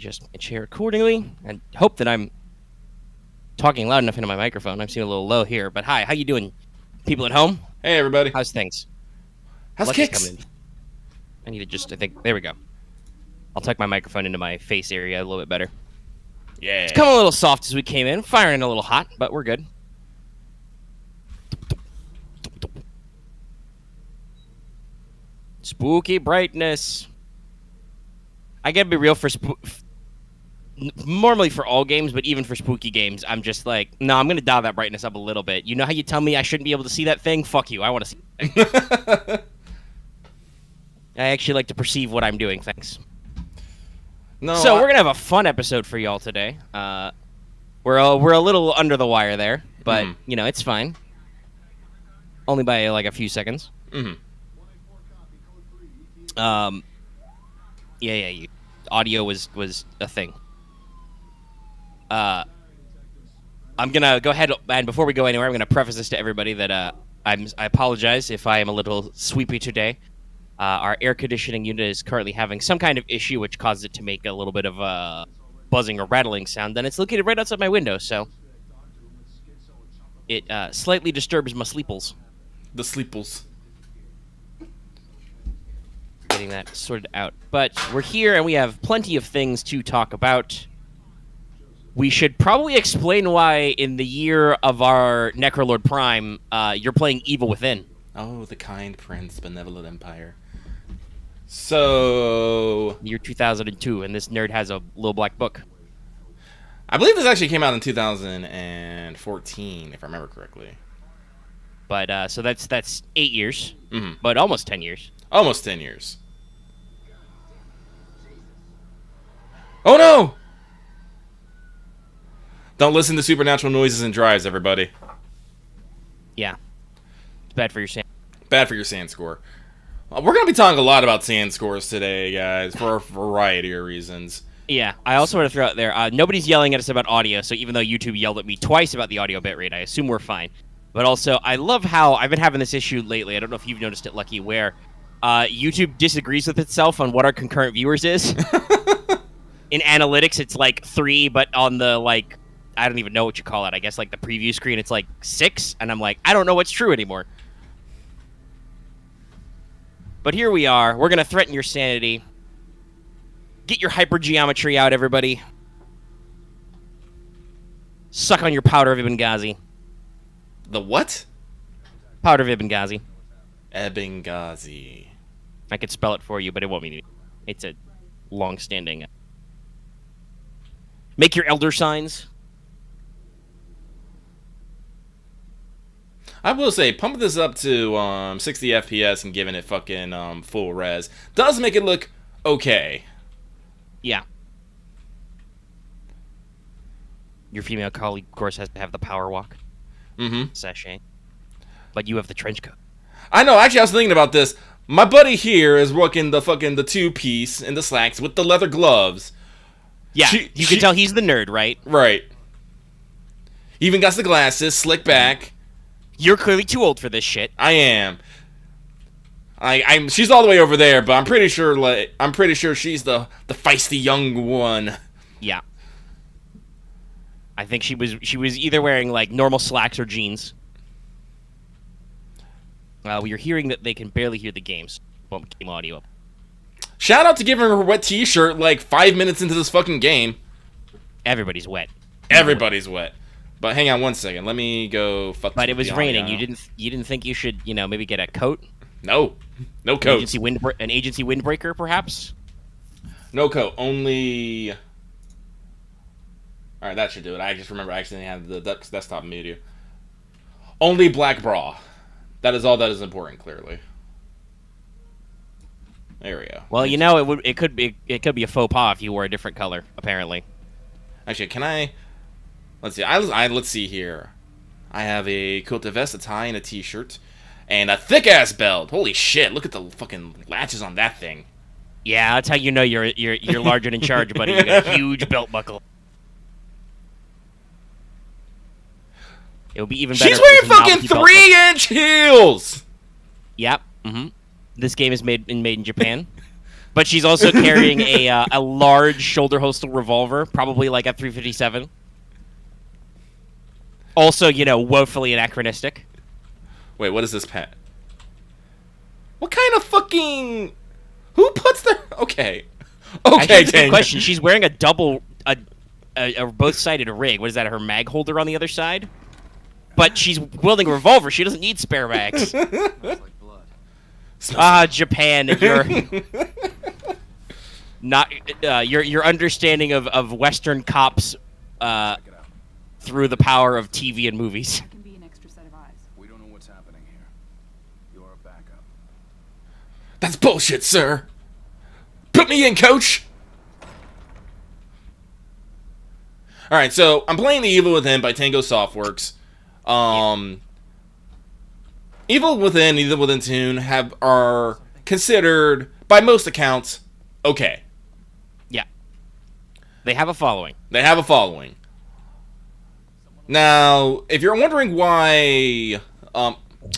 adjust my chair accordingly and hope that I'm talking loud enough into my microphone. I'm seeing a little low here, but hi, how you doing, people at home? Hey, everybody. How's things? How's kicks? I need to just, I think, there we go. I'll tuck my microphone into my face area a little bit better. Yeah. It's coming a little soft as we came in, firing a little hot, but we're good. Spooky brightness. I gotta be real normally for all games, but even for spooky games, I'm just like, no, I'm gonna dial that brightness up a little bit. You know how you tell me I shouldn't be able to see that thing? Fuck you, I want to see it. I actually like to perceive what I'm doing, thanks. No. So we're gonna have a fun episode for y'all today. We're a little under the wire there, but you know it's fine. Only by like a few seconds. Yeah. Audio was a thing. I'm gonna go ahead and before we go anywhere, I'm gonna preface this to everybody that I apologize if I am a little sweepy today. Our air conditioning unit is currently having some kind of issue, which causes it to make a little bit of a buzzing or rattling sound. And it's located right outside my window, so it slightly disturbs my sleeples. The sleeples. Getting that sorted out. But we're here, and we have plenty of things to talk about. We should probably explain why, in the year of our Necrolord Prime, you're playing Evil Within. Oh, the kind prince, benevolent empire. So... Year 2002, and this nerd has a little black book. I believe this actually came out in 2014, if I remember correctly. But, so that's 8 years, but almost 10 years. Almost 10 years. Oh no! Don't listen to supernatural noises and drives, everybody. Yeah. It's bad for your sand. Bad for your sand score. We're going to be talking a lot about sand scores today, guys, for a variety of reasons. Yeah, I also want to throw out there, nobody's yelling at us about audio, so even though YouTube yelled at me twice about the audio bitrate, I assume we're fine. But also, I love how I've been having this issue lately, I don't know if you've noticed it, Lucky, where YouTube disagrees with itself on what our concurrent viewers is. In analytics, it's like 3, but on the, like, I don't even know what you call it, I guess, like the preview screen, it's like 6, and I'm like, I don't know what's true anymore. But here we are. We're going to threaten your sanity. Get your hypergeometry out, everybody. Suck on your powder of Ibn Ghazi. The what? Powder of Ibn Ghazi. Ibn Ghazi. I could spell it for you, but it won't mean it's a long-standing... Make your elder signs. I will say, pumping this up to 60 FPS and giving it fucking full res does make it look okay. Yeah. Your female colleague, of course, has to have the power walk. Sachet. But you have the trench coat. I know, actually I was thinking about this. My buddy here is rocking the fucking the 2-piece and the slacks with the leather gloves. Yeah, you can tell he's the nerd, right? Right. Even got the glasses, slick back. You're clearly too old for this shit. I am. She's all the way over there, but I'm pretty sure she's the feisty young one. Yeah. I think she was either wearing like normal slacks or jeans. We are hearing that they can barely hear the games. Bump game audio up. Shout out to giving her a wet t-shirt like 5 minutes into this fucking game. Everybody's wet. Everybody's wet. But hang on one second. Let me go fuck. But it was raining. You didn't think you should, maybe get a coat? No. No coat. An agency windbreaker, perhaps? No coat. Only... Alright, that should do it. I just remember I accidentally had the desktop media. Only black bra. That is all that is important, clearly. There we go. Well, it could be a faux pas if you wore a different color, apparently. Actually, can I... Let's see. Let's see here. I have a coat de veste, a tie, and a t-shirt. And a thick-ass belt. Holy shit, look at the fucking latches on that thing. Yeah, that's how you know you're large and in charge, buddy. You got a huge belt buckle. It would be even better. She's wearing fucking 3-inch heels! Yep. This game is made in Japan. But she's also carrying a large shoulder holster revolver, probably like a 357. Also, you know, woefully anachronistic. Wait, what is this pet? What kind of fucking... Who puts their... Okay. Okay, that's a good Tango. question. She's wearing a both-sided rig. What is that, her mag holder on the other side? But she's wielding a revolver. She doesn't need spare mags. Japan, you're... Not your understanding of Western cops through the power of TV and movies. Can be an extra set of eyes. We don't know what's happening here. You're a backup. That's bullshit, sir. Put me in, coach. All right, so I'm playing The Evil Within by Tango Softworks. Evil Within, Evil Within 2 are considered, by most accounts, okay. Yeah. They have a following. They have a following. Now, if you're wondering why...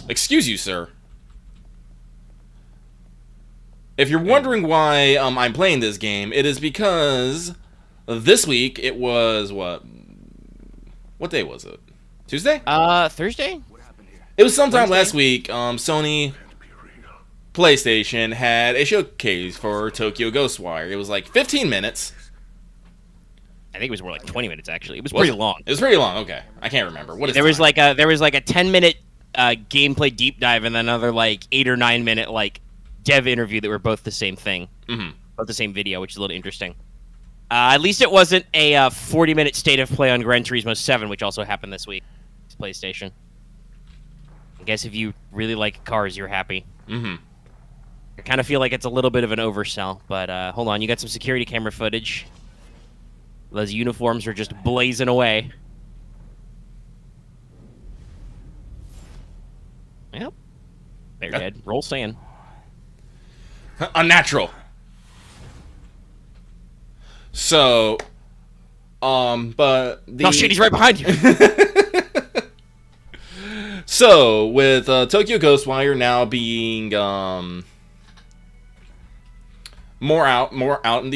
excuse you, sir. If you're wondering why I'm playing this game, it is because this week it was, what day was it? Tuesday? Thursday? It was sometime Wednesday? last week. Sony PlayStation had a showcase for Tokyo Ghostwire. It was like 15 minutes. I think it was more like 20 minutes, actually. It was pretty long. It was pretty long. Okay, I can't remember. What is There was time? like a 10-minute gameplay deep dive and then another like 8 or 9 minute like dev interview that were both the same thing, both the same video, which is a little interesting. At least it wasn't a 40-minute state of play on Gran Turismo 7, which also happened this week. It's PlayStation. I guess if you really like cars, you're happy. I kind of feel like it's a little bit of an oversell, but hold on, you got some security camera footage. Those uniforms are just blazing away. Yep. They're dead. Roll sand. Unnatural. So, but the... Oh shit, he's right behind you! So, with Tokyo Ghostwire now being more out in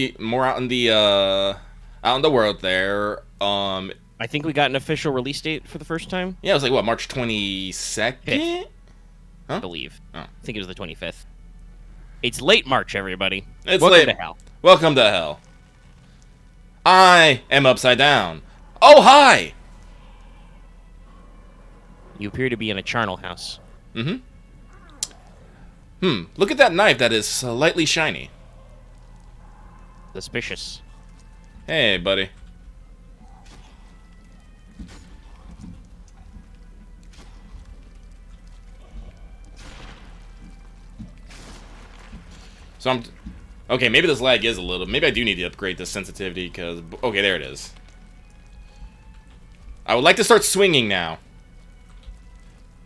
the world there. I think we got an official release date for the first time. Yeah, it was like what, March 22nd? I believe. Oh. I think it was the 25th. It's late March, everybody. It's Welcome late. to hell. Welcome to hell. I am upside down. Oh, hi! You appear to be in a charnel house. Look at that knife that is slightly shiny. Suspicious. Hey, buddy. So I'm... Okay, maybe this lag is a little... Maybe I do need to upgrade this sensitivity, because... Okay, there it is. I would like to start swinging now.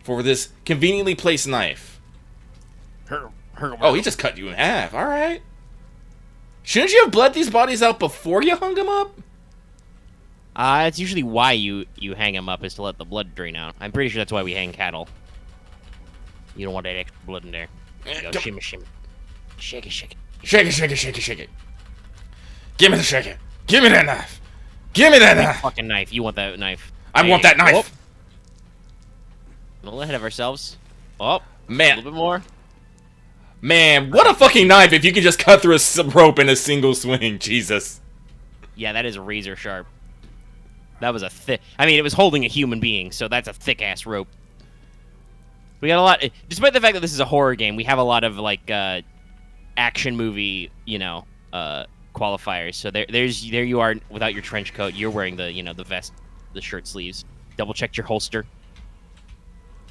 For this conveniently placed knife. Oh, he just cut you in half. Alright. Shouldn't you have bled these bodies out before you hung them up? It's usually why you hang them up, is to let the blood drain out. I'm pretty sure that's why we hang cattle. You don't want that extra blood in there. Go shimmy, shimmy. Shake it, shake it. Shake it, shake it, shake it, shake it. Give me the shake it. Give me that knife. Give me that knife. Fucking knife. You want that knife. I want that knife. Oh. A little ahead of ourselves. Oh, Man. A little bit more. Man, what a fucking knife if you can just cut through a rope in a single swing. Jesus. Yeah, that is razor sharp. That was a thick... I mean, it was holding a human being, so that's a thick-ass rope. We got a lot... Despite the fact that this is a horror game, we have a lot of, like, action movie, you know, qualifiers. So there you are without your trench coat. You're wearing the, you know, the vest, the shirt sleeves. Double-checked your holster.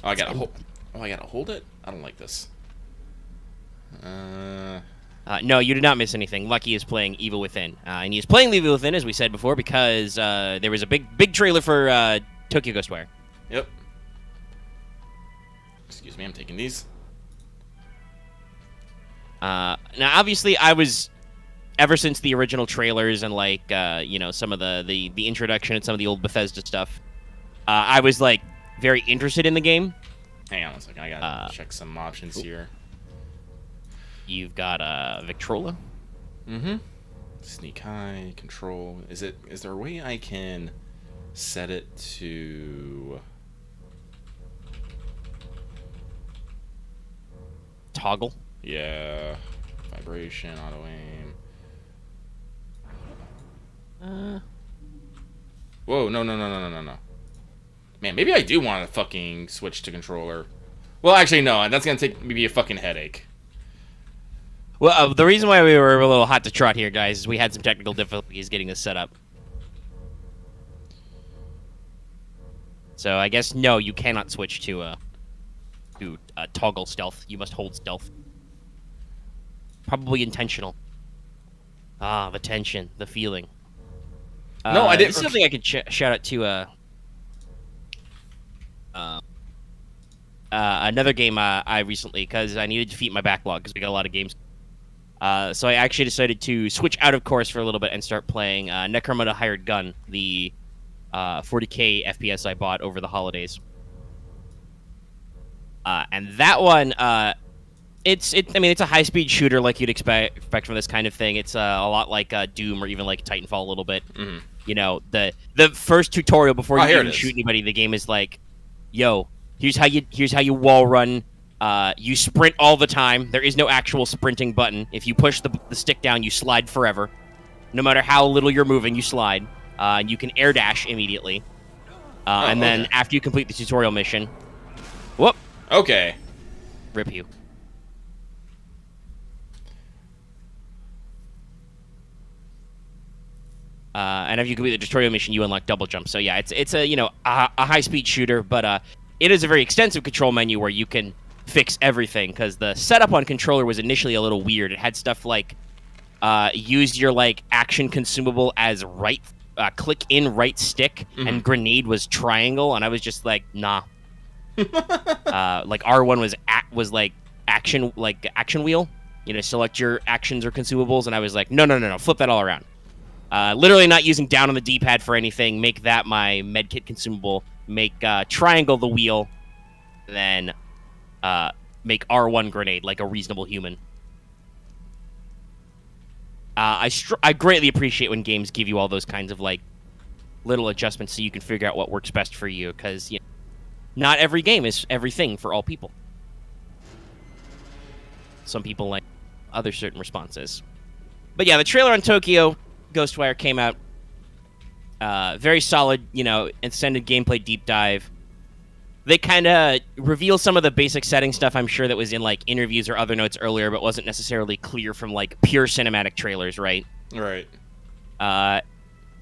Oh, I gotta hold it? I don't like this. No, you did not miss anything. Lucky is playing Evil Within. And he is playing Evil Within, as we said before, because there was a big trailer for Tokyo Ghostwire. Yep. Excuse me, I'm taking these. Now, obviously, I was... Ever since the original trailers and, like, you know, some of the introduction and some of the old Bethesda stuff, I was, like, very interested in the game. Hang on a second, I gotta check some options here. You've got Victrola. Mm-hmm. Sneak high, control. Is there a way I can set it to Toggle. yeah, vibration, auto aim. Whoa, no. Man, maybe I do want to fucking switch to controller. Well, actually, no. That's gonna take maybe a fucking headache. Well, the reason why we were a little hot to trot here, guys, is we had some technical difficulties getting this set up. So I guess no, you cannot switch to toggle stealth. You must hold stealth. Probably intentional. Ah, the tension, the feeling. No, I didn't. This is something I could shout out to. Another game I recently, because I needed to defeat my backlog because we got a lot of games. So I actually decided to switch out of course for a little bit and start playing Necromancer Hired Gun, the 40k FPS I bought over the holidays. And that one, it's a high-speed shooter like you'd expect from this kind of thing. It's a lot like Doom or even like Titanfall a little bit. Mm-hmm. You know, the first tutorial before you even is. shoot anybody, the game is like, yo, here's how you wall run. You sprint all the time. There is no actual sprinting button. If you push the stick down, you slide forever. No matter how little you're moving, you slide. And you can air dash immediately. And then after you complete the tutorial mission, whoop. Okay. Rip you. And if you complete the tutorial mission, you unlock double jump. So yeah, it's a high speed shooter, but it is a very extensive control menu where you can fix everything because the setup on controller was initially a little weird. It had stuff like use your like action consumable as right click in right stick, and grenade was triangle, and I was just like nah. Like R1 was like action wheel. You know, select your actions or consumables, and I was like no, flip that all around. Literally not using down on the D-pad for anything. Make that my medkit consumable. Make triangle the wheel. Then make R1 grenade like a reasonable human. I greatly appreciate when games give you all those kinds of like little adjustments so you can figure out what works best for you. Because not every game is everything for all people. Some people like other certain responses. But yeah, the trailer on Tokyo Ghostwire came out. Very solid, extended gameplay deep dive. They kind of reveal some of the basic setting stuff I'm sure that was in like interviews or other notes earlier, but wasn't necessarily clear from like pure cinematic trailers, right? Right.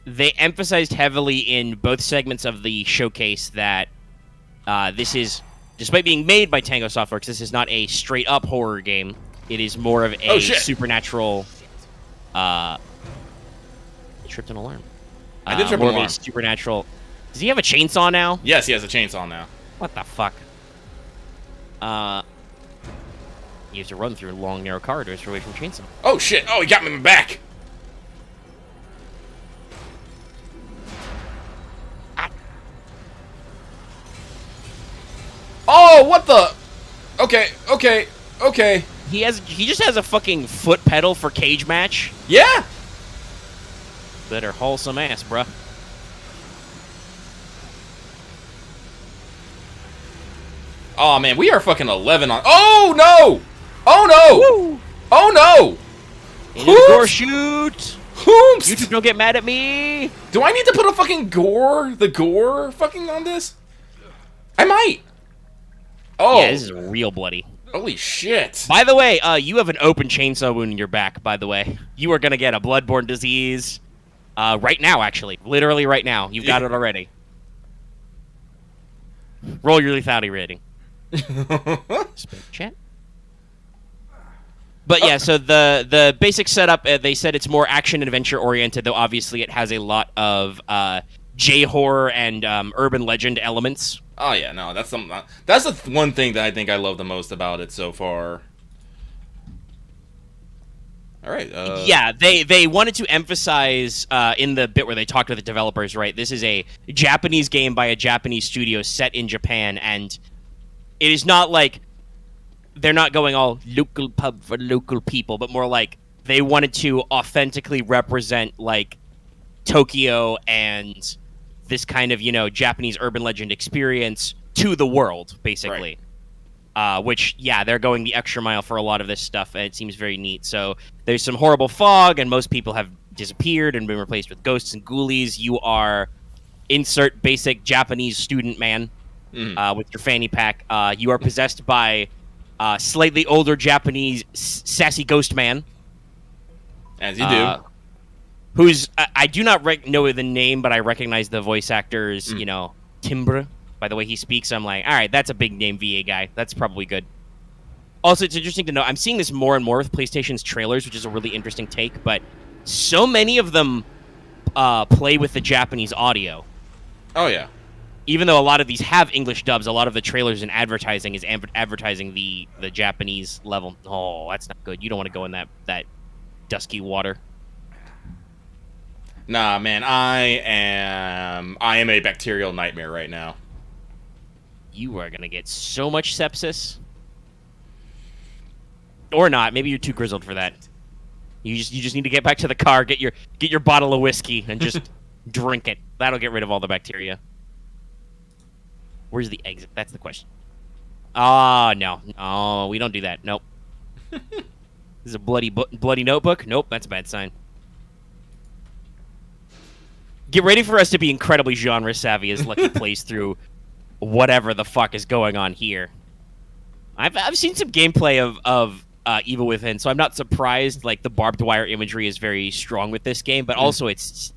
They emphasized heavily in both segments of the showcase that this is, despite being made by Tango Softworks, this is not a straight-up horror game. It is more of a supernatural... tripped an alarm. I did trip an more alarm. Of a supernatural... Does he have a chainsaw now? Yes, he has a chainsaw now. What the fuck? You have to run through long, narrow corridors for away from chainsaw. Oh, shit. Oh, he got me in the back. Oh, what the? Okay. He just has a fucking foot pedal for cage match. Yeah. Better haul some ass, bruh. Oh man, we are fucking 11 on. Oh no! Oh no! Woo! Oh no! Into the gore shoot. Hoops! YouTube, don't get mad at me. Do I need to put a fucking gore fucking on this? I might. Oh. Yeah, this is real bloody. Holy shit. By the way, you have an open chainsaw wound in your back, by the way. You are going to get a bloodborne disease right now, actually. Literally right now. You've got it already. Roll your lethality rating. Spin chat. But yeah, so the basic setup, they said it's more action adventure oriented, though obviously it has a lot of J-horror and urban legend elements. Oh yeah, no, that's the one thing that I think I love the most about it so far. All right. Yeah, they wanted to emphasize in the bit where they talked to the developers, right? This is a Japanese game by a Japanese studio set in Japan, and it is not like they're not going all local pub for local people, but more like they wanted to authentically represent like Tokyo and this kind of, Japanese urban legend experience to the world, basically. Which, yeah, they're going the extra mile for a lot of this stuff, and it seems very neat. So there's some horrible fog, and most people have disappeared and been replaced with ghosts and ghoulies. You are insert basic Japanese student man with your fanny pack. You are possessed by slightly older Japanese sassy ghost man. As you do. Who's, I do not know the name, but I recognize the voice actor's, timbre. By the way he speaks, I'm like, all right, that's a big name VA guy. That's probably good. Also, it's interesting to know, I'm seeing this more and more with PlayStation's trailers, which is a really interesting take, but so many of them play with the Japanese audio. Oh, yeah. Even though a lot of these have English dubs, a lot of the trailers and advertising is advertising the Japanese level. Oh, that's not good. You don't want to go in that dusky water. Nah, man, I am a bacterial nightmare right now. You are gonna get so much sepsis, or not. Maybe you're too grizzled for that. You just need to get back to the car, get your bottle of whiskey, and just drink it. That'll get rid of all the bacteria. Where's the exit? That's the question. Oh no, oh we don't do that. Nope. This is a bloody notebook. Nope, that's a bad sign. Get ready for us to be incredibly genre savvy as Lucky plays through whatever the fuck is going on here. I've seen some gameplay of Evil Within, so I'm not surprised. Like the barbed wire imagery is very strong with this game, but also it's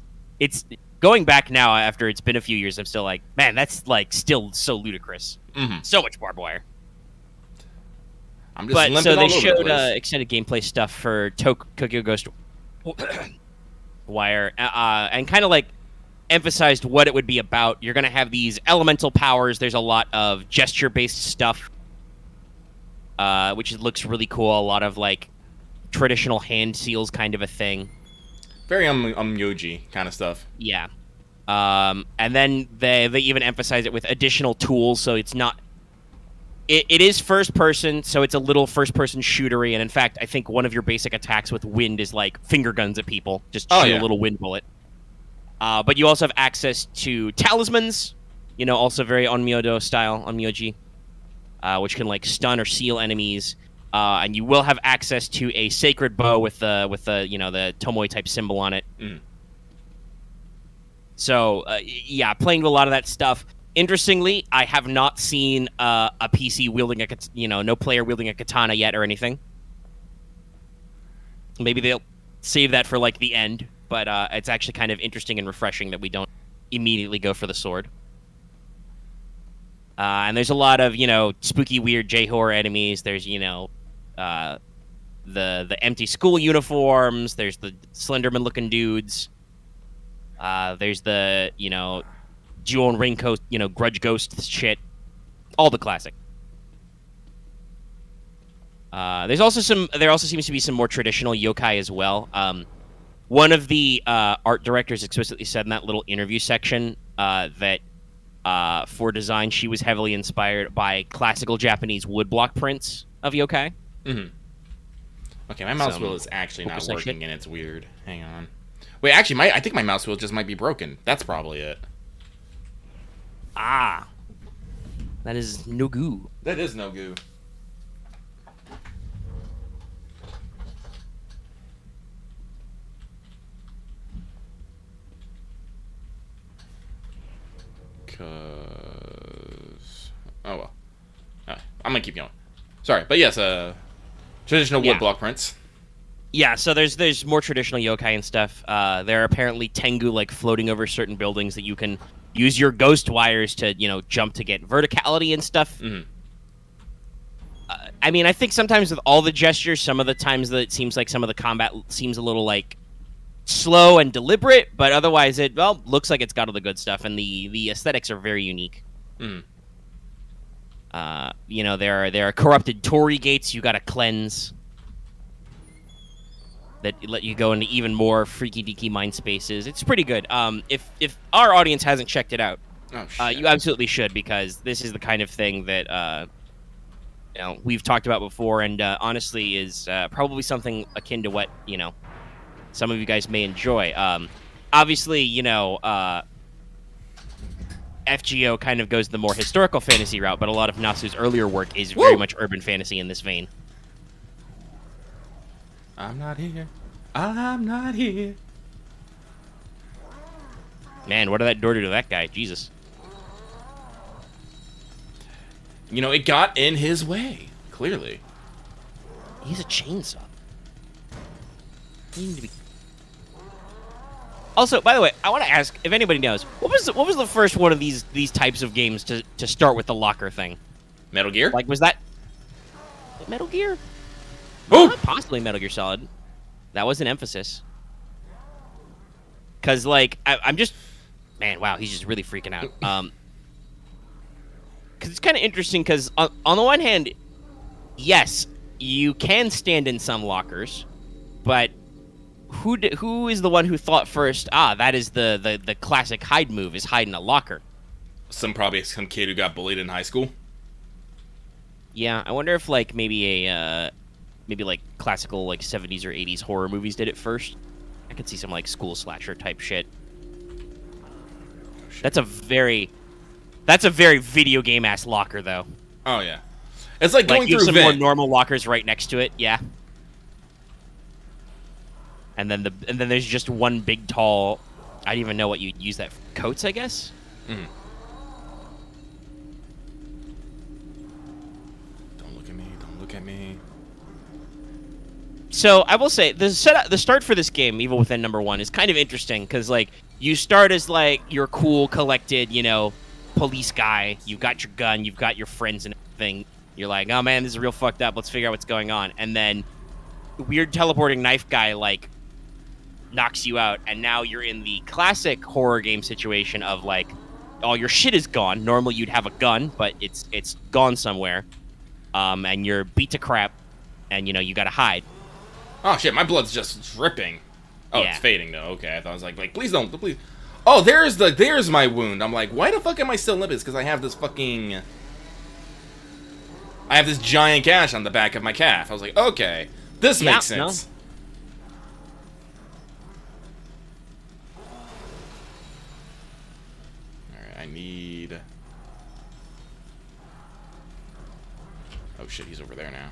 going back now after it's been a few years. I'm still like, man, that's like still so ludicrous. So much barbed wire. I'm just limping all so they over showed the place. extended gameplay stuff for Tokyo Ghostwire, and kind of like emphasized what it would be about. You're going to have these elemental powers. There's a lot of gesture-based stuff, which looks really cool. A lot of like traditional hand seals kind of a thing. Very Yoji kind of stuff. Yeah. And then they even emphasize it with additional tools, so it's not... It is first person, so it's a little first person shootery, and in fact, I think one of your basic attacks with wind is like finger guns at people. Just shoot a little wind bullet. But you also have access to talismans, also very Onmyodo style, Onmyoji, which can like stun or seal enemies. And you will have access to a sacred bow with the the Tomoe type symbol on it. So yeah, playing with a lot of that stuff. Interestingly, I have not seen a PC wielding no player wielding a katana yet or anything. Maybe they'll save that for like the end, but it's actually kind of interesting and refreshing that we don't immediately go for the sword. And there's a lot of spooky, weird J-horror enemies. There's the empty school uniforms. There's the Slenderman-looking dudes. There's the Ju-on Raincoat, Grudge Ghost shit, all the classic. There also seems to be some more traditional yokai as well. One of the art directors explicitly said in that little interview section that for design she was heavily inspired by classical Japanese woodblock prints of yokai. Okay, my mouse wheel is actually not working, and it's weird. Hang on. Wait, actually, I think my mouse wheel just might be broken. That's probably it. Ah, that is no goo. That is no goo. Oh well. I'm gonna keep going. Sorry, but yes, traditional woodblock prints. Yeah, so there's more traditional yokai and stuff. There are apparently tengu like floating over certain buildings that you can use your ghost wires to jump to get verticality and stuff. I mean, I think sometimes with all the gestures, some of the times that it seems like some of the combat seems a little like slow and deliberate, but otherwise it looks like it's got all the good stuff, and the aesthetics are very unique. There are corrupted torii gates you gotta cleanse that let you go into even more freaky deaky mind spaces. It's pretty good. If our audience hasn't checked it out, you absolutely should, because this is the kind of thing that we've talked about before, and honestly is probably something akin to what some of you guys may enjoy. Obviously, FGO kind of goes the more historical fantasy route, but a lot of Nasu's earlier work is very much urban fantasy in this vein. I'm not here. I'm not here. Man, what did that door do to that guy? Jesus. It got in his way, clearly. He's a chainsaw. You need to be... Also, by the way, I want to ask if anybody knows what was the first one of these types of games to start with the locker thing? Metal Gear? Like, was that Metal Gear? Oh! Possibly Metal Gear Solid. That was an emphasis. Because, like, I'm just... Man, wow, he's just really freaking out. Because it's kind of interesting, because on the one hand, yes, you can stand in some lockers, but who is the one who thought first, that is the classic hide move, is hide in a locker? Probably some kid who got bullied in high school. Yeah, I wonder if, like, maybe like classical, like, 70s or 80s horror movies did it first. I could see some, like, school slasher type shit. That's a very video game ass locker, though. Oh yeah, it's like going you through have some more normal lockers right next to it. Yeah. And then there's just one big tall. I don't even know what you'd use that for. Coats, I guess. Mm. Don't look at me. Don't look at me. So I will say the start for this game, Evil Within #1, is kind of interesting because like you start as like your cool, collected, police guy. You've got your gun, you've got your friends and everything. You're like, oh man, this is real fucked up. Let's figure out what's going on. And then weird teleporting knife guy like knocks you out, and now you're in the classic horror game situation of like all your shit is gone. Normally you'd have a gun, but it's gone somewhere, and you're beat to crap, and you gotta hide. Oh shit, my blood's just dripping. Oh, Yeah. It's fading though. Okay, I thought I was like, please don't, please. Oh, there's my wound. I'm like, why the fuck am I still limping? It's because I have this giant gash on the back of my calf. I was like, okay, this makes sense. Alright, I need... Oh shit, he's over there now.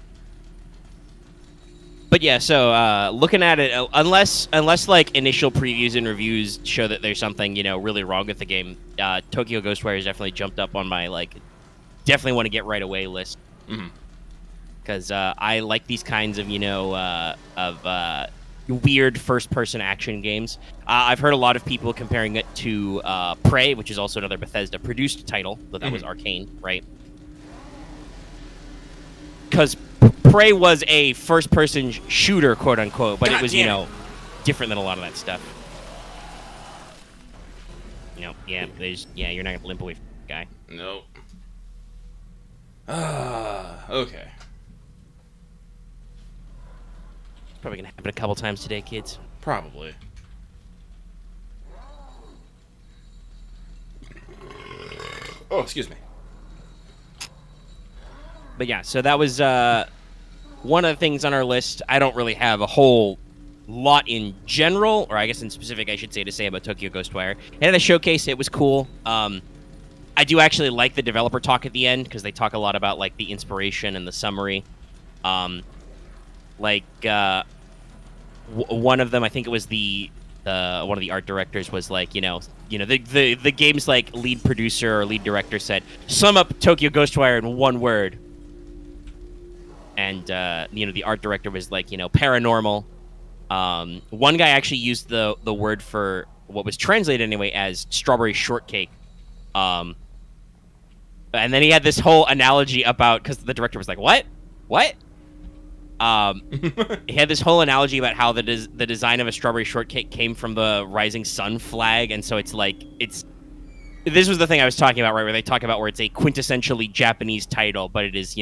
But yeah, so looking at it, unless like initial previews and reviews show that there's something really wrong with the game, Tokyo Ghostwire has definitely jumped up on my definitely want to get right away list. Because I like these kinds of weird first person action games. I've heard a lot of people comparing it to Prey, which is also another Bethesda produced title, though that was Arcane, right? Because Prey was a first-person shooter, quote-unquote, but it was, different than a lot of that stuff. You're not gonna limp away from the guy. Nope. Okay. It's probably gonna happen a couple times today, kids. Probably. Oh, excuse me. But yeah, so that was one of the things on our list. I don't really have a whole lot in general, or I guess in specific, I should say, to say about Tokyo Ghostwire. And at the showcase, it was cool. I do actually like the developer talk at the end, because they talk a lot about like the inspiration and the summary. One of them, I think it was one of the art directors was like, the game's like lead producer or lead director said, sum up Tokyo Ghostwire in one word. And, the art director was like, paranormal. One guy actually used the word for what was translated anyway as strawberry shortcake. And then he had this whole analogy about, because the director was like, what? He had this whole analogy about how the design of a strawberry shortcake came from the rising sun flag. And so it's like, this was the thing I was talking about, right? Where they talk about where it's a quintessentially Japanese title, but it is,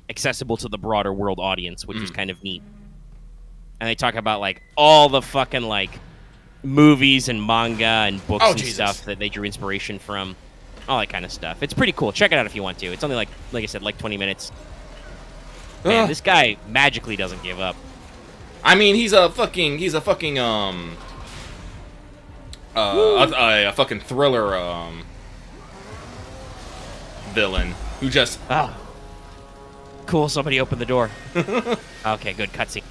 accessible to the broader world audience, which is kind of neat. And they talk about like all the fucking like movies and manga and books and stuff that they drew inspiration from, all that kind of stuff. It's pretty cool. Check it out if you want to. It's only like I said, like 20 minutes. Man, this guy magically doesn't give up. I mean, he's a fucking a fucking thriller villain who just Oh. Cool, somebody opened the door. Okay, good, cutscene.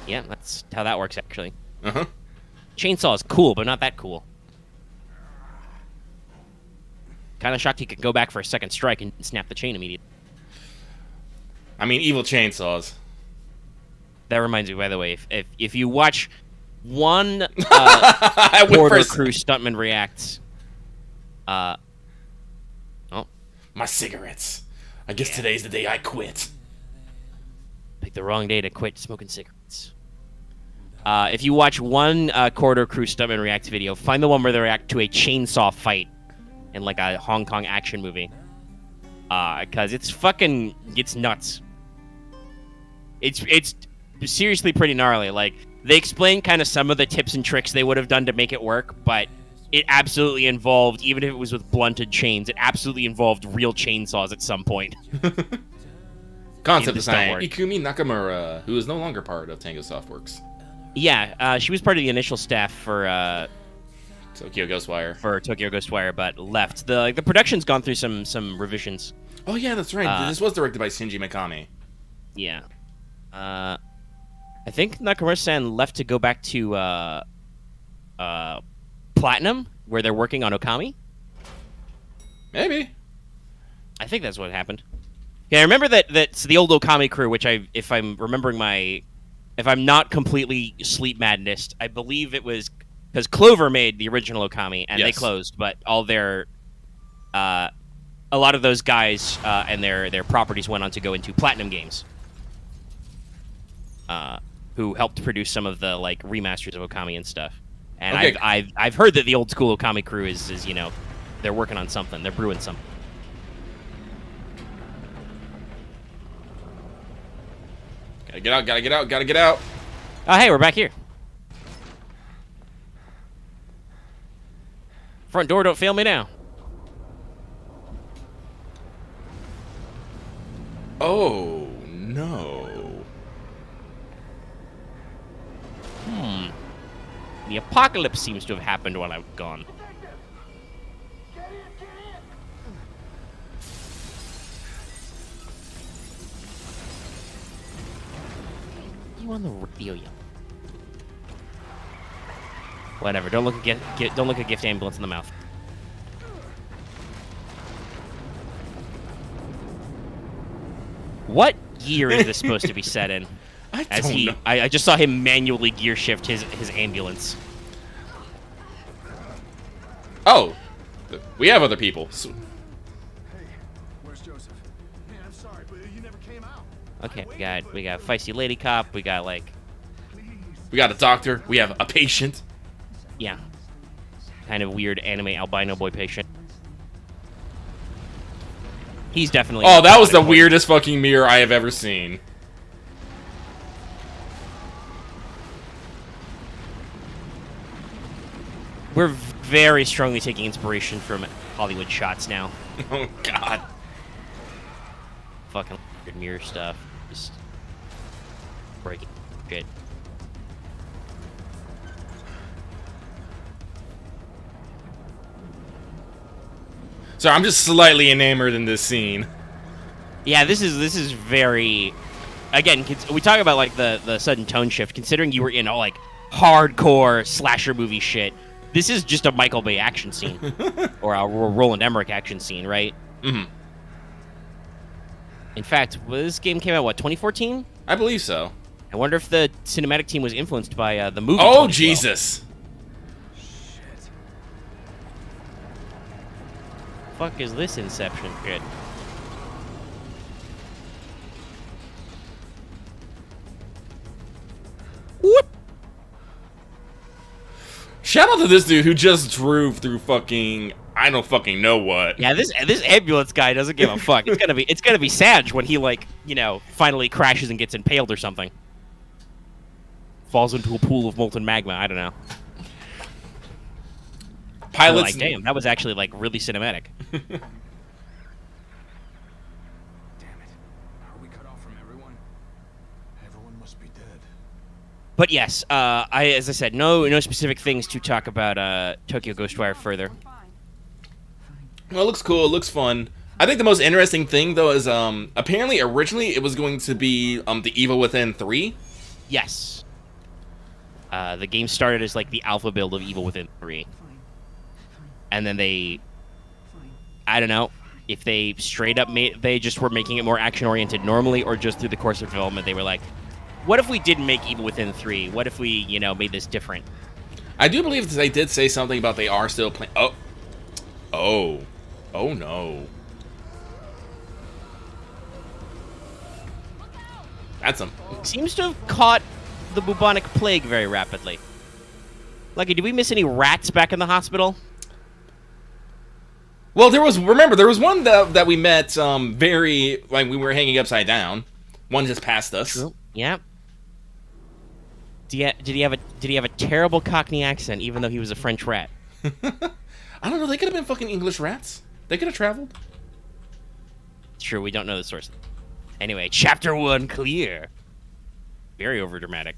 Yeah, that's how that works, actually. uh-huh. Chainsaw is cool, but not that cool. Kind of shocked he could go back for a second strike and snap the chain immediately. I mean, evil chainsaws. That reminds me, by the way, if you watch one I went Border first. Crew stuntman reacts, oh, My cigarettes. I guess today's the day I quit. picked the wrong day to quit smoking cigarettes. If you watch one Corridor Crew stuntman react video, find the one where they react to a chainsaw fight in like a Hong Kong action movie. Because it's nuts. It's seriously pretty gnarly. Like, they explain kind of some of the tips and tricks they would have done to make it work, but it absolutely involved, even if it was with blunted chains, it absolutely involved real chainsaws at some point. Concept Just don't design work. Ikumi Nakamura, who is no longer part of Tango Softworks. Yeah, she was part of the initial staff for Tokyo Ghostwire. Tokyo Ghostwire, but left. The production's gone through some revisions. Oh yeah, that's right. This was directed by Shinji Mikami. Yeah. I think Nakamura-san left to go back to Platinum, where they're working on Okami. Maybe. I think that's what happened. Yeah, I remember that's the old Okami crew, which if I'm not completely sleep madness, I believe it was because Clover made the original Okami and they Yes. closed, but all their a lot of those guys and their properties went on to go into Platinum Games, who helped produce some of the like remasters of Okami and stuff. And Okay. I've heard that the old school Okami crew is they're working on something, they're brewing something. Gotta get out. Oh, hey, we're back here. Front door, don't fail me now. Oh, no. The apocalypse seems to have happened while I've gone. You on the radio, yo? Whatever. Don't look a gift ambulance in the mouth. What gear is this supposed to be set in? I don't know. I just saw him manually gear shift his ambulance. Oh, we have other people. Hey, where's Joseph? Man, I'm sorry, but you never came out. Okay, we got feisty lady cop. We got like, We got a doctor. We have a patient. yeah, kind of weird anime albino boy patient. He's definitely. Oh, that was the robotic boy. weirdest fucking mirror I have ever seen. We're very strongly taking inspiration from Hollywood shots now. Oh god. Fucking weird mirror stuff. Just breaking shit. So I'm just slightly enamored in this scene. Yeah, this is very. Again, we talk about like the sudden tone shift. Considering you were in all like hardcore slasher movie shit, this is just a Michael Bay action scene or a Roland Emmerich action scene, right? Mm-hmm. In fact, this game came out what 2014? I believe so. I wonder if the cinematic team was influenced by the movie. Oh 2012. Jesus! Shit. Fuck is this Inception shit? Whoop! Shout out to this dude who just drove through fucking I don't fucking know what. Yeah, this ambulance guy doesn't give a fuck. It's gonna be Sag when he like finally crashes and gets impaled or something. Falls into a pool of molten magma. I don't know. Pilots. Like, damn, that was actually like really cinematic. Damn it. must be dead. But yes, as I said, no specific things to talk about Tokyo Ghostwire further. Well, it looks cool. It looks fun. I think the most interesting thing, though, is apparently originally it was going to be the Evil Within 3. Yes. The game started as like the alpha build of Evil Within 3. And then I don't know if they straight up they just were making it more action oriented normally, or just through the course of development they were like, what if we didn't make Evil Within 3? What if we, made this different? I do believe they did say something about they are still playing. Oh no. That's Seems to have caught the bubonic plague very rapidly. Lucky, did we miss any rats back in the hospital? Well, there was one that we met like we were hanging upside down. One just passed us. True. Yeah. Did he have a terrible Cockney accent, even though he was a French rat? I don't know. They could have been fucking English rats. They could have traveled. True, we don't know the source. Anyway, chapter 1 clear. Very overdramatic.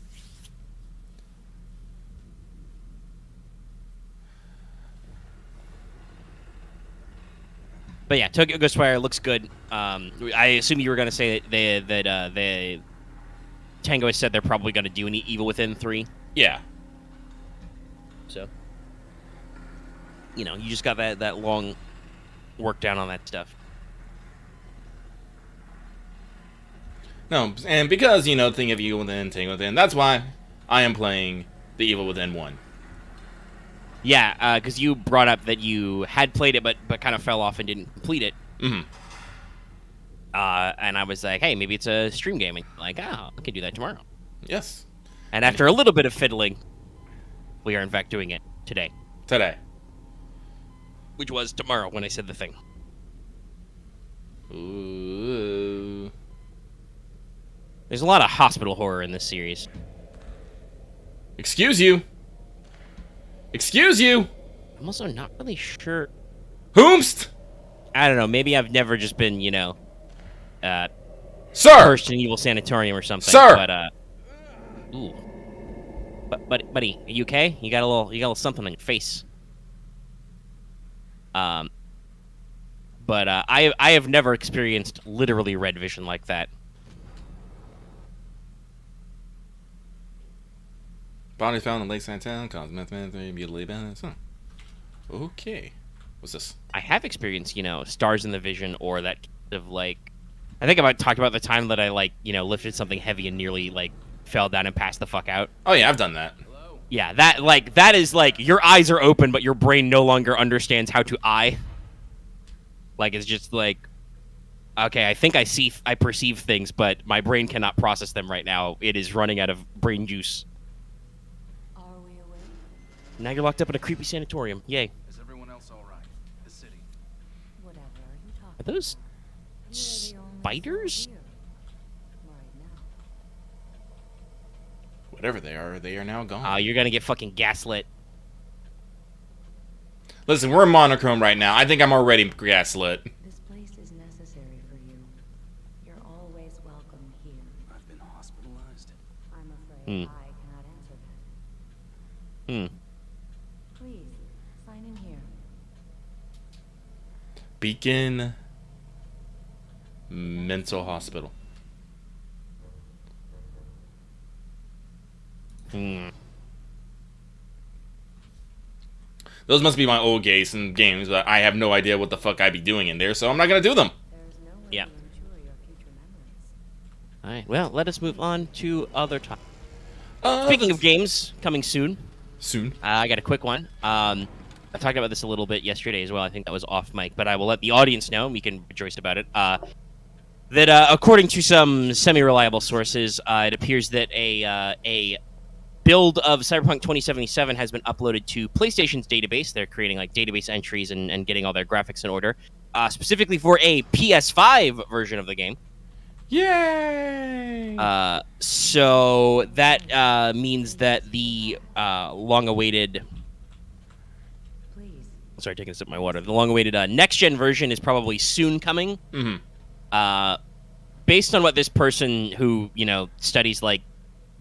But yeah, Tokyo Ghostwire looks good. I assume you were going to say that Tango has said they're probably going to do an Evil Within 3. Yeah. So, you just got that long work down on that stuff. No, and because, thing of Evil Within, Tango Within, that's why I am playing the Evil Within 1. Yeah, because you brought up that you had played it, but kind of fell off and didn't complete it. Mm-hmm. And I was like, hey, maybe it's a stream game. And like, I can do that tomorrow. Yes. And after a little bit of fiddling, we are in fact doing it today. Today. Which was tomorrow when I said the thing. Ooh. There's a lot of hospital horror in this series. Excuse you. Excuse you. I'm also not really sure. Whomst? I don't know. Maybe I've never just been, Sir! First in Evil Sanatorium or something. Sir! But, ooh. But, buddy, are you okay? You got a little something on your face. But I have never experienced literally red vision like that. Body found in Lake Santan, caused methamphetamine, mutilated bandits. Okay. What's this? I have experienced, stars in the vision, or that kind of like, I think I talked about the time that I lifted something heavy and nearly fell down and passed the fuck out. Oh yeah, I've done that. Yeah, that is your eyes are open, but your brain no longer understands how to eye. It's just okay, I think I perceive things, but my brain cannot process them right now. It is running out of brain juice. Are we awake? Now you're locked up in a creepy sanatorium. Yay. Is everyone else all right? The city. Whatever are you talking Are those about? You are the only spiders? soul here. Right now. Whatever they are now gone. You're gonna get fucking gaslit. Listen, we're in monochrome right now. I think I'm already gaslit. This place is necessary for you. You're always welcome here. I've been hospitalized. I'm afraid I cannot answer that. Please, sign in here. Beacon Mental Hospital. Those must be my old games, but I have no idea what the fuck I'd be doing in there, so I'm not gonna do them. There's no way Yeah. to ensure your future memories. All right. Well, let us move on to other topics. Speaking of games coming soon, Soon. I got a quick one. I talked about this a little bit yesterday as well. I think that was off mic, but I will let the audience know, and we can rejoice about it. That according to some semi-reliable sources, it appears that a build of Cyberpunk 2077 has been uploaded to PlayStation's database. They're creating database entries and getting all their graphics in order, specifically for a PS5 version of the game. Yay! So that means that the long-awaited... Please. Sorry, taking a sip of my water. The long-awaited next-gen version is probably soon coming. Mm-hmm. Based on what this person who, studies,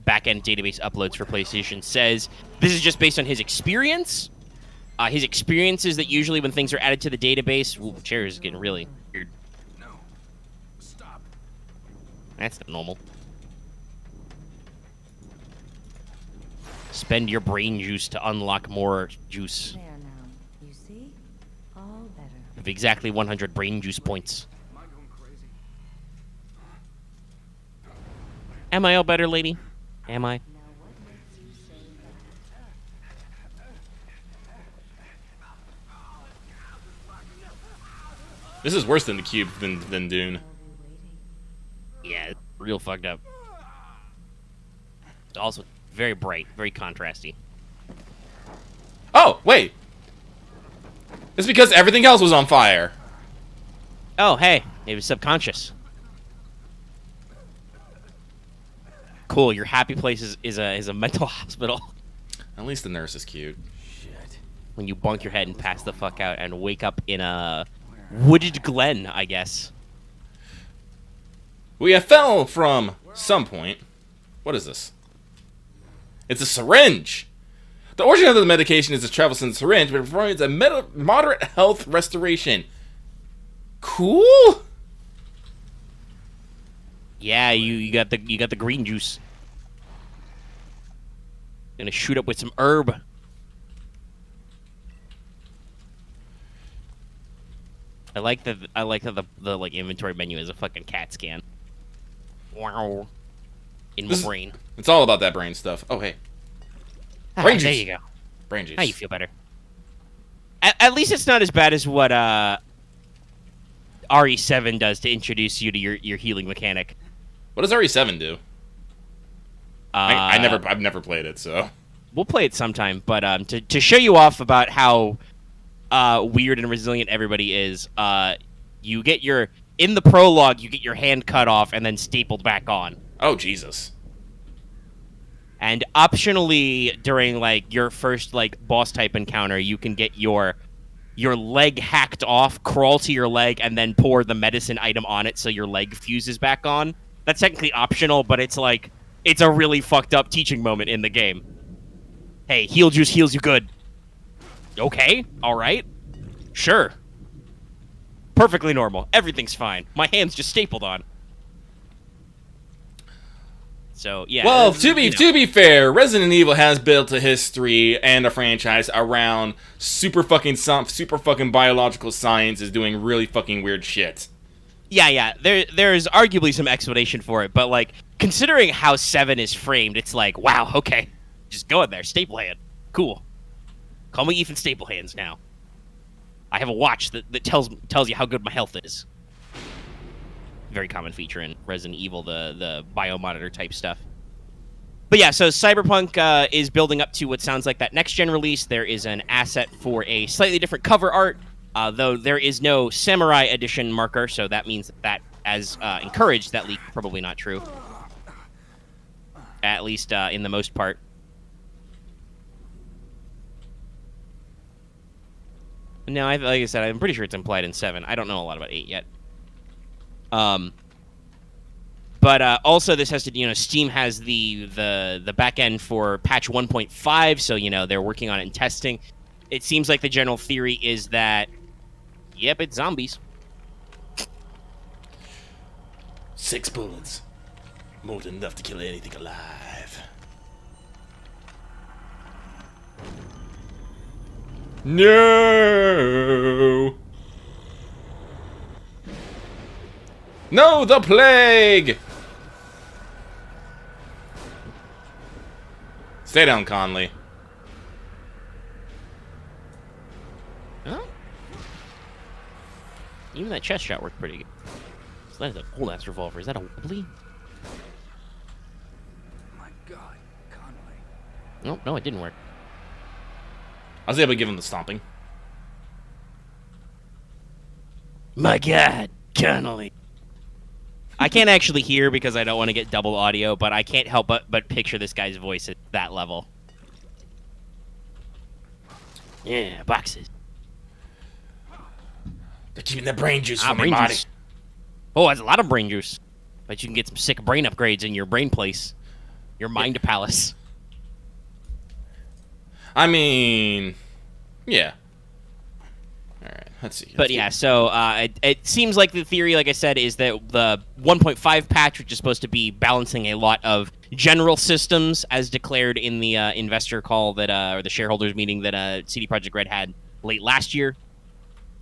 back-end database uploads for PlayStation says this is just based on his experience. His experience is that usually when things are added to the database... Ooh, the chair is getting really weird. No. Stop. That's not normal. Spend your brain juice to unlock more juice. There now. You see? All better. Of exactly 100 brain juice points. Am I going crazy? Am I all better, lady? Am I? Now what makes you say that? This is worse than the cube than Dune. I'll be waiting. Yeah, it's real fucked up. It's also very bright, very contrasty. Oh, wait. It's because everything else was on fire. Oh, hey, it was subconscious. Cool, your happy place is a mental hospital. At least the nurse is cute. Shit. When you bonk your head and pass the fuck out and wake up in a wooded glen, I guess. We have fell from some point. What is this? It's a syringe. The origin of the medication is a travel in syringe, but it provides a moderate health restoration. Cool. Yeah, you got the green juice. Gonna shoot up with some herb. I like that the like inventory menu is a fucking CAT scan. Wow. In my brain. It's all about that brain stuff. Oh, hey. Ah, Brain there juice. you go. Brain juice. Now you feel better. At least it's not as bad as what RE7 does to introduce you to your healing mechanic. What does RE7 do? I've never played it, so. We'll play it sometime, but to show you off about how weird and resilient everybody is, you get in the prologue you get your hand cut off and then stapled back on. Oh, Jesus. And optionally, during like your first like boss type encounter, you can get your leg hacked off, crawl to your leg, and then pour the medicine item on it so your leg fuses back on. That's technically optional, but it's a really fucked up teaching moment in the game. Hey, heal juice heals you good. Okay, all right, sure. Perfectly normal. Everything's fine. My hand's just stapled on. So yeah. Well, to be fair, Resident Evil has built a history and a franchise around super fucking biological science is doing really fucking weird shit. Yeah. There's arguably some explanation for it, but like considering how 7 is framed, it's like, wow, okay, just go in there, staple hand, cool. Call me Ethan Staplehands now. I have a watch that tells you how good my health is. Very common feature in Resident Evil, the biomonitor type stuff. But yeah, so Cyberpunk is building up to what sounds like that next gen release. There is an asset for a slightly different cover art, though there is no Samurai Edition marker, so that means that as encouraged, that leak probably not true. At least in the most part. No, like I said, I'm pretty sure it's implied in 7. I don't know a lot about 8 yet. But also this has to, Steam has the back end for patch 1.5, so they're working on it and testing. It seems like the general theory is that, yep, it's zombies. 6 bullets, more than enough to kill anything alive. No! No, the plague! Stay down, Conley. Huh? Even that chest shot worked pretty good. So that is a cool-ass revolver. Is that a wobbly? My God, Conway. Nope, no, it didn't work. I was able to give him the stomping. My God, Connolly. I can't actually hear because I don't want to get double audio, but I can't help but picture this guy's voice at that level. Yeah, boxes. They're keeping the brain juice from brain my body. juice. Oh, that's a lot of brain juice. Bet you can get some sick brain upgrades in your brain place. Your mind palace. I mean, yeah. All right, let's see. But yeah, so it seems like the theory, like I said, is that the 1.5 patch, which is supposed to be balancing a lot of general systems, as declared in the investor call that, or the shareholders meeting that CD Projekt Red had late last year.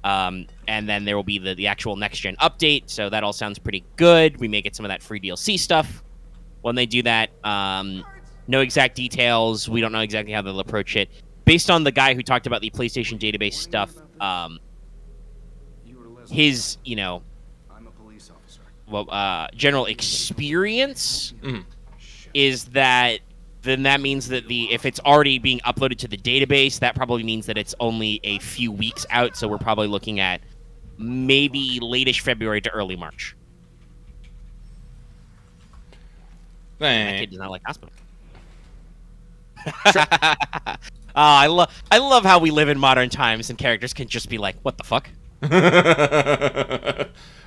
And then there will be the actual next-gen update, so that all sounds pretty good. We may get some of that free DLC stuff when they do that. No exact details. We don't know exactly how they'll approach it. Based on the guy who talked about the PlayStation database stuff, his, I'm a police officer. well, general experience is that then that means that if it's already being uploaded to the database, that probably means that it's only a few weeks out. So we're probably looking at maybe late-ish February to early March. That kid does not like hospital. I love how we live in modern times and characters can just be like, "What the fuck?"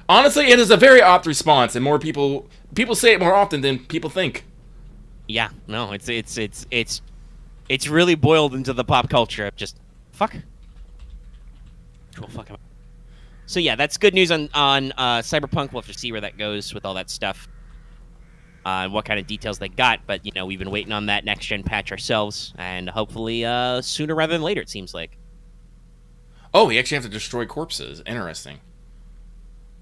Honestly, it is a very opt response, and more people say it more often than people think. Yeah, no, it's really boiled into the pop culture of just fuck. Cool, fuck. So yeah, that's good news on Cyberpunk. We'll have to see where that goes with all that stuff. And what kind of details they got, but we've been waiting on that next gen patch ourselves, and hopefully sooner rather than later. It seems like. Oh, we actually have to destroy corpses. Interesting.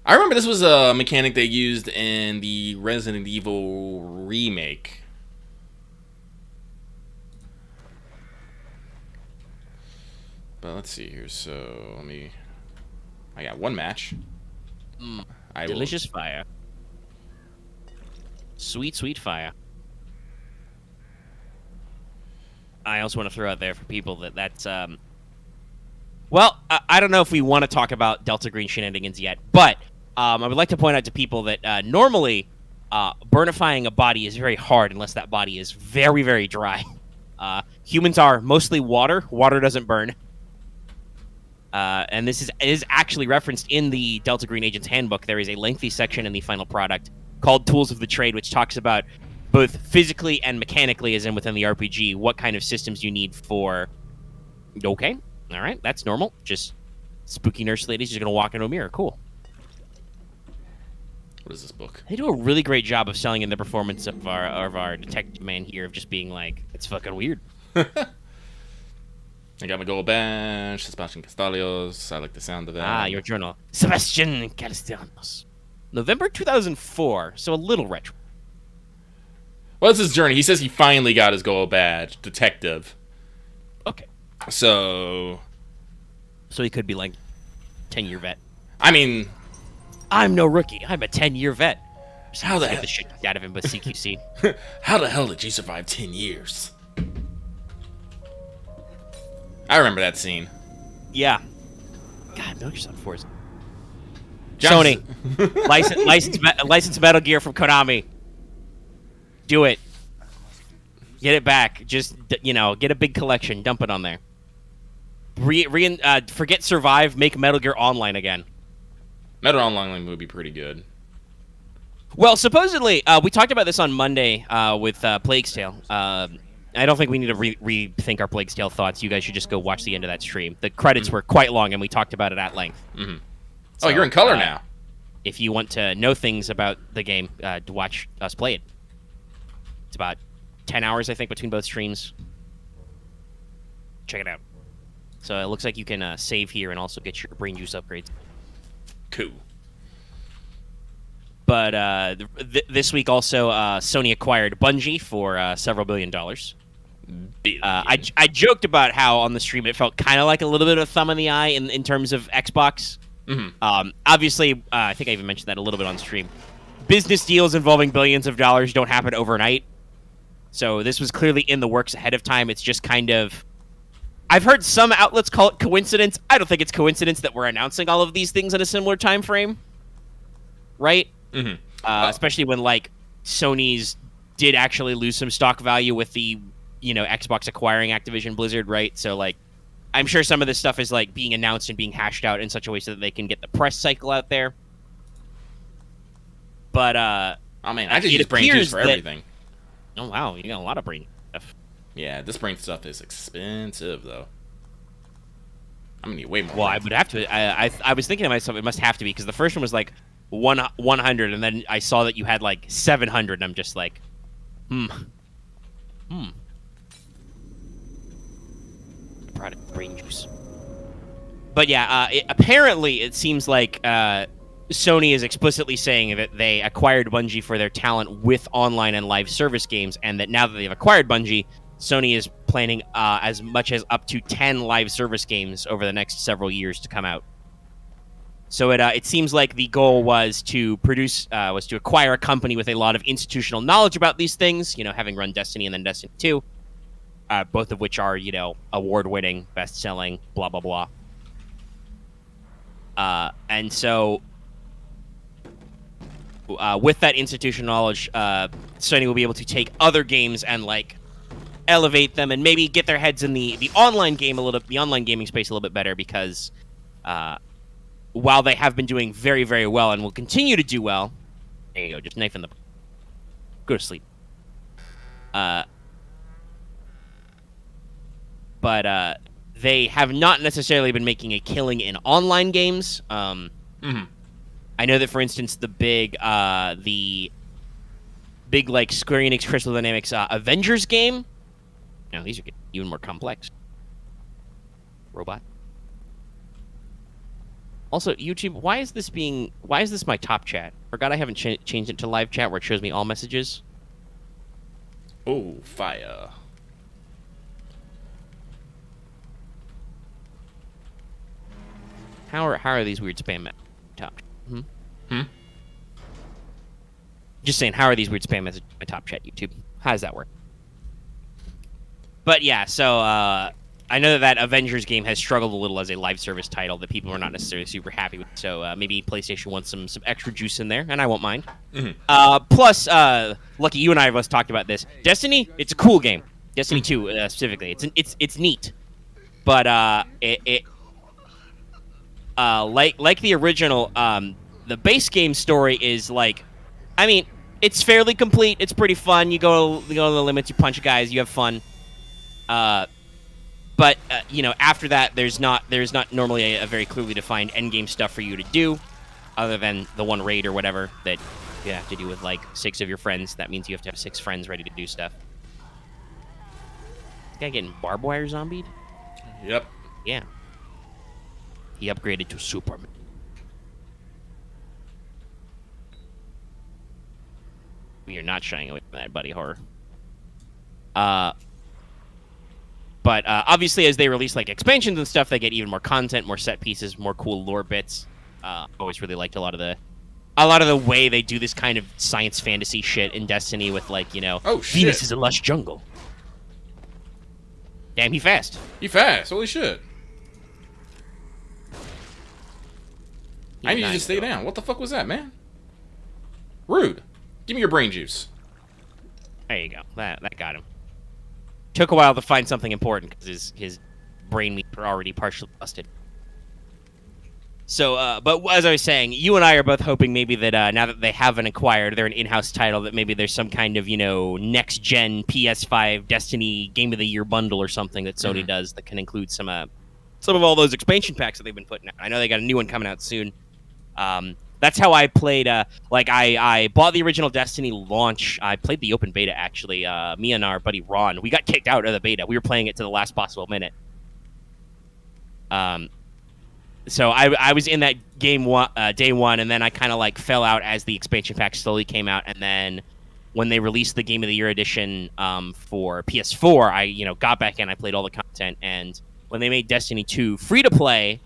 I remember this was a mechanic they used in the Resident Evil remake. But let's see here. So I got one match. Delicious fire. Sweet, sweet fire. I also want to throw out there for people that's well, I don't know if we want to talk about Delta Green shenanigans yet, but I would like to point out to people that normally burnifying a body is very hard unless that body is very, very dry. Humans are mostly water. Water doesn't burn. And this is actually referenced in the Delta Green Agent's Handbook. There is a lengthy section in the final product called Tools of the Trade, which talks about both physically and mechanically, as in within the RPG, what kind of systems you need for... Okay, all right, that's normal. Just spooky nurse ladies just going to walk into a mirror. Cool. What is this book? They do a really great job of selling in the performance of our detective man here, of just being like, it's fucking weird. I got my gold badge, Sebastian Castellanos. I like the sound of that. Ah, your journal. Sebastian Castellanos. November 2004, so a little retro. What's his journey? He says he finally got his gold badge, detective. Okay. So he could be like 10-year vet. I mean, I'm no rookie. I'm a 10-year vet. Just how the get hell? the shit out of him, but CQC. How the hell did you survive 10 years? I remember that scene. Yeah. God, Metal Gear Solid 4 is... Johnson. Sony, license Metal Gear from Konami. Do it. Get it back. Just get a big collection. Dump it on there. Forget Survive. Make Metal Gear Online again. Metal Online would be pretty good. Well, supposedly, we talked about this on Monday with Plague's Tale. I don't think we need to rethink our Plague's Tale thoughts. You guys should just go watch the end of that stream. The credits were quite long, and we talked about it at length. Mm-hmm. So, you're in color now. If you want to know things about the game, to watch us play it. It's about 10 hours, I think, between both streams. Check it out. So it looks like you can save here and also get your brain juice upgrades. Cool. But this week also, Sony acquired Bungie for several $billion. I joked about how on the stream it felt kind of like a little bit of a thumb in the eye in terms of Xbox. Mm-hmm. Obviously, I think I even mentioned that a little bit on stream. Business deals involving billions of dollars don't happen overnight. So this was clearly in the works ahead of time. It's just kind of... I've heard some outlets call it coincidence. I don't think it's coincidence that we're announcing all of these things in a similar time frame. Right? Mm-hmm. Especially when, Sony's did actually lose some stock value with the, Xbox acquiring Activision Blizzard, right? So, I'm sure some of this stuff is, being announced and being hashed out in such a way so that they can get the press cycle out there. But, oh, man, I just use brain juice for everything. Oh wow, you got a lot of brain stuff. Yeah, this brain stuff is expensive though. I'm gonna need way more. Well, I brain. would have to. I was thinking to myself, it must have to be because the first one was like 100, and then I saw that you had like 700, and I'm just like, Product brain juice. But yeah, apparently it seems like Sony is explicitly saying that they acquired Bungie for their talent with online and live service games, and that now that they've acquired Bungie, Sony is planning as much as up to 10 live service games over the next several years to come out. So it seems like the goal was to acquire a company with a lot of institutional knowledge about these things, you know, having run Destiny and then Destiny 2, both of which are, you know, award-winning, best-selling, blah, blah, blah. And so, with that institutional knowledge, Sony will be able to take other games and like elevate them and maybe get their heads in the online game the online gaming space a little bit better because, while they have been doing very, very well and will continue to do well, there you go, just knife in the, go to sleep. But they have not necessarily been making a killing in online games. I know that, for instance, the big like Square Enix Crystal Dynamics Avengers game. No, these are getting even more complex. Robot. Also, YouTube, why is this my top chat? Forgot I haven't changed it to live chat where it shows me all messages. Oh, fire. How are these weird spam top? Just saying, how are these weird spam messages my top chat, YouTube? How does that work? But yeah, so I know that Avengers game has struggled a little as a live service title that people are not necessarily super happy with. So maybe PlayStation wants some extra juice in there, and I won't mind. Plus, Lucky, you and I have both talked about this. Destiny, it's a cool game. Destiny 2 specifically, it's neat, but like the original, the base game story is like, I mean, it's fairly complete. It's pretty fun. You go to the limits, you punch guys, you have fun. But you know, after that, there's not normally a very clearly defined endgame stuff for you to do, other than the one raid or whatever that you have to do with like 6 of your friends. That means you have to have 6 friends ready to do stuff. This guy getting barbed wire zombied? Yep. Yeah. He upgraded to Superman. You're not shying away from that, buddy. Horror. But obviously, as they release like expansions and stuff, they get even more content, more set pieces, more cool lore bits. Always really liked a lot of the way they do this kind of science fantasy shit in Destiny with like, you know, Venus is a lush jungle. Damn, he fast. He fast. Holy shit. I need you to stay down. What the fuck was that, man? Rude. Give me your brain juice. There you go. That got him. Took a while to find something important because his brain meat were already partially busted. So, but as I was saying, you and I are both hoping maybe that now that they haven't acquired, they're an in-house title, that maybe there's some kind of, you know, next-gen PS5 Destiny Game of the Year bundle or something that Sony does that can include some of all those expansion packs that they've been putting out. I know they got a new one coming out soon. That's how I played, I bought the original Destiny launch. I played the open beta, actually. Me and our buddy Ron, we got kicked out of the beta. We were playing it to the last possible minute. So I was in that game day one, and then I kind of like fell out as the expansion pack slowly came out, and then when they released the Game of the Year edition for PS4, I, you know, got back in, I played all the content, and when they made Destiny 2 free to play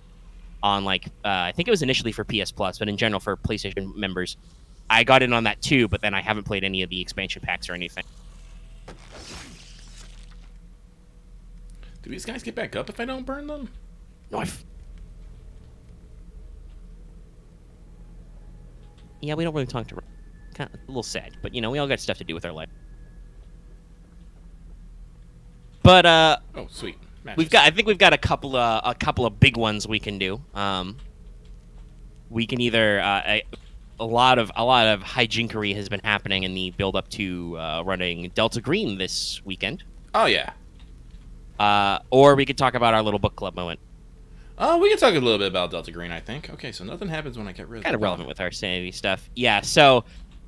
on like I think it was initially for PS Plus, but in general for PlayStation members, I got in on that too, but then I haven't played any of the expansion packs or anything. Do these guys get back up if I don't burn them? No, yeah, we don't really talk to. Kind of a little sad, but you know, we all got stuff to do with our life. But oh sweet. I think we've got a couple of big ones we can do. We can either lot of hijinkery has been happening in the build up to running Delta Green this weekend. Oh yeah. Or we could talk about our little book club moment. We can talk a little bit about Delta Green, I think. Okay, so nothing happens when I get rid of Kind of the relevant with our sanity stuff. Yeah, so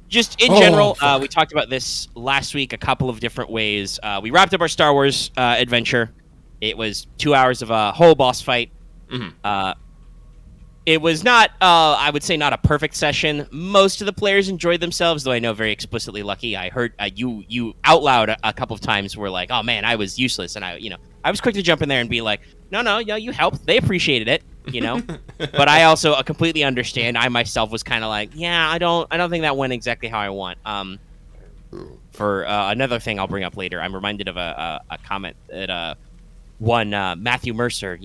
just in general, fuck. we talked about this last week a couple of different ways. We wrapped up our Star Wars adventure. It was 2 hours of a whole boss fight. Mhm. It was not, I would say, not a perfect session. Most of the players enjoyed themselves, though I know very explicitly Lucky. I heard you out loud a couple of times were like, "Oh man, I was useless," and I was quick to jump in there and be like, "No, you helped. They appreciated it, But I also completely understand. I myself was kind of like, "Yeah, I don't think that went exactly how I want." For another thing I'll bring up later, I'm reminded of a comment that one Matthew Mercer,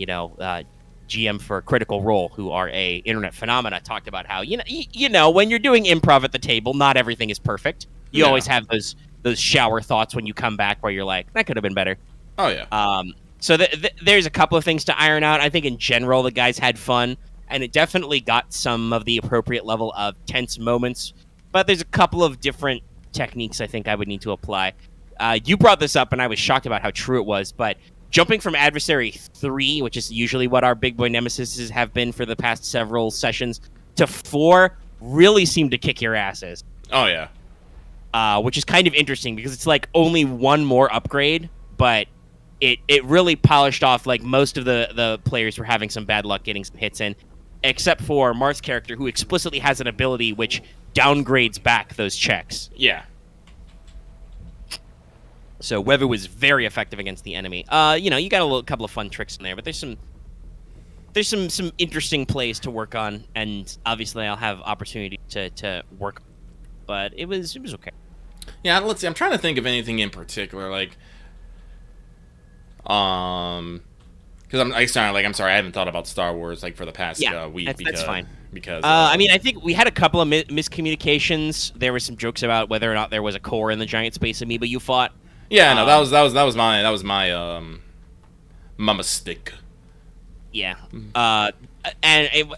GM for Critical Role, who are a internet phenomena, talked about how when you're doing improv at the table, not everything is perfect. You always have those shower thoughts when you come back where you're like, that could have been better. Oh yeah. So there's a couple of things to iron out. I think in general the guys had fun, and it definitely got some of the appropriate level of tense moments. But there's a couple of different techniques I think I would need to apply. You brought this up, and I was shocked about how true it was, but jumping from Adversary 3, which is usually what our big boy nemesises have been for the past several sessions, to 4 really seemed to kick your asses. Oh, yeah. Which is kind of interesting, because it's like only one more upgrade, but it really polished off. Like, most of the players were having some bad luck getting some hits in, except for Marth's character, who explicitly has an ability which downgrades back those checks. Yeah. So Weather was very effective against the enemy. You got a couple of fun tricks in there, but there's some interesting plays to work on, and obviously I'll have opportunity to work. But it was okay. Yeah, let's see. I'm trying to think of anything in particular, like, because I'm sorry, I haven't thought about Star Wars like for the past week. That's fine. Because I think we had a couple of miscommunications. There were some jokes about whether or not there was a core in the giant space amoeba you fought. Yeah, no, that was my my mistake. Yeah. And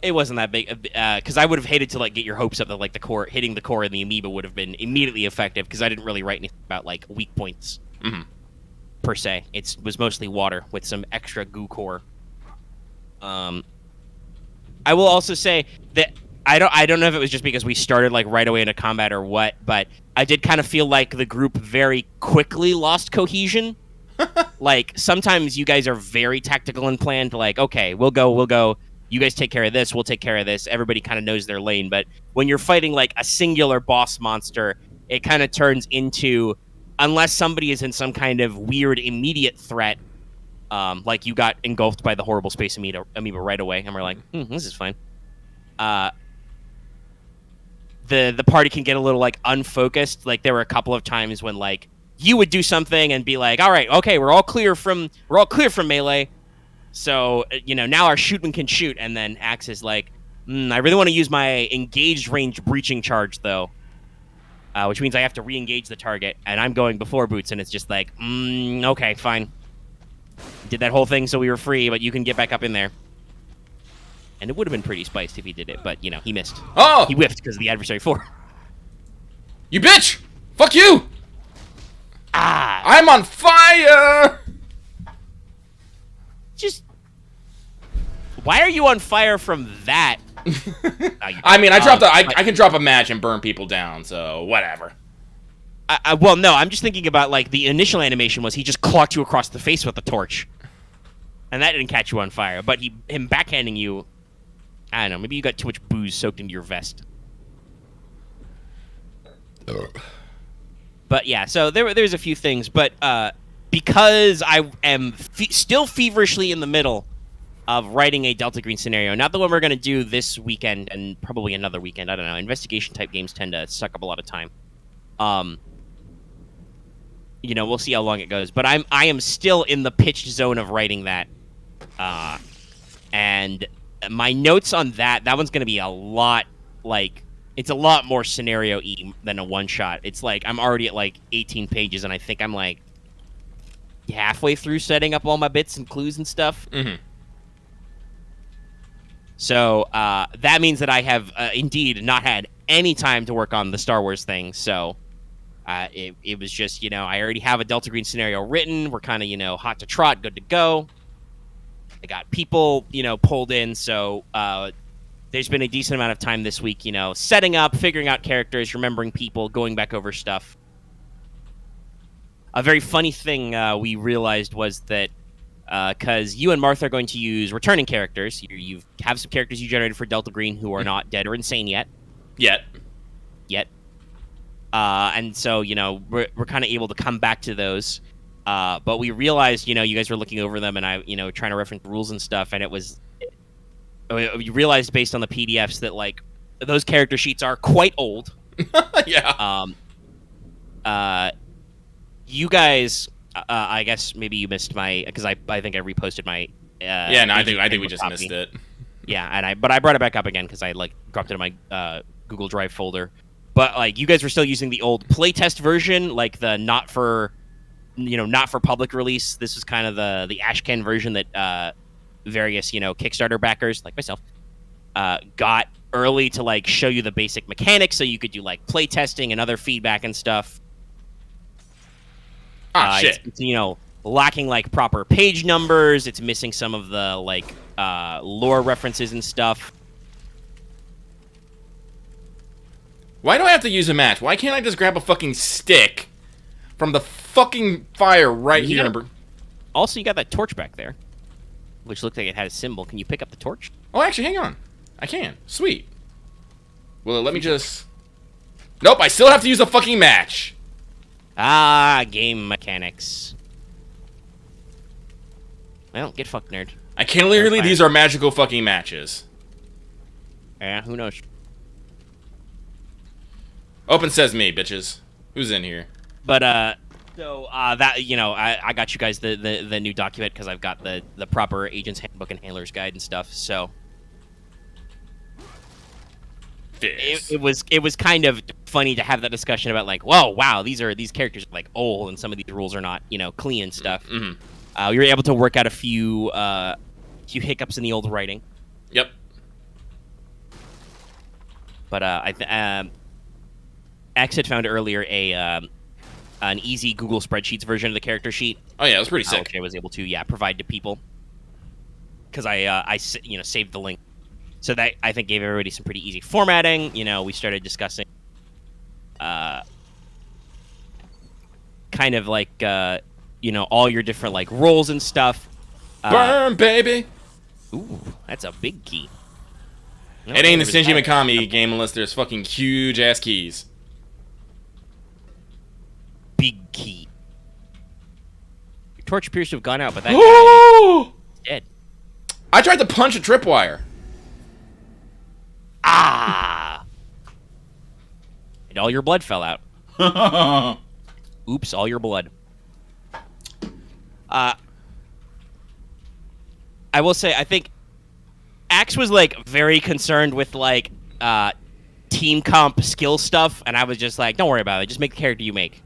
it wasn't that big, because I would have hated to like get your hopes up that like hitting the core in the amoeba would have been immediately effective, because I didn't really write anything about like weak points per se. It was mostly water with some extra goo core. I will also say that I don't know if it was just because we started like right away into combat or what, but I did kind of feel like the group very quickly lost cohesion. Like, sometimes you guys are very tactical and planned, like, okay, we'll go, you guys take care of this, we'll take care of this, everybody kind of knows their lane. But when you're fighting like a singular boss monster, it kind of turns into, unless somebody is in some kind of weird immediate threat, like you got engulfed by the horrible space amoeba right away, and we're like, this is fine. The party can get a little like unfocused. Like, there were a couple of times when like you would do something and be like, all right, okay, we're all clear from melee, so now our shootman can shoot, and then Axe is like, I really want to use my engaged range breaching charge though, which means I have to re-engage the target, and I'm going before Boots, and it's just like, okay, fine, did that whole thing so we were free, but you can get back up in there. And it would have been pretty spiced if he did it, but, he missed. Oh! He whiffed because of the Adversary 4. You bitch! Fuck you! Ah! I'm on fire! Just... Why are you on fire from that? I mean, I can drop a match and burn people down, so whatever. Well, no, I'm just thinking about, like, the initial animation was he just clocked you across the face with a torch. And that didn't catch you on fire, but him backhanding you... I don't know, maybe you got too much booze soaked into your vest. But yeah, so there's a few things, but because I am still feverishly in the middle of writing a Delta Green scenario, not the one we're going to do this weekend and probably another weekend, I don't know, investigation-type games tend to suck up a lot of time. We'll see how long it goes, but I am still in the pitched zone of writing that, and my notes on that one's going to be a lot, like, it's a lot more scenario-y than a one-shot. It's like, I'm already at, like, 18 pages, and I think I'm, like, halfway through setting up all my bits and clues and stuff. Mm-hmm. So, that means that I have, indeed, not had any time to work on the Star Wars thing. So it was just, I already have a Delta Green scenario written. We're kind of, hot to trot, good to go. I got people, pulled in. So there's been a decent amount of time this week, setting up, figuring out characters, remembering people, going back over stuff. A very funny thing we realized was that because you and Martha are going to use returning characters, you have some characters you generated for Delta Green who are not dead or insane yet. Yet. And so, we're kind of able to come back to those. But we realized, you guys were looking over them and I, trying to reference rules and stuff. And we realized based on the PDFs that, like, those character sheets are quite old. Yeah. You guys, I guess maybe you missed my, because I think I reposted my. I think we just missed it. Yeah, but I brought it back up again because I dropped it in my Google Drive folder. But like, you guys were still using the old playtest version, like the not for public release. This was kind of the Ashcan version that various Kickstarter backers like myself got early to like show you the basic mechanics, so you could do like playtesting and other feedback and stuff. Shit. It's, lacking like proper page numbers. It's missing some of the like lore references and stuff. Why do I have to use a match? Why can't I just grab a fucking stick from the fucking fire right here? Also, you got that torch back there, which looked like it had a symbol. Can you pick up the torch? Oh, actually, hang on. I can. Sweet. Well, let me just... Nope, I still have to use a fucking match. Game mechanics. Well, get fucked, nerd. I can literally... These are magical fucking matches. Yeah, who knows? Open sesame, bitches. Who's in here? But, so, that, I got you guys the new document because I've got the proper Agent's Handbook and Handler's Guide and stuff, so... It was kind of funny to have that discussion about like, whoa, wow, these characters are like old and some of these rules are not, clean and stuff. Mm-hmm. We were able to work out a few hiccups in the old writing. Yep. But X had found earlier an easy Google Spreadsheets version of the character sheet. Oh yeah, it was pretty sick. Which I was able to provide to people because I saved the link. So that, I think, gave everybody some pretty easy formatting. We started discussing kind of like, all your different, like, roles and stuff. Burn, baby! Ooh, that's a big key. It ain't a Shinji Mikami game unless there's fucking huge-ass keys. Big key. Your torch appears to have gone out, but that guy is dead. I tried to punch a tripwire. And all your blood fell out. Oops, all your blood. I will say, I think Axe was like very concerned with like team comp skill stuff, and I was just like, don't worry about it, just make the character you make.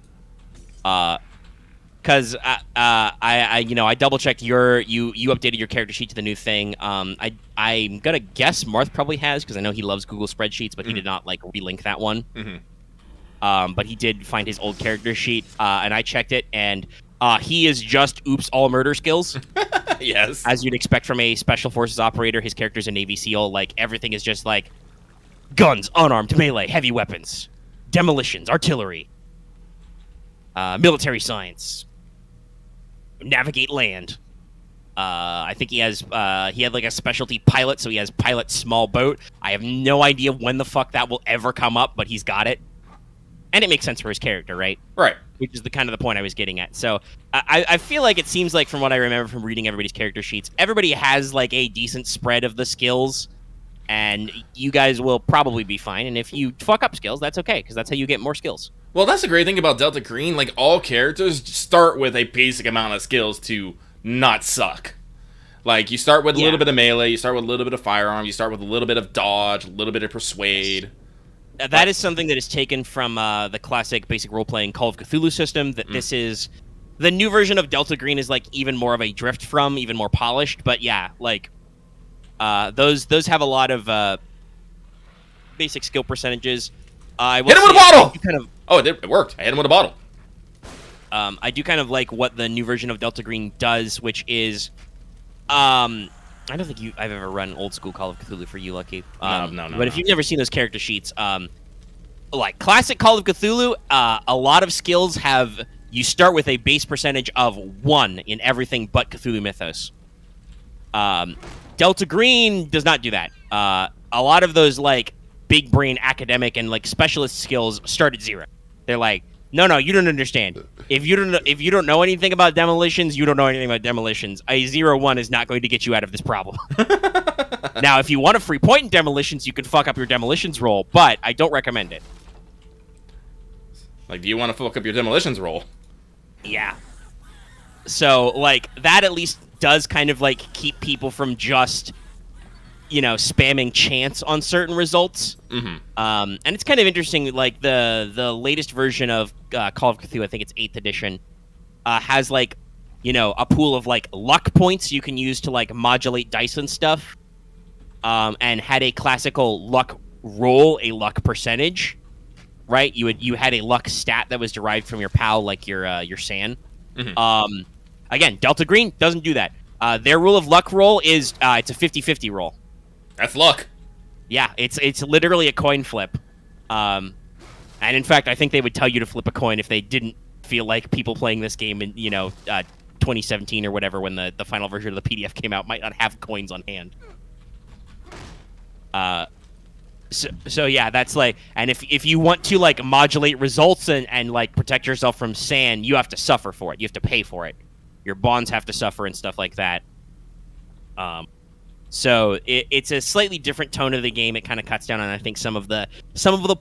Because I double checked you updated your character sheet to the new thing. I'm gonna guess Marth probably has, because I know he loves Google Spreadsheets, but he did not like relink that one. But he did find his old character sheet, and I checked it, and he is just oops all murder skills. Yes, as you'd expect from a special forces operator. His character's a Navy SEAL. Like, everything is just like guns, unarmed, melee, heavy weapons, demolitions, artillery, military science, navigate land. I think he had like a specialty pilot, so he has pilot small boat. I have no idea when the fuck that will ever come up, but he's got it. And it makes sense for his character, right? Right. Which is the kind of the point I was getting at. So I feel like it seems like, from what I remember from reading everybody's character sheets, everybody has like a decent spread of the skills, and you guys will probably be fine. And if you fuck up skills, that's okay, because that's how you get more skills. Well, that's the great thing about Delta Green. Like, all characters start with a basic amount of skills to not suck. Like, you start with a little bit of melee, you start with a little bit of firearm, you start with a little bit of dodge, a little bit of persuade. That is something that is taken from the classic basic role-playing Call of Cthulhu system, that this is... The new version of Delta Green is, like, even more of a drift from, even more polished, but yeah, like, those have a lot of basic skill percentages. I will Hit him with a say I bottle! do kind of, Oh, it worked. I hit him with a bottle. I do kind of like what the new version of Delta Green does, which is, I don't think I've ever run old school Call of Cthulhu for you, Lucky. No. But if you've never seen those character sheets, like classic Call of Cthulhu, a lot of skills have you start with a base percentage of 1 in everything but Cthulhu Mythos. Delta Green does not do that. A lot of those like big brain academic and like specialist skills start at 0. They're like, no, you don't understand. If you don't know anything about demolitions, you don't know anything about demolitions. A 0-1 is not going to get you out of this problem. Now, if you want a free point in demolitions, you can fuck up your demolitions roll, but I don't recommend it. Like, do you want to fuck up your demolitions roll? Yeah. So, like, that at least does kind of, like, keep people from just, you know, spamming chance on certain results. Mm-hmm. And it's kind of interesting, like, the latest version of Call of Cthulhu, I think it's 8th edition, has, like, you know, a pool of, like, luck points you can use to, like, modulate dice and stuff. And had a classical luck roll, a luck percentage, right? You had a luck stat that was derived from your POW, like your SAN. Mm-hmm. Again, Delta Green doesn't do that. Their rule of luck roll is it's a 50-50 roll. That's luck. Yeah, it's literally a coin flip. And in fact, I think they would tell you to flip a coin if they didn't feel like people playing this game in 2017 or whatever, when the final version of the PDF came out, might not have coins on hand. So yeah, that's like, and if you want to like modulate results and like protect yourself from SAN, you have to suffer for it. You have to pay for it. Your bonds have to suffer and stuff like that. So it's a slightly different tone of the game. It kind of cuts down on, I think, some of the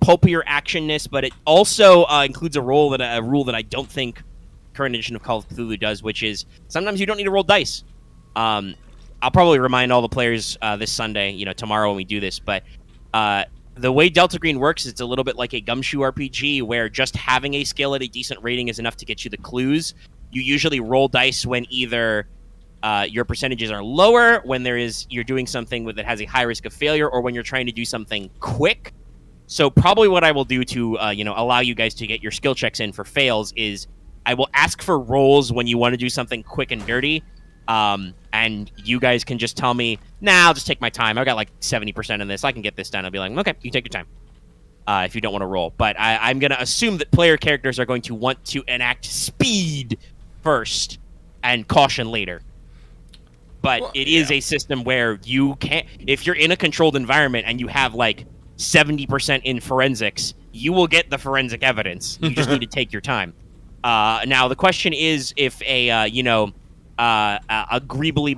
pulpier actionness, but it also includes a rule that I don't think current edition of Call of Cthulhu does, which is sometimes you don't need to roll dice. I'll probably remind all the players this Sunday, tomorrow when we do this, but the way Delta Green works is it's a little bit like a Gumshoe RPG, where just having a skill at a decent rating is enough to get you the clues. You usually roll dice when either your percentages are lower, when you're doing something that has a high risk of failure, or when you're trying to do something quick. So probably what I will do to allow you guys to get your skill checks in for fails is I will ask for rolls when you want to do something quick and dirty. And you guys can just tell me, nah, I'll just take my time. I've got like 70% in this. I can get this done. I'll be like, okay, you take your time. If you don't want to roll. But I'm going to assume that player characters are going to want to enact speed first and caution later. But it is a system where you can't, if you're in a controlled environment and you have like 70% in forensics, you will get the forensic evidence. You just need to take your time. Now, the question is if a greebly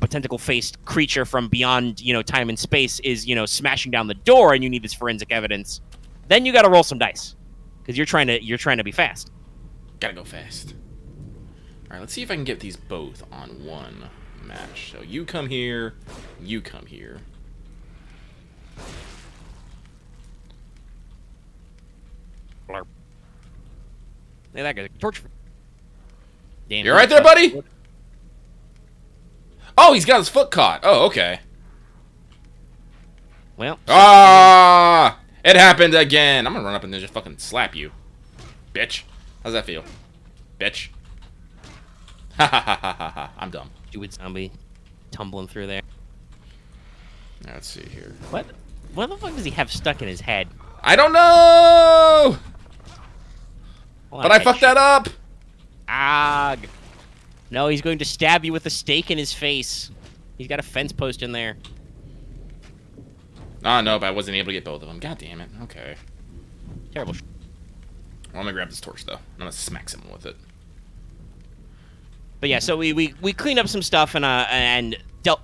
tentacle-faced creature from beyond, time and space is, smashing down the door, and you need this forensic evidence, then you got to roll some dice, because you're trying to be fast. Gotta go fast. All right, let's see if I can get these both on one match. So you come here, you come here. Blarp. Hey, that guy's a torch. Damn, you right there, buddy? Oh, he's got his foot caught. Oh, okay. Well. Ah! It happened again. I'm gonna run up and then just fucking slap you. Bitch. How's that feel? Bitch. Ha ha ha ha ha ha. I'm dumb. Stupid zombie tumbling through there. Now, let's see here. What the fuck does he have stuck in his head? I don't know! Well, But I fucked that up! Ah. No, he's going to stab you with a stake in his face. He's got a fence post in there. Ah, no, but I wasn't able to get both of them. God damn it. Okay. Terrible. Well, I'm gonna grab this torch, though. I'm gonna smack someone with it. But yeah, so we cleaned up some stuff, and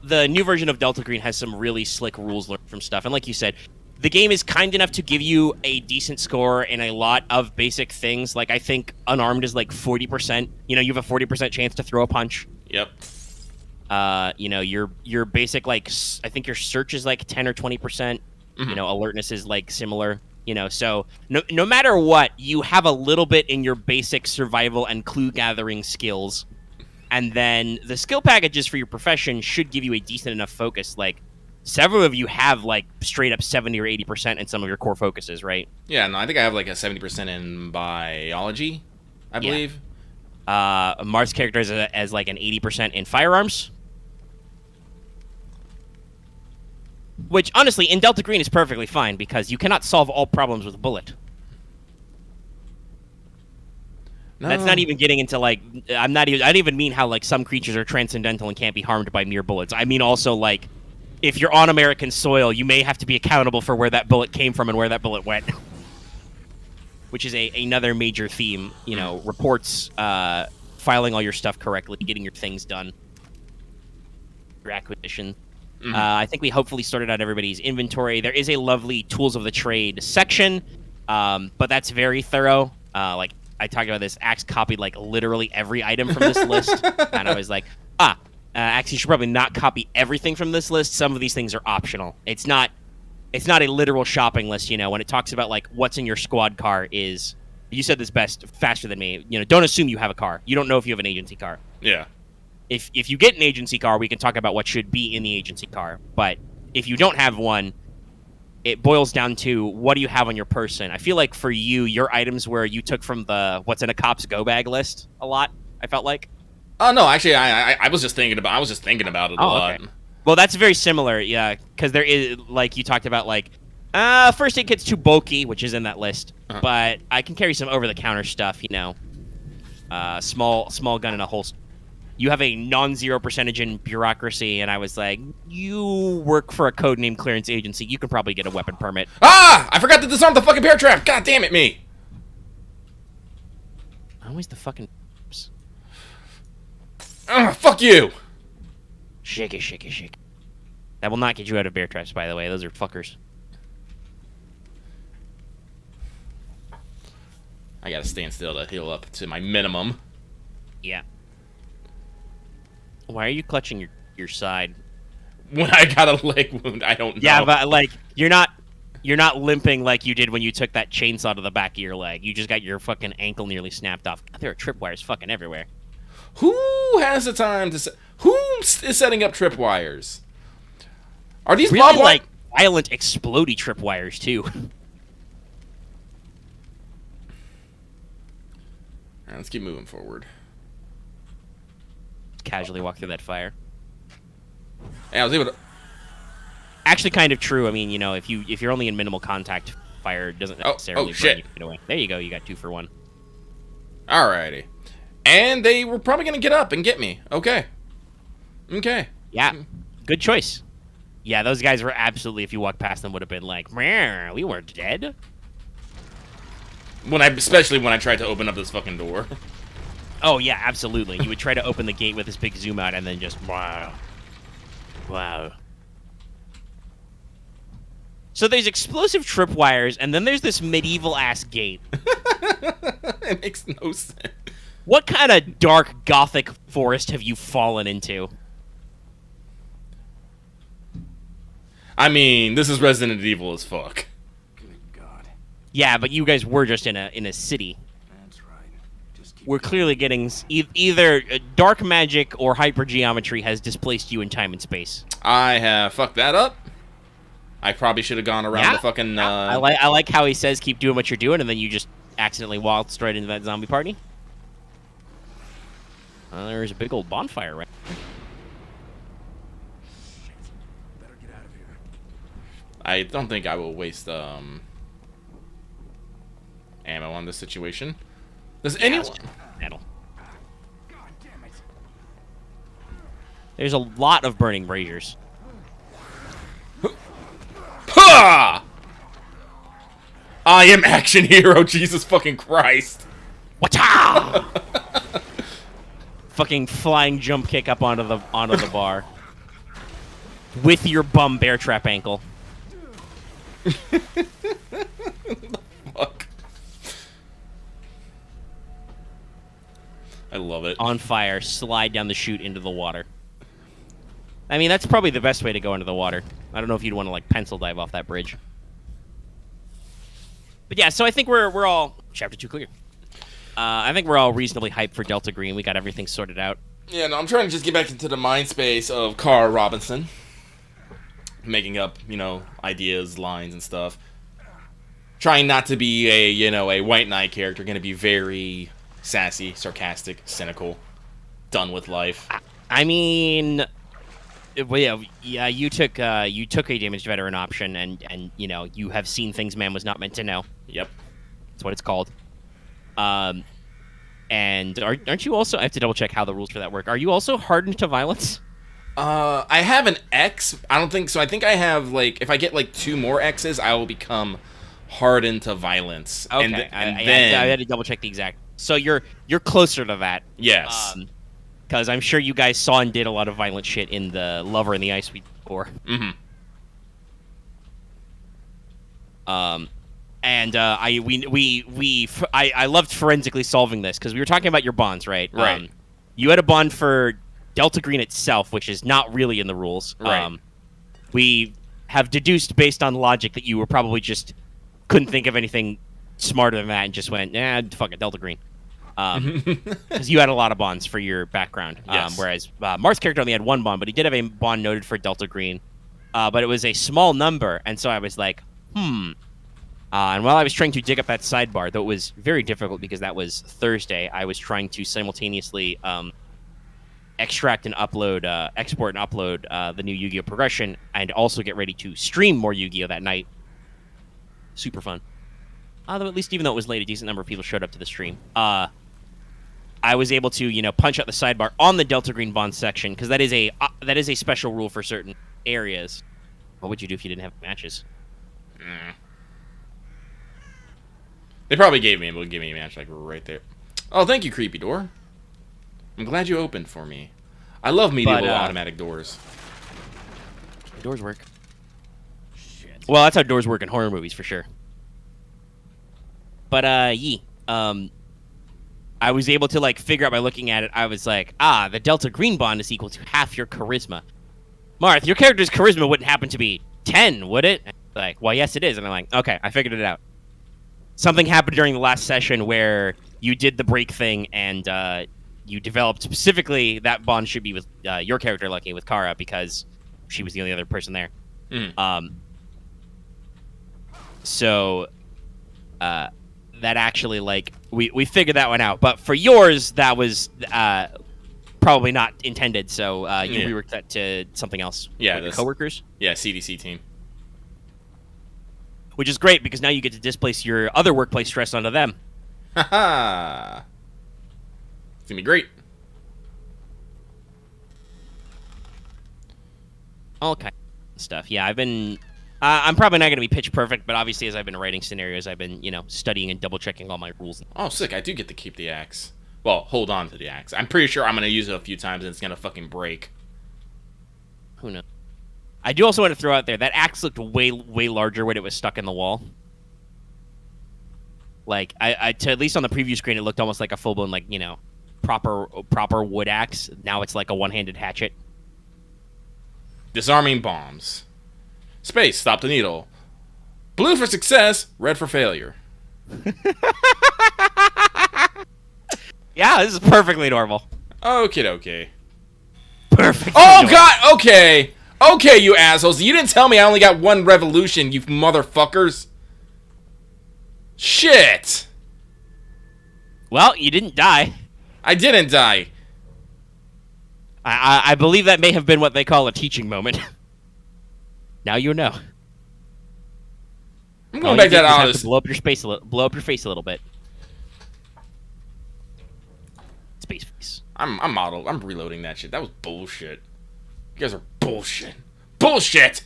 the new version of Delta Green has some really slick rules learned from stuff. And like you said, the game is kind enough to give you a decent score in a lot of basic things. Like, I think unarmed is like 40%. You have a 40% chance to throw a punch. Yep. Your basic, like, I think your search is like 10 or 20%. Mm-hmm. Alertness is like similar. So no matter what, you have a little bit in your basic survival and clue gathering skills. And then the skill packages for your profession should give you a decent enough focus. Like, several of you have like straight up 70 or 80% in some of your core focuses, right? Yeah, no, I think I have like a 70% in biology, I believe. Marth's character is as like an 80% in firearms. Which, honestly, in Delta Green is perfectly fine, because you cannot solve all problems with a bullet. No. That's not even getting into, like, I don't even mean how, like, some creatures are transcendental and can't be harmed by mere bullets. I mean also, like, if you're on American soil, you may have to be accountable for where that bullet came from and where that bullet went. Which is another major theme, you know, reports, filing all your stuff correctly, getting your things done, your acquisition. I think we hopefully sorted out everybody's inventory. There is a lovely tools of the trade section, but that's very thorough. Like, I talked about this. Axe copied, like, literally every item from this list, and I was like, Axe, you should probably not copy everything from this list. Some of these things are optional. It's not a literal shopping list, you know. When it talks about, like, what's in your squad car is, you said this best, faster than me, you know, don't assume you have a car. You don't know if you have an agency car. Yeah. If you get an agency car, we can talk about what should be in the agency car. But if you don't have one, it boils down to what do you have on your person. I feel like for you, your items where you took from the what's in a cop's go bag list a lot, I felt like. Oh no, actually, I was just thinking about it a lot. Okay. Well, that's very similar, yeah, because there is, like, you talked about, like, first aid kit's too bulky, which is in that list, but I can carry some over-the-counter stuff, you know, small gun in a holster. You have a non-zero percentage in bureaucracy, and I was like, you work for a codename clearance agency, you can probably get a weapon permit. Ah! I forgot to disarm the fucking bear trap! God damn it, me! Always the fucking... Fuck you! Shake it, shake it, shake it. That will not get you out of bear traps, by the way. Those are fuckers. I gotta stand still to heal up to my minimum. Yeah. Why are you clutching your side? When I got a leg wound, I don't know. Yeah, but, like, you're not limping like you did when you took that chainsaw to the back of your leg. You just got your fucking ankle nearly snapped off. There are tripwires fucking everywhere. Who has the time to... Who is setting up tripwires? Are these really, barbed like, violent explodey tripwires, too? Alright, let's keep moving forward. Casually walk through that fire. Hey, I was able to... Actually, kind of true. I mean, you know, if you're only in minimal contact, fire doesn't necessarily burn you away. There you go. You got 2 for 1. Alrighty. And they were probably gonna get up and get me. Okay. Okay. Yeah. Good choice. Yeah, those guys were absolutely, if you walked past them, would have been like, "Meow, we weren't dead." Especially when I tried to open up this fucking door. Oh, yeah, absolutely. You would try to open the gate with this big zoom out and then just, wow. Wow. So there's explosive tripwires, and then there's this medieval-ass gate. It makes no sense. What kind of dark gothic forest have you fallen into? I mean, this is Resident Evil as fuck. Good God. Yeah, but you guys were just in a city. That's right. Just keep We're clearly getting either dark magic or hypergeometry has displaced you in time and space. I have fucked that up. I probably should have gone around the fucking... I like how he says keep doing what you're doing, and then you just accidentally waltzed right into that zombie party. There's a big old bonfire right there. better get out of here. I don't think I will waste ammo on this situation. Does anyone... Metal. God damn it. There's a lot of burning braziers. Ha! I am action hero, Jesus fucking Christ. Wata! Fucking flying jump kick up onto the bar. With your bum bear trap ankle. Fuck. I love it. On fire, slide down the chute into the water. I mean, that's probably the best way to go into the water. I don't know if you'd want to, like, pencil dive off that bridge. But yeah, so I think we're all... Chapter 2 clear. I think we're all reasonably hyped for Delta Green. We got everything sorted out. Yeah, no, I'm trying to just get back into the mind space of Carl Robinson. making up, ideas, lines, and stuff. Trying not to be a white knight character, going to be very sassy, sarcastic, cynical, done with life. I mean, well, yeah, you took a damaged veteran option, and you have seen things man was not meant to know. Yep. That's what it's called. And aren't you also? I have to double check how the rules for that work. Are you also hardened to violence? I have an X. I don't think so. I think I have if I get 2 more X's, I will become hardened to violence. Okay, and I then had to double check the exact. So you're closer to that. yes. Because I'm sure you guys saw and did a lot of violent shit in the Lover in the Ice week before. Mm-hmm. And I loved forensically solving this because we were talking about your bonds, right? Right. You had a bond for Delta Green itself, which is not really in the rules. Right. We have deduced based on logic that you were probably just couldn't think of anything smarter than that and just went, fuck it, Delta Green. Because you had a lot of bonds for your background. Yes. Whereas Mark's character only had 1 bond, but he did have a bond noted for Delta Green. But it was a small number, and so I was like, and while I was trying to dig up that sidebar, though it was very difficult because that was Thursday, I was trying to simultaneously export and upload the new Yu-Gi-Oh! Progression, and also get ready to stream more Yu-Gi-Oh! That night. Super fun. Though at least even though it was late, a decent number of people showed up to the stream. I was able to, punch out the sidebar on the Delta Green bond section, because that is a special rule for certain areas. What would you do if you didn't have matches? They probably gave me a match right there. Oh, thank you, creepy door. I'm glad you opened for me. I love medieval automatic doors. Doors work. Shit. Well, that's how doors work in horror movies for sure. But I was able to figure out by looking at it. I was like, the Delta Green bond is equal to half your charisma. Marth, your character's charisma wouldn't happen to be 10, would it? Like, well, yes, it is. And I'm like, okay, I figured it out. Something happened during the last session where you did the break thing, and you developed specifically that bond should be with your character, Lucky, with Kara, because she was the only other person there. So that actually, we figured that one out. But for yours, that was probably not intended, so you reworked that to something else. Yeah, your coworkers? Yeah, CDC team. Which is great, because now you get to displace your other workplace stress onto them. Haha. It's gonna be great. All kind of stuff. Yeah, I've been... I'm probably not going to be pitch perfect, but obviously as I've been writing scenarios, I've been, studying and double-checking all my rules. Oh, sick. I do get to keep the axe. Well, hold on to the axe. I'm pretty sure I'm going to use it a few times and it's going to fucking break. Who knows? I do also want to throw out there, that axe looked way larger when it was stuck in the wall. At least on the preview screen, it looked almost like a full-blown, proper wood axe. Now it's like a one-handed hatchet. Disarming bombs. Space, stop the needle. Blue for success, red for failure. Yeah, this is perfectly normal. Okay. Perfect. Oh, God, okay. Okay, you assholes. You didn't tell me I only got 1 revolution, you motherfuckers. Shit. Well, you didn't die. I didn't die. I believe that may have been what they call a teaching moment. Now you know. I'm going back to that have honest. to blow up your face a little bit. Space face. I'm reloading that shit. That was bullshit. You guys are bullshit. Bullshit!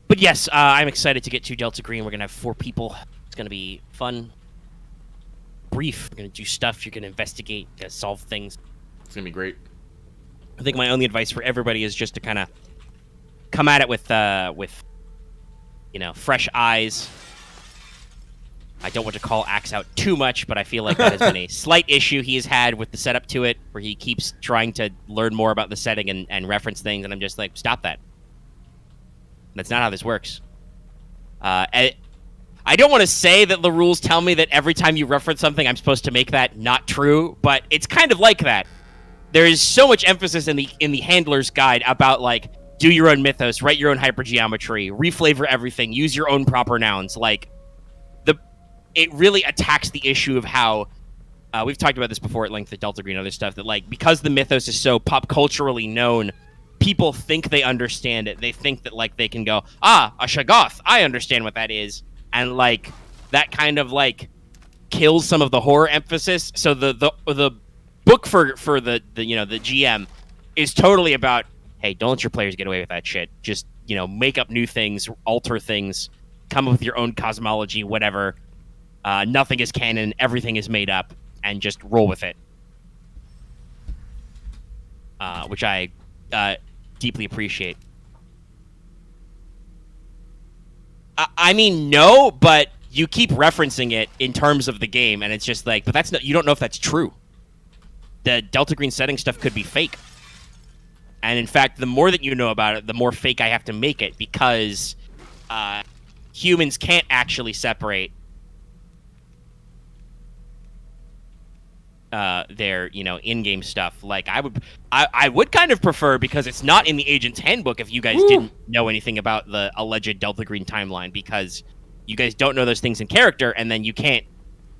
But yes, I'm excited to get to Delta Green. We're going to have 4 people. It's going to be fun. Brief. We're going to do stuff. You're going to investigate, solve things. It's going to be great. I think my only advice for everybody is just to kind of come at it with fresh eyes. I don't want to call Axe out too much, but I feel like that has been a slight issue he has had with the setup to it, where he keeps trying to learn more about the setting and reference things, and I'm just like, stop that. That's not how this works. I don't want to say that the rules tell me that every time you reference something, I'm supposed to make that not true, but it's kind of like that. there is so much emphasis in the handler's guide about like do your own mythos, write your own hypergeometry, reflavor everything, use your own proper nouns. Like it really attacks the issue of how we've talked about this before at length, the Delta Green and other stuff, that like because the mythos is so pop culturally known, people think they understand it. They think that like they can go, a Shoggoth, I understand what that is, and like that kind of like kills some of the horror emphasis. So the book for the the GM is totally about, hey, don't let your players get away with that shit. Just make up new things, alter things, come up with your own cosmology, whatever. Nothing is canon, everything is made up, and just roll with it. Which I deeply appreciate. I mean, no, but you keep referencing it in terms of the game, and it's just like, but that's not, you don't know if that's true. The Delta Green setting stuff could be fake. And in fact, the more that you know about it, the more fake I have to make it, because humans can't actually separate their in-game stuff. Like I would kind of prefer, because it's not in the Agent's Handbook, if you guys didn't know anything about the alleged Delta Green timeline, because you guys don't know those things in character, and then you can't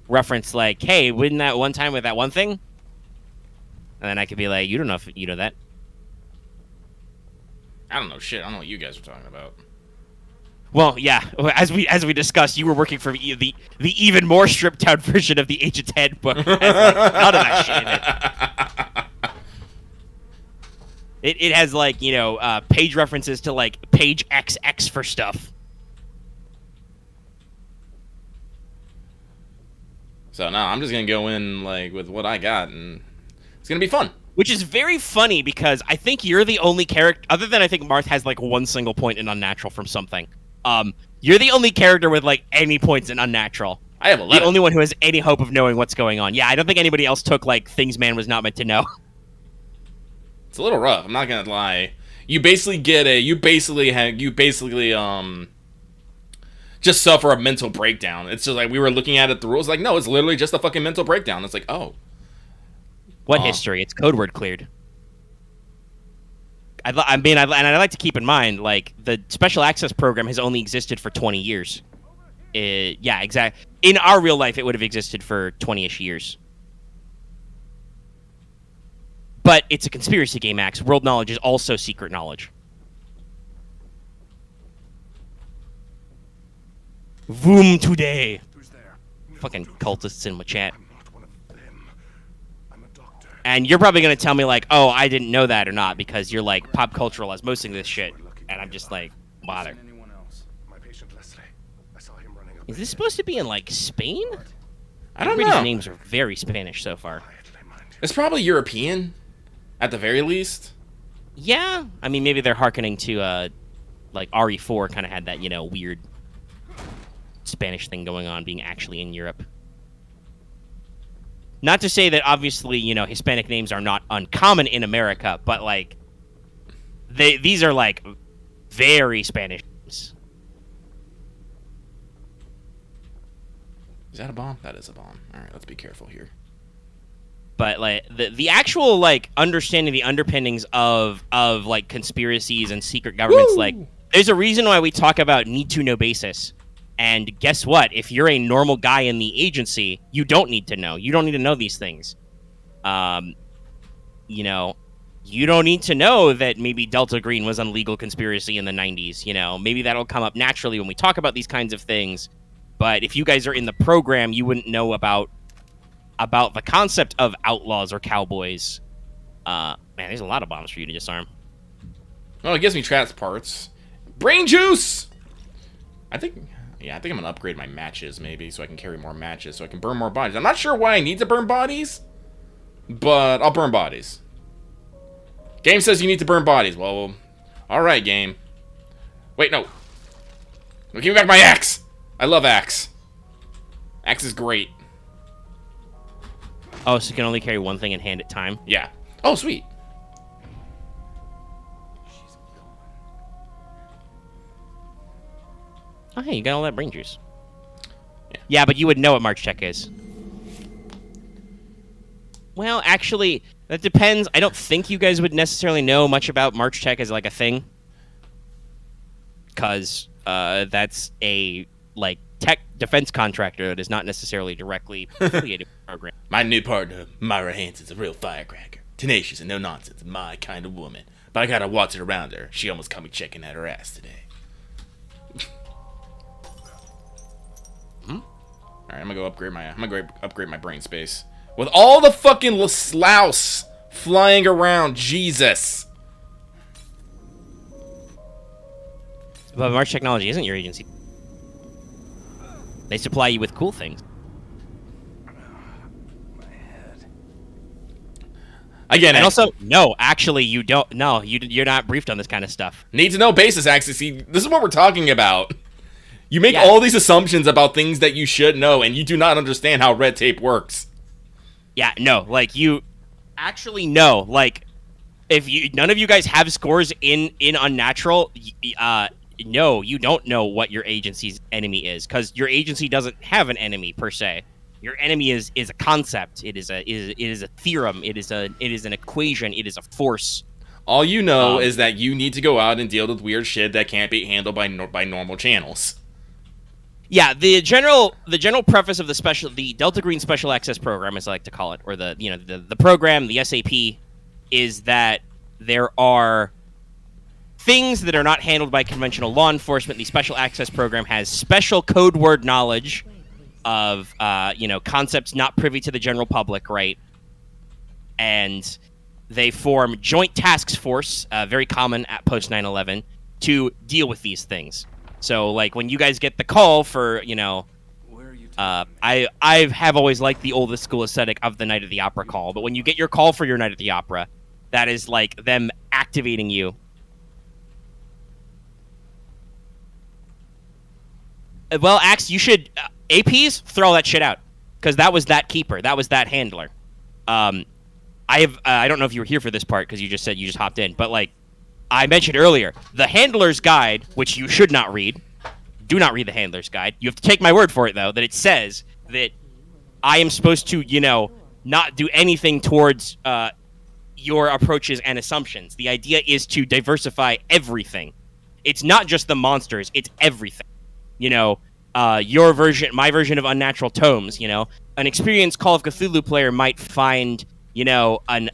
reference like, hey, wouldn't that one time with that one thing? And then I could be like, you don't know if you know that. I don't know shit. I don't know what you guys are talking about. Well, yeah, as we discussed, you were working for the even more stripped down version of the Agent's Handbook. Has, like, none of that shit in it. It has like page references to like page XX for stuff. So no, I'm just gonna go in like with what I got, and it's gonna be fun. Which is very funny, because I think you're the only character, other than I think Marth has like one single point in Unnatural from something. You're the only character with like any points in Unnatural. I have 11. The only one who has any hope of knowing what's going on. Yeah, I don't think anybody else took like things man was not meant to know. It's a little rough. I'm not gonna lie. You basically just suffer a mental breakdown. It's just like we were looking at it, the rules, like, no, it's literally just a fucking mental breakdown. It's like, oh. What history? It's code word cleared. And I'd like to keep in mind, like, the Special Access Program has only existed for 20 years. Yeah, exactly. In our real life, it would have existed for 20-ish years. But it's a conspiracy game, Max. World knowledge is also secret knowledge. Voom today. Who's there? Fucking cultists in my chat. I'm not one of them. I'm a doctor. And you're probably going to tell me, like, oh, I didn't know that or not, because you're, like, pop cultural osmosing this shit. And I'm just like, bother. Seen anyone else? My patient Leslie. I saw him running up. Is this supposed to be in, like, Spain? I don't Everybody's know. names are very Spanish so far. Quietly, mind you. It's probably European, at the very least. Yeah. I mean, maybe they're hearkening to, like, RE4 kind of had that, weird Spanish thing going on, being actually in Europe. Not to say that, obviously, Hispanic names are not uncommon in America, but, like, these are, like, very Spanish names. Is that a bomb? That is a bomb. All right, let's be careful here. But like the actual like understanding the underpinnings of like conspiracies and secret governments, like there's a reason why we talk about need to know basis. And guess what? If you're a normal guy in the agency, you don't need to know. You don't need to know these things. You don't need to know that maybe Delta Green was an illegal conspiracy in the 90s. Maybe that'll come up naturally when we talk about these kinds of things. But if you guys are in the program, you wouldn't know about the concept of outlaws or cowboys. Man, there's a lot of bombs for you to disarm. Oh, it gives me traps parts. Brain juice! I think I'm gonna upgrade my matches, maybe, so I can carry more matches, so I can burn more bodies. I'm not sure why I need to burn bodies, but I'll burn bodies. Game says you need to burn bodies. Well, alright, game. Wait, no. No, give me back my axe! I love axe. Axe is great. Oh, so you can only carry one thing in hand at time? Yeah. Oh, sweet. She's gone. Oh, hey, you got all that brain juice. Yeah, but you would know what March Check is. Well, actually, That depends. I don't think you guys would necessarily know much about March Tech as like a thing, because that's a like tech defense contractor that is not necessarily directly affiliated with the program. My new partner, Myra Hanson's a real firecracker. Tenacious and no nonsense, my kind of woman. But I gotta watch it around her. She almost caught me checking at her ass today. Alright, I'm gonna go upgrade my brain space. With all the fucking louse flying around, Jesus. But March Technology isn't your agency. They supply you with cool things. My head. Again, And also, no, actually, you don't. No, you're not briefed on this kind of stuff. need to know basis access. See, this is what we're talking about. You make Yeah. all these assumptions about things that you should know, and you do not understand how red tape works. Yeah, no, like you actually know, like if you none of you guys have scores in Unnatural, no, you don't know what your agency's enemy is because your agency doesn't have an enemy per se. Your enemy is a concept. It is a theorem. It is an equation. It is a force. All you know is that you need to go out and deal with weird shit that can't be handled by normal channels. Yeah, the general preface of the Delta Green Special Access Program, as I like to call it, or the program, the SAP, is that there are things that are not handled by conventional law enforcement. The Special Access Program has special code word knowledge of concepts not privy to the general public, right? And they form joint task force, very common at post 9/11, to deal with these things. So, like, when you guys get the call for, Where are you I have always liked the oldest school aesthetic of the Night of the Opera call, but when you get your call for your Night of the Opera, that is, like, them activating you. Well, Axe, you should... APs, throw all that shit out, because that was that keeper. That was that handler. I don't know if you were here for this part, because you just said you just hopped in, but, like, I mentioned earlier, the Handler's Guide, which you should not read. Do not read the Handler's Guide. You have to take my word for it, though, that it says that I am supposed to, not do anything towards your approaches and assumptions. The idea is to diversify everything. It's not just the monsters, it's everything. Your version, my version of Unnatural Tomes, an experienced Call of Cthulhu player might find... an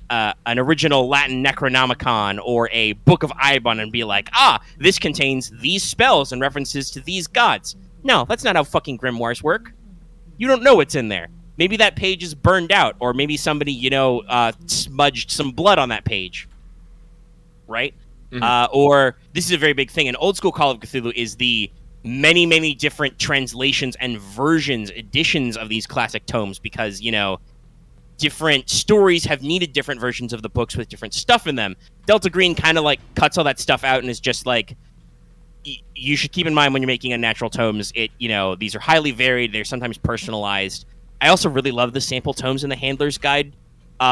original Latin Necronomicon or a Book of Ibon and be like, this contains these spells and references to these gods. No, that's not how fucking grimoires work. You don't know what's in there. Maybe that page is burned out, or maybe somebody, smudged some blood on that page. Right? Mm-hmm. Or, this is a very big thing, in old school Call of Cthulhu is the many, many different translations and editions of these classic tomes because, different stories have needed different versions of the books with different stuff in them. Delta Green kind of like cuts all that stuff out and is just like, you should keep in mind when you're making Unnatural Tomes, these are highly varied. They're sometimes personalized. I also really love the sample tomes in the Handler's Guide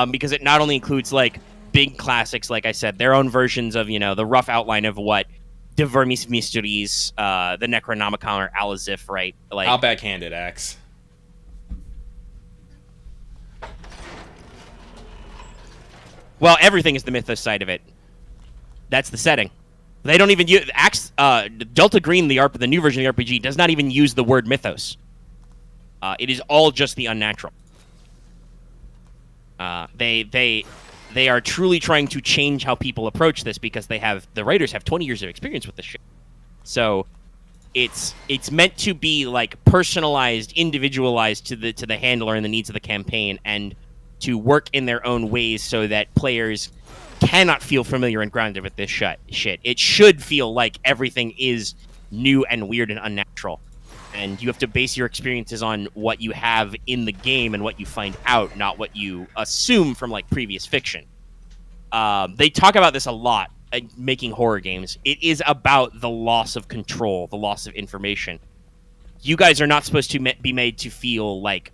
because it not only includes like big classics, like I said, their own versions of, the rough outline of what De Vermis Mysteries, the Necronomicon or Alazif, right? Like, I'll backhand it, Axe. Well, everything is the mythos side of it. That's the setting. They don't even use Delta Green, the new version of the RPG, does not even use the word mythos. It is all just the unnatural. They are truly trying to change how people approach this because the writers have 20 years of experience with this shit. So it's meant to be like personalized, individualized to the handler and the needs of the campaign, and to work in their own ways so that players cannot feel familiar and grounded with this shit. It should feel like everything is new and weird and unnatural. And you have to base your experiences on what you have in the game and what you find out, not what you assume from like previous fiction. They talk about this a lot, making horror games. It is about the loss of control, the loss of information. You guys are not supposed to be made to feel like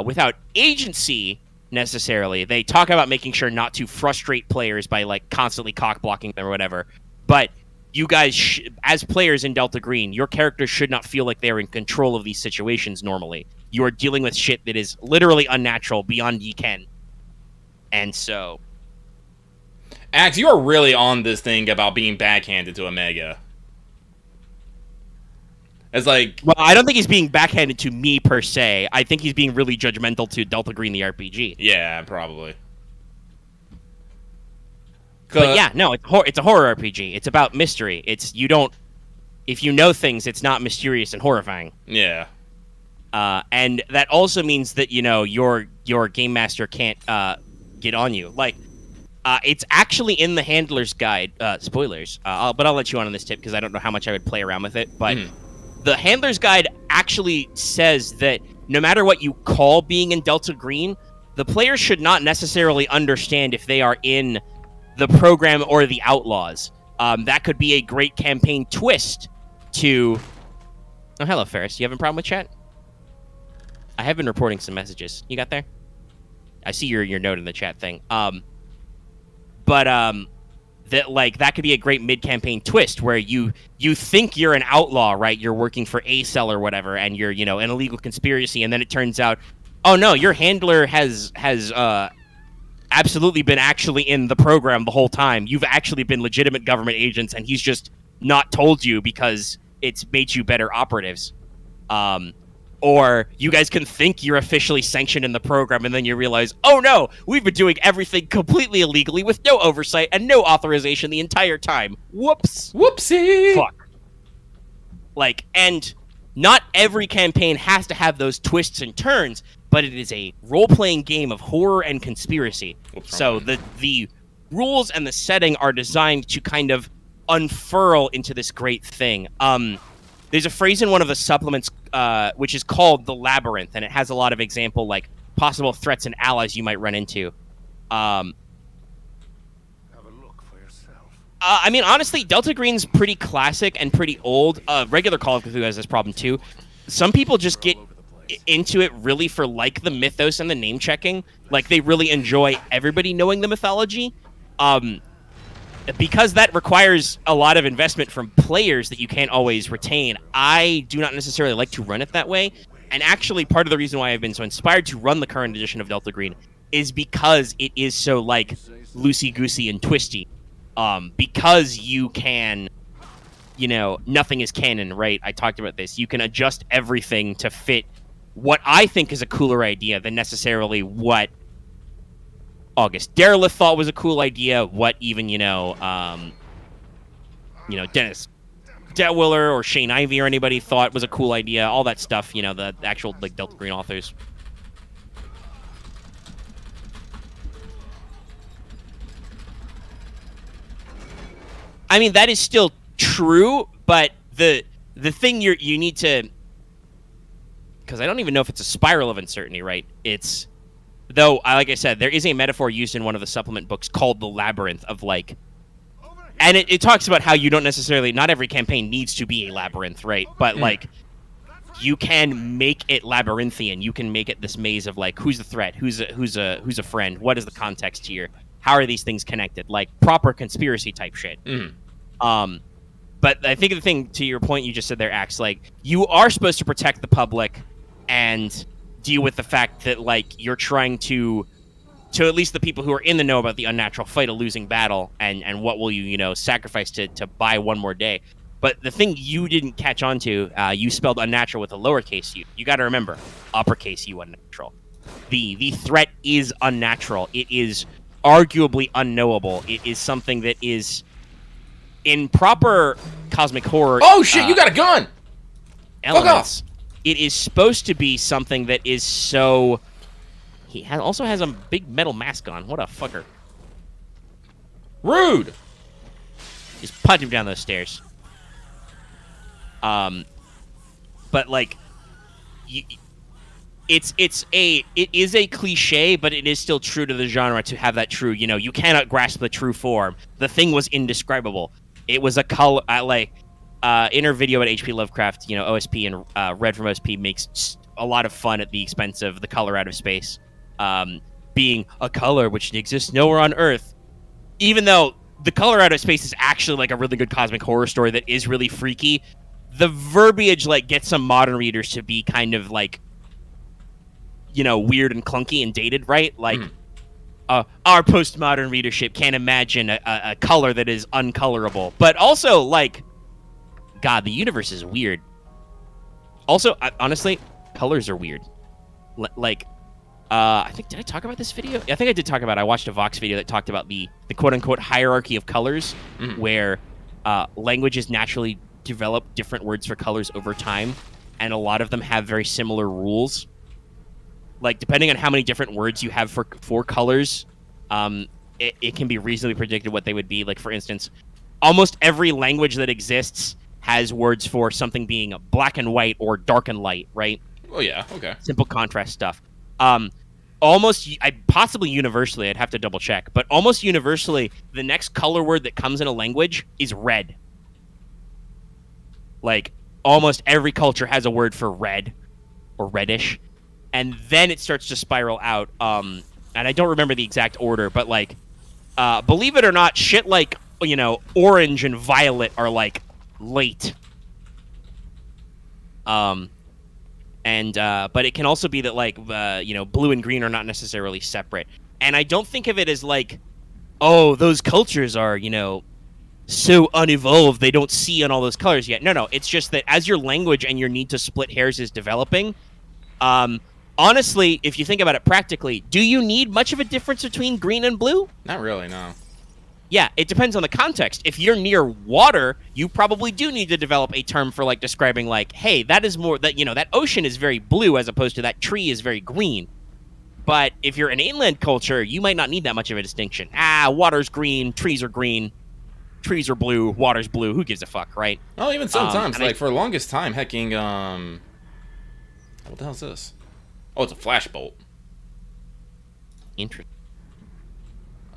without agency necessarily. They talk about making sure not to frustrate players by like constantly cock blocking them or whatever. But you guys, as players in Delta Green, your characters should not feel like they're in control of these situations normally. You are dealing with shit that is literally unnatural beyond ye can. And so, Axe, you are really on this thing about being backhanded to Omega. It's like, well, I don't think he's being backhanded to me per se. I think he's being really judgmental to Delta Green the RPG. yeah, probably. But yeah, no, it's a horror RPG. It's about mystery. If you know things, it's not mysterious and horrifying. Yeah. And that also means that your game master can't get on you. Like, it's actually in the handler's guide. Spoilers. But I'll let you on this tip because I don't know how much I would play around with it. But the handler's guide actually says that no matter what you call being in Delta Green, the player should not necessarily understand if they are in the program or the Outlaws. That could be a great campaign twist to... Oh, hello, Ferris. You having a problem with chat? I have been reporting some messages. You got there? I see your note in the chat thing. That could be a great mid-campaign twist where you think you're an outlaw, right? You're working for A-Cell or whatever, and you're, an illegal conspiracy, and then it turns out, oh no, your handler has absolutely been actually in the program the whole time. You've actually been legitimate government agents, and he's just not told you because it's made you better operatives. Or you guys can think you're officially sanctioned in the program, and then you realize, oh no, we've been doing everything completely illegally with no oversight and no authorization the entire time. Whoops. Whoopsie. Fuck. And not every campaign has to have those twists and turns, but it is a role-playing game of horror and conspiracy. So the rules and the setting are designed to kind of unfurl into this great thing. There's a phrase in one of the supplements which is called the Labyrinth, and it has a lot of example, possible threats and allies you might run into. Have a look for yourself. Honestly, Delta Green's pretty classic and pretty old. Regular Call of Cthulhu has this problem, too. Some people just get into it really for, the mythos and the name-checking. They really enjoy everybody knowing the mythology. Because that requires a lot of investment from players that you can't always retain, I do not necessarily like to run it that way. And actually, part of the reason why I've been so inspired to run the current edition of Delta Green is because it is so, loosey-goosey and twisty. Because you can, nothing is canon, right? I talked about this. You can adjust everything to fit what I think is a cooler idea than necessarily what August Derleth thought was a cool idea, what even, Dennis Detwiller or Shane Ivey or anybody thought was a cool idea, all that stuff, the actual, Delta Green authors. That is still true, but the thing you need to... Because I don't even know if it's a spiral of uncertainty, right? It's... Though, like I said, there is a metaphor used in one of the supplement books called the Labyrinth of, And it talks about how you don't necessarily... Not every campaign needs to be a labyrinth, right? But, you can make it labyrinthian. You can make it this maze of, who's the threat? Who's a friend? What is the context here? How are these things connected? Proper conspiracy-type shit. But I think the thing, to your point you just said there, Axe, you are supposed to protect the public and... deal with the fact that you're trying to at least the people who are in the know about the unnatural fight a losing battle and what will you sacrifice to buy one more day. But the thing you didn't catch on to, you spelled unnatural with a lowercase u. You got to remember, uppercase u unnatural. The threat is unnatural. It is arguably unknowable. It is something that is in proper cosmic horror. Oh shit! You got a gun. Elements. It is supposed to be something that is so... He also has a big metal mask on. What a fucker. Rude! Just punch him down those stairs. But, it is a cliche, but it is still true to the genre to have that true, you cannot grasp the true form. The thing was indescribable. It was a color... in her video at HP Lovecraft, OSP and Red from OSP makes a lot of fun at the expense of the color out of space being a color which exists nowhere on Earth. Even though the color out of space is actually a really good cosmic horror story that is really freaky, the verbiage gets some modern readers to be kind of weird and clunky and dated, right? our postmodern readership can't imagine a color that is uncolorable. But also, like, God, the universe is weird. Also, honestly, colors are weird. I think, did I talk about this video? I think I did talk about it. I watched a Vox video that talked about the quote-unquote hierarchy of colors, where languages naturally develop different words for colors over time, and a lot of them have very similar rules. Like, depending on how many different words you have for colors, it can be reasonably predicted what they would be. Like, for instance, almost every language that exists has words for something being black and white or dark and light, right? Oh, yeah, okay. Simple contrast stuff. Possibly universally, I'd have to double check, but almost universally, the next color word that comes in a language is red. Like, almost every culture has a word for red or reddish, and then it starts to spiral out. And I don't remember the exact order, but like, believe it or not, shit like, you know, orange and violet are like late. But it can also be that, like, you know, blue and green are not necessarily separate. And I don't think of it as like, oh, those cultures are, you know, so unevolved they don't see on all those colors yet. No, it's just that as your language and your need to split hairs is developing, honestly, if you think about it practically, do you need much of a difference between green and blue? Not really, no. Yeah, it depends on the context. If you're near water, you probably do need to develop a term for, like, describing, like, hey, that is more, that, you know, that ocean is very blue as opposed to that tree is very green. But if you're an inland culture, you might not need that much of a distinction. Water's green, trees are trees are blue, water's blue, who gives a fuck, right? Oh, even sometimes, like, for the longest time, hecking, what the hell is this? Oh, it's a flashbolt. Interesting.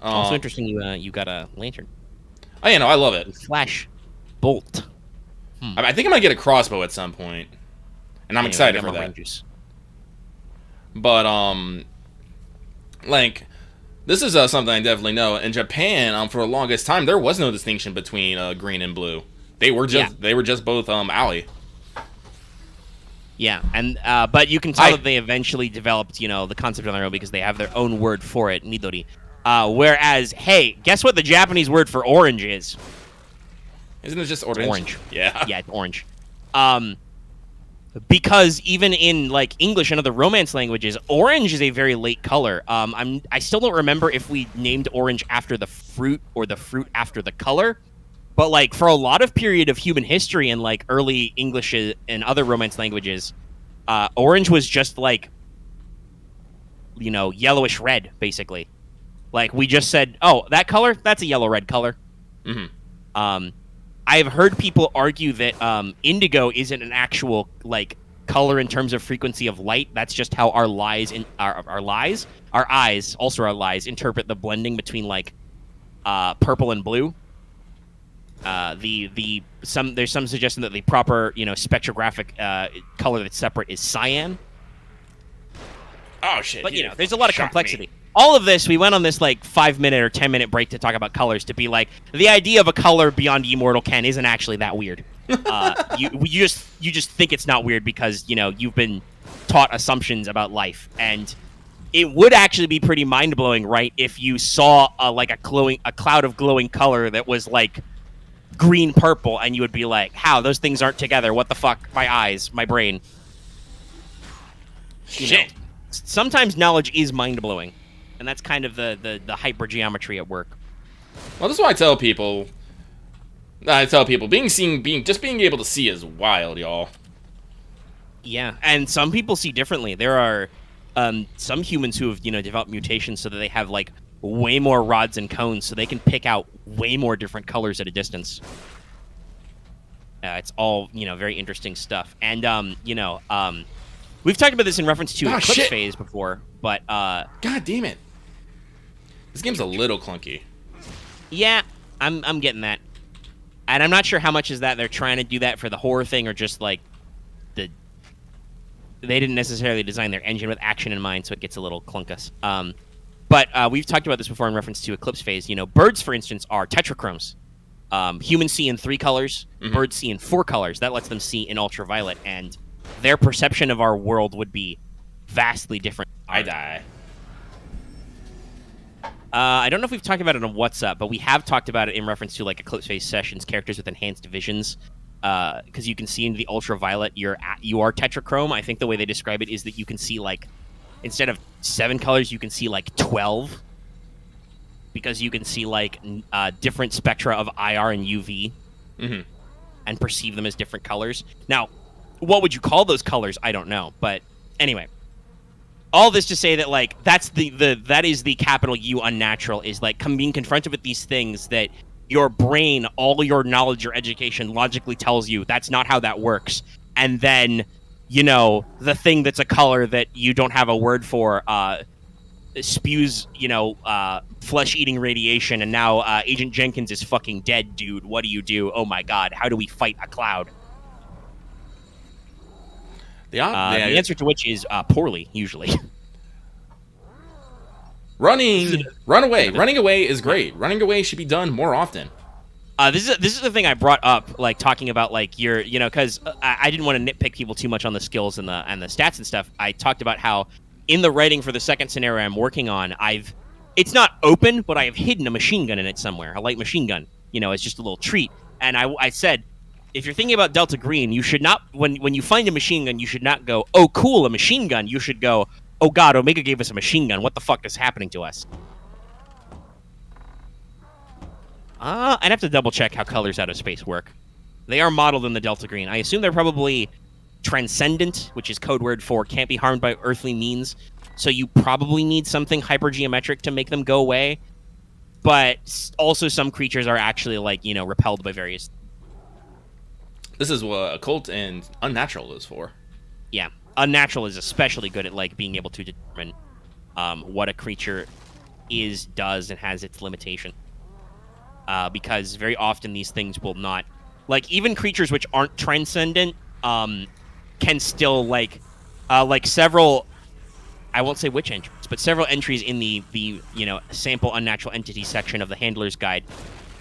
Also interesting, you got a lantern. Oh, yeah, no, I love it. Flash bolt. I think I might get a crossbow at some point, and I'm excited for that. Ranges. But like, this is something I definitely know. In Japan, for the longest time, there was no distinction between green and blue. They were just both alley. Yeah, and but you can tell that they eventually developed, you know, the concept on their own because they have their own word for it, midori. Whereas, hey, guess what the Japanese word for orange is? Isn't it just orange? Orange. Yeah. Yeah, it's orange. Because even in, like, English and other Romance languages, orange is a very late color. I still don't remember if we named orange after the fruit or the fruit after the color. But, like, for a lot of period of human history in, like, early English and other Romance languages, orange was just, like, you know, yellowish red, basically. Like, we just said, oh, that color? That's a yellow-red color. Mm-hmm. I've heard people argue that indigo isn't an actual, like, color in terms of frequency of light. That's just how our eyes, interpret the blending between, like, purple and blue. There's some suggestion that the proper, you know, spectrographic color that's separate is cyan. Oh, shit. But, you know, there's a lot of complexity. All of this, we went on this, like, 5-minute or 10-minute break to talk about colors to be like, the idea of a color beyond Immortal Ken isn't actually that weird. You just think it's not weird because, you know, you've been taught assumptions about life. And it would actually be pretty mind-blowing, right, if you saw, a cloud of glowing color that was, like, green-purple, and you would be like, how? Those things aren't together. What the fuck? My eyes, my brain. Shit. You know, sometimes knowledge is mind-blowing. And that's kind of the hypergeometry at work. Well, this is why I tell people, being able to see is wild, y'all. Yeah, and some people see differently. There are some humans who have, you know, developed mutations so that they have, like, way more rods and cones, so they can pick out way more different colors at a distance. It's all, you know, very interesting stuff. And we've talked about this in reference to Eclipse Phase before, but God damn it. This game's a little clunky. Yeah, I'm getting that. And I'm not sure how much is that they're trying to do that for the horror thing or just, like, they didn't necessarily design their engine with action in mind, so it gets a little clunkus. But we've talked about this before in reference to Eclipse Phase. You know, birds, for instance, are tetrachromes. Humans see in 3 colors. Mm-hmm. Birds see in 4 colors. That lets them see in ultraviolet, and their perception of our world would be vastly different. I die. I don't know if we've talked about it on What's Up, but we have talked about it in reference to like Eclipse Phase Sessions, characters with enhanced visions. Because you can see into the ultraviolet, you are tetrachrome. I think the way they describe it is that you can see like, instead of 7 colors, you can see like 12. Because you can see like different spectra of IR and UV, and perceive them as different colors. Now, what would you call those colors? I don't know, but anyway. All this to say that, like, that is the capital U unnatural, is, like, being confronted with these things that your brain, all your knowledge, your education logically tells you that's not how that works. And then, you know, the thing that's a color that you don't have a word for spews, you know, flesh-eating radiation, and now Agent Jenkins is fucking dead, dude. What do you do? Oh, my God. How do we fight a cloud? The answer to which is poorly, usually. Run away. Running away is great. Running away should be done more often. This is the thing I brought up, like talking about like you know, because I didn't want to nitpick people too much on the skills and the stats and stuff. I talked about how in the writing for the second scenario I'm working on, it's not open, but I have hidden a machine gun in it somewhere, a light machine gun. You know, it's just a little treat. And I said, if you're thinking about Delta Green, you should not, when you find a machine gun, you should not go, oh, cool, a machine gun. You should go, oh, God, Omega gave us a machine gun. What the fuck is happening to us? I'd have to double-check how colors out of space work. They are modeled in the Delta Green. I assume they're probably transcendent, which is code word for can't be harmed by earthly means. So you probably need something hypergeometric to make them go away. But also some creatures are actually, like, you know, repelled by various... This is what occult and unnatural is for. Yeah. Unnatural is especially good at, like, being able to determine what a creature does, and has its limitation. Because very often these things will not... Like, even creatures which aren't transcendent can still, like several... I won't say which entries, but several entries in the you know, sample unnatural entity section of the Handler's Guide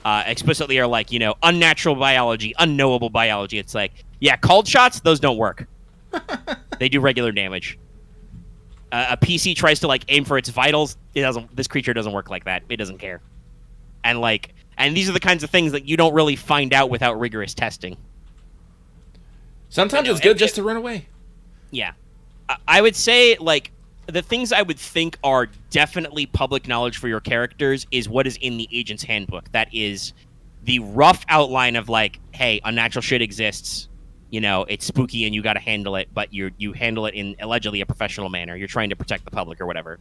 explicitly are like, you know, unnatural biology, unknowable biology. It's like, yeah, cold shots, those don't work. They do regular damage. A PC tries to, like, aim for its vitals. This creature doesn't work like that. It doesn't care. And, like, and these are the kinds of things that you don't really find out without rigorous testing. Sometimes it's good just to run away. Yeah. I would say, like, the things I would think are definitely public knowledge for your characters is what is in the Agent's Handbook. That is the rough outline of, like, hey, unnatural shit exists. You know, it's spooky and you got to handle it, but you handle it in allegedly a professional manner. You're trying to protect the public or whatever.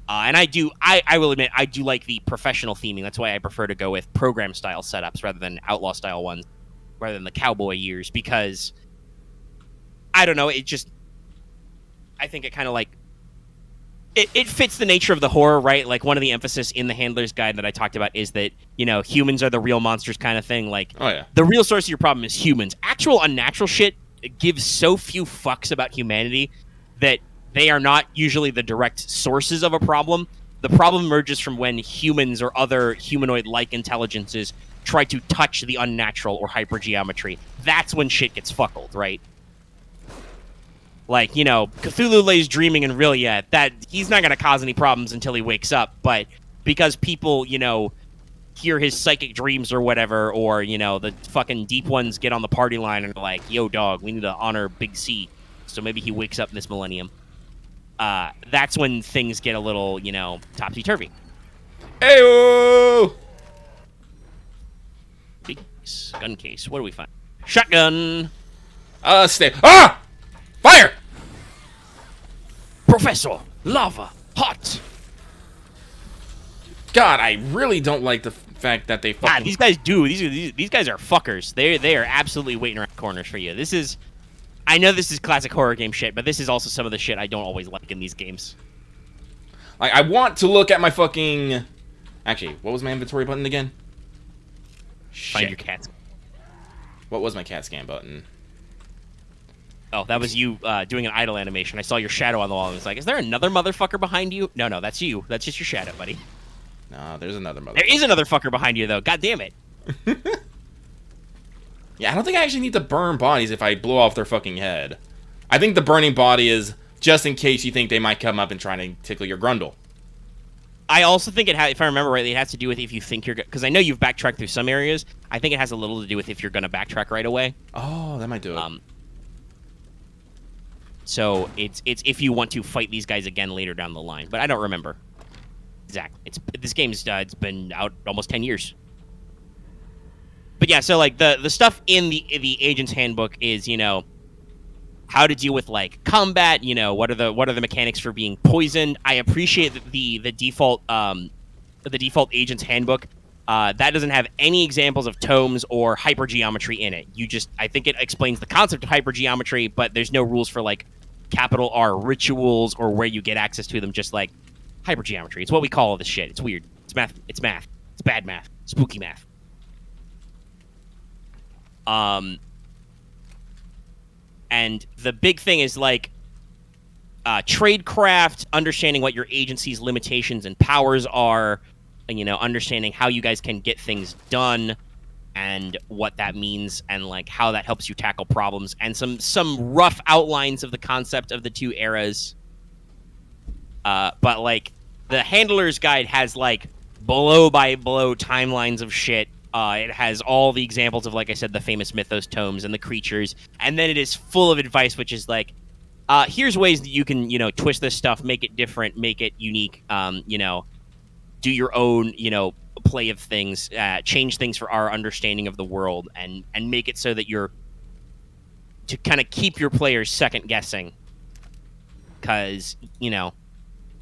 And I will admit, I do like the professional theming. That's why I prefer to go with program-style setups rather than outlaw-style ones, rather than the cowboy years, because, I don't know, I think it kind of, like, it fits the nature of the horror, right? Like, one of the emphasis in the Handler's Guide that I talked about is that, you know, humans are the real monsters kind of thing. Like, oh, yeah. The real source of your problem is humans. Actual unnatural shit gives so few fucks about humanity that they are not usually the direct sources of a problem. The problem emerges from when humans or other humanoid-like intelligences try to touch the unnatural or hypergeometry. That's when shit gets fuckled, right? Like, you know, Cthulhu lays dreaming in Rillia, that he's not going to cause any problems until he wakes up, but because people, you know, hear his psychic dreams or whatever, or, you know, the fucking deep ones get on the party line and are like, yo, dog, we need to honor Big C, so maybe he wakes up in this millennium. That's when things get a little, you know, topsy-turvy. Ayo! Big gun case. What do we find? Shotgun! Stay. Ah! Fire! Professor! Lava! Hot! God, I really don't like the fact that they fucking... these guys do. These guys are fuckers. They are absolutely waiting around corners for you. This is... I know this is classic horror game shit, but this is also some of the shit I don't always like in these games. Like, I want to look at my fucking... Actually, what was my inventory button again? Find your cat. What was my cat scan button? Oh, that was you doing an idle animation. I saw your shadow on the wall and was like, is there another motherfucker behind you? No, that's you. That's just your shadow, buddy. No, there's another motherfucker. There is another fucker behind you, though. God damn it. Yeah, I don't think I actually need to burn bodies if I blow off their fucking head. I think the burning body is just in case you think they might come up and try to tickle your grundle. I also think if I remember rightly, it has to do with if you think you're because I know you've backtracked through some areas. I think it has a little to do with if you're going to backtrack right away. Oh, that might do it. So it's if you want to fight these guys again later down the line, but I don't remember exactly. This game's it's been out almost 10 years. But yeah, so like the stuff in the agent's handbook is how to deal with like combat. What are the mechanics for being poisoned. I appreciate that the default agent's handbook that doesn't have any examples of tomes or hypergeometry in it. I think it explains the concept of hypergeometry, but there's no rules for like capital R rituals or where you get access to them. Just like hypergeometry. It's what we call all this shit. It's weird. It's math. It's math. It's bad math. Spooky math. And the big thing is like tradecraft, understanding what your agency's limitations and powers are, and understanding how you guys can get things done and what that means and like how that helps you tackle problems, and some rough outlines of the concept of the two eras. But like the handler's guide has like blow by blow timelines of shit. It has all the examples of, like I said, the famous Mythos tomes and the creatures, and then it is full of advice, which is like, here's ways that you can, twist this stuff, make it different, make it unique, do your own, play of things, change things for our understanding of the world, and make it so that you're to kind of keep your players second guessing, because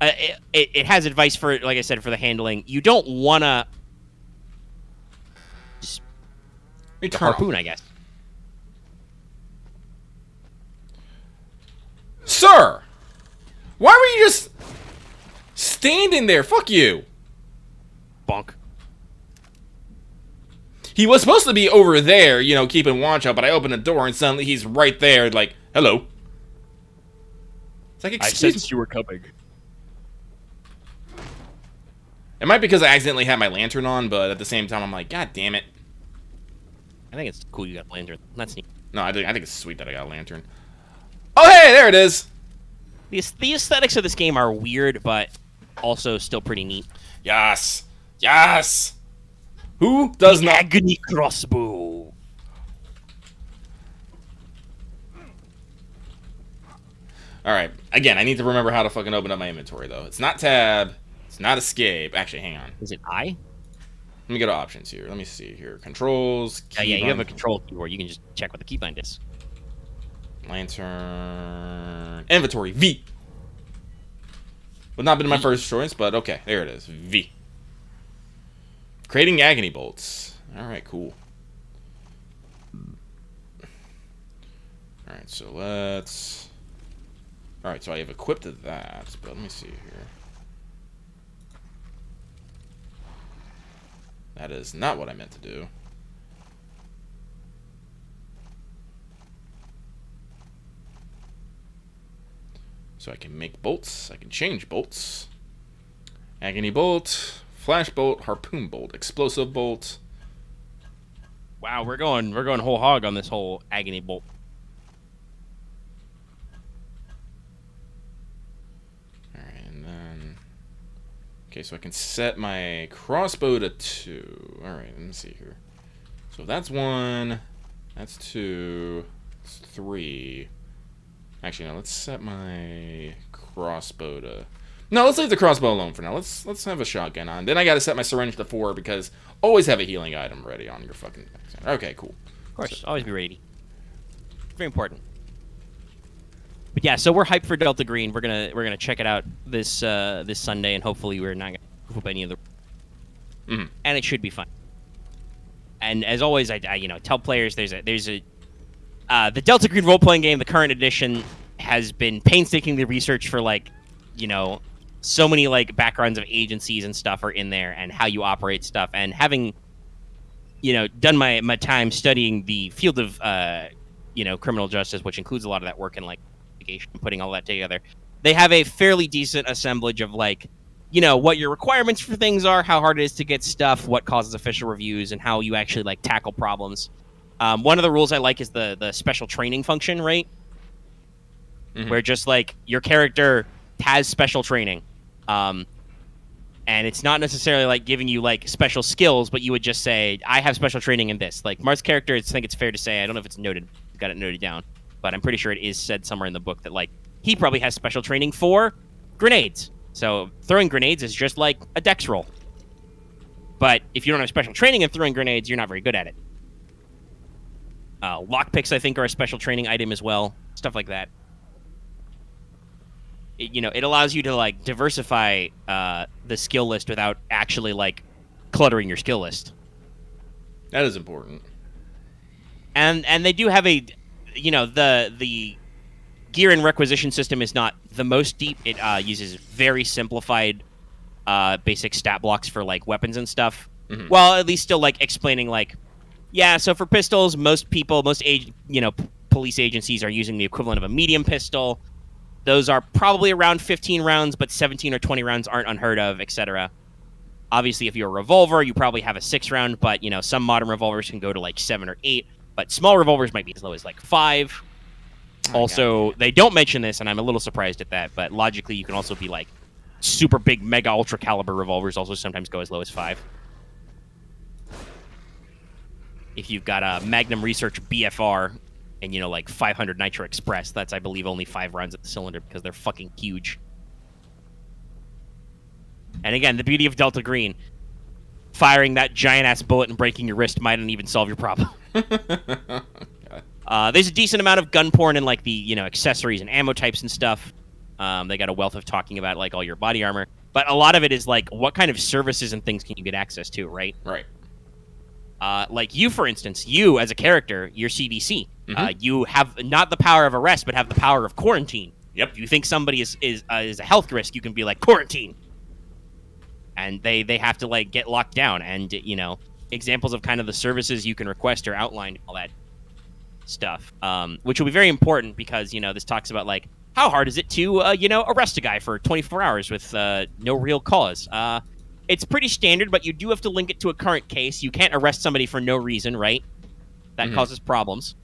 it has advice for, like I said, for the handling. You don't want to. The harpoon, I guess. Sir! Why were you just standing there? Fuck you. Bonk. He was supposed to be over there, keeping watch out, but I opened the door and suddenly he's right there, like, hello. It's like, excuse me. You were coming. It might be because I accidentally had my lantern on, but at the same time, I'm like, God damn it. I think it's cool you got a lantern. That's neat. No, I think it's sweet that I got a lantern. Oh, hey, there it is. The aesthetics of this game are weird, but also still pretty neat. Yes. Yes. Who does not? Agony crossbow. All right. Again, I need to remember how to fucking open up my inventory, though. It's not tab. It's not escape. Actually, hang on. Is it I? Let me go to options here. Let me see here. Controls. Yeah, you have a control keyboard. You can just check what the keybind is. Lantern. Inventory. V. Would not have been my first choice, but okay. There it is. V. Creating agony bolts. Alright, cool. Alright, so let's... Alright, so I have equipped that, but let me see here. That is not what I meant to do. So I can make bolts. I can change bolts. Agony bolt, flash bolt, harpoon bolt, explosive bolt. Wow, we're going whole hog on this whole agony bolt. Alright, and then... Okay, so I can set my crossbow to 2. Alright, let me see here. So that's 1. That's 2. That's 3. Actually, no, let's set my crossbow to... No, let's leave the crossbow alone for now. Let's have a shotgun on. Then I gotta set my syringe to 4 because always have a healing item ready on your fucking... Okay, cool. Of course, so, always be ready. Very important. But yeah, so we're hyped for Delta Green. We're gonna check it out this Sunday, and hopefully we're not gonna goof up any of the. Mm-hmm. And it should be fun. And as always, I tell players there's a the Delta Green role playing game, the current edition, has been painstakingly researched for so many backgrounds of agencies and stuff are in there, and how you operate stuff, and having done my time studying the field of criminal justice, which includes a lot of that work in putting all that together. They have a fairly decent assemblage of what your requirements for things are, how hard it is to get stuff, what causes official reviews, and how you actually tackle problems. One of the rules I like is the special training function, right? Mm-hmm. Where just your character has special training. And it's not necessarily like giving you like special skills, but you would just say, I have special training in this. Like Marth's character, I think it's fair to say, I don't know if it's noted, got it noted down, but I'm pretty sure it is said somewhere in the book that like he probably has special training for grenades. So throwing grenades is just like a dex roll. But if you don't have special training in throwing grenades, you're not very good at it. Lockpicks, I think, are a special training item as well. Stuff like that. It allows you to like diversify the skill list without actually like cluttering your skill list. That is important. And they do have a, the gear and requisition system is not the most deep. It uses very simplified basic stat blocks for like weapons and stuff. Mm-hmm. Well, at least still like explaining like, yeah. So for pistols, most police agencies are using the equivalent of a medium pistol. Those are probably around 15 rounds, but 17 or 20 rounds aren't unheard of, etc. Obviously, if you're a revolver, you probably have a 6-round, but, some modern revolvers can go to, like, 7 or 8. But small revolvers might be as low as, like, 5. Also, they don't mention this, and I'm a little surprised at that, but logically, you can also be, like, super big, mega, ultra-caliber revolvers also sometimes go as low as 5. If you've got a Magnum Research BFR... and, like 500 Nitro Express, that's, I believe, only 5 rounds at the cylinder because they're fucking huge. And again, the beauty of Delta Green, firing that giant-ass bullet and breaking your wrist mightn't even solve your problem. There's a decent amount of gun porn and, like, the, accessories and ammo types and stuff. They got a wealth of talking about, like, all your body armor. But a lot of it is, like, what kind of services and things can you get access to, right? Right. Like you, for instance, you as a character, you're CDC. Mm-hmm. You have not the power of arrest, but have the power of quarantine. Yep. If you think somebody is a health risk, you can be like, quarantine. And they have to like get locked down. And, examples of kind of the services you can request are outlined, all that stuff, which will be very important because, this talks about like, how hard is it to, arrest a guy for 24 hours with no real cause? It's pretty standard, but you do have to link it to a current case. You can't arrest somebody for no reason, right? That causes problems.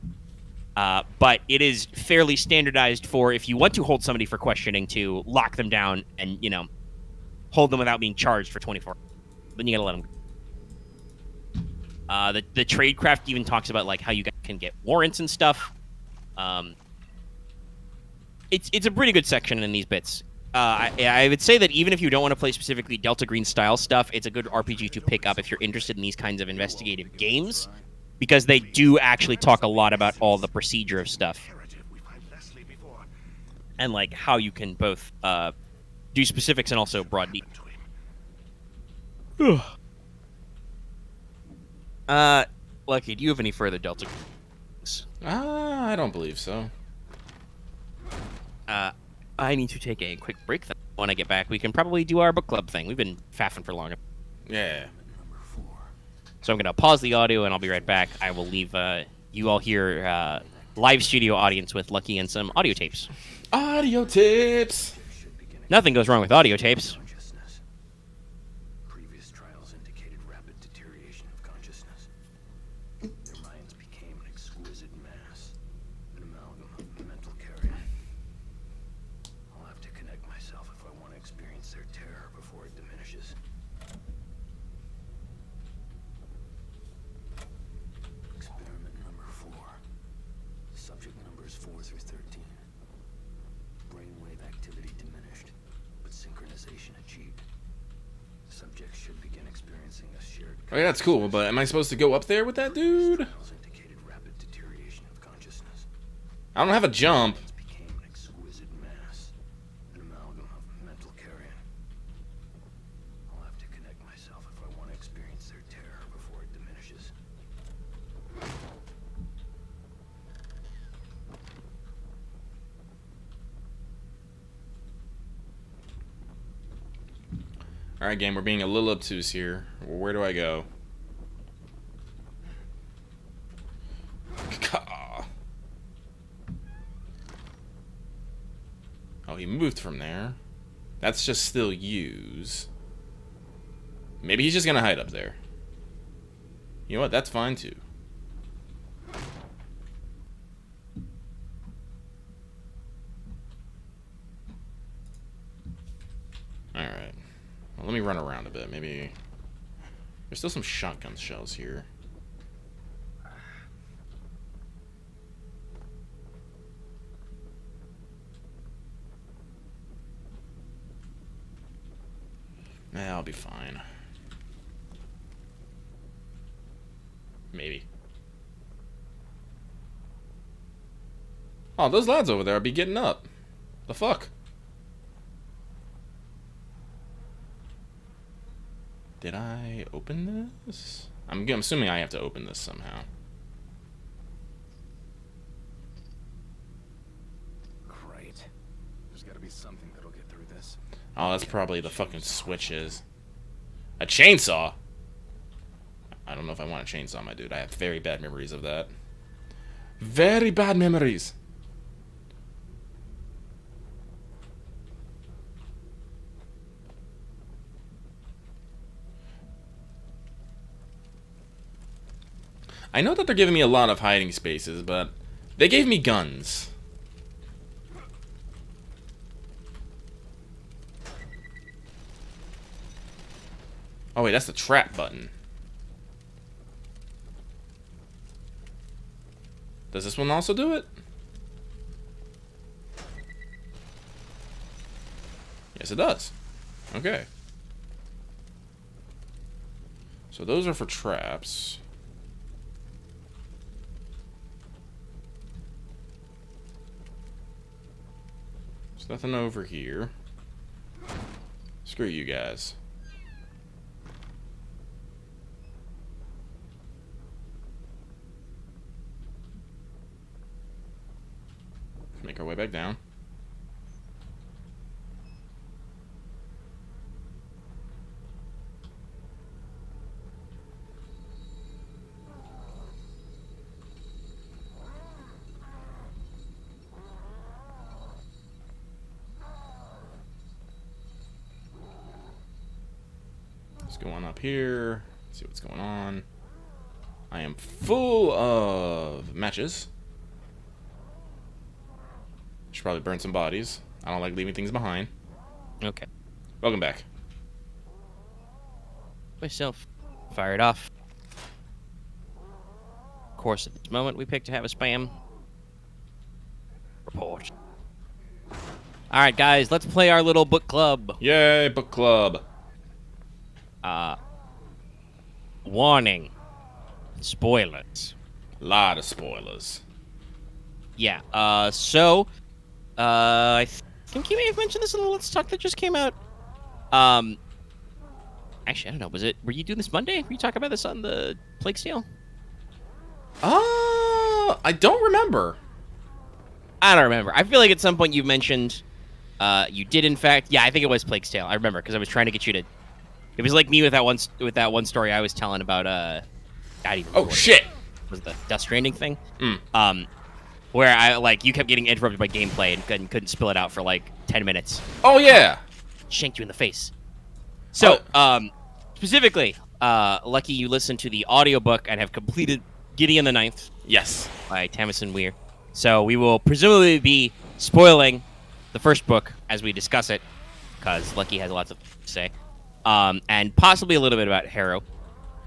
But it is fairly standardized for if you want to hold somebody for questioning to lock them down and, hold them without being charged for 24 hours. Then you gotta let them. The tradecraft even talks about like how you can get warrants and stuff. It's a pretty good section in these bits. I would say that even if you don't want to play specifically Delta Green style stuff, it's a good RPG to pick up if you're interested in these kinds of investigative games, because they do actually talk a lot about all the procedure of stuff and like how you can both do specifics and also broad deep. Lucky, do you have any further Delta Greens? I don't believe so. I need to take a quick break. When I get back, we can probably do our book club thing. We've been faffing for long. Yeah. So I'm going to pause the audio, and I'll be right back. I will leave you all here, live studio audience, with Lucky and some audio tapes. Audio tapes! Nothing goes wrong with audio tapes. Previous trials indicated rapid deterioration of consciousness. Their minds became an exquisite mass, an amalgam of mental carrion. I'll have to connect myself if I want to experience their terror before it diminishes. Experiment number 4. Subject numbers 4 through 13. Brainwave activity diminished, but synchronization achieved. Subjects should begin experiencing a shared. Okay, that's cool, but am I supposed to go up there with that dude? Trials indicated rapid deterioration of consciousness. I don't have a jump. Became an exquisite mass, an amalgam of mental carrion. I'll have to connect myself if I want to experience their terror before it diminishes. Alright, game, we're being a little obtuse here. Where do I go? Oh, he moved from there. That's just still use. Maybe he's just gonna hide up there. You know what? That's fine too. Alright. Well, let me run around a bit. Maybe there's still some shotgun shells here. Nah, I'll be fine. Maybe. Oh, those lads over there will be getting up. The fuck? Did I open this? I'm assuming I have to open this somehow. Great. There's gotta be something that'll get through this. Oh, that's probably the fucking switches. A chainsaw? I don't know if I want a chainsaw, my dude. I have very bad memories of that. Very bad memories. I know that they're giving me a lot of hiding spaces, but they gave me guns. Oh wait, that's the trap button. Does this one also do it? Yes, it does. Okay. So those are for traps. There's nothing over here. Screw you guys. Make our way back down. Let's go on up here. See what's going on. I am full of matches. Should probably burn some bodies. I don't like leaving things behind. Okay. Welcome back. Myself. Fire it off. Of course, at this moment, we pick to have a spam. Report. Alright, guys, let's play our little book club. Yay, book club. Warning. Spoilers. Lot of spoilers. Yeah, I think you may have mentioned this in the Let's Talk that just came out. Actually, I don't know. Were you doing this Monday? Were you talking about this on the Plague Tale? I don't remember. I don't remember. I feel like at some point you mentioned you did, in fact. Yeah, I think it was Plague Tale. I remember because I was trying to get you to. It was like me with that one story I was telling about. I don't even remember Oh shit! Was the Death Stranding thing? Where I you kept getting interrupted by gameplay and couldn't spill it out for like 10 minutes. Oh yeah. Shanked you in the face. So, specifically, lucky you listened to the audiobook and have completed Gideon the Ninth. Yes. By Tamsin Weir. So we will presumably be spoiling the first book as we discuss it, because Lucky has lots of to say, and possibly a little bit about Harrow,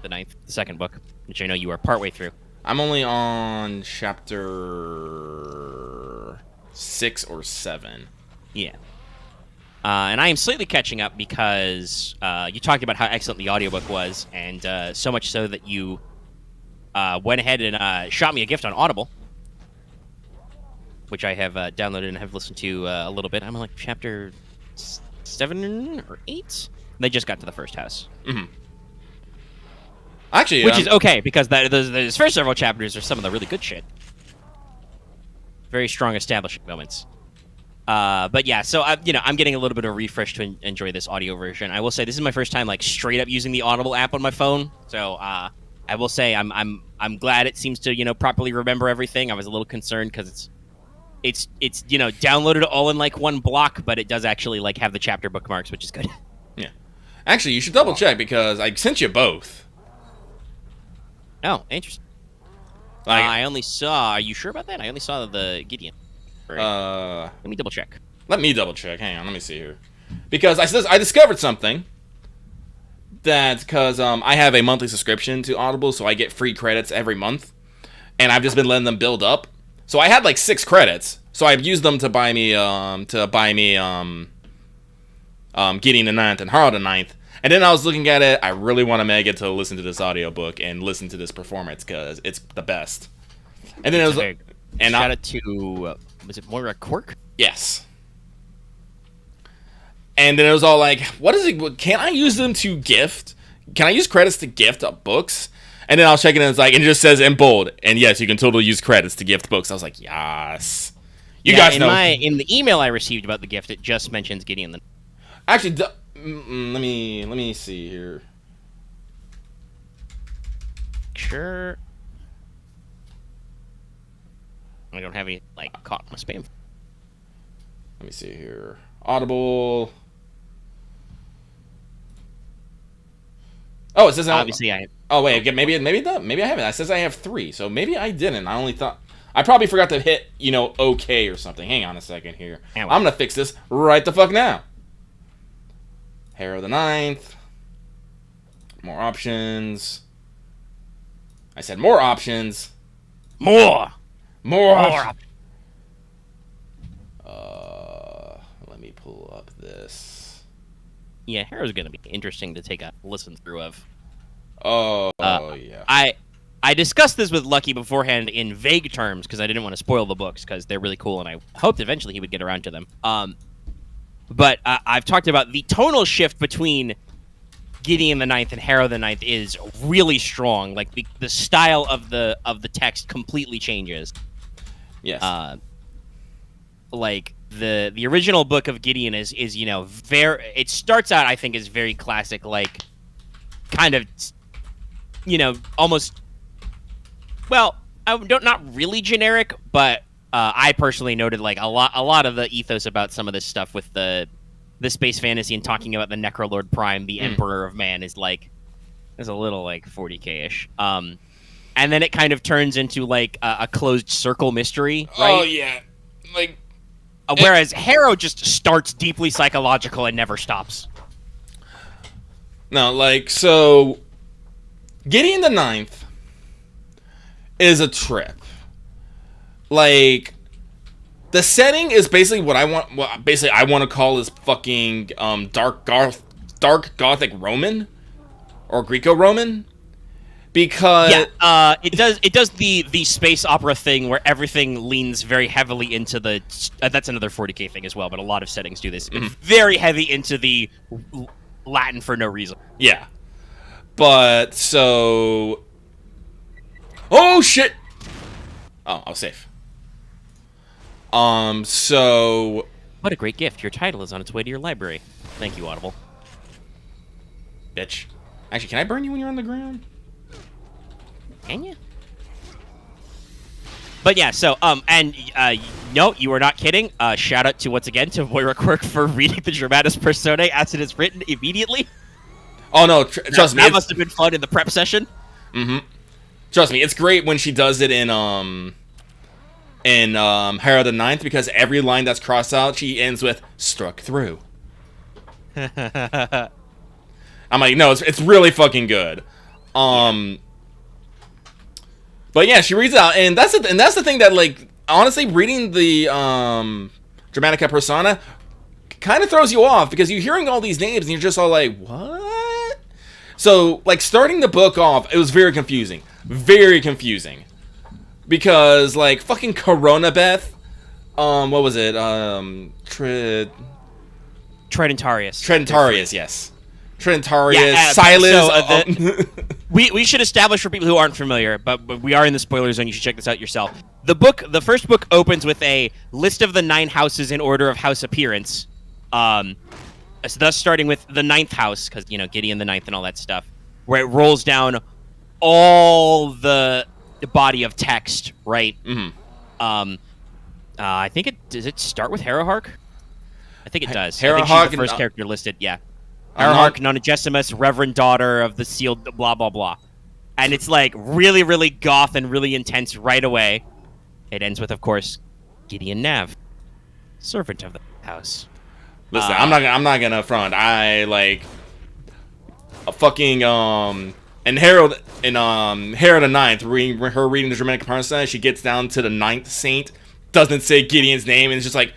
the second book, which I know you are partway through. I'm only on chapter 6 or 7. Yeah. And I am slightly catching up because you talked about how excellent the audiobook was, and so much so that you went ahead and shot me a gift on Audible, which I have downloaded and have listened to a little bit. I'm on like chapter 7 or 8. They just got to the first house. Mm-hmm. Actually, which is okay, because those first several chapters are some of the really good shit. Very strong establishing moments. But yeah, so I'm getting a little bit of a refresh to enjoy this audio version. I will say this is my first time straight up using the Audible app on my phone. So I will say I'm glad it seems to properly remember everything. I was a little concerned because it's downloaded all in one block, but it does actually have the chapter bookmarks, which is good. Yeah. Actually, you should double check because I sent you both. Oh, interesting. I only saw. Are you sure about that? I only saw the Gideon. Let me double check. Let me double check. Hang on, let me see here. Because I discovered something that because I have a monthly subscription to Audible, so I get free credits every month, and I've just been letting them build up. So I had like 6 credits, so I've used them to buy me Gideon the Ninth and Harrow the Ninth. And then I was looking at it. I really want Omega to listen to this audiobook and listen to this performance because it's the best. And then it was and shout out to was it Moira Quirk? Yes. And then it was all like, what is it? Can I use them to gift? Can I use credits to gift books? And then I was checking and it's like, and it just says in bold. And yes, you can totally use credits to gift books. I was like, yes. You guys know. In the email I received about the gift, it just mentions Gideon the. Actually, let me see here. Sure. I don't have any caught my spam. Let me see here. Audible. Oh, it says obviously I. Oh wait, maybe I haven't. It says I have 3, so maybe I didn't. I only thought I probably forgot to hit OK or something. Hang on a second here. I'm gonna fix this right the fuck now. Harrow the Ninth. More options. I said more options. More. Let me pull up this. Yeah, Harrow's gonna be interesting to take a listen through of. Oh yeah. I discussed this with Lucky beforehand in vague terms because I didn't want to spoil the books because they're really cool and I hoped eventually he would get around to them. But I've talked about the tonal shift between Gideon the Ninth and Harrow the Ninth is really strong. Like the style of the text completely changes. Yes. Like the original book of Gideon is very. It starts out I think is very classic, like kind of almost. Well, not really generic, but. I personally noted like a lot of the ethos about some of this stuff with the space fantasy and talking about the Necrolord Prime, the Emperor of Man, is a little like 40K-ish. And then it kind of turns into like a closed circle mystery, right? Oh yeah, like whereas Harrow just starts deeply psychological and never stops. No, so Gideon the Ninth is a trip. Like, the setting is basically what I want. I want to call is fucking dark Gothic Roman or Greco-Roman, because it does the space opera thing where everything leans very heavily into the. That's another 40K thing as well, but a lot of settings do this. Mm-hmm. Very heavy into the Latin for no reason. Yeah, but so. Oh shit! Oh, I was safe. So... What a great gift. Your title is on its way to your library. Thank you, Audible. Bitch. Actually, can I burn you when you're on the ground? Can you? But yeah, so, no, you are not kidding. Shout out once again to Moira Quirk for reading the Dramatis Personae as it is written immediately. Oh, no, trust me. That must have been fun in the prep session. Mm-hmm. Trust me, it's great when she does it in Harrow the Ninth, because every line that's crossed out, she ends with "struck through." I'm like, no, it's really fucking good. But yeah, she reads it out, and that's the thing that, like, honestly, reading the Dramatica Persona kind of throws you off, because you're hearing all these names and you're just all like, what? So, like, starting the book off, it was very confusing. Very confusing. Because, like, fucking Corona Beth, what was it? Tridentarius, yes. Tridentarius, Silas. We should establish for people who aren't familiar, but we are in the spoiler zone. You should check this out yourself. The first book opens with a list of the 9 houses in order of house appearance. So thus starting with the 9th house, because, Gideon the Ninth and all that stuff, where it rolls down all the body of text, right? Mm-hmm. I think does it start with Harrowhark? I think it does. Harrowhark, I think she's the first character listed, yeah. Harrowhark, Nonagesimus, Reverend Daughter of the Sealed, blah, blah, blah. And it's, like, really, really goth and really intense right away. It ends with, of course, Gideon Nav, servant of the house. Listen, I'm not gonna front. I, like... and Harold the Ninth, reading the Germanic Parasite, she gets down to the ninth saint, doesn't say Gideon's name, and it's just like,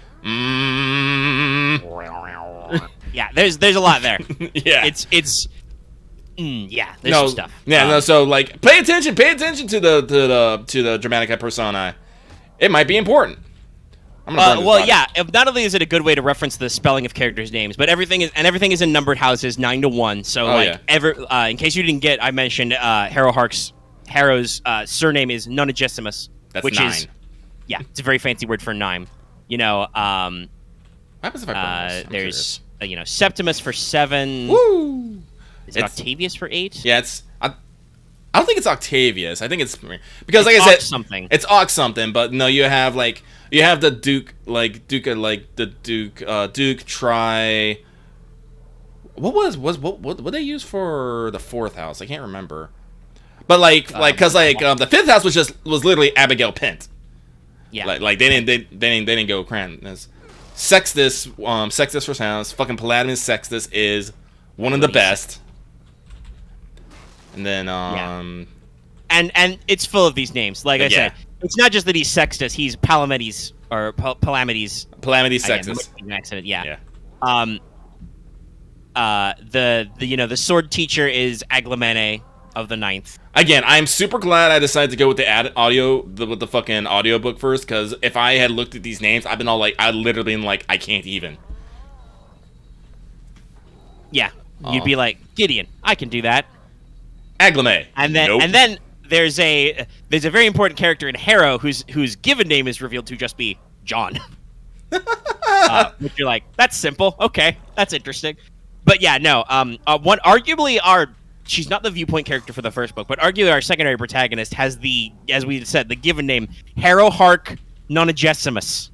Yeah, there's a lot there. yeah. Yeah, there's some stuff. Yeah, no, so like pay attention to the Germanic Personae. It might be important. I'm gonna burn this body. Yeah. Not only is it a good way to reference the spelling of characters' names, but everything is in numbered houses, 9 to 1. So in case you didn't get, I mentioned Harrow's surname is Nonagesimus, That's which 9. is it's a very fancy word for 9. You know, What happens if I burn this? I'm there's Septimus for 7. Woo! Is it Octavius for 8? Yeah, I don't think it's Octavius. I think it's because, like I said, something. It's Ox something. But no, you have the Duke, Duke Tri. What they use for the 4th house? I can't remember. But because the 5th house was literally Abigail Pent. Yeah. Like they didn't go Cran. Sextus first house. Fucking Palladium Sextus is one of the best. And then and it's full of these names. Like I said, it's not just that he's Sextus; he's Palamedes or Palamedes. Palamedes Sextus. Accident. Yeah. The sword teacher is Aglamene of the Ninth. Again, I'm super glad I decided to go with with the fucking audiobook first, because if I had looked at these names, I'd literally been like, I can't even. Yeah, you'd be like, Gideon, I can do that. Aglame. And then there's a very important character in Harrow whose given name is revealed to just be John. Which you're like, that's simple. Okay, that's interesting. But yeah, no. One arguably she's not the viewpoint character for the first book, but arguably our secondary protagonist has as we said, the given name Harrow Hark Nonagesimus.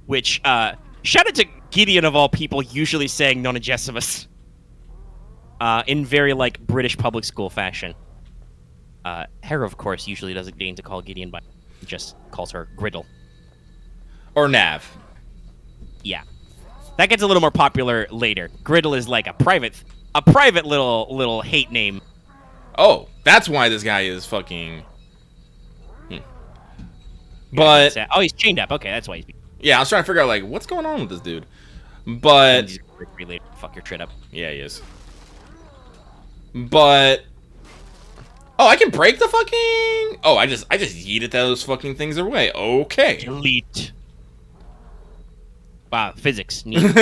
Which shout out to Gideon of all people usually saying Nonagesimus. In very British public school fashion. Harrow, of course, usually doesn't deign to call Gideon by, just calls her Griddle or Nav. Yeah, that gets a little more popular later. Griddle is like a private little hate name. Oh, that's why this guy is fucking. But he's chained up. Okay, that's why he's. Yeah, I was trying to figure out what's going on with this dude, but he's related. Fuck your shit up. Yeah, he is. But I can break the fucking. Oh, I just yeeted those fucking things away. Okay. Delete. Wow, physics. Neat.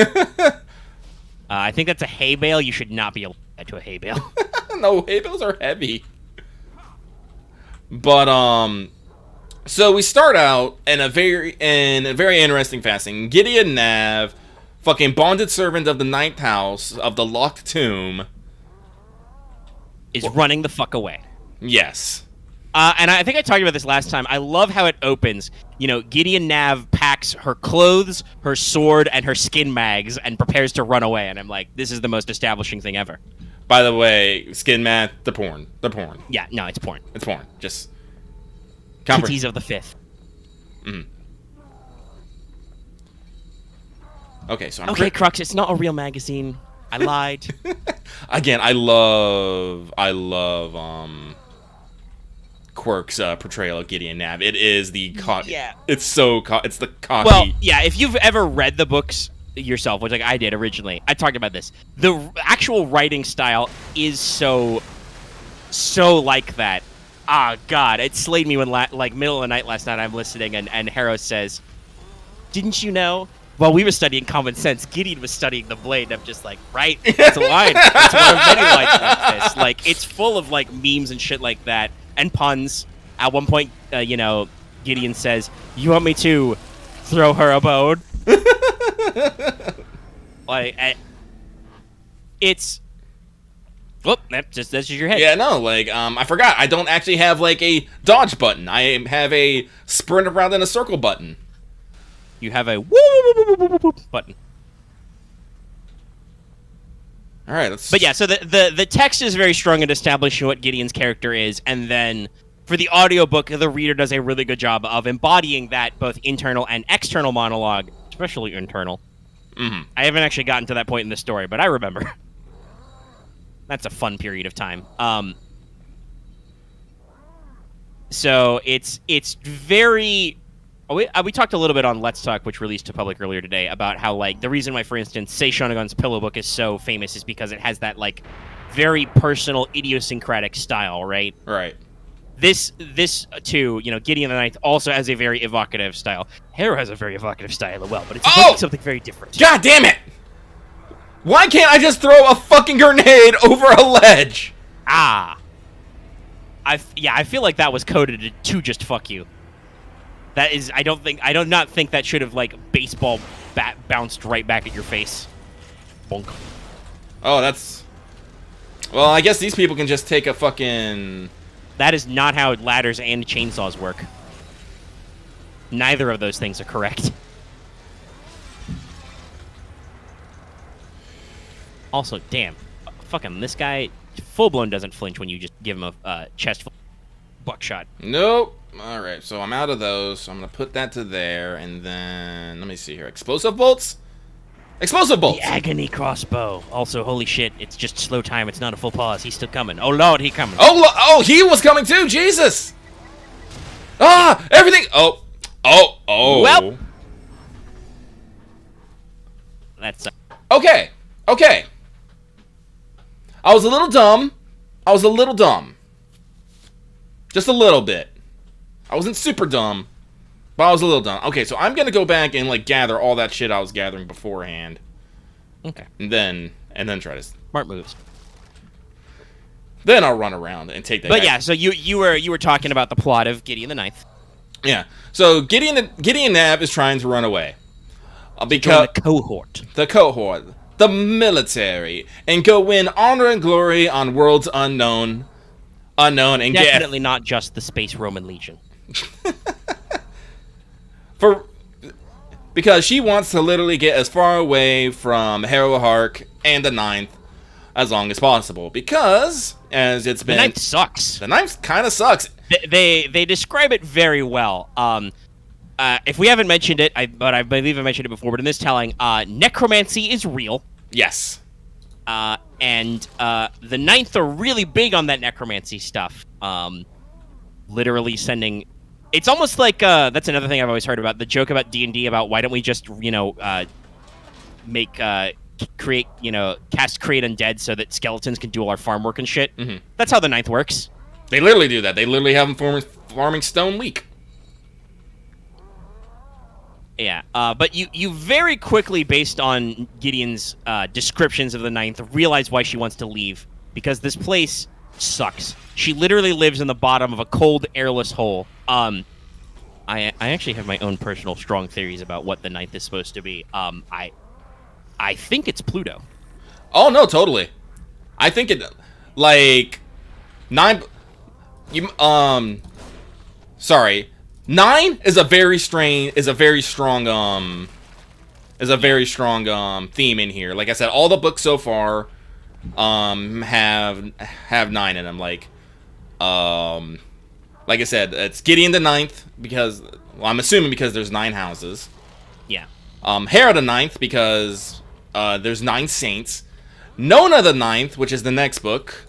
I think that's a hay bale. You should not be able to add to a hay bale. No, hay bales are heavy. But so we start out in a very interesting fashion. Gideon Nav, fucking bonded servant of the Ninth House of the Locked Tomb, is running the fuck away. Yes. And I think I talked about this last time. I love how it opens. Gideon Nav packs her clothes, her sword, and her skin mags and prepares to run away. And I'm like, this is the most establishing thing ever. By the way, skin mag, the porn. Yeah, no, it's porn. It's porn. Just... Titties of the 5th. Mm-hmm. Okay, so Okay, Crux, it's not a real magazine. I lied. Again, I love Quirk's portrayal of Gideon Nav. It is the it's so it's the cocky. Well, yeah, if you've ever read the books yourself, which I did originally, I talked about this. The actual writing style is so like that. Ah, God, it slayed me when middle of the night last night I'm listening and Harrow says, "Didn't you know? While we were studying common sense, Gideon was studying the blade." I'm just like, right, that's a line. That's one of many lines like this. It's full of memes and shit like that and puns. At one point, Gideon says, "You want me to throw her a bone?" It's. Whoop! That's just your head. Yeah, no, I forgot. I don't actually have a dodge button. I have a sprint around in a circle button. You have a woo button. All right, let's. But yeah, so the text is very strong at establishing what Gideon's character is, and then for the audiobook, the reader does a really good job of embodying that both internal and external monologue, especially internal. Mm-hmm. I haven't actually gotten to that point in the story, but I remember. That's a fun period of time. So it's very. We talked a little bit on Let's Talk, which released to public earlier today, about how like the reason why, for instance, Sei Shonagon's Pillow Book is so famous is because it has that like very personal, idiosyncratic style, right? Right. This too, Gideon the Ninth also has a very evocative style. Harrow has a very evocative style as well, but it's something very different. God damn it! Why can't I just throw a fucking grenade over a ledge? I feel like that was coded to just fuck you. That is, I do not think that should have like baseball bat bounced right back at your face. Bonk. Oh, that's. Well, I guess these people can just take a fucking. That is not how ladders and chainsaws work. Neither of those things are correct. Also, damn, fucking this guy full blown doesn't flinch when you just give him a chest full buckshot. Nope. All right, so I'm out of those. So I'm gonna put that to there, and then let me see here. Explosive bolts. Explosive bolts. The agony crossbow. Also, holy shit, it's just slow time. It's not a full pause. He's still coming. Oh lord, he coming. Oh, he was coming too. Jesus. Ah, everything. Oh. Well, that's Okay. I was a little dumb. Just a little bit. I wasn't super dumb, but I was a little dumb. Okay, so I'm gonna go back and like gather all that shit I was gathering beforehand. okay. And then try to. Smart moves. Then I'll run around and take that. But guy. yeah, so you were talking about the plot of Gideon the Ninth. Yeah. So Gideon Nav is trying to run away because the cohort, the military, and go win honor and glory on worlds unknown, and definitely not just the Space Roman Legion. Because she wants to literally get as far away from Harrow Hark and the Ninth as long as possible. Because, as it's been... The Ninth sucks. The Ninth kind of sucks. They describe it very well. If we haven't mentioned it, but I believe I mentioned it before, but in this telling, necromancy is real. Yes. And the Ninth are really big on that necromancy stuff. Literally sending... It's almost like, that's another thing I've always heard about, the joke about D&D about why don't we just, create undead so that skeletons can do all our farm work and shit. Mm-hmm. That's how the Ninth works. They literally do that. They literally have them farming stone weak. Yeah, but you very quickly, based on Gideon's descriptions of the Ninth, realize why she wants to leave. Because this place sucks. She literally lives in the bottom of a cold, airless hole. I actually have my own personal strong theories about what the Ninth is supposed to be. I think it's Pluto. Oh, no, totally. I think it... Like... 9... Sorry. 9 is a very strong theme in here. Like I said, all the books so far have 9 in them. Like I said, it's Gideon the Ninth because, well, I'm assuming because there's 9 houses. Yeah. Hera the Ninth because there's 9 saints. Nona the Ninth, which is the next book.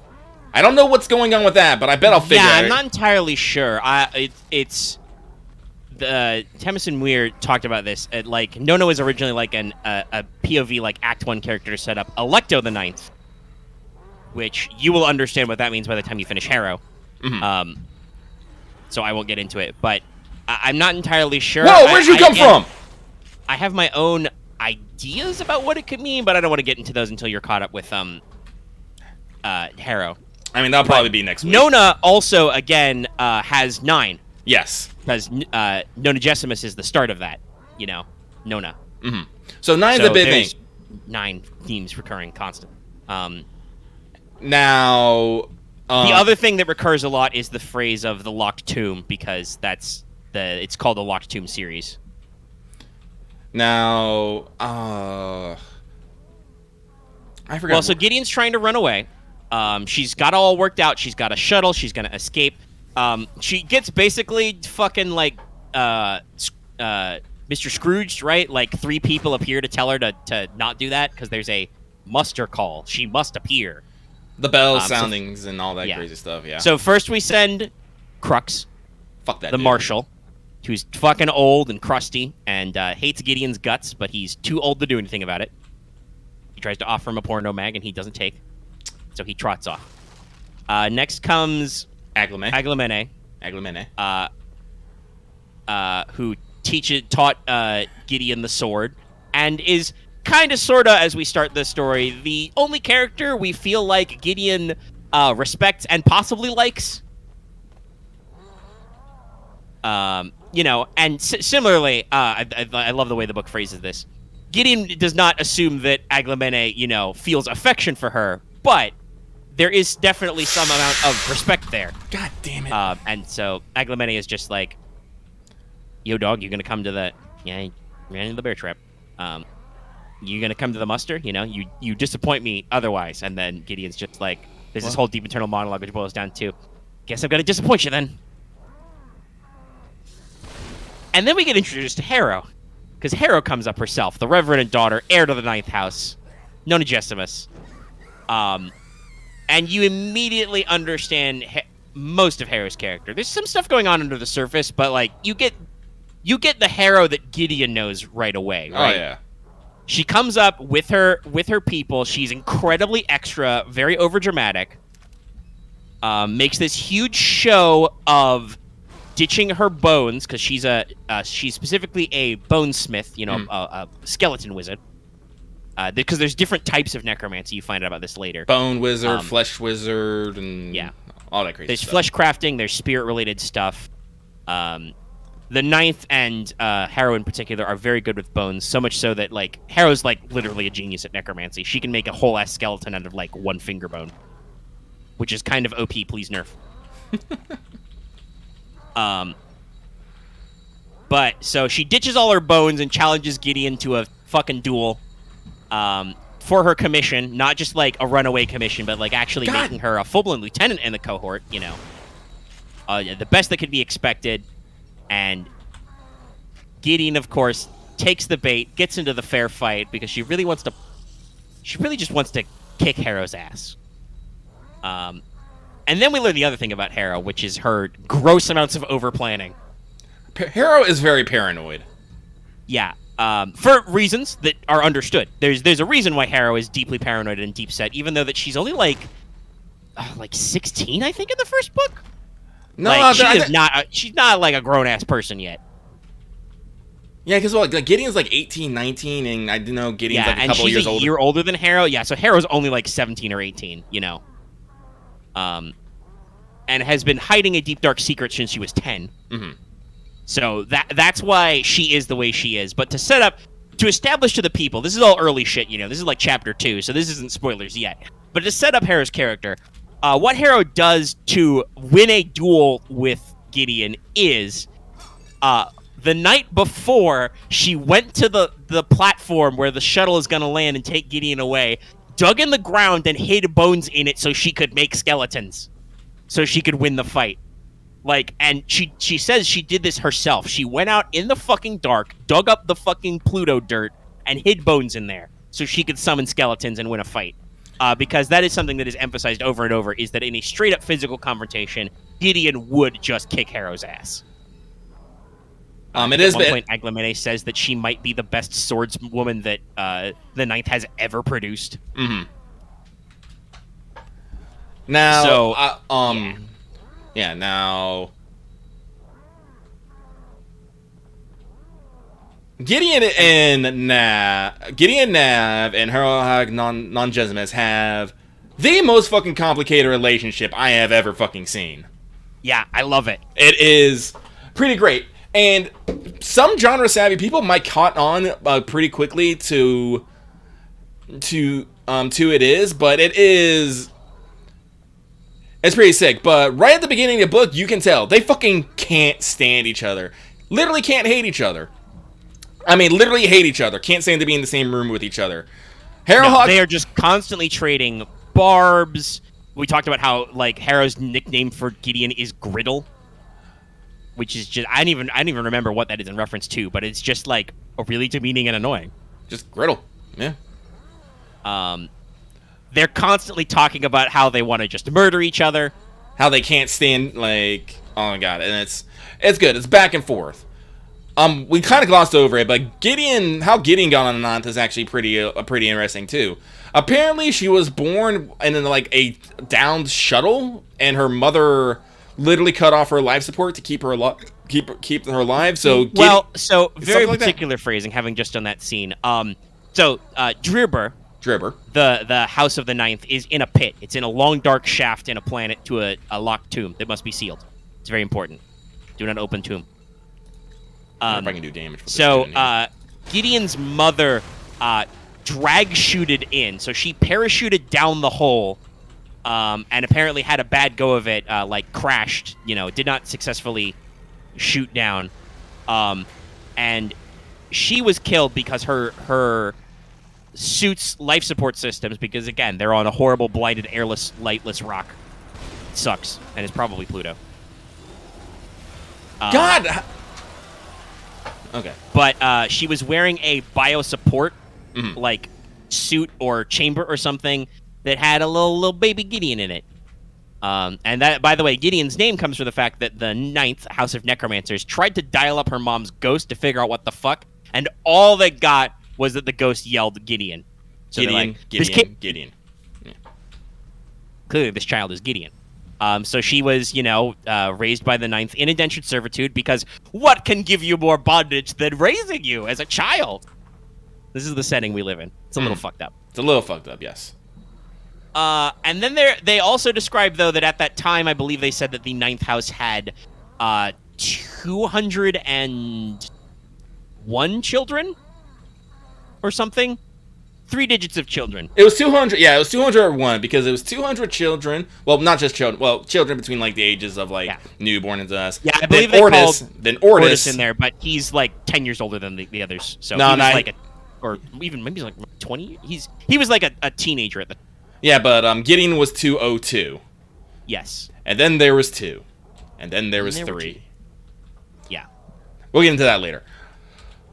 I don't know what's going on with that, but I bet I'll figure it out. Yeah, I'm not entirely sure. It's Temison Weir talked about this. Like, Nona was originally like a POV, like Act 1 character to set up Electo the Ninth, which you will understand what that means by the time you finish Harrow. Mm-hmm. So I won't get into it, but I'm not entirily sure. Whoa, where'd you come from? I have my own ideas about what it could mean, but I don't want to get into those until you're caught up with Harrow. I mean, that'll probably be next week. Nona also, again, has 9. Yes. Because Nona Gessimus is the start of that, Nona. Mm-hmm. So 9's a big thing. 9 themes recurring constant. Now... the other thing that recurs a lot is the phrase of the Locked Tomb, because it's called the Locked Tomb series. Now, I forgot. Well, so Gideon's trying to run away. She's got it all worked out. She's got a shuttle. She's going to escape. She gets basically fucking like Mr. Scrooge, right? Like 3 people appear to tell her to not do that because there's a muster call. She must appear. The bell soundings and all that yeah. crazy stuff, yeah. So first we send Crux, Fuck that the dude. marshal, who's fucking old and crusty and hates Gideon's guts, but he's too old to do anything about it. He tries to offer him a porno mag, and he doesn't take, so he trots off. Next comes Aglamene. Who taught Gideon the sword, and is kind of, sort of, as we start this story, the only character we feel like Gideon respects and possibly likes. You know, and similarly, I love the way the book phrases this. Gideon does not assume that Aglamene, you know, feels affection for her, but there is definitely some amount of respect there. God damn it. And so Aglamene is just like, yo, dog, you gonna come to the... Yeah, I ran into the bear trap. You gonna come to the muster? You know, you disappoint me otherwise. And then Gideon's just like, there's this whole deep internal monologue which boils down to, guess I'm gonna disappoint you then. And then we get introduced to Harrow. Because Harrow comes up herself, the reverend daughter, heir to the Ninth House, known as Gesimus. And you immediately understand most of Harrow's character. There's some stuff going on under the surface, but like you get the Harrow that Gideon knows right away, right? Oh yeah. She comes up with her people. She's incredibly extra, very overdramatic. Makes this huge show of ditching her bones because she's specifically a bonesmith, you know, a skeleton wizard. Because there's different types of necromancy. You find out about this later. Bone wizard, flesh wizard, and all that crazy there's stuff. Flesh crafting, there's spirit-related stuff. The Ninth and Harrow in particular are very good with bones, so much so that, like, Harrow's, like, literally a genius at necromancy. She can make a whole-ass skeleton out of, like, one finger bone. Which is kind of OP, please nerf. But, so she ditches all her bones and challenges Gideon to a fucking duel. For her commission, not just like a runaway commission, but like actually making her a full-blown lieutenant in the cohort, you know. The best that could be expected. And Gideon, of course, takes the bait, gets into the fair fight because she really just wants to kick Harrow's ass. And then we learn the other thing about Harrow, which is her gross amounts of over-planning. Harrow is very paranoid. Yeah. For reasons that are understood. There's a reason why Harrow is deeply paranoid and deep set, even though that she's only like 16, I think, in the first book. No, like, she's not like a grown ass person yet. Yeah, because like Gideon's like 18, 19, and I didn't know Gideon's like a couple years older. Yeah, and she's a year older than Harrow. Yeah, so Harrow's only like 17 or 18, you know. And has been hiding a deep dark secret since she was 10. Mm-hmm. So that's why she is the way she is. But to establish to the people, this is all early shit, you know. This is like chapter 2, so this isn't spoilers yet. But to set up Harrow's character, what Harrow does to win a duel with Gideon is, the night before she went to the platform where the shuttle is going to land and take Gideon away, dug in the ground and hid bones in it so she could make skeletons, so she could win the fight. Like, and she says she did this herself. She went out in the fucking dark, dug up the fucking Pluto dirt, and hid bones in there so she could summon skeletons and win a fight. Because that is something that is emphasized over and over, is that in a straight-up physical confrontation, Gideon would just kick Harrow's ass. It is. At one point, Aglamene says that she might be the best swordswoman that the Ninth has ever produced. Mm-hmm. Now, so, yeah, now Gideon, Nav, and Harrow non-Gesimus have the most fucking complicated relationship I have ever fucking seen. Yeah, I love it. It is pretty great. And some genre-savvy people might caught on pretty quickly to it is, but it is... It's pretty sick, but right at the beginning of the book, you can tell they fucking can't stand each other. Literally can't hate each other. I mean, literally hate each other. Can't stand to be in the same room with each other. Harrowhawk... They are just constantly trading barbs. We talked about how, like, Harrow's nickname for Gideon is Griddle, which is just... I don't even remember what that is in reference to, but it's just, like, really demeaning and annoying. Just Griddle. Yeah. they're constantly talking about how they want to just murder each other. How they can't stand, like, oh my god, and it's good. It's back and forth. We kind of glossed over it, but how Gideon got on the Ninth is actually pretty interesting too. Apparently, she was born in like a downed shuttle, and her mother literally cut off her life support to keep her keep her alive. So very particular phrasing, having just done that scene. Dribber, the House of the Ninth, is in a pit. It's in a long, dark shaft in a planet to a locked tomb that must be sealed. It's very important. Do not open tomb. If I can do damage. For Gideon's mother drag-shooted in. So she parachuted down the hole and apparently had a bad go of it, like crashed, did not successfully shoot down. And she was killed because her suit's life support systems, because, again, they're on a horrible, blighted, airless, lightless rock. It sucks, and it's probably Pluto. God! Okay. But she was wearing a biosupport, like, suit or chamber or something that had a little baby Gideon in it. And that, by the way, Gideon's name comes from the fact that the Ninth, House of Necromancers, tried to dial up her mom's ghost to figure out what the fuck, and all they got was that the ghost yelled Gideon. So Gideon. Yeah. Clearly, this child is Gideon. So she was, raised by the Ninth in indentured servitude, because what can give you more bondage than raising you as a child? This is the setting we live in. It's a little fucked up. It's a little fucked up, yes. And then they also described, though, that at that time, I believe they said that the Ninth House had 201 children or something. 3 digits of children. It was 200. Yeah, it was 201 because it was 200 children. Well, not just children. Well, children between like the ages of like newborn and us. Yeah, I believe then Ortis in there, but he's like 10 years older than the others. So or even maybe he's like 20. He was like a teenager at the. Yeah, but Gideon was 202. Yes. And then there was 2, and then there was 3. Yeah. We'll get into that later.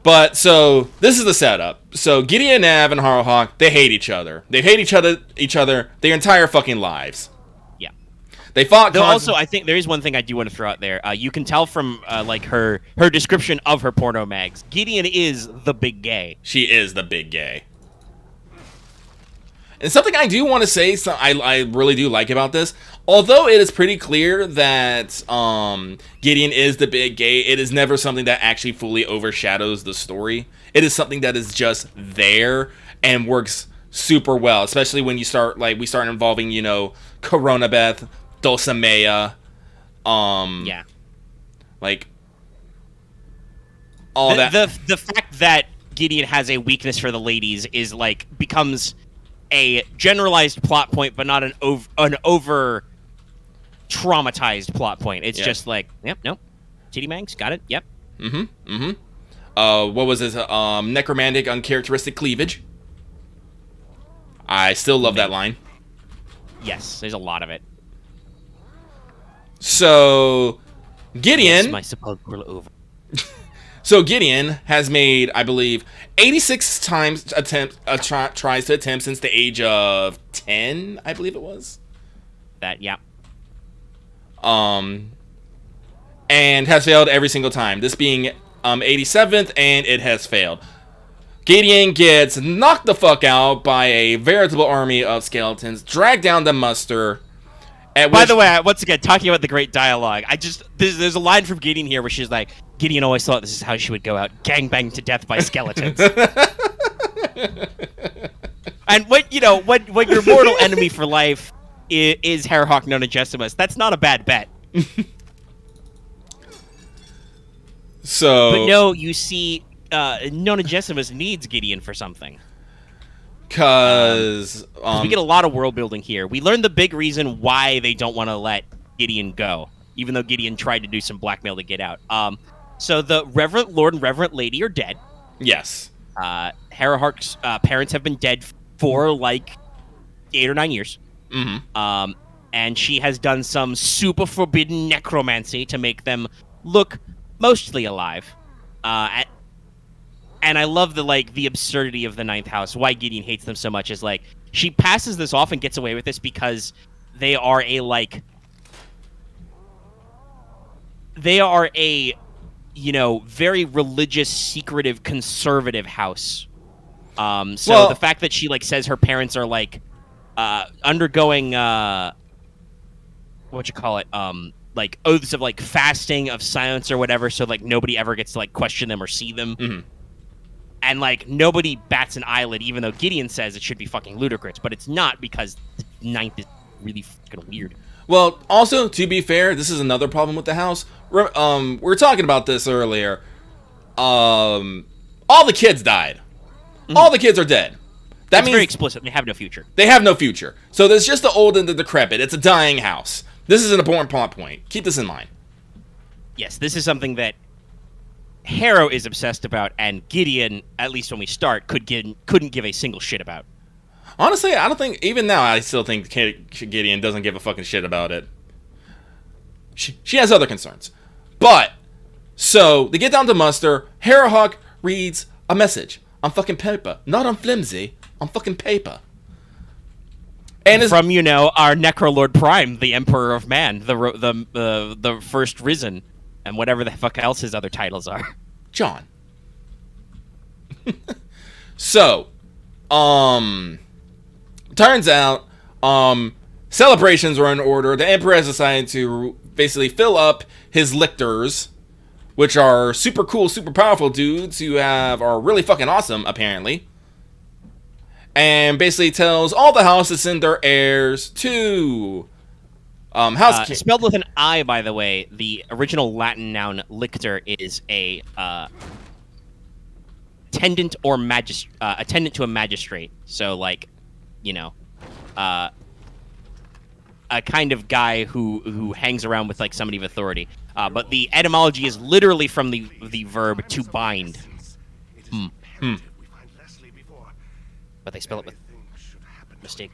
But, so, this is the setup. So, Gideon, Nav, and Harrowhawk, they hate each other. They've hated each other their entire fucking lives. Yeah. They fought... Though also, I think there is one thing I do want to throw out there. You can tell from, like, her description of her porno mags. Gideon is the big gay. She is the big gay. And something I do want to say, I really do like about this, although it is pretty clear that Gideon is the big gay, it is never something that actually fully overshadows the story. It is something that is just there and works super well, especially when we start involving, Corona Beth, Dulcinea, like all that. The fact that Gideon has a weakness for the ladies is like becomes a generalized plot point, but not an over traumatized plot point. It's just like, yep, nope, titty mangs, got it, yep. What was this? Necromantic uncharacteristic cleavage. I still love that line. Yes, there's a lot of it. So, Gideon... Yes, my sepulchral over. So Gideon has made, I believe, 86 tries to attempt since the age of 10, I believe it was. That, yeah. And has failed every single time. This being 87th, and it has failed. Gideon gets knocked the fuck out by a veritable army of skeletons, dragged down the muster. By the way, once again, talking about the great dialogue, there's a line from Gideon here where she's like, Gideon always thought this is how she would go out, gangbanged to death by skeletons. And when your mortal enemy for life is Harrowhawk Nonagesimus, that's not a bad bet. So, but no, you see, Nonagesimus needs Gideon for something. Because we get a lot of world building here. We learn the big reason why they don't want to let Gideon go, even though Gideon tried to do some blackmail to get out. So the Reverend Lord and Reverend Lady are dead. Yes. Harrowhawk's parents have been dead for like 8 or 9 years. Mm-hmm. And she has done some super forbidden necromancy to make them look mostly alive. And I love the absurdity of the Ninth House. Why Gideon hates them so much is like she passes this off and gets away with this because they are a very religious, secretive, conservative house. So the fact that she says her parents are undergoing oaths of fasting, of silence or whatever, so nobody ever gets to question them or see them. Mm-hmm. And nobody bats an eyelid, even though Gideon says it should be fucking ludicrous, but it's not because the Ninth is really fucking weird. Well, also, to be fair, this is another problem with the house. We were talking about this earlier. All the kids died. Mm-hmm. All the kids are dead. That means very explicit. They have no future. They have no future. So there's just the old and the decrepit. It's a dying house. This is an important plot point. Keep this in mind. Yes, this is something that Harrow is obsessed about, and Gideon, at least when we start, couldn't give a single shit about. Honestly, I don't think, even now, I still think Gideon doesn't give a fucking shit about it. She has other concerns. But, so, they get down to muster. Harrowhawk reads a message on fucking paper. Not on flimsy, on fucking paper. And from, our Necrolord Prime, the Emperor of Man, the first risen, and whatever the fuck else his other titles are. John. So, turns out, celebrations were in order. The Emperor has decided to basically fill up his lictors, which are super cool, super powerful dudes who are really fucking awesome, apparently. And basically tells all the houses send their heirs to spelled with an I, by the way. The original Latin noun lictor is a attendant or attendant to a magistrate. So a kind of guy who hangs around with somebody of authority. But the etymology is literally from the verb to bind. But they spell it with mistake.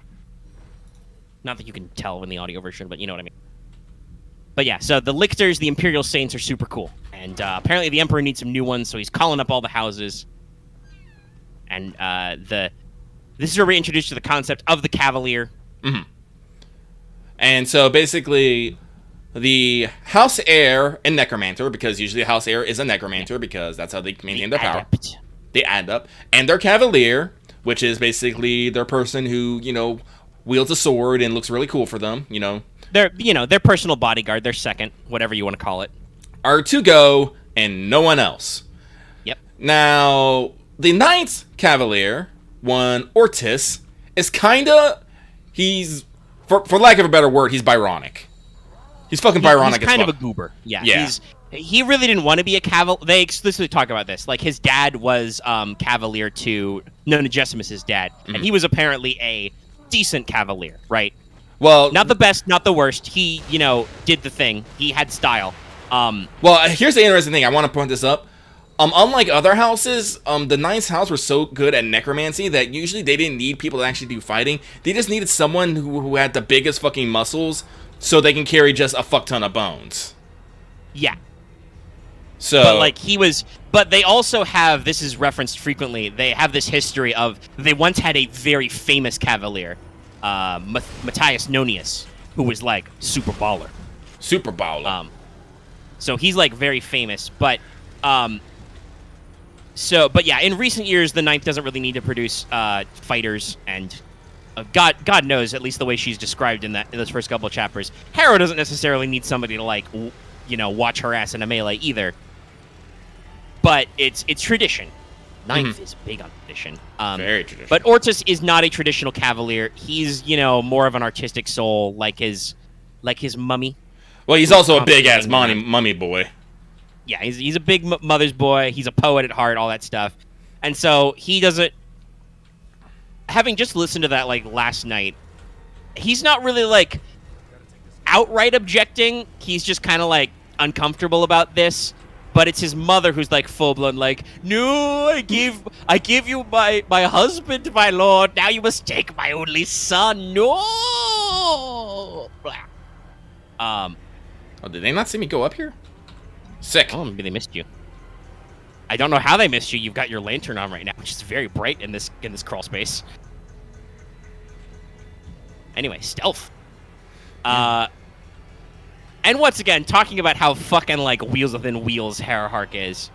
Not that you can tell in the audio version, but you know what I mean. But yeah, so the lictors, the Imperial Saints, are super cool. And apparently the Emperor needs some new ones, so he's calling up all the houses. And this is where we're introduced to the concept of the Cavalier. Mm-hmm. And so basically, the House Heir and Necromancer, because usually a House Heir is a Necromancer, because that's how they maintain their power. They add up. And their Cavalier, which is basically their person who, wields a sword and looks really cool for them, Their personal bodyguard, their second, whatever you want to call it. Are to go, and no one else. Yep. Now, the Ninth Cavalier, one Ortis, is kinda, he's, for lack of a better word, he's Byronic. He's fucking Byronic as fuck. He's kind of a goober. Yeah. He really didn't want to be a Cavalier. They explicitly talk about this. His dad was Cavalier to Nonagesimus's dad, and he was apparently a decent Cavalier, right? Well, not the best, not the worst. He, did the thing. He had style. Well, here's the interesting thing. I want to point this up. Unlike other houses, the Ninth House were so good at necromancy that usually they didn't need people to actually do fighting. They just needed someone who had the biggest fucking muscles so they can carry just a fuck ton of bones. Yeah. So, but they also have, this is referenced frequently, they have this history of, they once had a very famous Cavalier, Matthias Nonius, who was super baller. Super baller. So he's very famous, but yeah, in recent years, the Ninth doesn't really need to produce fighters, and God knows, at least the way she's described in those first couple of chapters, Harrow doesn't necessarily need somebody to watch her ass in a melee either. But it's tradition. Ninth is big on tradition. Very traditional. But Ortis is not a traditional Cavalier. He's more of an artistic soul, like his mummy. Well, he's also a big ass mummy boy. Yeah, he's a big mother's boy. He's a poet at heart, all that stuff. And so he doesn't. Having just listened to that last night, he's not really outright objecting. He's just kind of uncomfortable about this. But it's his mother who's full blown no, I give you my husband, my lord. Now you must take my only son. No. Oh, did they not see me go up here? Sick. Oh, maybe they missed you. I don't know how they missed you. You've got your lantern on right now, which is very bright in this crawl space. Anyway, stealth. And once again, talking about how fucking like wheels within wheels Hera Hark is.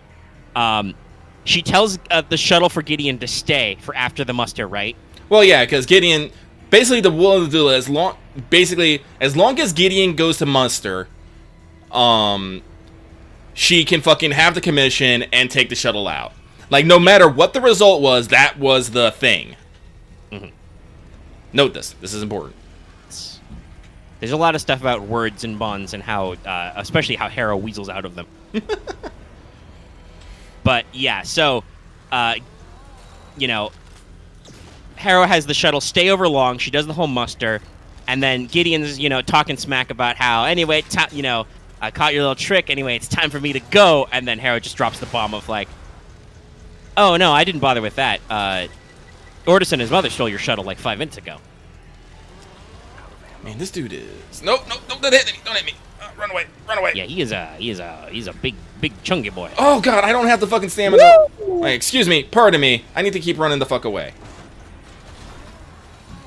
She tells the shuttle for Gideon to stay for after the muster, right? Well, yeah, because Gideon, basically the will of the deal is as long as Gideon goes to muster, she can fucking have the commission and take the shuttle out. Like, no matter what the result was, that was the thing. Mm-hmm. Note this. This is important. There's a lot of stuff about words and bonds and how, especially how Hera weasels out of them. But, yeah, so, you know, Hera has the shuttle stay over long. She does the whole muster. And then Gideon's, you know, talking smack about how, anyway, you know, I caught your little trick. Anyway, it's time for me to go. And then Hera just drops the bomb of, like, oh, no, I didn't bother with that. Ordis and his mother stole your shuttle like 5 minutes ago. Man, this dude is... Nope, don't hit me. Don't hit me. Run away. Yeah, he's a big chunky boy. Oh, God, I don't have the fucking stamina. Wait, excuse me. Pardon me. I need to keep running the fuck away.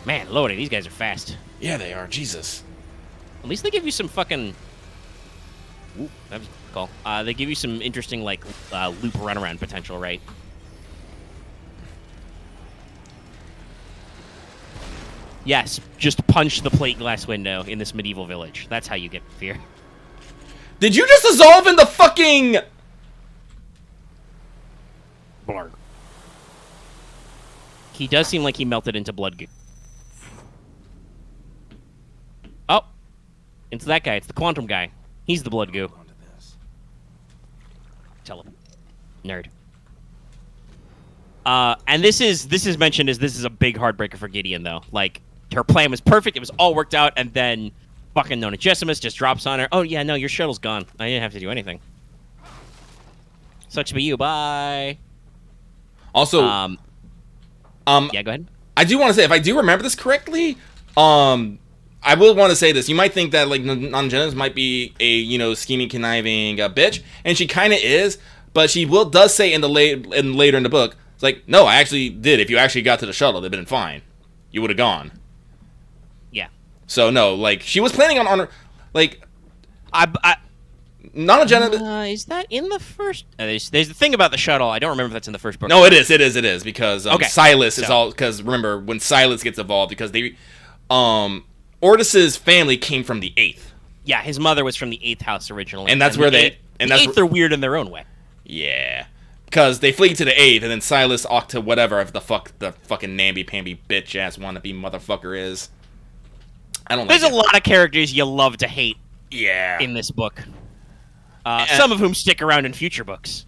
Man, lordy, these guys are fast. Yeah, they are. Jesus. At least they give you some fucking... Ooh, that was a call. They give you some interesting, like, loop runaround potential, right? Yes, just punch the plate glass window in this medieval village. That's how you get fear. Did you just dissolve in the fucking... Blarg. He does seem like he melted into blood goo. Oh! It's that guy. It's the quantum guy. He's the blood goo. Tell him. Nerd. And this is mentioned as this is a big heartbreaker for Gideon, though. Like, her plan was perfect. It was all worked out, and then fucking Nona Gessimus just drops on her. Oh, yeah, no, your shuttle's gone. I didn't have to do anything. Sucks to be you. Bye. Also, yeah, go ahead. I do want to say, if I do remember this correctly, I will want to say this. You might think that, like, Nona Gessimus might be a, you know, scheming, conniving bitch, and she kind of is, but she does say later in the book, it's like, no, I actually did. If you actually got to the shuttle, they'd been fine. You would have gone. Yeah. So, no, like, she was planning on her, like, Nona Gessimus... is that in the first... there's the thing about the shuttle. I don't remember if that's in the first book. No, it is, because okay. Silas is all... Because, remember, when Silas gets involved, because they... Ordis's family came from the 8th. Yeah, his mother was from the 8th house originally. And that's where they... The 8th are weird in their own way. Yeah. Because they flee to the 8th, and then Silas ought to whatever if the fucking namby-pamby bitch-ass wannabe motherfucker is. I don't like There's a lot of characters you love to hate in this book. Some of whom stick around in future books.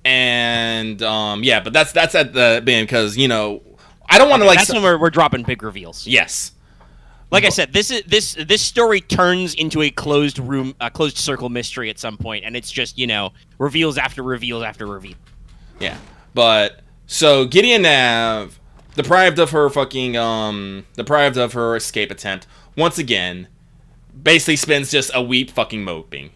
And, yeah, but that's at the beginning, because, you know, I don't want to, like... That's when we're dropping big reveals. Yes. Like I said, this story turns into a closed circle mystery at some point, and it's just, you know, reveals after reveals after reveal. Yeah, but so Gideon Nav, deprived of her escape attempt once again, basically spends just a week fucking moping,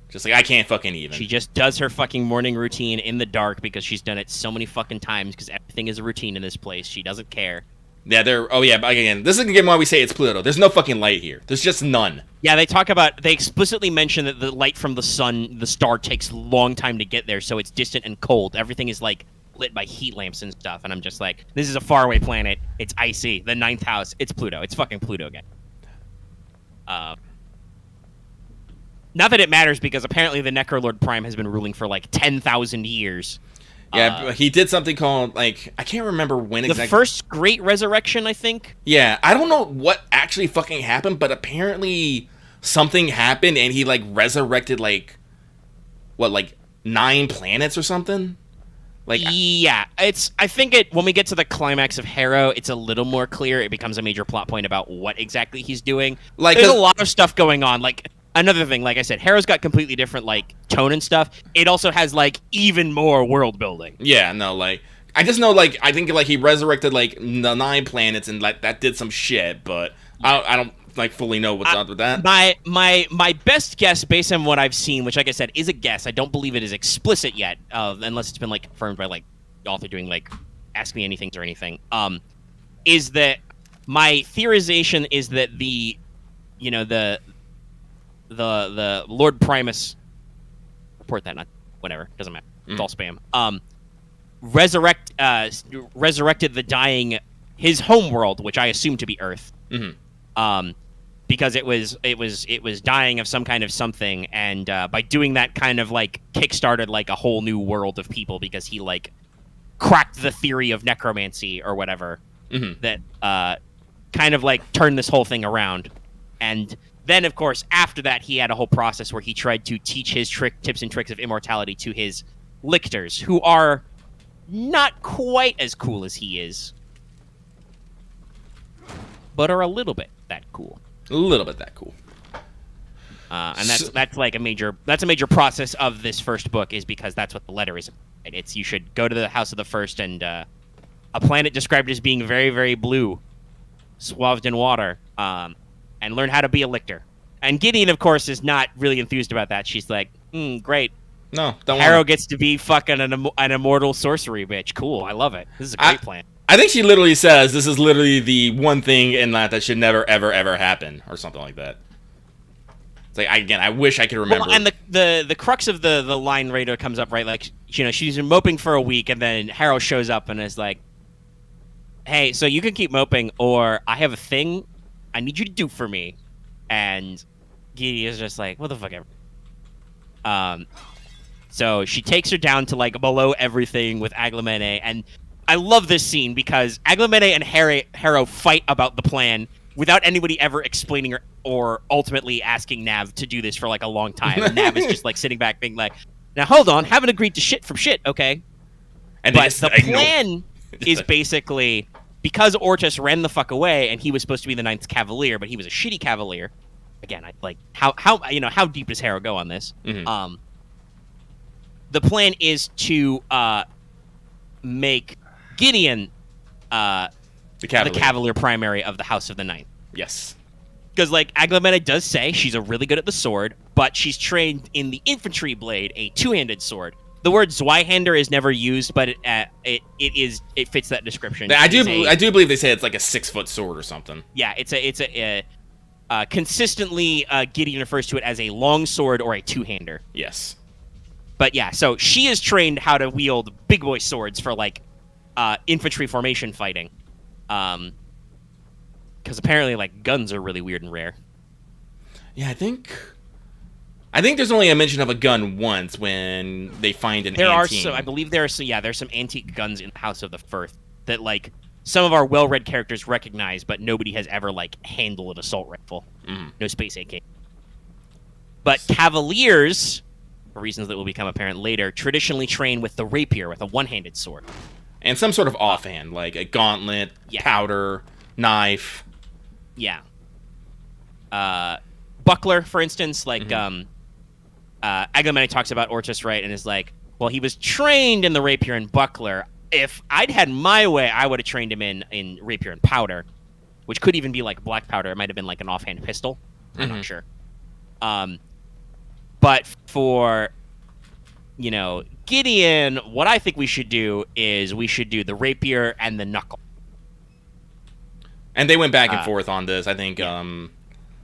just like I can't fucking even. She just does her fucking morning routine in the dark because she's done it so many fucking times because everything is a routine in this place. She doesn't care. Yeah, but again, this is again why we say it's Pluto. There's no fucking light here. There's just none. Yeah, they explicitly mention that the light from the sun, the star, takes a long time to get there, so it's distant and cold. Everything is, like, lit by heat lamps and stuff, and I'm just like, this is a faraway planet. It's icy. The 9th house. It's Pluto. It's fucking Pluto again. Not that it matters, because apparently the Necrolord Prime has been ruling for, like, 10,000 years. Yeah, he did something called, like, I can't remember when exactly. The first Great Resurrection, I think? Yeah, I don't know what actually fucking happened, but apparently something happened and he, like, resurrected, like, 9 planets or something? Like, yeah, I think when we get to the climax of Harrow, it's a little more clear. It becomes a major plot point about what exactly he's doing. Like, there's a lot of stuff going on, like... Another thing, like I said, Harrow's got completely different, like, tone and stuff. It also has, like, even more world building. Yeah, no, like, I just know, like, I think, like, he resurrected, like, the 9 planets and, like, that did some shit, but I don't like fully know what's up with that. My best guess, based on what I've seen, which, like I said, is a guess. I don't believe it is explicit yet, unless it's been like confirmed by like the author doing like Ask Me Anything or anything. Is that my theorization is that the Lord Primus, report that, not whatever, doesn't matter. It's all spam. Resurrected the dying, his home world, which I assume to be Earth. Because it was dying of some kind of something, and by doing that, kind of like kickstarted like a whole new world of people, because he like cracked the theory of necromancy or whatever that kind of like turned this whole thing around. And then, of course, after that, he had a whole process where he tried to teach his tips and tricks of immortality to his lictors, who are not quite as cool as he is, but are a little bit that cool. A little bit that cool. And that's like a major process of this first book, is because that's what the letter is. It's you should go to the House of the First, and a planet described as being very, very blue, swathed in water, and learn how to be a lictor. And Gideon, of course, is not really enthused about that. She's like, great. No, don't Harrow want gets to be fucking an immortal sorcery bitch. Cool, I love it. This is a great plan. I think she literally says this is literally the one thing in that should never, ever, ever happen, or something like that. It's like, again, I wish I could remember. Well, and the crux of the line later comes up, right? Like, she's been moping for a week, and then Harrow shows up and is like, hey, so you can keep moping, or I have a thing I need you to do for me. And Gideon is just like, what the fuck ever. So she takes her down to like below everything with Aglamene, and I love this scene because Aglamene and Harrow fight about the plan without anybody ever explaining or ultimately asking Nav to do this for like a long time. And Nav is just like sitting back being like, now hold on, haven't agreed to shit from shit, okay? And but the plan is basically, because Ortis ran the fuck away and he was supposed to be the Ninth Cavalier, but he was a shitty Cavalier. Again, I like how deep does Harrow go on this? The plan is to make Gideon the Cavalier primary of the House of the Ninth. Yes. Because, like, Aglamene does say she's really good at the sword, but she's trained in the infantry blade, a two-handed sword. The word Zweihander is never used, but it fits that description. I do believe they say it's like a 6-foot sword or something. Yeah, it's a consistently Gideon refers to it as a long sword or a two-hander. Yes. But yeah, so she is trained how to wield big boy swords for like infantry formation fighting. Because apparently, like, guns are really weird and rare. Yeah, I think there's only a mention of a gun once when they find an antique. I believe there's some antique guns in the House of the Firth that, like, some of our well-read characters recognize, but nobody has ever, like, handled an assault rifle. No space AK. But Cavaliers, for reasons that will become apparent later, traditionally train with the rapier, with a one-handed sword. And some sort of offhand, like a gauntlet, powder, knife. Yeah. Buckler, for instance, like, Agamemnon talks about Ortis, right, and is like, well, he was trained in the rapier and buckler. If I'd had my way, I would have trained him in rapier and powder, which could even be like black powder. It might have been like an offhand pistol. I'm not sure. But for, Gideon, what I think we should do is we should do the rapier and the knuckle. And they went back and forth on this, I think,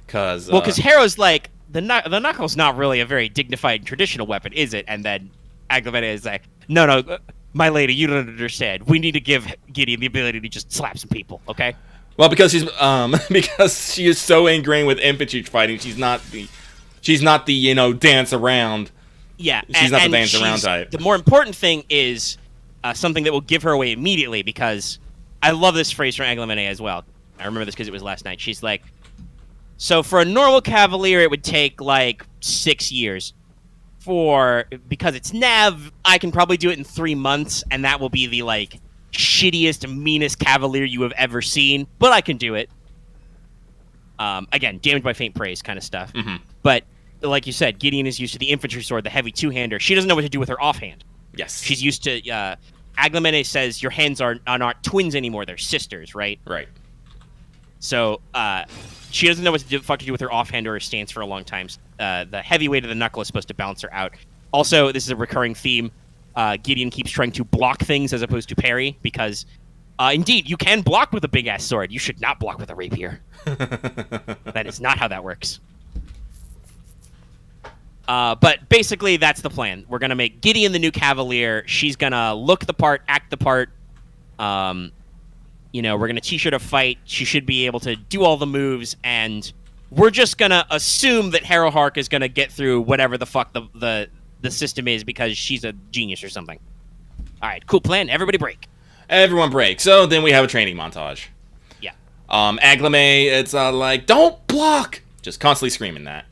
because Harrow's like, the knuckle's not really a very dignified traditional weapon, is it? And then Aglamene is like, no, my lady, you don't understand. We need to give Gideon the ability to just slap some people, okay? Well, because because she is so ingrained with infantry fighting, she's not the dance around. Yeah, she's not the dance around type. The more important thing is something that will give her away immediately, because I love this phrase from Aglamene as well. I remember this because it was last night. She's like, so for a normal Cavalier, it would take like 6 years. Because it's Nav, I can probably do it in 3 months, and that will be the like shittiest, meanest Cavalier you have ever seen, but I can do it. Again, damaged by faint praise kind of stuff. But like you said, Gideon is used to the infantry sword, the heavy two-hander. She doesn't know what to do with her offhand. Yes. She's used to... Aglamene says your hands are not twins anymore, they're sisters, right? Right. So she doesn't know what the fuck to do with her offhand or her stance for a long time. The heavy weight of the knuckle is supposed to balance her out. Also, this is a recurring theme. Gideon keeps trying to block things as opposed to parry because, indeed, you can block with a big-ass sword. You should not block with a rapier. That is not how that works. But basically, that's the plan. We're going to make Gideon the new Cavalier. She's going to look the part, act the part. We're going to teach her to fight. She should be able to do all the moves, and we're just going to assume that Harrowhark is going to get through whatever the fuck the system is because she's a genius or something. All right, cool plan. Everybody break. Everyone break. So then we have a training montage. Yeah. Aglame, it's like, don't block! Just constantly screaming that.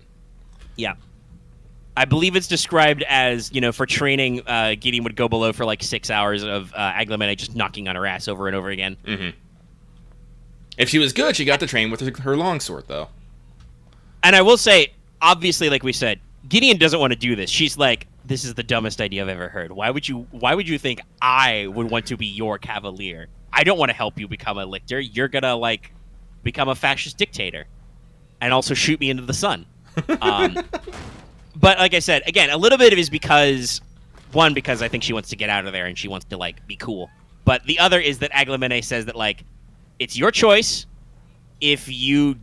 Yeah. I believe it's described as, for training, Gideon would go below for like 6 hours of Aglame just knocking on her ass over and over again. Mm-hmm. If she was good, she got to train with her longsword, though. And I will say, obviously, like we said, Gideon doesn't want to do this. She's like, this is the dumbest idea I've ever heard. Why would you think I would want to be your cavalier? I don't want to help you become a lictor. You're gonna, become a fascist dictator. And also shoot me into the sun. But like I said, again, a little bit of it is because I think she wants to get out of there and she wants to, be cool. But the other is that Aglamene says that, it's your choice. If you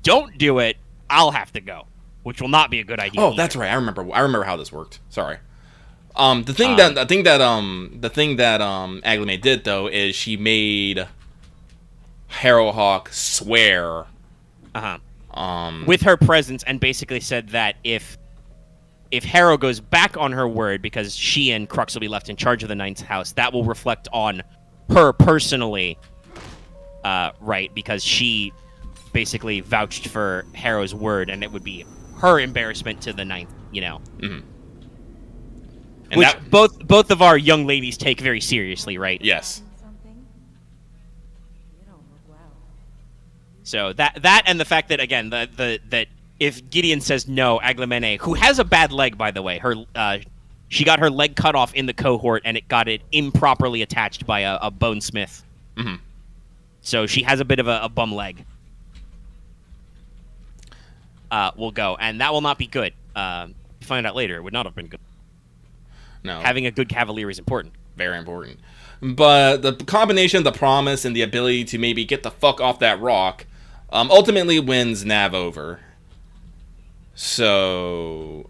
don't do it, I'll have to go, which will not be a good idea. Oh, either. that's right. I remember how this worked. Sorry. The thing that Aglame did though is she made Harrowhawk swear. With her presence, and basically said that if Harrow goes back on her word, because she and Crux will be left in charge of the Ninth House, that will reflect on her personally, right? Because she basically vouched for Harrow's word, and it would be her embarrassment to the Ninth, Mm-hmm. Which both of our young ladies take very seriously, right? Yes. Something? You don't look well. So that and the fact that, again, that if Gideon says no, Aglamene, who has a bad leg, by the way, she got her leg cut off in the cohort, and it got it improperly attached by a bonesmith. Mm-hmm. So she has a bit of a bum leg. Will go, and that will not be good. You find out later, it would not have been good. No. Having a good cavalier is important. Very important. But the combination of the promise and the ability to maybe get the fuck off that rock ultimately wins Nav over. So,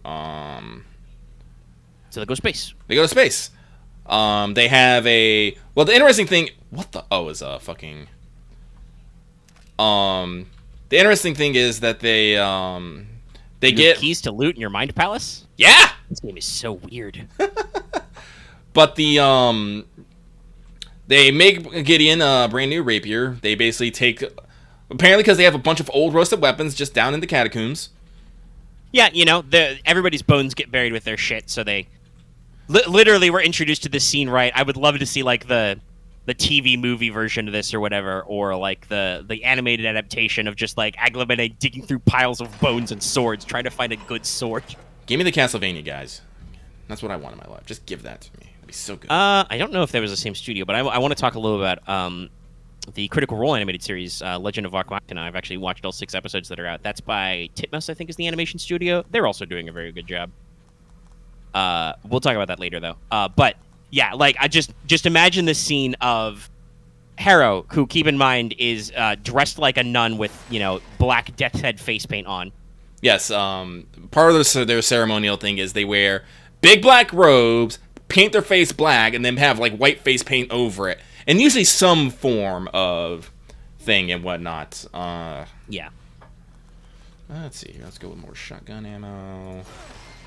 So they go space. they go to space. They have a... Well, the interesting thing... What the... Oh, is fucking... The interesting thing is that they You get... have keys to loot in your mind palace? Yeah! This game is so weird. But the... They make Gideon a brand new rapier. They basically take... Apparently because they have a bunch of old rusted weapons just down in the catacombs. Yeah, everybody's bones get buried with their shit, so they... literally, we're introduced to this scene, right? I would love to see, the TV movie version of this or whatever, or, the animated adaptation of just, Aglamene digging through piles of bones and swords, trying to find a good sword. Give me the Castlevania, guys. That's what I want in my life. Just give that to me. It'd be so good. I don't know if that was the same studio, but I want to talk a little about the Critical Role animated series, Legend of Vox Machina. I've actually watched all 6 episodes that are out. That's by Titmus, I think, is the animation studio. They're also doing a very good job. We'll talk about that later, though. But yeah, I just imagine this scene of Harrow, who, keep in mind, is dressed like a nun with black death's head face paint on. Yes. Part of their ceremonial thing is they wear big black robes, paint their face black, and then have white face paint over it. And usually some form of thing and whatnot. Yeah. Let's see here. Let's go with more shotgun ammo.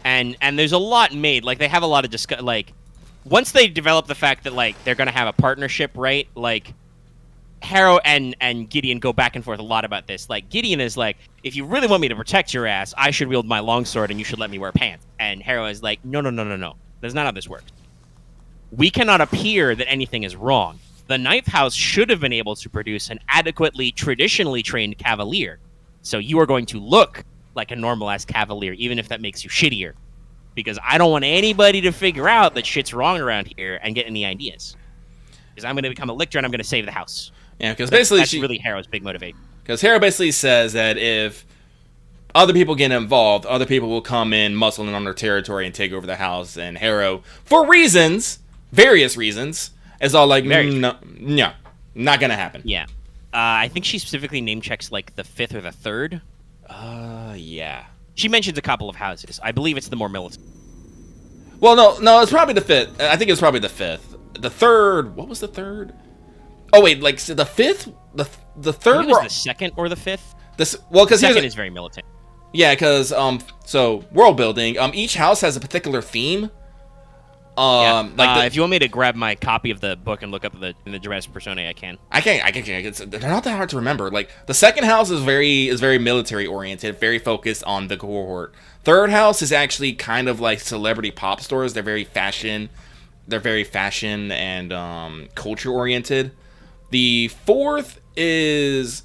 And there's a lot made. They have a lot of once they develop the fact that they're gonna have a partnership, right? Harrow and Gideon go back and forth a lot about this. Gideon is if you really want me to protect your ass, I should wield my longsword and you should let me wear pants. And Harrow is no. That's not how this works. We cannot appear that anything is wrong. The Ninth House should have been able to produce an adequately traditionally trained cavalier. So you are going to look like a normal-ass cavalier, even if that makes you shittier. Because I don't want anybody to figure out that shit's wrong around here and get any ideas. Because I'm going to become a lictor and I'm going to save the house. Yeah, because basically that's really Harrow's big motivation. Because Harrow basically says that if other people get involved, other people will come in, muscle in on their territory, and take over the house. And Harrow, for reasons, various reasons, is all like, no, not gonna happen. Yeah. I think she specifically name checks like the 5th or the 3rd. Yeah. She mentions a couple of houses. I believe it's the more militant. Well, no, it's probably the 5th. I think it's probably the 5th. The 3rd, what was the 3rd? Oh wait, like so the 5th, the 3rd was the 2nd or the 5th. Because the 2nd is very militant. Yeah, because so world building. Each house has a particular theme. If you want me to grab my copy of the book and look up in the Jurassic Personae, I can. I can't. They're not that hard to remember. Like the 2nd house is very military oriented, very focused on the cohort. 3rd house is actually kind of like celebrity pop stores. They're very fashion. They're very fashion and culture oriented. The 4th is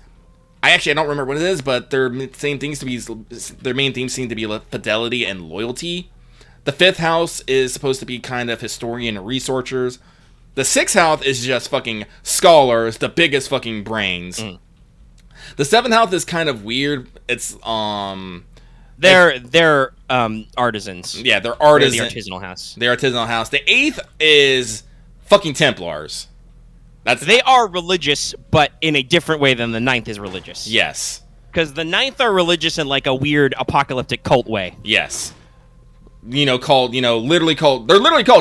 I don't remember what it is, but their main themes seem to be fidelity and loyalty. The 5th house is supposed to be kind of historian and researchers. The 6th house is just fucking scholars, the biggest fucking brains. The 7th house is kind of weird. It's they're artisans. Yeah, they're artisans. They're the artisanal house. The artisanal house. The 8th is fucking Templars. They are religious, but in a different way than the 9th is religious. Yes. Because the 9th are religious in like a weird apocalyptic cult way. Yes. They're literally called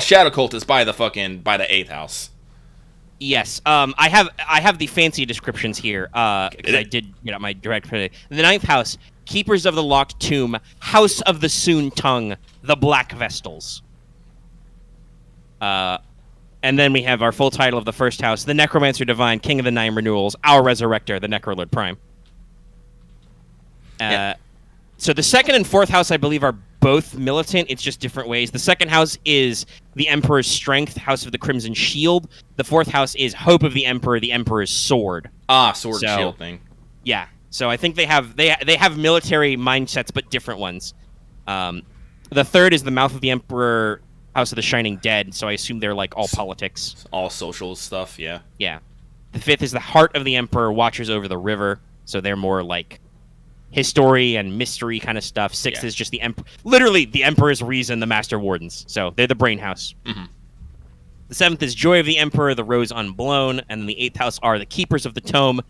shadow cultists by the 8th house. Yes. I have the fancy descriptions here. Because I did get out my direct credit. The 9th house, Keepers of the Locked Tomb, House of the Soon Tongue, the Black Vestals. And then we have our full title of the 1st house, the Necromancer Divine, King of the Nine Renewals, our Resurrector, the Necrolord Prime. So the 2nd and 4th house, I believe, are both militant. It's just different ways. The 2nd house is the Emperor's Strength, House of the Crimson Shield. The 4th house is Hope of the Emperor's Sword. Sword shield thing. Yeah. So I think they have military mindsets, but different ones. The 3rd is the Mouth of the Emperor, House of the Shining Dead. So I assume they're like all politics, all social stuff. Yeah. Yeah. The 5th is the Heart of the Emperor, Watchers over the River. So they're more like history and mystery kind of stuff. 6th is just the literally the Emperor's Reason, the Master Wardens. So they're the brain house. Mm-hmm. The 7th is Joy of the Emperor, the Rose Unblown, and then the 8th house are the Keepers of the Tome,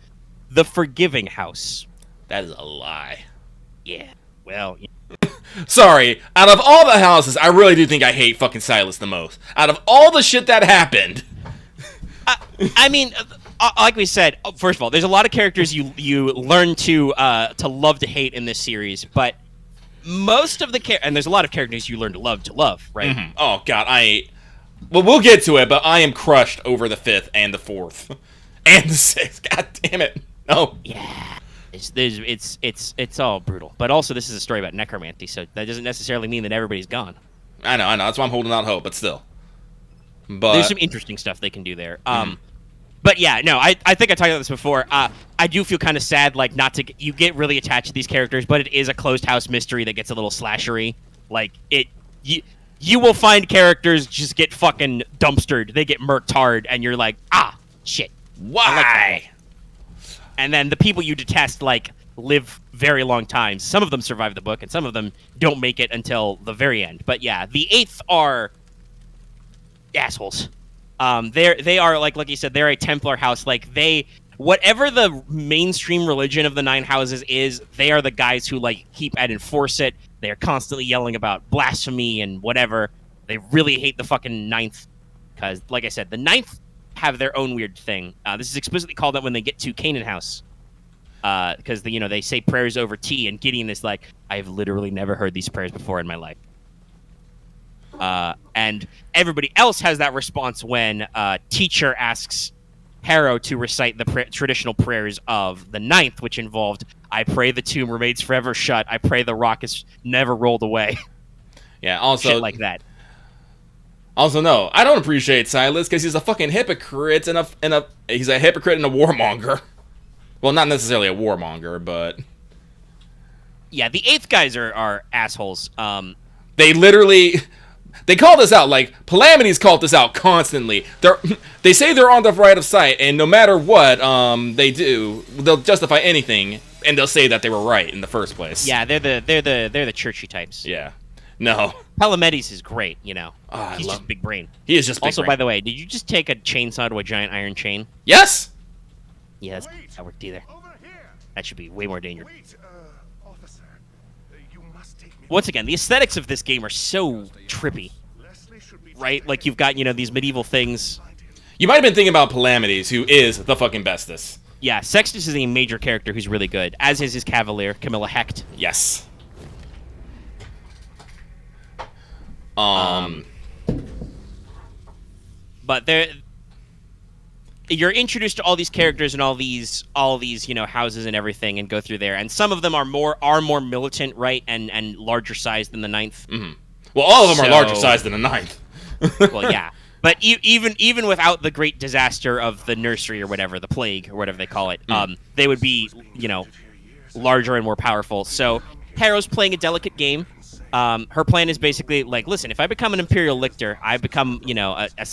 the Forgiving House. That is a lie. Yeah. Well. Sorry. Out of all the houses, I really do think I hate fucking Silas the most. Out of all the shit that happened. I mean, like we said, first of all, there's a lot of characters you learn to love to hate in this series, but most of the and there's a lot of characters you learn to love, right? Mm-hmm. Oh God, we'll get to it, but I am crushed over the 5th and the 4th and the 6th. God damn it, no. Yeah, it's all brutal, but also this is a story about necromancy, so that doesn't necessarily mean that everybody's gone. I know. That's why I'm holding out hope, but still. But there's some interesting stuff they can do there. But yeah, no, I think I talked about this before. I do feel kind of sad, like you get really attached to these characters, but it is a closed house mystery that gets a little slashery. Like you will find characters just get fucking dumpstered. They get murked hard, and you're like, shit. Why? And then the people you detest live very long times. Some of them survive the book, and some of them don't make it until the very end. But yeah, the 8th are assholes. They are like you said, they're a Templar house. Whatever the mainstream religion of the 9 houses is, they are the guys who keep and enforce it. They are constantly yelling about blasphemy and whatever. They really hate the fucking 9th because, like I said, the 9th have their own weird thing. This is explicitly called out when they get to Canaan House because they say prayers over tea, and Gideon is like, I've literally never heard these prayers before in my life. And everybody else has that response when teacher asks Harrow to recite the traditional prayers of the 9th, which involved, I pray the tomb remains forever shut. I pray the rock is never rolled away. Yeah, also shit like that. Also, no, I don't appreciate Silas because he's a fucking hypocrite he's a hypocrite and a warmonger. Well, not necessarily a warmonger, but yeah, the 8th guys are assholes. They literally They call this out, like, Calamity's called this out constantly. They say they're on the right of sight, and no matter what they do, they'll justify anything, and they'll say that they were right in the first place. Yeah, they're the churchy types. Yeah. No. Palamedes is great, you know. Oh, He's just big brain. He is just big Also, brain. by the way, did you just take a chainsaw to a giant iron chain? Yes! Yeah, that worked either. That should be way more dangerous. Wait, officer. You must take me. Once again, the aesthetics of this game are so trippy, Leslie should be right? Like, you've got, you know, these medieval things. You might have been thinking about Calamities, who is the fucking bestest. Yeah, Sextus is a major character who's really good, as is his cavalier, Camilla Hecht. Yes. But you're introduced to all these characters and all these you know houses and everything, and go through there. And some of them are more militant, right, and larger size than the Ninth. Mm-hmm. Well, all of them are So- larger size than the Ninth. Well, yeah. But even without the great disaster of the nursery or whatever, the plague or whatever they call it, they would be, you know, larger and more powerful. So Harrow's playing a delicate game. Her plan is basically like, listen, if I become an Imperial Lictor, I become, you know, a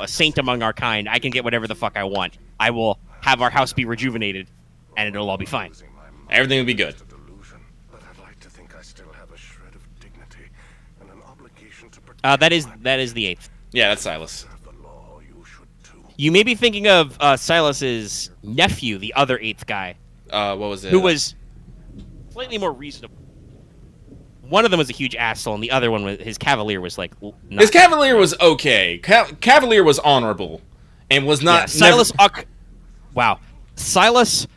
saint among our kind. I can get whatever the fuck I want. I will have our house be rejuvenated, and it'll all be fine. Everything will be good. delusion, but I'd like to think I still have a shred of dignity and an obligation to protect That is the 8th. Yeah, that's Silas. the law. You should too. You may be thinking of Silas's nephew, the other 8th guy, What was it? who was slightly more reasonable. One of them was a huge asshole, and the other one was his cavalier was like. Not His Cavalier was okay. Cavalier was honorable, and was yeah, not. Silas. Silas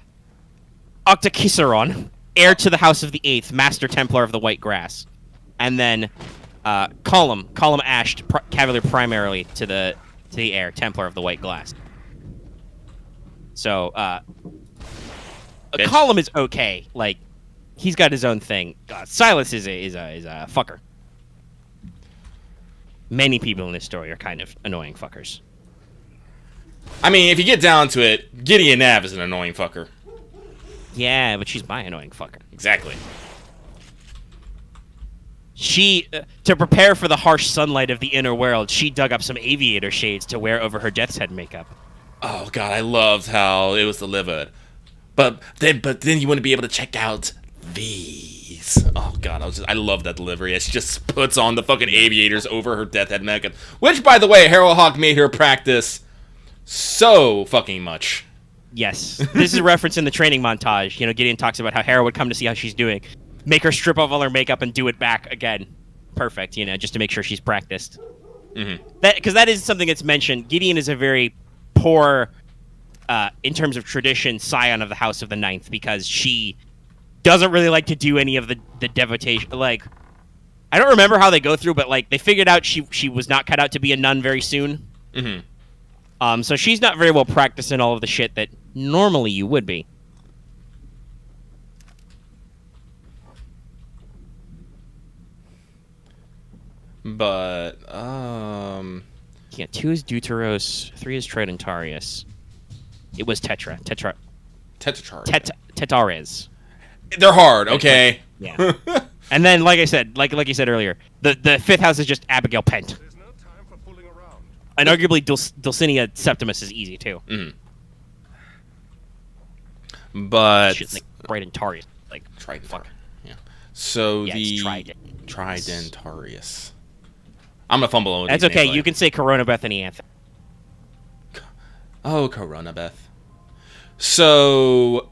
Octakisaron, heir to the House of the 8th, Master Templar of the White Grass, and then Column Ashed, Cavalier primarily to the heir, Templar of the White Glass. So Bitch. Column is okay, like. He's got his own thing. Silas is a fucker. Many people in this story are kind of annoying fuckers. I mean, if you get down to it, Gideon Nav is an annoying fucker. Yeah, but she's my annoying fucker. Exactly. She, to prepare for the harsh sunlight of the inner world, she dug up some aviator shades to wear over her death's head makeup. Oh god, I loved how it was delivered. But then you wouldn't be able to check out these. Oh god, I love that delivery. She just puts on the fucking aviators over her death head makeup, which, by the way, Harold Hawk made her practice so fucking much. Yes, this is a reference in the training montage. You know, Gideon talks about how Hera would come to see how she's doing, make her strip off all her makeup and do it back again. Perfect, you know, just to make sure she's practiced. Mm-hmm. Because that is something that's mentioned. Gideon is a very poor, in terms of tradition, scion of the House of the Ninth, because she doesn't really like to do any of the devotation. Like, I don't remember how they go through, but like they figured out she was not cut out to be a nun very soon. Mm-hmm. So she's not very well practiced in all of the shit that normally you would be. But Yeah, 2 is Deuteros, 3 is Tridentarius. It was Tetracharis. Tetares. They're hard, okay. Yeah. And then, like I said, like you said earlier, the 5th house is just Abigail Pent. There's no time for fooling around. And arguably Dulcinea Septimus is easy too. But Shit, like Tridentarius, like Trident. fuck. Yeah. So Yeah, the it's Trident. Tridentarius. I'm gonna fumble on That's these okay. names, You like- can say Corona Bethany Anthem. Oh, Corona Beth. So,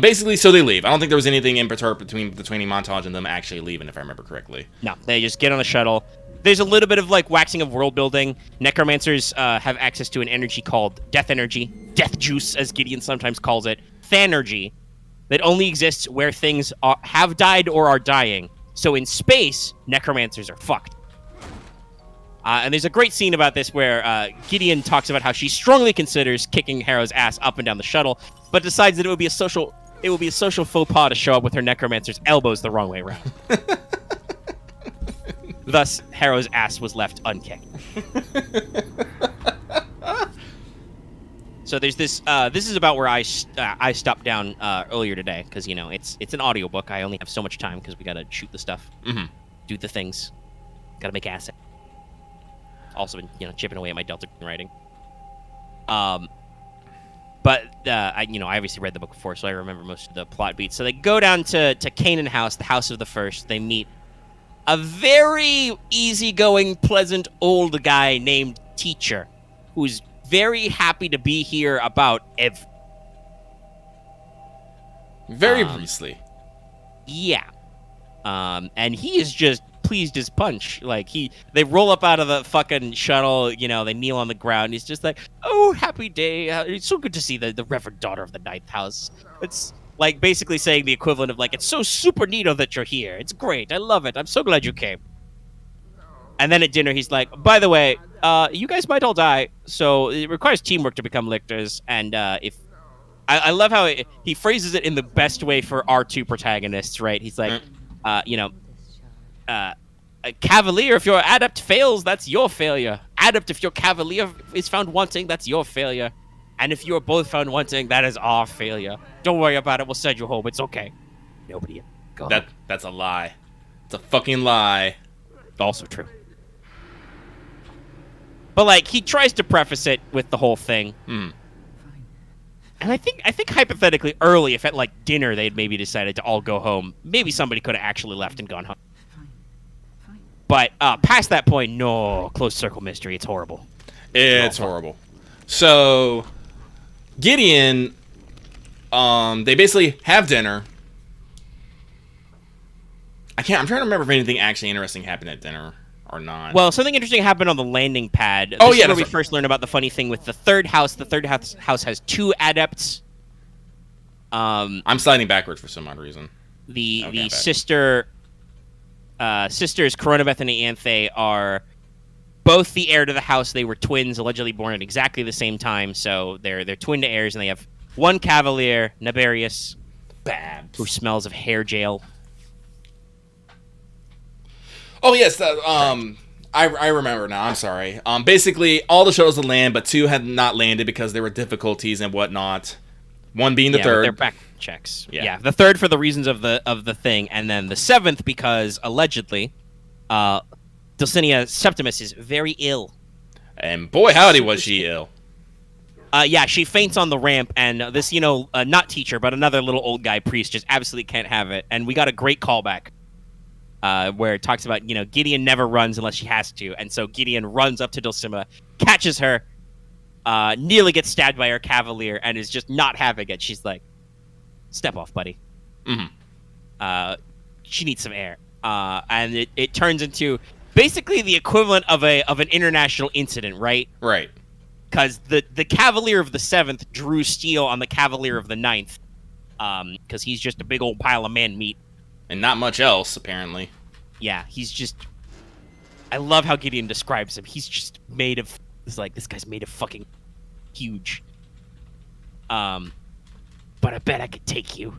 basically, so they leave. I don't think there was anything in between the training montage and them actually leaving, if I remember correctly. No, they just get on the shuttle. There's a little bit of like waxing of world building. Necromancers have access to an energy called death energy, death juice, as Gideon sometimes calls it, Thanergy, that only exists where things have died or are dying. So in space, necromancers are fucked. And there's a great scene about this where Gideon talks about how she strongly considers kicking Harrow's ass up and down the shuttle, but decides that it would be a social faux pas to show up with her necromancer's elbows the wrong way around. Thus, Harrow's ass was left unkicked. So there's this. This is about where I stopped down earlier today because you know it's an audiobook. I only have so much time because we gotta shoot the stuff, do the things. Gotta make assets. Also been, chipping away at my Delta writing. But I obviously read the book before, so I remember most of the plot beats. So they go down to Canaan House, the House of the First. They meet a very easygoing, pleasant old guy named Teacher, who's very happy to be here about everything. Very briefly. Yeah. And he is just pleased as punch. Like, they roll up out of the fucking shuttle, they kneel on the ground. He's just like, oh, happy day. It's so good to see the Reverend Daughter of the Ninth House. It's like basically saying the equivalent of like, it's so super neato that you're here. It's great. I love it. I'm so glad you came. And then at dinner, he's like, by the way, you guys might all die, so it requires teamwork to become lictors. And if I love how he phrases it in the best way for our two protagonists, right? He's like, a cavalier, if your adept fails, that's your failure. Adept, if your cavalier is found wanting, that's your failure. And if you are both found wanting, that is our failure. Don't worry about it. We'll send you home. It's okay. Nobody. Go home. That's a lie. It's a fucking lie. Also true. But like, he tries to preface it with the whole thing. And I think hypothetically early, if at like dinner they'd maybe decided to all go home, maybe somebody could have actually left and gone home. But past that point, no. Closed circle mystery. It's horrible. It's horrible. So Gideon, they basically have dinner. I'm trying to remember if anything actually interesting happened at dinner or not. Well, something interesting happened on the landing pad. Oh, this yeah, is where that's we right. first learn about the funny thing with the third house. The third house has two adepts. I'm sliding backwards for some odd reason. The sisters Coronabeth and Anthe are both the heir to the house. They were twins, allegedly born at exactly the same time, so they're twin heirs, and they have one cavalier, Nabarius, Babs. who smells of hair jail. Oh yes, I remember now. I'm sorry. Basically, all the shows had land, but two had not landed because there were difficulties and whatnot. One being the third. Their back checks. Yeah. The third for the reasons of the thing, and then the seventh because allegedly, Dulcinea Septimus is very ill. And boy, howdy, was she ill. Yeah, she faints on the ramp, and this, not teacher, but another little old guy priest just absolutely can't have it. And we got a great callback where it talks about, Gideon never runs unless she has to. And so Gideon runs up to Dulcinea, catches her, nearly gets stabbed by her cavalier, and is just not having it. She's like, step off, buddy. She needs some air. And it turns into basically the equivalent of an international incident, right? Right. Because the Cavalier of the 7th drew steel on the Cavalier of the 9th. Because he's just a big old pile of man meat. And not much else, apparently. Yeah, he's just... I love how Gideon describes him. He's just made of... It's like, this guy's made of fucking huge. But I bet I could take you.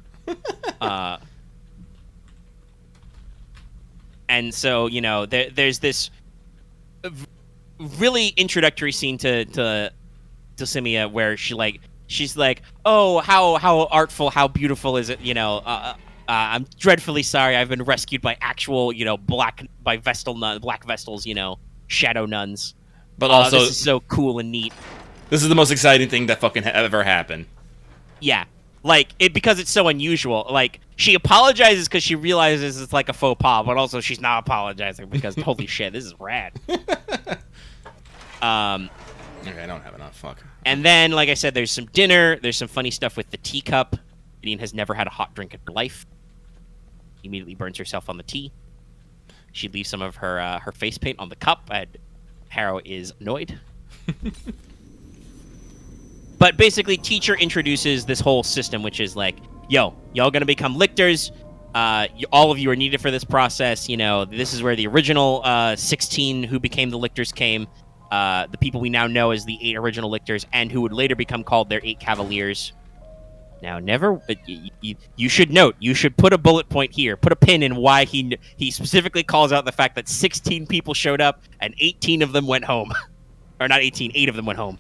And so, there's this really introductory scene to Dulcinea where she's like, oh, how artful, how beautiful is it, I'm dreadfully sorry. I've been rescued by actual, black Vestals, shadow nuns. But also, this is so cool and neat. This is the most exciting thing that fucking ever happened. Yeah. Because it's so unusual. She apologizes because she realizes it's like a faux pas, but also she's not apologizing because, holy shit, this is rad. Okay, I don't have enough. Fuck. And then, like I said, there's some dinner. There's some funny stuff with the teacup. Gideon has never had a hot drink in her life. Immediately burns herself on the tea. She leaves some of her face paint on the cup, and Harrow is annoyed. But basically, teacher introduces this whole system, which is like, yo, y'all gonna become lictors. All of you are needed for this process. This is where the original 16 who became the lictors came. The people we now know as the 8 original lictors, and who would later become called their 8 cavaliers. Now, you should note, you should put a bullet point here, put a pin in why he specifically calls out the fact that 16 people showed up and 18 of them went home. Or not 18, 8 of them went home.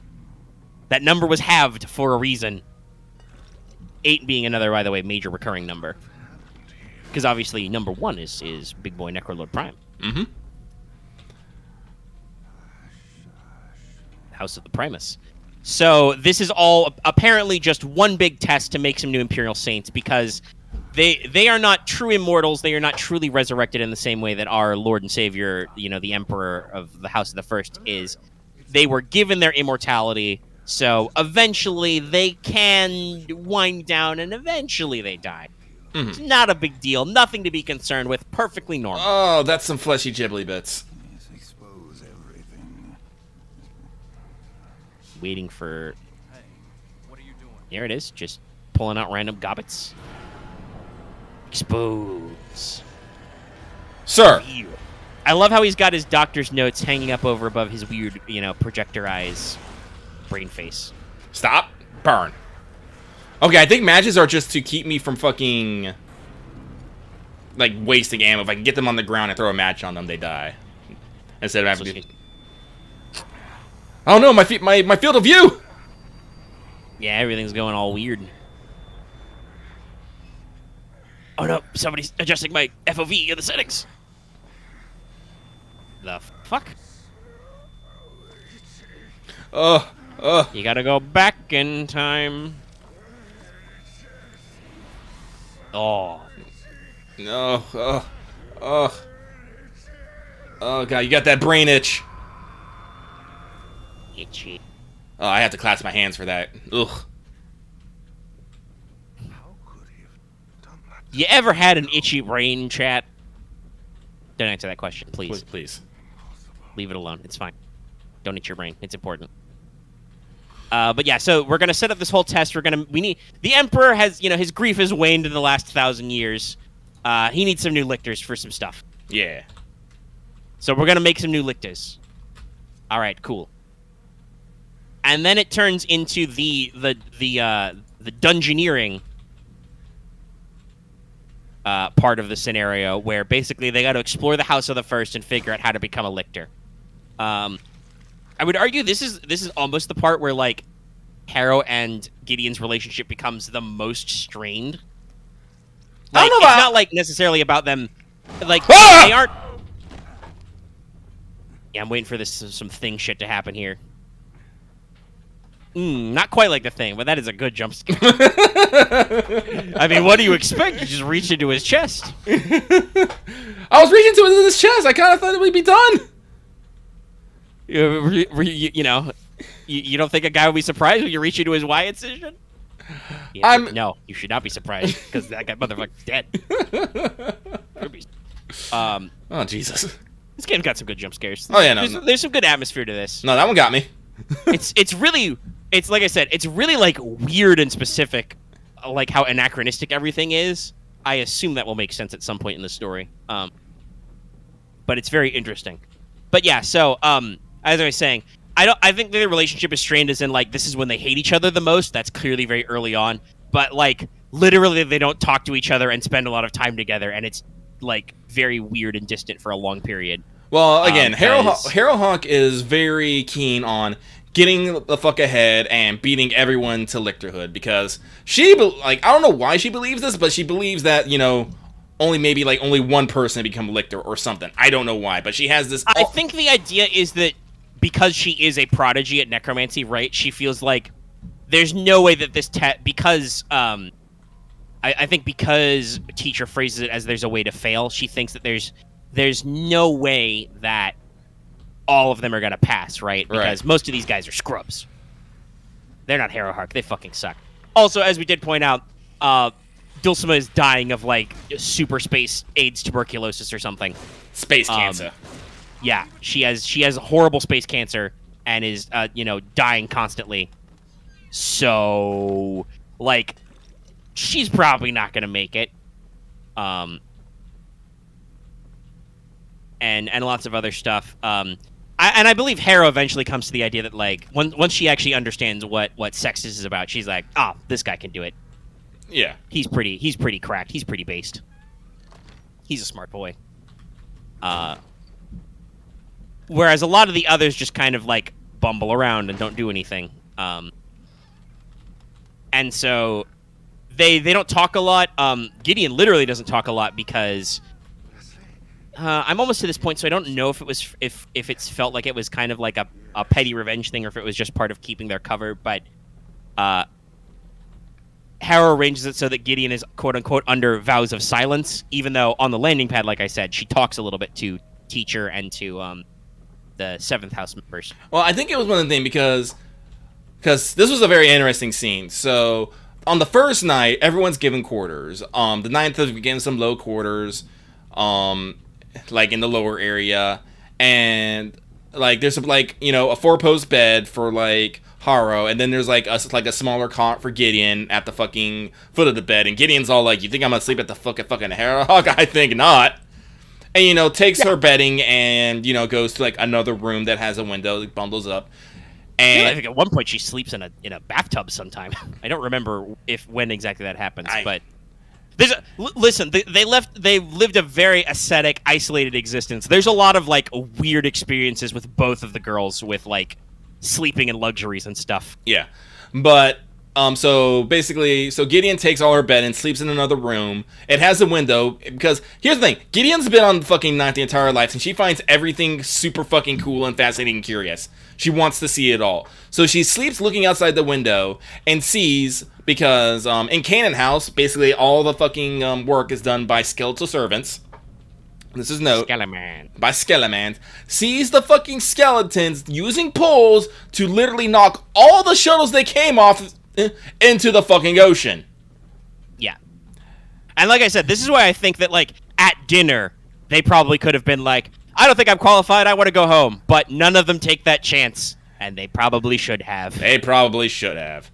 That number was halved for a reason. 8 being another, by the way, major recurring number. Because obviously number 1 is Big Boy Necrolord Prime. Mm-hmm. House of the Primus. So this is all apparently just one big test to make some new Imperial Saints, because they are not true immortals. They are not truly resurrected in the same way that our Lord and Savior, the Emperor of the House of the First, is. They were given their immortality, so eventually they can wind down, and eventually they die. Mm-hmm. It's not a big deal. Nothing to be concerned with. Perfectly normal. Oh, that's some fleshy gibbly bits. Expose everything. Waiting for... There it is. Just pulling out random gobbets. Expose. Sir. I love how he's got his doctor's notes hanging up over above his weird, projector eyes, brain face. Stop. Burn. Okay, I think matches are just to keep me from fucking, like, wasting ammo. If I can get them on the ground and throw a match on them, they die. Instead of having to... Oh no, my field of view! Yeah, everything's going all weird. Oh no, somebody's adjusting my FOV in the settings. The fuck? You gotta go back in time. Oh. No. Oh god, you got that brain itch. Itchy. Oh, I have to clasp my hands for that. Ugh. How could he have done that? You ever had an itchy brain, chat? Don't answer that question, please. Please. Leave it alone. It's fine. Don't eat your brain. It's important. But yeah, so we're gonna set up this whole test. The Emperor has, his grief has waned in the last 1,000 years. He needs some new lictors for some stuff. Yeah. So we're gonna make some new lictors. All right, cool. And then it turns into the dungeoneering part of the scenario, where basically they got to explore the House of the First and figure out how to become a lictor. I would argue this is almost the part where, like, Harrow and Gideon's relationship becomes the most strained. Like, I don't know it's about... not, like, necessarily about them, like, Ah! they aren't... Yeah, I'm waiting for some thing shit to happen here. Not quite like the thing, but that is a good jump scare. I mean, what do you expect? You just reach into his chest. I was reaching to his chest. I kind of thought it would be done. You don't think a guy would be surprised when you reach into his Y incision? Yeah, no, you should not be surprised, because that guy motherfucker's dead. Oh, Jesus. This game's got some good jump scares. Oh, yeah, There's some good atmosphere to this. No, that one got me. It's like I said, it's really, like, weird and specific, like how anachronistic everything is. I assume that will make sense at some point in the story. But it's very interesting. But yeah, so as I was saying, I think their relationship is strained as in, like, this is when they hate each other the most. That's clearly very early on. But, like, literally they don't talk to each other and spend a lot of time together, and it's, like, very weird and distant for a long period. Well, again, Harrowhawk is very keen on getting the fuck ahead and beating everyone to lictorhood, because I don't know why she believes this, but she believes that, only one person become lictor or something. I don't know why, but she has this... I think the idea is that because she is a prodigy at necromancy, right, she feels like there's no way that this because I think because teacher phrases it as there's a way to fail, she thinks that there's no way that all of them are going to pass, right? Because most of these guys are scrubs. They're not Harrowhawk. They fucking suck. Also, as we did point out, Dulcima is dying of, like, super space AIDS tuberculosis or something. Space cancer. Yeah, she has horrible space cancer and is, dying constantly. So, like, she's probably not going to make it. And lots of other stuff. I believe Harrow eventually comes to the idea that, like, once she actually understands what Sextus is about, she's like, this guy can do it. Yeah. He's pretty cracked. He's pretty based. He's a smart boy. Whereas a lot of the others just kind of, like, bumble around and don't do anything. And so they don't talk a lot. Gideon literally doesn't talk a lot because I'm almost to this point, so I don't know if it was if it's felt like it was kind of like a petty revenge thing, or if it was just part of keeping their cover. But Harrow arranges it so that Gideon is quote unquote under vows of silence, even though on the landing pad, like I said, she talks a little bit to Teacher and to the Seventh House members. Well, I think it was one of the things because this was a very interesting scene. So on the first night, everyone's given quarters. The ninth is given some low quarters, like in the lower area, and like there's some, like, you know, a 4-post bed for like Harrow, and then there's like a smaller cot for Gideon at the fucking foot of the bed, and Gideon's all like, "You think I'm gonna sleep at the fucking Harrow? I think not." And, you know, takes her bedding and, you know, goes to like another room that has a window, like, bundles up. And I think at one point she sleeps in a bathtub sometime. I don't remember when exactly that happens, but there's listen, they lived a very ascetic, isolated existence. There's a lot of like weird experiences with both of the girls with like sleeping in luxuries and stuff. Yeah. But so basically, Gideon takes all her bed and sleeps in another room. It has a window, because here's the thing: Gideon's been on the fucking ninth the entire life, and she finds everything super fucking cool and fascinating and curious. She wants to see it all. So she sleeps looking outside the window and sees, because in Canaan House, basically all the fucking work is done by skeletal servants. This is note. Skeleman. By Skelemans. Sees the fucking skeletons using poles to literally knock all the shuttles they came off into the fucking ocean. Yeah. And like I said, this is why I think that, like, at dinner, they probably could have been like, I don't think I'm qualified, I want to go home. But none of them take that chance. And they probably should have. They probably should have.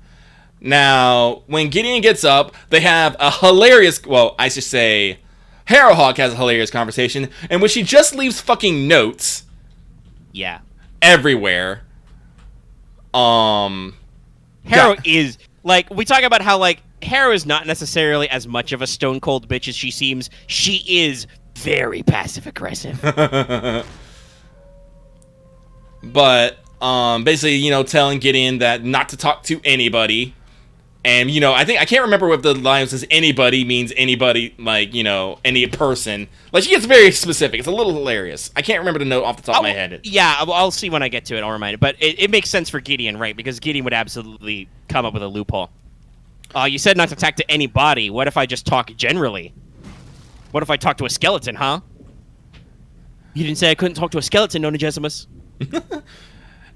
Now, when Gideon gets up, they have a hilarious, well, I should say, Harrowhawk has a hilarious conversation in which she just leaves fucking notes. Yeah. Everywhere. Harrow is, like, we talk about how, like, Harrow is not necessarily as much of a stone cold bitch as she seems. She is very passive aggressive. But basically, you know, telling Gideon that not to talk to anybody. And, you know, I can't remember what the line says. Anybody means anybody, like, you know, any person. Like, she gets very specific. It's a little hilarious. I can't remember the note off the top of my head. Yeah, I'll see when I get to it. I'll remind it. But it makes sense for Gideon, right? Because Gideon would absolutely come up with a loophole. You said not to talk to anybody. What if I just talk generally? What if I talk to a skeleton, huh? You didn't say I couldn't talk to a skeleton, Nonagesimus.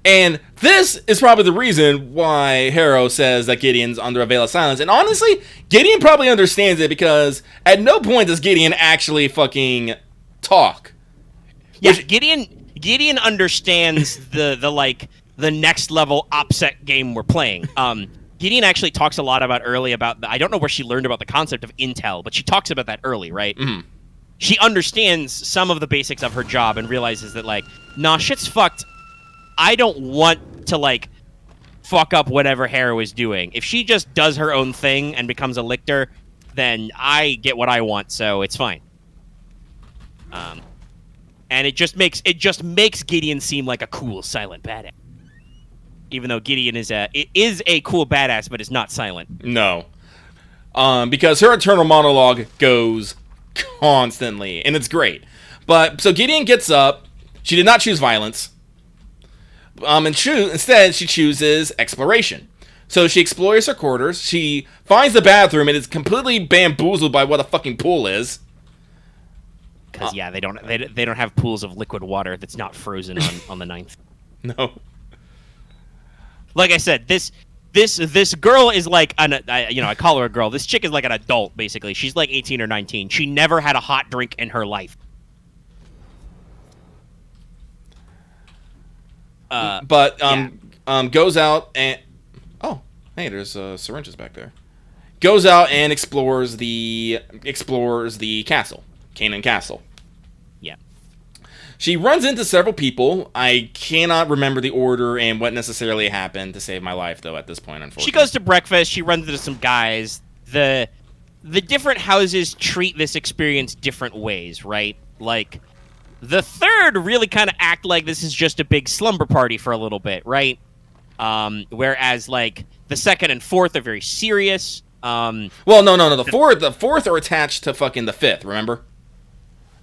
And this is probably the reason why Harrow says that Gideon's under a veil of silence. And honestly, Gideon probably understands it, because at no point does Gideon actually fucking talk. Yeah, Gideon understands the next level OPSEC game we're playing. Gideon actually talks a lot about I don't know where she learned about the concept of intel, but she talks about that early, right? Mm-hmm. She understands some of the basics of her job and realizes that, like, nah, shit's fucked. I don't want to, like, fuck up whatever Harrow is doing. If she just does her own thing and becomes a lictor, then I get what I want, so it's fine. And it just makes Gideon seem like a cool, silent badass. Even though Gideon is a cool badass, but is not silent. No. Because her internal monologue goes constantly, and it's great. But, so Gideon gets up. She did not choose violence. Instead, she chooses exploration. So she explores her quarters. She finds the bathroom and is completely bamboozled by what a fucking pool is. Because they don't have pools of liquid water that's not frozen on the ninth. No. Like I said, this girl is like I call her a girl. This chick is like an adult, basically. She's like 18 or 19. She never had a hot drink in her life. Goes out and hey, there's syringes back there. Goes out and explores the castle, Canaan Castle. Yeah. She runs into several people. I cannot remember the order and what necessarily happened to save my life, though, at this point, unfortunately. She goes to breakfast. She runs into some guys. The different houses treat this experience different ways, right? Like, the third really kind of act like this is just a big slumber party for a little bit, right? Whereas, like, the second and fourth are very serious. Well, no. The fourth are attached to fucking the fifth, remember?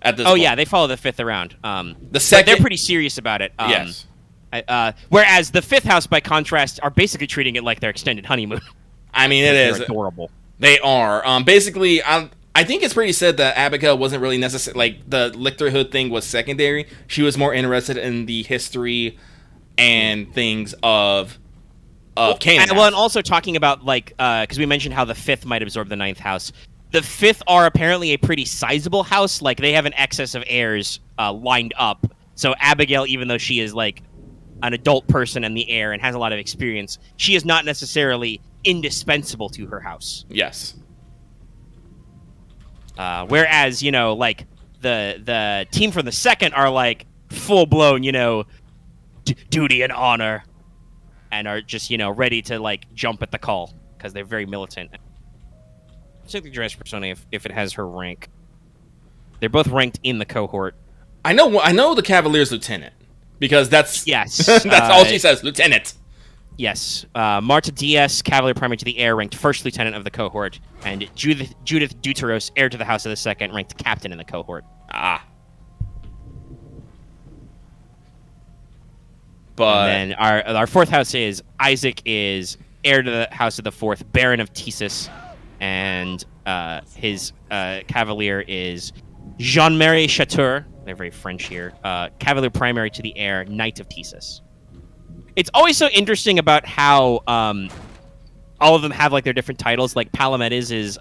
at this Oh point. yeah, they follow the fifth around. The But second, they're pretty serious about it. yes. Whereas the fifth house, by contrast, are basically treating it like their extended honeymoon. I mean, it They're is. adorable. They are. Basically, I think it's pretty said that Abigail wasn't really necessary. Like, the Lichterhood thing was secondary. She was more interested in the history and things of Canaan. And also talking about, like, because we mentioned how the fifth might absorb the ninth house. The fifth are apparently a pretty sizable house. Like, they have an excess of heirs lined up. So Abigail, even though she is, like, an adult person and the heir and has a lot of experience, she is not necessarily indispensable to her house. Yes. Whereas, you know, like, the team from the second are, like, full-blown, you know, duty and honor, and are just, you know, ready to, like, jump at the call, because they're very militant. Check the dress persona if it has her rank. They're both ranked in the cohort. I know the Cavalier's lieutenant, because that's Yes. that's all she says, lieutenant. Yes. Marta Diaz, Cavalier Primary to the Heir, ranked first lieutenant of the cohort, and Judith Deuteros, heir to the House of the Second, ranked captain in the cohort. Ah. But And then our fourth house is Isaac is heir to the House of the Fourth, Baron of Thesis, and his Cavalier is Jean-Marie Chateur. They're very French here. Cavalier Primary to the Heir, Knight of Thesis. It's always so interesting about how all of them have like their different titles. Like Palamedes is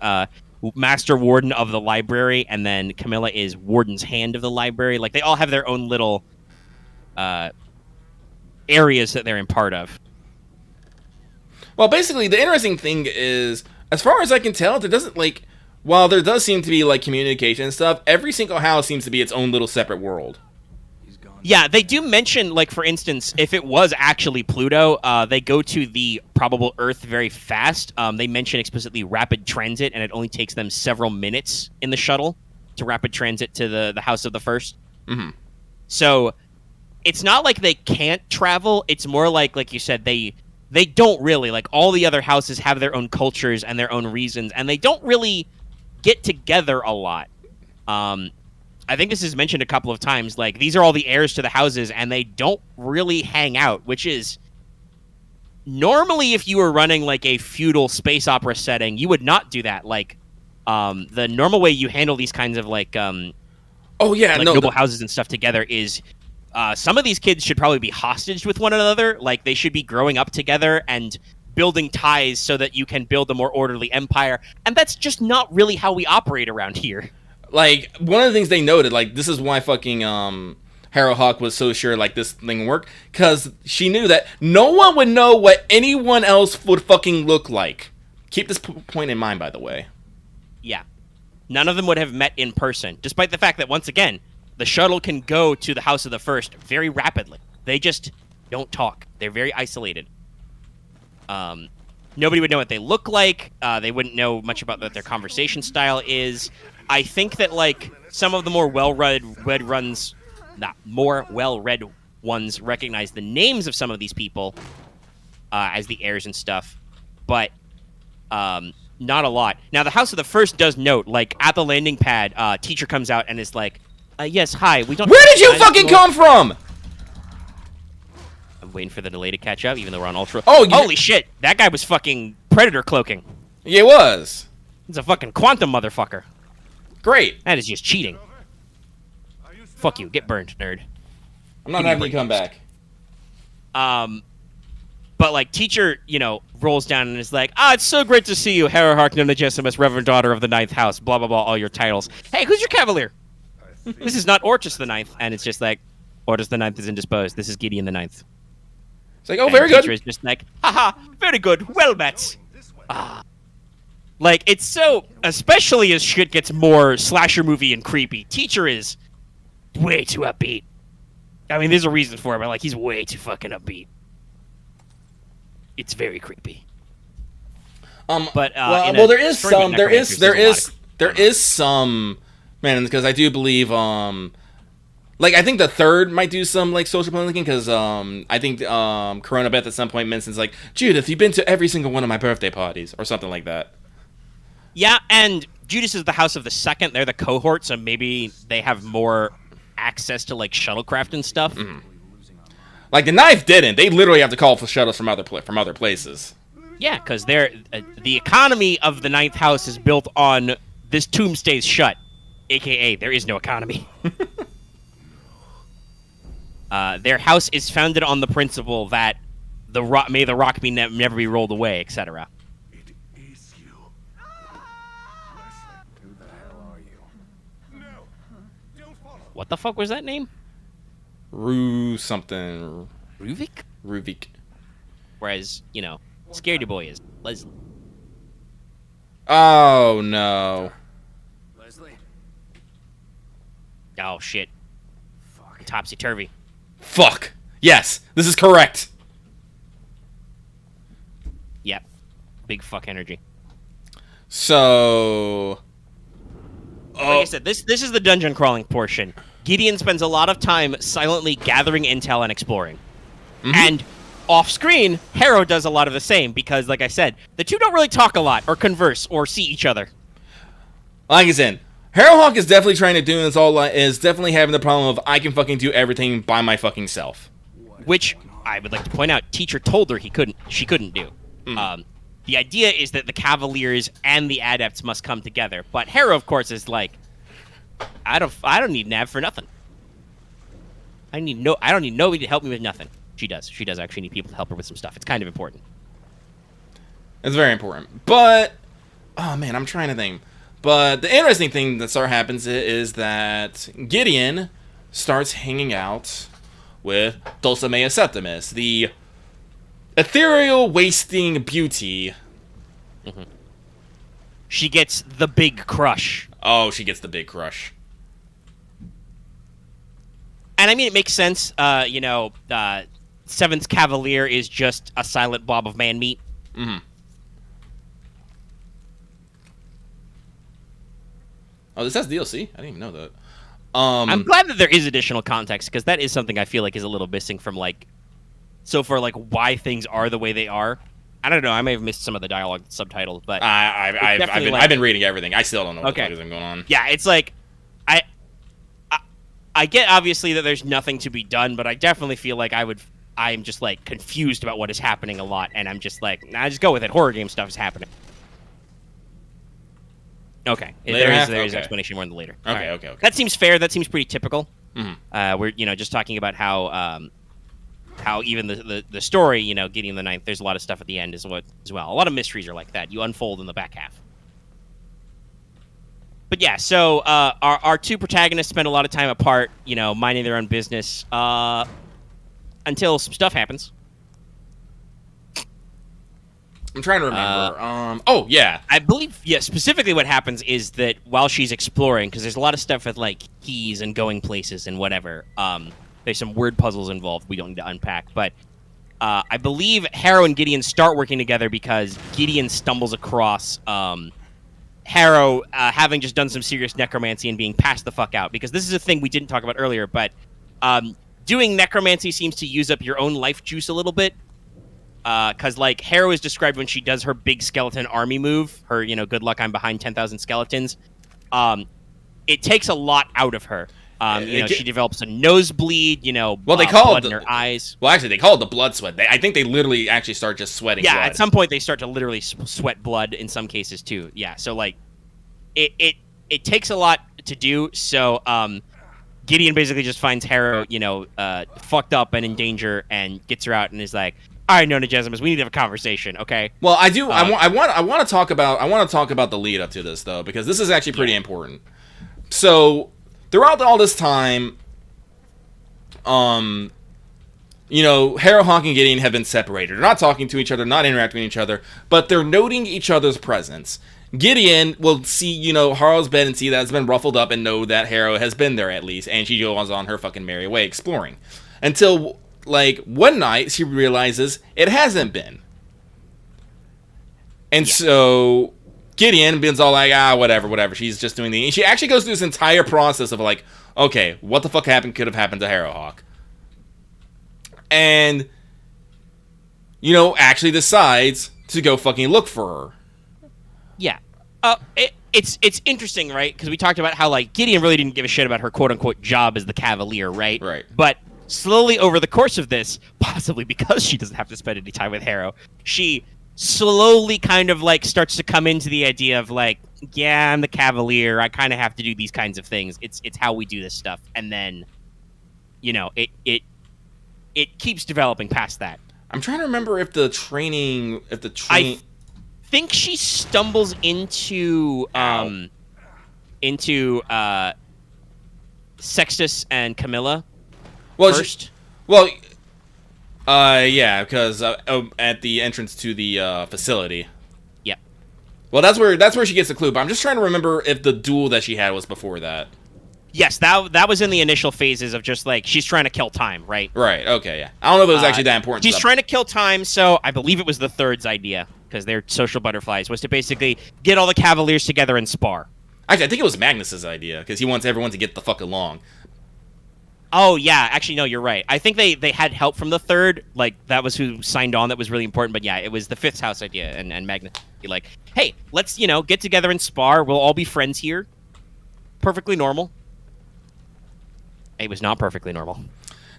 Master Warden of the Library, and then Camilla is Warden's Hand of the Library. Like they all have their own little areas that they're in part of. well, basically, the interesting thing is, as far as I can tell, there doesn't like. While there does seem to be like communication and stuff, every single house seems to be its own little separate world. Yeah, they do mention, like, for instance, if it was actually Pluto, they go to the probable Earth very fast. They mention explicitly rapid transit, and it only takes them several minutes in the shuttle to rapid transit to the House of the First. Mm-hmm. So it's not like they can't travel. It's more like you said, they don't really. Like, all the other houses have their own cultures and their own reasons, and they don't really get together a lot. I think this is mentioned a couple of times. Like, these are all the heirs to the houses, and they don't really hang out, which is normally if you were running like a feudal space opera setting, you would not do that. Like, the normal way you handle these kinds of like noble houses and stuff together is some of these kids should probably be hostage with one another. Like, they should be growing up together and building ties so that you can build a more orderly empire. And that's just not really how we operate around here. Like, one of the things they noted, like, this is why fucking Harrowhawk was so sure, like, this thing would work, because she knew that no one would know what anyone else would fucking look like. Keep this point in mind, by the way. Yeah. None of them would have met in person, despite the fact that, once again, the shuttle can go to the House of the First very rapidly. They just don't talk. They're very isolated. Nobody would know what they look like. They wouldn't know much about what their conversation style is. I think that, like, some of the more well-read ones recognize the names of some of these people as the heirs and stuff, but not a lot. Now, the House of the First does note, like, at the landing pad, teacher comes out and is like, yes, hi, we don't... Where did you fucking come from? I'm waiting for the delay to catch up, even though we're on Ultra. Oh, holy shit! That guy was fucking Predator cloaking. Yeah, it was. He's a fucking quantum motherfucker. Great. That is just cheating. Fuck you. Get burned, nerd. I'm not having you come back. But, like, teacher, you know, rolls down and is like, it's so great to see you, Hera Harknonagesimus, Reverend Daughter of the Ninth House, blah, blah, blah, all your titles. Hey, who's your Cavalier? This is not Orchis the Ninth. And it's just like, Orchis the Ninth is indisposed. This is Gideon the Ninth. It's like, oh, very good. Teacher is just like, haha, very good, well met. Like, it's so, especially as shit gets more slasher movie and creepy, teacher is way too upbeat. I mean, there's a reason for it, but, like, he's way too fucking upbeat. It's very creepy. But there is some, man, because I do believe, like, I think the third might do some, like, social plan linking, because, I think, Corona Beth at some point mentions, like, Judith, you've been to every single one of my birthday parties, or something like that. Yeah, and Judas is the house of the second. They're the cohort, so maybe they have more access to like shuttlecraft and stuff. Like the Ninth didn't. They literally have to call for shuttles from other places. Yeah, because they're the economy of the Ninth House is built on this tomb stays shut, aka there is no economy. Their house is founded on the principle that may the rock be never be rolled away, etc. It is you. Leslie, who the hell are you? No, don't follow. What the fuck was that name? Something. Ruvik? Ruvik. Whereas, you know, Scaredy Boy is Leslie. Oh no. Leslie? Oh shit. Fuck. Topsy-turvy. Fuck. Yes, this is correct. Yep. Big fuck energy. So. Like I said, this is the dungeon crawling portion. Gideon spends a lot of time silently gathering intel and exploring. And off-screen, Harrow does a lot of the same because, like I said, the two don't really talk a lot or converse or see each other. Like I said, Harrowhawk is definitely trying to do this is definitely having the problem of I can fucking do everything by my fucking self. Which, I would like to point out, teacher told her she couldn't do. The idea is that the Cavaliers and the Adepts must come together. But Harrow, of course, is like, I don't need Nav for nothing. I don't need nobody to help me with nothing. She does. She does actually need people to help her with some stuff. It's kind of important. It's very important. But, oh man, I'm trying to think. But the interesting thing that happens is that Gideon starts hanging out with Dulcinea Septimus, the ethereal wasting beauty. She gets the big crush. Oh, she gets the big crush. And I mean, it makes sense. Seventh Cavalier is just a silent blob of man meat. Oh, this has DLC? I didn't even know that. I'm glad that there is additional context, because that is something I feel like is a little missing from, why things are the way they are. I don't know. I may have missed some of the dialogue subtitles, but I've been reading everything. I still don't know what the fuck is going on. Yeah, it's like I get obviously that there's nothing to be done, but I definitely feel like I'm just like confused about what is happening a lot, and I'm just like, nah, just go with it. Horror game stuff is happening. Okay, there is explanation more in the later. Okay. That seems fair. That seems pretty typical. We're just talking about how even the story, Gideon the Ninth, there's a lot of stuff at the end as well. A lot of mysteries are like that. You unfold in the back half. But yeah, so our two protagonists spend a lot of time apart, minding their own business until some stuff happens. I'm trying to remember. Oh, yeah. I believe, specifically what happens is that while she's exploring, because there's a lot of stuff with, like, keys and going places and whatever, there's some word puzzles involved we don't need to unpack, but I believe Harrow and Gideon start working together because Gideon stumbles across Harrow having just done some serious necromancy and being passed the fuck out, because this is a thing we didn't talk about earlier, but doing necromancy seems to use up your own life juice a little bit. Because, Harrow is described when she does her big skeleton army move, her, good luck, I'm behind 10,000 skeletons. It takes a lot out of her. She develops a nosebleed, they call blood in her eyes. Well, actually, they call it the blood sweat. I think they literally actually start just sweating blood. At some point, they start to literally sweat blood in some cases, too. Yeah, so, it takes a lot to do, so, Gideon basically just finds Harrow, fucked up and in danger and gets her out and is like, all right, Nona Jesimus, we need to have a conversation, okay? Well, I do. I want to talk about the lead up to this though, because this is actually pretty important. So throughout all this time, Harrowhawk and Gideon have been separated. They're not talking to each other, not interacting with each other, but they're noting each other's presence. Gideon will see, Harrow's bed and see that it's been ruffled up and know that Harrow has been there at least, and she goes on her fucking merry way exploring until. One night, she realizes it hasn't been. And so, Gideon being all like, whatever, she's just doing and she actually goes through this entire process of okay, what the fuck could have happened to Harrowhawk? And, actually decides to go fucking look for her. Yeah. it's interesting, right? Because we talked about how like Gideon really didn't give a shit about her quote unquote job as the Cavalier, right? Right. But slowly over the course of this, possibly because she doesn't have to spend any time with Harrow, she slowly kind of like starts to come into the idea of like, yeah, I'm the Cavalier. I kind of have to do these kinds of things. It's how we do this stuff, and then, you know, it keeps developing past that. I'm trying to remember if the training. I think she stumbles into Sextus and Camilla first. Yeah, because at the entrance to the facility. Yep. Well, that's where she gets the clue. But I'm just trying to remember if the duel that she had was before that. Yes, that was in the initial phases of just like she's trying to kill time, right? Right. Okay. Yeah. I don't know if it was actually that important. She's trying to kill time, so I believe it was the Third's idea, because they're social butterflies, was to basically get all the Cavaliers together and spar. Actually, I think it was Magnus's idea because he wants everyone to get the fuck along. Oh yeah, actually no, you're right. I think they had help from the Third, like that was who signed on. That was really important. But yeah, it was the Fifth House idea, and Magnus be like, hey, let's get together and spar. We'll all be friends here. Perfectly normal. It was not perfectly normal.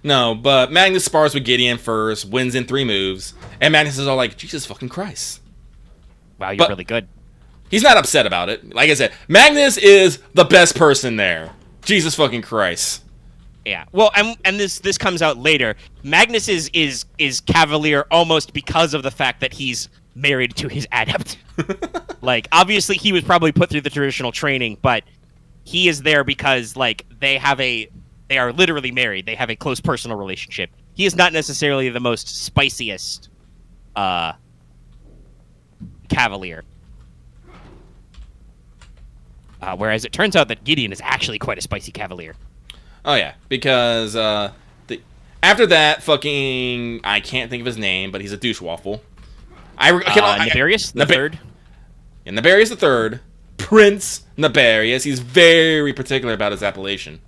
No, but Magnus spars with Gideon first, wins in 3 moves, and Magnus is all like, Jesus fucking Christ. Wow, you're really good. He's not upset about it. Like I said, Magnus is the best person there. Jesus fucking Christ. Yeah. Well, and this comes out later. Magnus is Cavalier almost because of the fact that he's married to his adept. Like, obviously he was probably put through the traditional training, but he is there because like they are literally married. They have a close personal relationship. He is not necessarily the most spiciest Cavalier. Whereas it turns out that Gideon is actually quite a spicy Cavalier. Oh, yeah. Because after that, fucking... I can't think of his name, but he's a douche waffle. Nabarius the Third? Yeah, Nabarius the Third. Prince Nabarius. He's very particular about his appellation.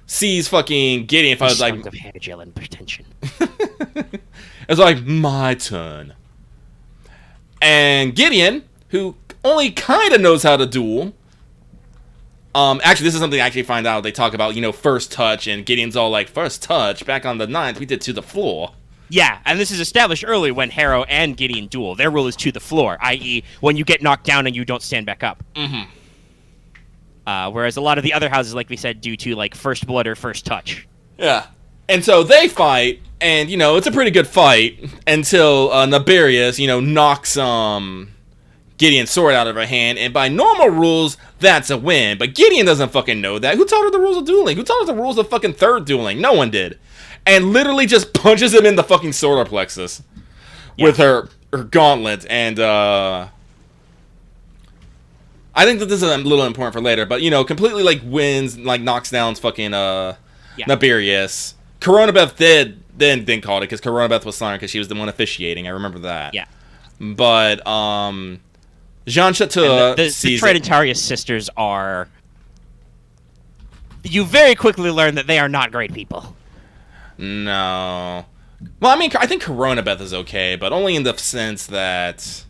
Sees fucking Gideon. If I was like, of hair gel and pretension. It's like my turn. And Gideon, who only kind of knows how to duel. Actually, this is something I actually find out. They talk about, first touch, and Gideon's all like, first touch. Back on the 9th, we did to the floor. Yeah, and this is established early when Harrow and Gideon duel. Their rule is to the floor, i.e., when you get knocked down and you don't stand back up. Mm-hmm. Whereas a lot of the other houses, like we said, do to like first blood or first touch. Yeah. And so they fight, and, it's a pretty good fight until Nabarius, knocks Gideon's sword out of her hand, and by normal rules, that's a win. But Gideon doesn't fucking know that. Who taught her the rules of dueling? Who taught her the rules of fucking third dueling? No one did. And literally just punches him in the fucking solar plexus with her gauntlet, and I think that this is a little important for later, but, completely, like, wins, like, knocks down fucking, Nabarius. Coronabeth didn't call it, because Coronabeth was silent, because she was the one officiating. I remember that. Yeah. But, Jean Chateau the Tridentarius sisters are... You very quickly learn that they are not great people. No. Well, I mean, I think Coronabeth is okay, but only in the sense that...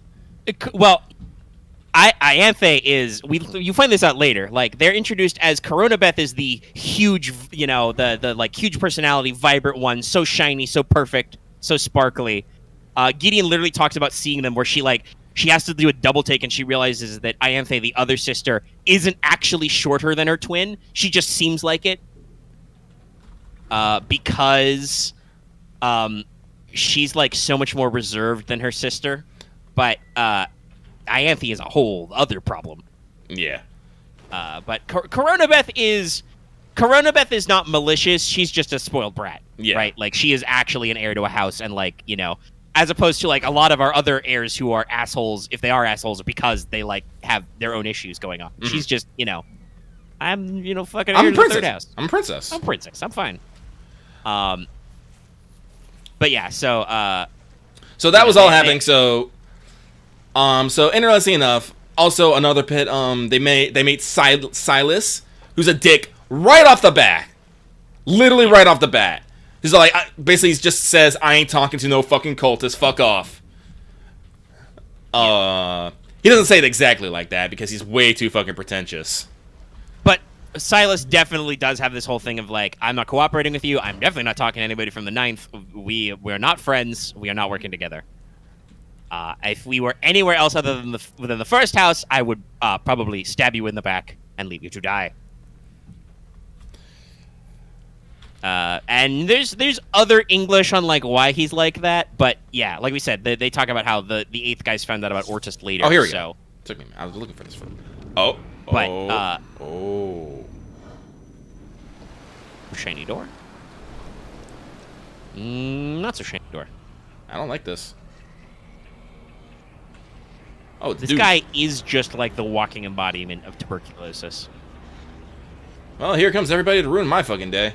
Ianthe is... You find this out later. Like, they're introduced as Coronabeth is the huge, the like, huge personality, vibrant one, so shiny, so perfect, so sparkly. Gideon literally talks about seeing them where she has to do a double take and she realizes that Ianthe, the other sister, isn't actually shorter than her twin. She just seems like it. Because she's, like, so much more reserved than her sister. But, Ianthe is a whole other problem. Yeah. But Coronabeth is not malicious. She's just a spoiled brat. Yeah. Right? Like, she is actually an heir to a house, and, like, as opposed to, like, a lot of our other heirs who are assholes, if they are assholes, because they, like, have their own issues going on. Mm-hmm. She's just, I'm, fucking heir to the third house. I'm a princess. I'm a princess. I'm fine. But yeah, so that was all happening. So interesting enough, also another pit. They made Silas, who's a dick right off the bat, literally right off the bat. He's like, basically, he just says, "I ain't talking to no fucking cultist. Fuck off." He doesn't say it exactly like that because he's way too fucking pretentious. But Silas definitely does have this whole thing of like, I'm not cooperating with you. I'm definitely not talking to anybody from the Ninth. We're not friends. We are not working together. If we were anywhere else other than within the first house, I would probably stab you in the back and leave you to die. And there's other English on like why he's like that, but yeah, like we said, they talk about how the eighth guys found out about Ortis later. Oh, here we go. go. Took me. I was looking for this for. Oh. But shiny door. Not so shiny door. I don't like this. Oh, This dude. guy is just like the walking embodiment of tuberculosis. Well, here comes everybody to ruin my fucking day.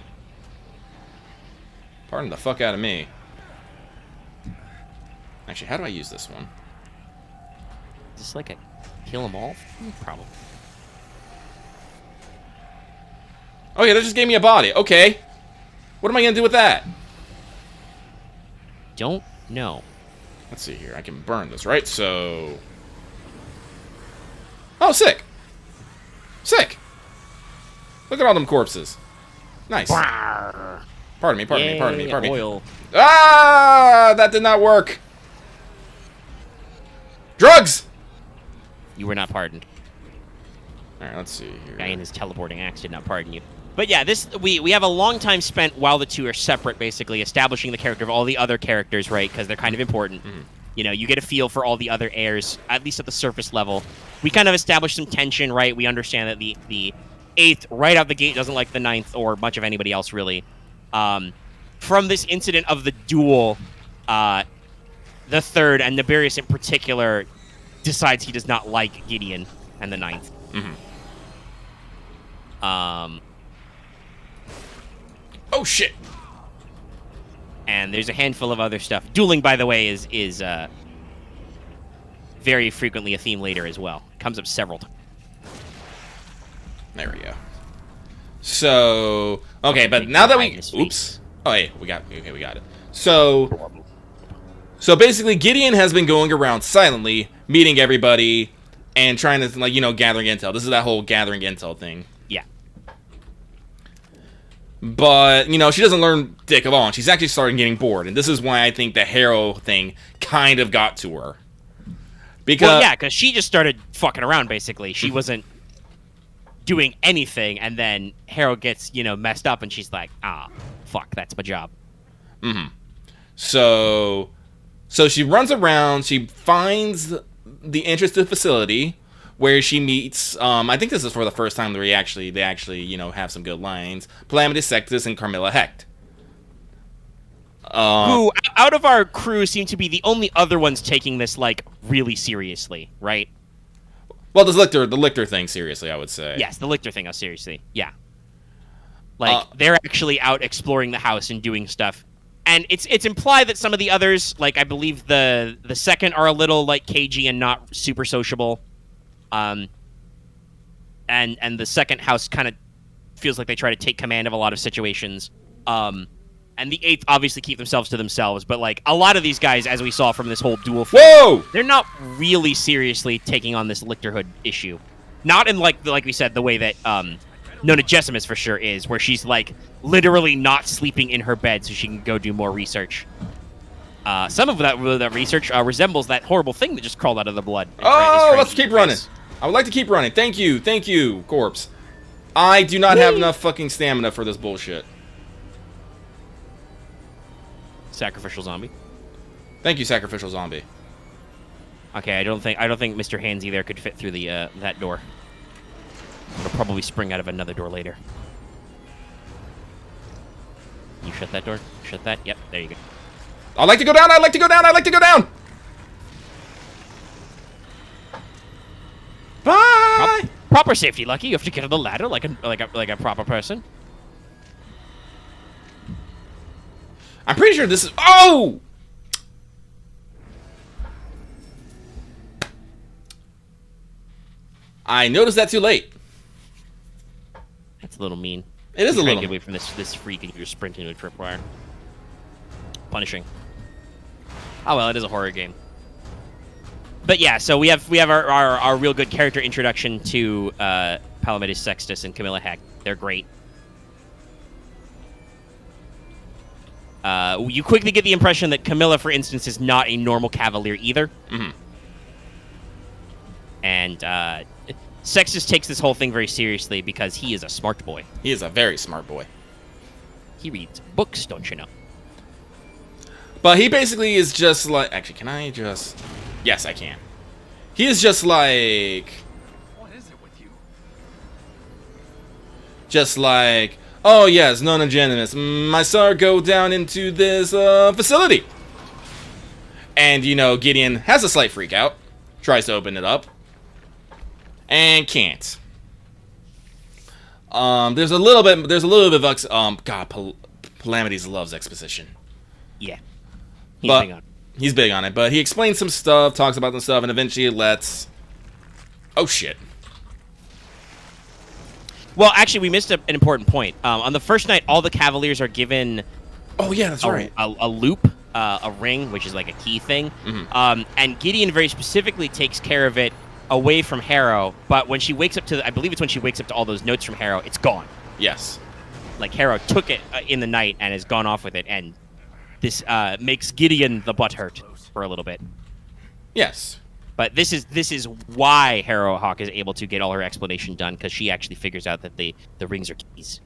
Pardon the fuck out of me. Actually, how do I use this one? Is this like a kill them all? Probably. Oh yeah, that just gave me a body. Okay. What am I gonna do with that? Don't know. Let's see here. I can burn this, right? So... Oh, sick. Sick. Look at all them corpses. Nice. Pardon me, pardon me, pardon me, pardon me. Oil. Ah! That did not work. Drugs! You were not pardoned. Alright, let's see here. Guy in his teleporting axe did not pardon you. But yeah, we have a long time spent while the two are separate, basically, establishing the character of all the other characters, right? Because they're kind of important. Mm-hmm. You know, you get a feel for all the other heirs, at least at the surface level. We kind of establish some tension, right? We understand that the 8th, right out the gate, doesn't like the 9th or much of anybody else, really. From this incident of the duel, the 3rd, and Nibirius in particular, decides he does not like Gideon and the 9th. Mm-hmm. Oh, shit! And there's a handful of other stuff. Dueling, by the way, is very frequently a theme later as well. Comes up several times. There we go. So... Okay, but now that we... Oops. Oh, hey, we got it. So basically, Gideon has been going around silently, meeting everybody, and trying to, like, you know, gathering intel. This is that whole gathering intel thing. Yeah. But, you know, she doesn't learn dick of all, and she's actually starting getting bored. And this is why I think the Harrow thing kind of got to her. Because... Well, yeah, because she just started fucking around, basically. She wasn't doing anything, and then Harrow gets, you know, messed up, and she's like, fuck, that's my job. Mm-hmm. So she runs around, she finds the entrance to the facility, where she meets, I think this is for the first time they actually, you know, have some good lines, Palamedes Sextus and Carmilla Hecht. Who, out of our crew, seem to be the only other ones taking this, like, really seriously, right? Well, the Lictor thing, seriously, I would say. Yes, the Lictor thing, seriously, yeah. Like, they're actually out exploring the house and doing stuff. And it's implied that some of the others, like, I believe the second are a little, like, cagey and not super sociable. And the second house kind of feels like they try to take command of a lot of situations. And the 8th obviously keep themselves to themselves, but, like, a lot of these guys, as we saw from this whole duel thing, Whoa! they're not really seriously taking on this Lictorhood issue. Not in, like we said, the way that Nona Gessimus for sure is, where she's, like, literally not sleeping in her bed so she can go do more research. Some of that research resembles that horrible thing that just crawled out of the blood. Oh, let's keep running. I would like to keep running. Thank you, corpse. I do not have enough fucking stamina for this bullshit. Sacrificial zombie. Thank you, sacrificial zombie. Okay, I don't think Mr. Hansy there could fit through the that door. It'll probably spring out of another door later. You shut that door? Shut that? Yep, there you go. I'd like to go down, I'd like to go down, I'd like to go down! Bye! Proper safety, Lucky. You have to get on the ladder like a proper person. I'm pretty sure this is... Oh! I noticed that too late. That's a little mean. It is a Try and little... get away from this freak and you're sprinting into a tripwire. Punishing. Oh well, it is a horror game. But yeah, so we have our real good character introduction to Palamedes Sextus and Camilla Heck. They're great. You quickly get the impression that Camilla, for instance, is not a normal cavalier either. Mm-hmm. And Sextus takes this whole thing very seriously because he is a smart boy. He is a very smart boy. He reads books, don't you know? But he basically is just like... Actually, can I just... Yes, I can. He is just like... What is it with you? Just like... Oh, yes, non-agenimus. My son go down into this facility. And, you know, Gideon has a slight freak out. Tries to open it up. And can't. There's a little bit of... God, Palamedes loves exposition. Yeah. He's big on it, but he explains some stuff, talks about some stuff, and eventually lets... Oh, shit. Well, actually, we missed an important point. On the first night, all the Cavaliers are given... Oh, yeah, that's right. A loop, a ring, which is like a key thing. Mm-hmm. And Gideon very specifically takes care of it away from Harrow, but when she wakes up to... I believe it's when she wakes up to all those notes from Harrow, it's gone. Yes. Like, Harrow took it in the night and has gone off with it, and... This makes Gideon the butthurt for a little bit. Yes. But this is why Harrowhawk is able to get all her explanation done, because she actually figures out that the rings are keys.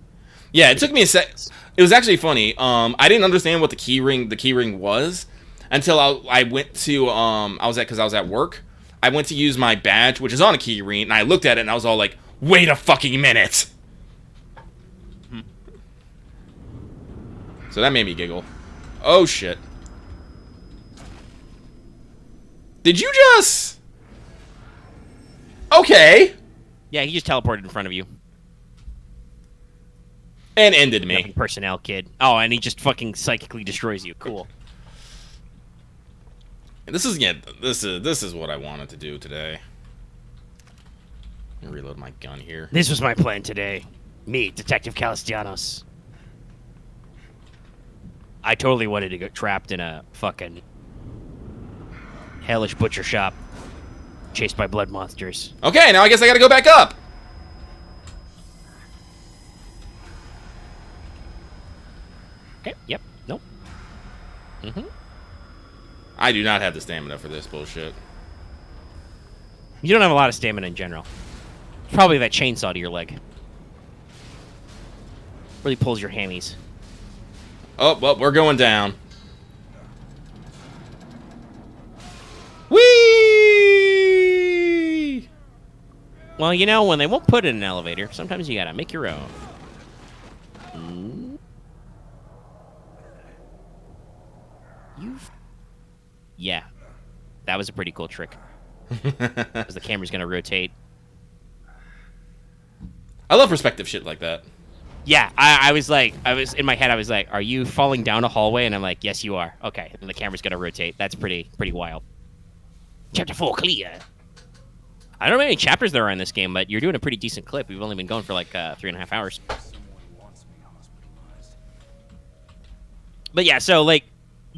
Yeah, it took me a sec. It was actually funny. I didn't understand what the key ring was until I went to because I was at work. I went to use my badge, which is on a key ring, and I looked at it and I was all like, "Wait a fucking minute!" So that made me giggle. Oh, shit. Did you just... Okay. Yeah, he just teleported in front of you. And ended me. Nothing personnel, kid. Oh, and he just fucking psychically destroys you. Cool. This is what I wanted to do today. Let me reload my gun here. This was my plan today. Me, Detective Calistianos. I totally wanted to get trapped in a fucking hellish butcher shop, chased by blood monsters. Okay, now I guess I gotta go back up. Okay, yep, nope. I do not have the stamina for this bullshit. You don't have a lot of stamina in general. It's probably that chainsaw to your leg. Really pulls your hammies. Oh, well, we're going down. Whee! Well, you know, when they won't put it in an elevator, sometimes you gotta make your own. Yeah. That was a pretty cool trick. Because the camera's gonna rotate. I love perspective shit like that. Yeah, I was in my head, I was like, are you falling down a hallway? And I'm like, yes, you are. Okay, and the camera's gonna rotate. That's pretty wild. Chapter 4, clear. I don't know how many chapters there are in this game, but you're doing a pretty decent clip. We've only been going for like 3.5 hours. But yeah, so like,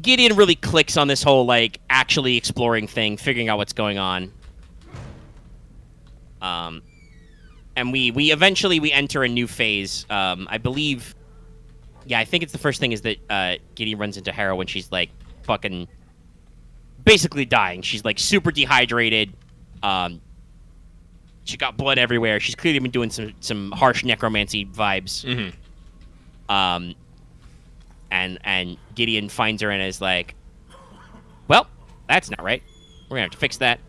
Gideon really clicks on this whole like actually exploring thing, figuring out what's going on. And we eventually enter a new phase. I believe, yeah, I think it's the first thing is that Gideon runs into Harrow when she's like fucking basically dying. She's like super dehydrated. She got blood everywhere. She's clearly been doing some harsh necromancy vibes. Mm-hmm. And Gideon finds her and is like, well, that's not right. We're gonna have to fix that.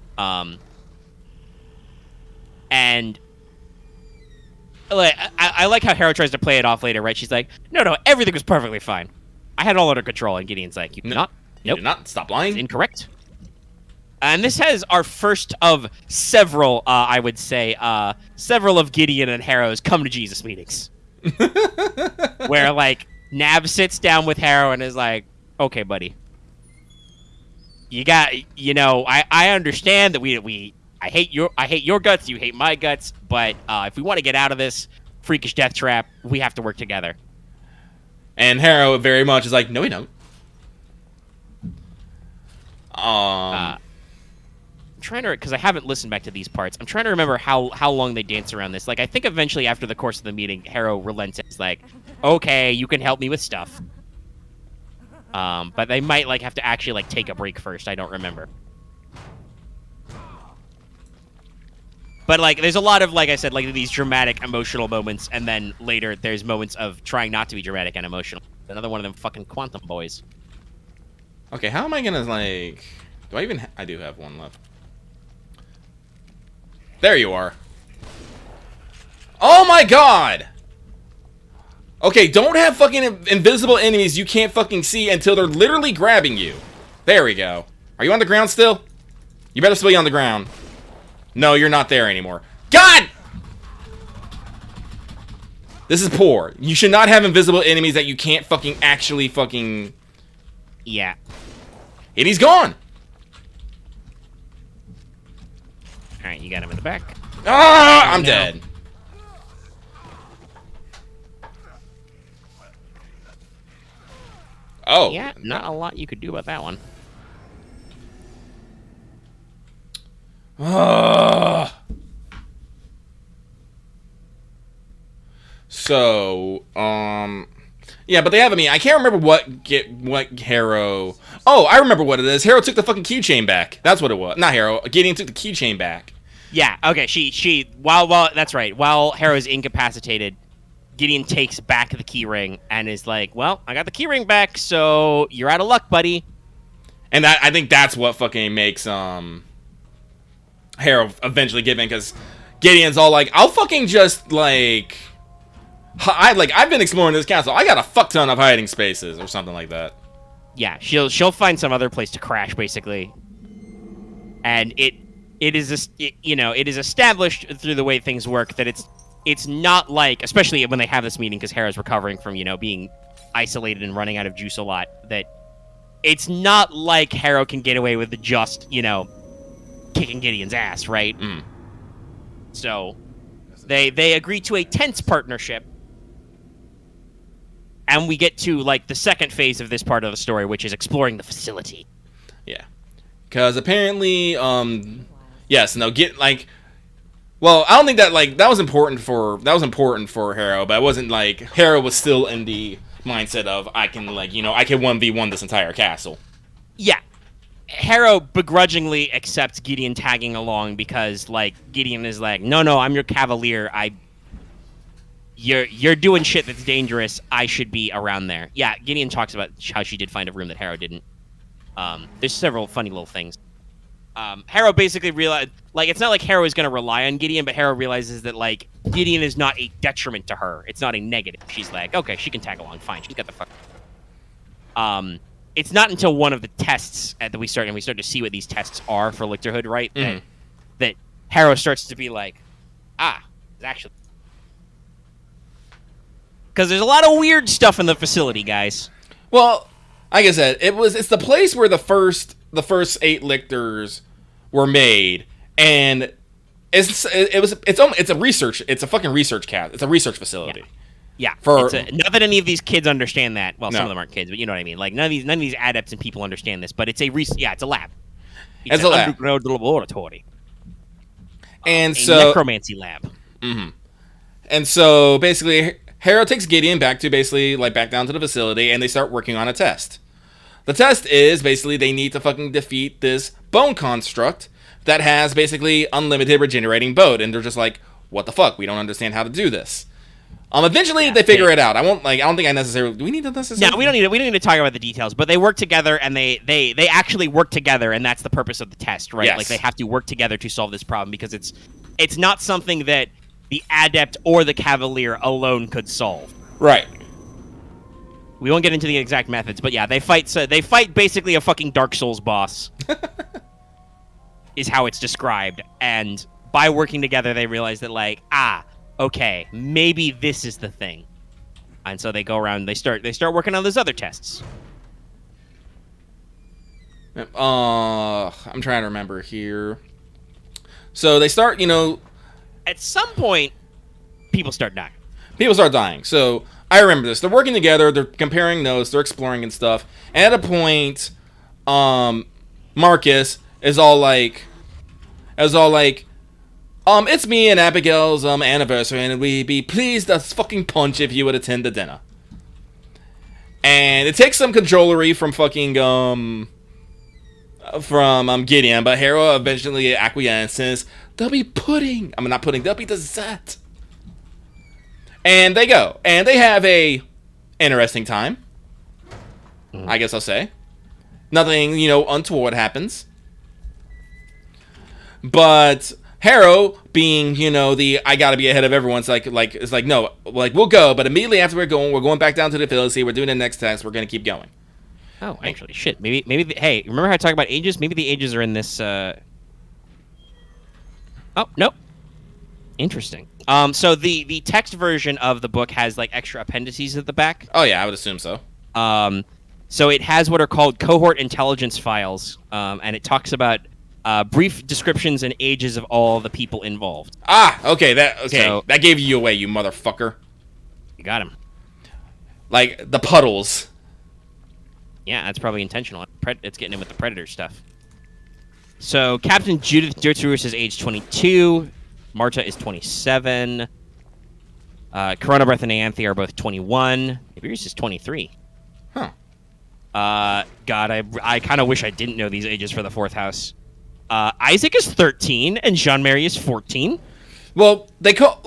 And I like how Harrow tries to play it off later, right? She's like, no, everything was perfectly fine. I had it all under control. And Gideon's like, you did not? Nope. You did not. Stop lying. It's incorrect. And this has our first of several, I would say, several of Gideon and Harrow's come to Jesus meetings. Where, like, Nab sits down with Harrow and is like, okay, buddy. You got, you know, I understand that I hate your guts, you hate my guts, but if we want to get out of this freakish death trap, we have to work together. And Harrow very much is like, no, we don't. trying to, because I haven't listened back to these parts. I'm trying to remember how long they dance around this. Like, I think eventually after the course of the meeting, Harrow relents and is like, okay, you can help me with stuff. But they might like have to actually like take a break first. I don't remember. But like, there's a lot of, like I said, like these dramatic, emotional moments, and then later there's moments of trying not to be dramatic and emotional. Another one of them fucking quantum boys. Okay, how am I gonna like? Do I even? I do have one left. There you are. Oh my god! Okay, don't have fucking invisible enemies you can't fucking see until they're literally grabbing you. There we go. Are you on the ground still? You better still be on the ground. No, you're not there anymore. God! This is poor. You should not have invisible enemies that you can't fucking actually fucking... Yeah. And he's gone! Alright, you got him in the back. Ah! I'm dead. Oh. Yeah, not a lot you could do about that one. So, yeah, but they have, I mean, I can't remember what Harrow... Oh, I remember what it is. Harrow took the fucking keychain back. That's what it was. Not Harrow. Gideon took the keychain back. Yeah, okay, while that's right. While Harrow is incapacitated, Gideon takes back the key ring and is like, well, I got the key ring back, so you're out of luck, buddy. And I think that's what fucking makes, Harrow eventually give in, because Gideon's all like, I'll fucking just, like... I've been exploring this castle. I got a fuck ton of hiding spaces, or something like that. Yeah, she'll find some other place to crash, basically. And it is established through the way things work that it's not like, especially when they have this meeting, because Harrow's recovering from, being isolated and running out of juice a lot, that it's not like Harrow can get away with just, kicking Gideon's ass, right? Mm. So they agree to a tense partnership. And we get to, like, the second phase of this part of the story, which is exploring the facility. Yeah. Because apparently, yes, no, well, I don't think that, like, that was important for Harrow, but it wasn't, like, Harrow was still in the mindset of, I can 1v1 this entire castle. Yeah. Harrow begrudgingly accepts Gideon tagging along because, like, Gideon is like, no, I'm your cavalier, You're doing shit that's dangerous. I should be around there. Yeah, Gideon talks about how she did find a room that Harrow didn't. There's several funny little things. Harrow basically realized, like, it's not like Harrow is going to rely on Gideon, but Harrow realizes that, like, Gideon is not a detriment to her. It's not a negative. She's like, okay, she can tag along. Fine. She's got the fuck. It's not until one of the tests that we start to see what these tests are for Lictorhood, right? Mm-hmm. That Harrow starts to be like, it's actually. Because there's a lot of weird stuff in the facility, guys. Well, like I said, it's the place where the first 8 lictors were made, and it's a fucking research it's a research facility. Yeah. Not that any of these kids understand that. Well, some of them aren't kids, but you know what I mean. Like none of these adepts and people understand this, but it's a it's a lab. It's a lab. Underground laboratory. And a necromancy lab. Mm-hmm. And so basically, Harrow takes Gideon back down to the facility, and they start working on a test. The test is basically they need to fucking defeat this bone construct that has basically unlimited regenerating bone, and they're just like, what the fuck? We don't understand how to do this. Eventually they figure it out. I don't think I necessarily. Do we need to necessarily? No, we don't need to talk about the details. But they work together, and they actually work together, and that's the purpose of the test, right? Yes. Like they have to work together to solve this problem because it's not something that the adept or the cavalier alone could solve. Right. We won't get into the exact methods, but yeah, they fight basically a fucking Dark Souls boss. Is how it's described, and by working together, they realize that okay, maybe this is the thing. And so they go around, they start working on those other tests. I'm trying to remember here. So they start, at some point, people start dying. People start dying. So I remember this. They're working together, they're comparing notes, they're exploring and stuff. And at a point, Marcus is all like, It was all like, it's me and Abigail's anniversary, and we'd be pleased as fucking punch if you would attend the dinner. And it takes some controllery from fucking Gideon, but Hera eventually acquiesces. There'll be pudding. I mean, not pudding. There'll be dessert. And they go, and they have a interesting time. I guess I'll say. Nothing, untoward happens. But Harrow, being, the I gotta be ahead of everyone, it's like no, we'll go, but immediately after we're going back down to the facility, we're doing the next test, we're gonna keep going. Oh, actually, shit. Maybe. Hey, remember how I talk about ages? Maybe the ages are in this. Oh, nope. Interesting. So the text version of the book has like extra appendices at the back. Oh yeah, I would assume so. So it has what are called cohort intelligence files, and it talks about brief descriptions and ages of all the people involved. Okay. So, that gave you away, you motherfucker. You got him. Like the puddles. Yeah, that's probably intentional. It's getting in with the Predator stuff. So Captain Judith Dirtrus is age 22. Marta is 27. Corona Breath and Anthe are both 21. Iberius is 23. Huh. God, I kind of wish I didn't know these ages for the fourth house. Isaac is 13 and Jean-Marie is 14. Well, they call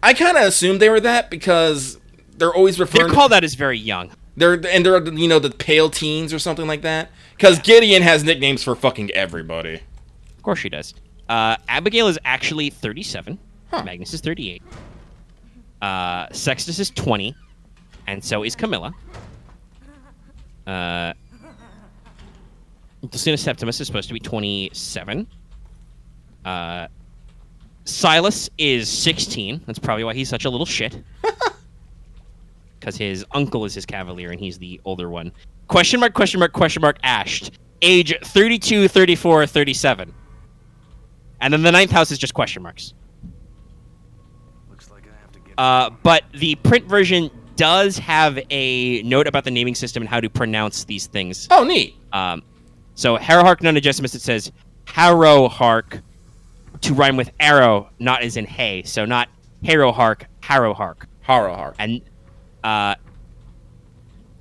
I kind of assumed they were that because they're always referring. They're called that as very young. They're the pale teens or something like that. Because Gideon has nicknames for fucking everybody. Of course she does. Abigail is actually 37. Huh. Magnus is 38. Sextus is 20, and so is Camilla. Lucina Septimus is supposed to be 27. Silas is 16. That's probably why he's such a little shit. Because his uncle is his cavalier, and he's the older one. Question mark, Ashed. Age 32, 34, 37. And then the ninth house is just question marks. Looks like I have to get But the print version does have a note about the naming system and how to pronounce these things. Oh, neat. So Harrowhark Nonagesimus, it says Harrowhark to rhyme with arrow, not as in hay. So not Harrowhark, Harrowhark. Harrowhark. And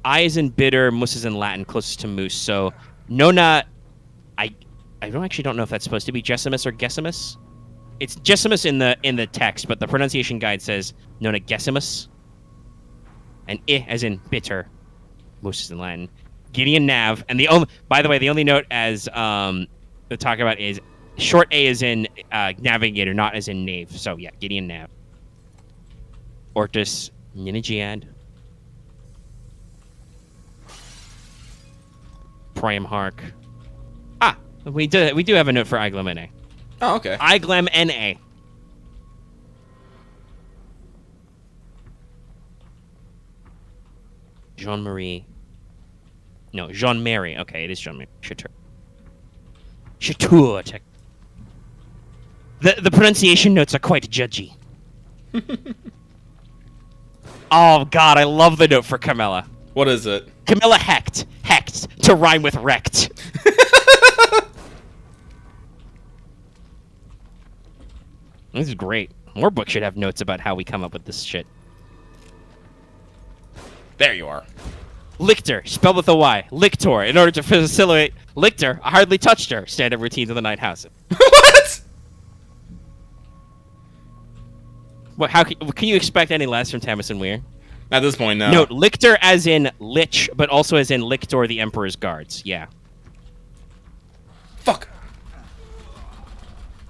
I is in bitter, mus is in Latin, closest to moose. So Nona, I don't know if that's supposed to be Gessimus or Gessimus. It's Gessimus in the text, but the pronunciation guide says Nona Gessimus. And I as in bitter, mus is in Latin. Gideon Nav, and the only note as to talk about is short A is in navigator, not as in knave. So yeah, Gideon Nav. Ortus Ninigiad. Priam Hark. We do have a note for Iglem NA. Oh, okay. Iglem NA. Jean-Marie. No, Jean-Marie. Okay, it is Jean-Marie. Chateau. The pronunciation notes are quite judgy. Oh, God, I love the note for Camilla. What is it? Camilla Hecht, to rhyme with wrecked. This is great. More books should have notes about how we come up with this shit. There you are. Lictor, spelled with a Y. Lictor, in order to facilitate Lictor, I hardly touched her. Stand-up routines of the Night House. What? What? How can you expect any less from Tamsin Weir? At this point, no. Note, Lictor as in Lich, but also as in Lictor, the Emperor's Guards. Yeah. Fuck.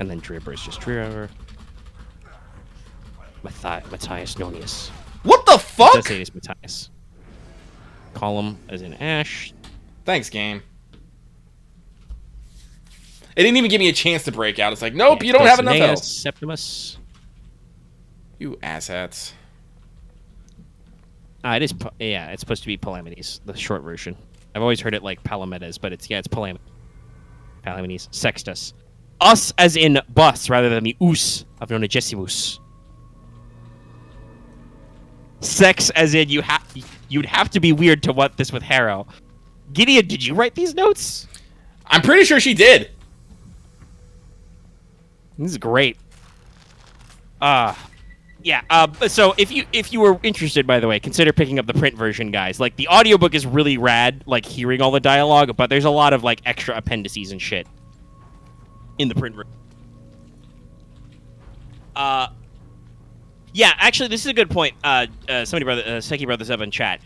And then Dribber is just Dribber. Matthias Nonius. What the fuck? Does say it's Matthias. Column as in Ash. Thanks, game. It didn't even give me a chance to break out. It's like, nope, Yeah, you don't have enough Dulcineas, health. Septimus. You asshats. It is. Yeah, it's supposed to be Palamides, the short version. I've always heard it like Palamedes, but it's Palamides. Sextus. Us as in bus rather than the us of Nonagesimus. Sex as in you'd have to be weird to want this with Harrow. Gideon, did you write these notes? I'm pretty sure she did. This is great. Yeah. So if you were interested, by the way, consider picking up the print version, guys. Like the audiobook is really rad, like hearing all the dialogue, but there's a lot of like extra appendices and shit in the print version. Yeah, actually, this is a good point. Seki brought this up in chat.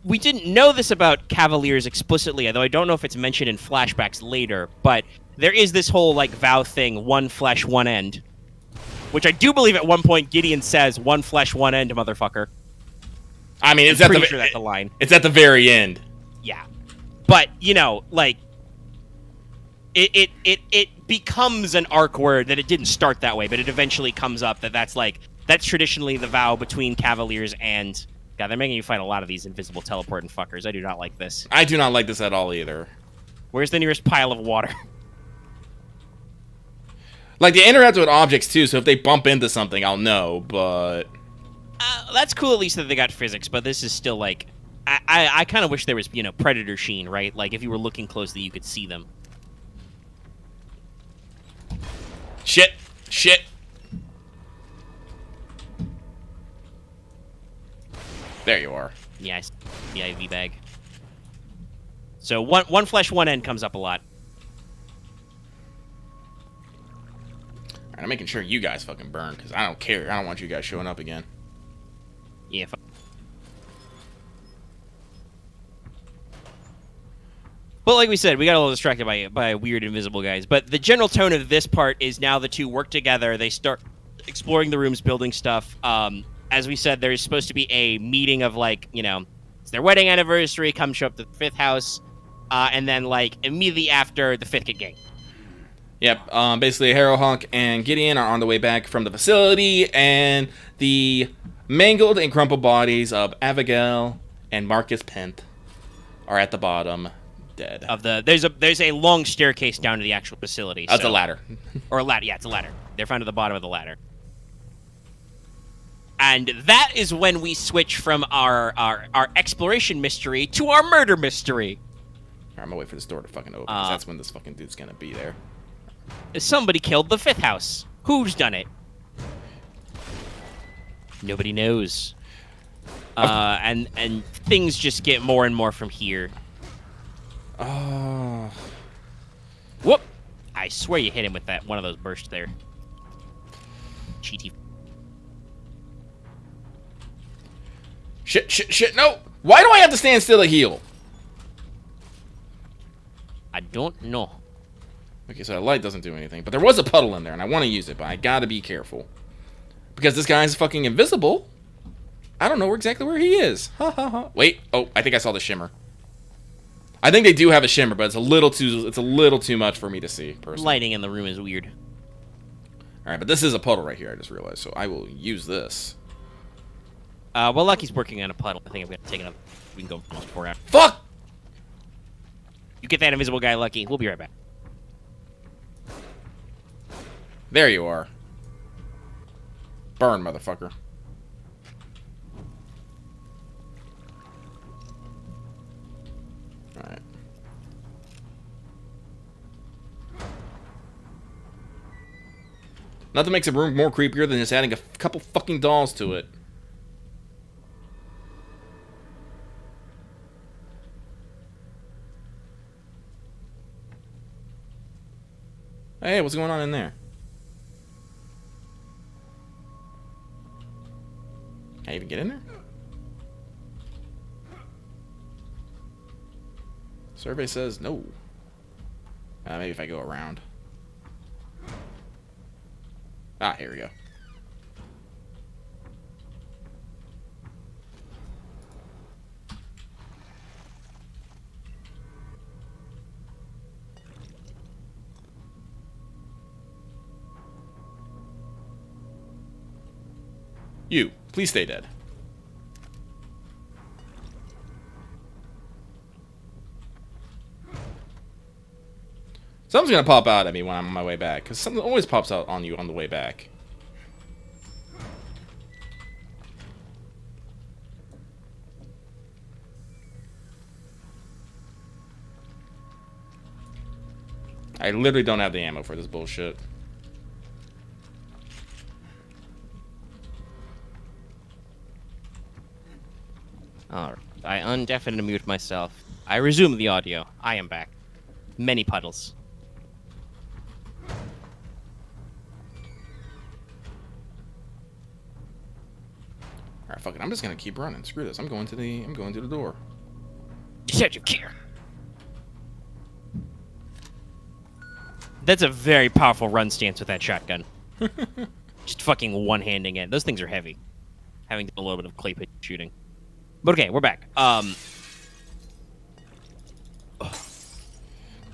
We didn't know this about Cavaliers explicitly, although I don't know if it's mentioned in flashbacks later. But there is this whole like vow thing: one flesh, one end, which I do believe at one point Gideon says, "One flesh, one end, motherfucker." I mean, it's I'm pretty sure that's the line. It's at the very end. Yeah, but you know, like it becomes an arc word that it didn't start that way, but it eventually comes up that's traditionally the vow between Cavaliers and. God, they're making you fight a lot of these invisible teleporting fuckers. I do not like this. I do not like this at all either. Where's the nearest pile of water? Like, they interact with objects, too, so if they bump into something, I'll know, but... That's cool at least that they got physics, but this is still, like... I kind of wish there was, predator sheen, right? Like, if you were looking closely, you could see them. Shit! There you are. Yeah, the IV bag. So one flesh, one end comes up a lot. Alright, I'm making sure you guys fucking burn, because I don't care. I don't want you guys showing up again. Yeah. But like we said, we got a little distracted by weird invisible guys. But the general tone of this part is now the two work together. They start exploring the rooms, building stuff. As we said, there's supposed to be a meeting of, like, it's their wedding anniversary, come show up to the 5th house, and then, like, immediately after, the 5th get gang. Yep, basically, Harrow, Hunk, and Gideon are on the way back from the facility, and the mangled and crumpled bodies of Abigail and Marcus Pent are at the bottom, dead. There's a long staircase down to the actual facility. That's a ladder. Or a ladder, yeah, it's a ladder. They're found at the bottom of the ladder. And that is when we switch from our exploration mystery to our murder mystery. Alright, I'm gonna wait for this door to fucking open, 'cause that's when this fucking dude's gonna be there. Somebody killed the 5th house. Who's done it? Nobody knows. And things just get more and more from here. Oh. Whoop! I swear you hit him with that one of those bursts there. Cheaty. Shit, no! Why do I have to stand still to heal? I don't know. Okay, so the light doesn't do anything, but there was a puddle in there, and I want to use it, but I gotta be careful. Because this guy's fucking invisible. I don't know exactly where he is. Ha ha ha. Wait, oh, I think I saw the shimmer. I think they do have a shimmer, but it's a little too much for me to see, personally. Lighting in the room is weird. Alright, but this is a puddle right here, I just realized, so I will use this. Well, Lucky's working on a puddle. I think I'm gonna take another. We can go almost 4 hours. Fuck! You get that invisible guy, Lucky. We'll be right back. There you are. Burn, motherfucker. Alright. Nothing makes a room more creepier than just adding a couple fucking dolls to it. Hey, what's going on in there? Can I even get in there? Survey says no. Maybe if I go around. Ah, here we go. You, please stay dead. Something's gonna pop out at me when I'm on my way back, because something always pops out on you on the way back. I literally don't have the ammo for this bullshit. Alright. I undeafen and mute myself. I resume the audio. I am back. Many puddles. Alright, fuck it. I'm just gonna keep running. Screw this. I'm going to the door. Detective care. That's a very powerful run stance with that shotgun. Just fucking one-handing it. Those things are heavy. Having a little bit of clay pit shooting. But okay, we're back.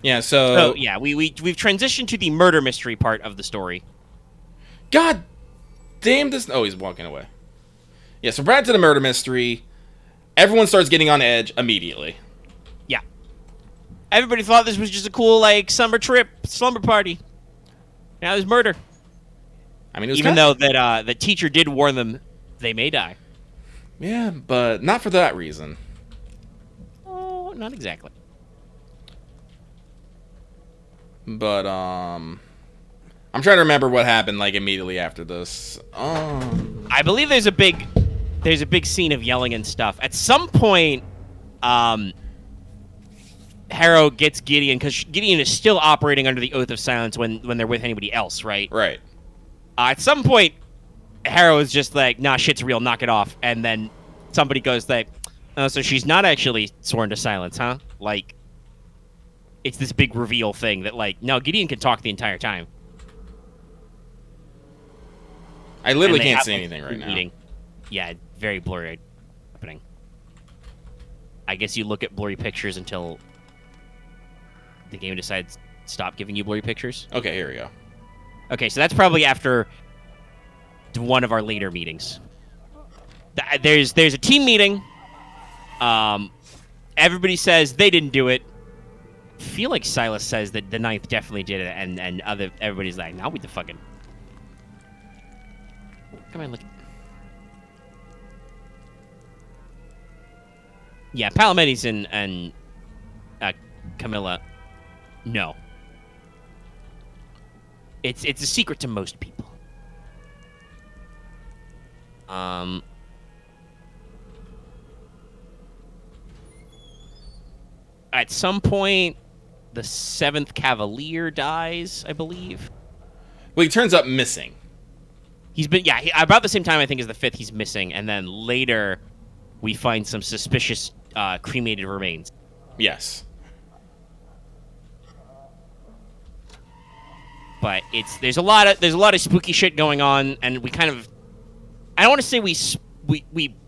Yeah, so Yeah, we've transitioned to the murder mystery part of the story. God damn this. Oh, he's walking away. Yeah, so we're back to the murder mystery. Everyone starts getting on edge immediately. Yeah. Everybody thought this was just a cool, like, summer trip, slumber party. Now there's murder. I mean, it was even though that the teacher did warn them they may die. Yeah, but not for that reason. Oh, not exactly. But I'm trying to remember what happened like immediately after this. I believe there's a big scene of yelling and stuff. At some point, Harrow gets Gideon, because Gideon is still operating under the Oath of Silence when they're with anybody else, right? Right. At some point, Harrow is just like, nah, shit's real, knock it off. And then somebody goes like, oh, so she's not actually sworn to silence, huh? Like, it's this big reveal thing that, like, no, Gideon can talk the entire time. I literally can't see anything right now. Meeting. Yeah, very blurry happening. I guess you look at blurry pictures until the game decides to stop giving you blurry pictures. Okay, here we go. Okay, so that's probably after one of our later meetings. There's a team meeting. Everybody says they didn't do it. I feel like Silas says that the Ninth definitely did it, and everybody's like, "Now we the fucking." Come on, look. Yeah, Palomedes and Camilla. No. It's a secret to most people. At some point, the 7th Cavalier dies, I believe. Well, he turns up missing. He's been, about the same time, I think, as the 5th, he's missing. And then later, we find some suspicious cremated remains. Yes. But there's a lot of spooky shit going on, and we kind of, I don't want to say we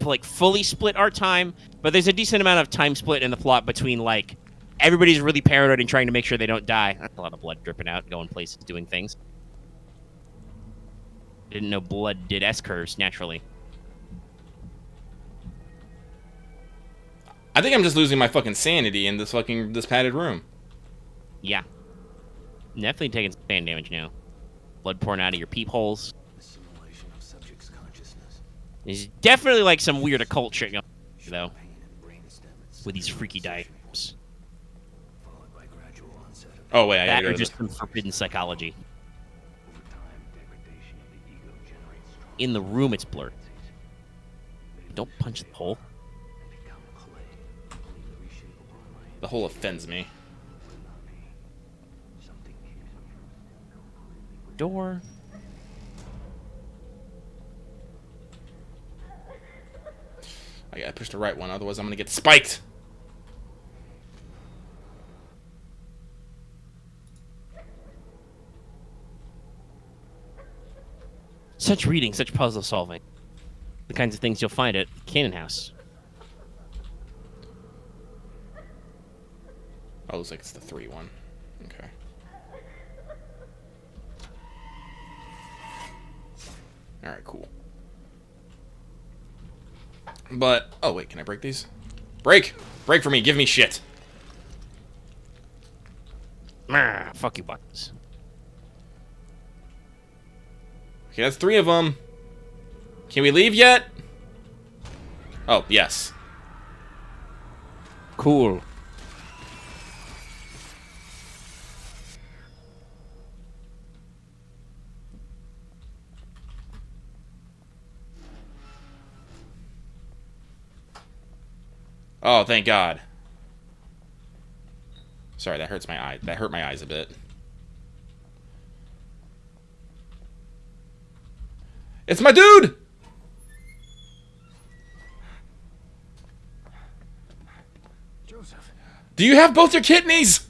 like fully split our time, but there's a decent amount of time split in the plot between, like, everybody's really paranoid and trying to make sure they don't die. That's a lot of blood dripping out, going places, doing things. Didn't know blood did S-curves naturally. I think I'm just losing my fucking sanity in this padded room. Yeah. Definitely taking some sand damage now. Blood pouring out of your peepholes. Assimilation of subject's consciousness. There's definitely like some weird occult shit going on, though, with these freaky diagrams. Followed by gradual onset of Oh wait, I That gotta or go to just some forbidden psychology. over time degradation of the ego generates strong In the room, it's blurred. Don't punch the hole. and become clay, completely reshapable in my the hole offends me. not me. Something hidden. Door. I gotta push the right one, otherwise I'm gonna get spiked. Such reading, such puzzle solving. The kinds of things you'll find at Cannon House. Oh, looks like it's the 3 one. Okay. Alright, cool. But, oh wait, can I break these? Break! Break for me, give me shit. Fuck you, buttons. Okay, that's 3 of them. Can we leave yet? Oh, yes. Cool. Oh, thank God. Sorry, that hurts my eye. That hurt my eyes a bit. It's my dude! Joseph. Do you have both your kidneys?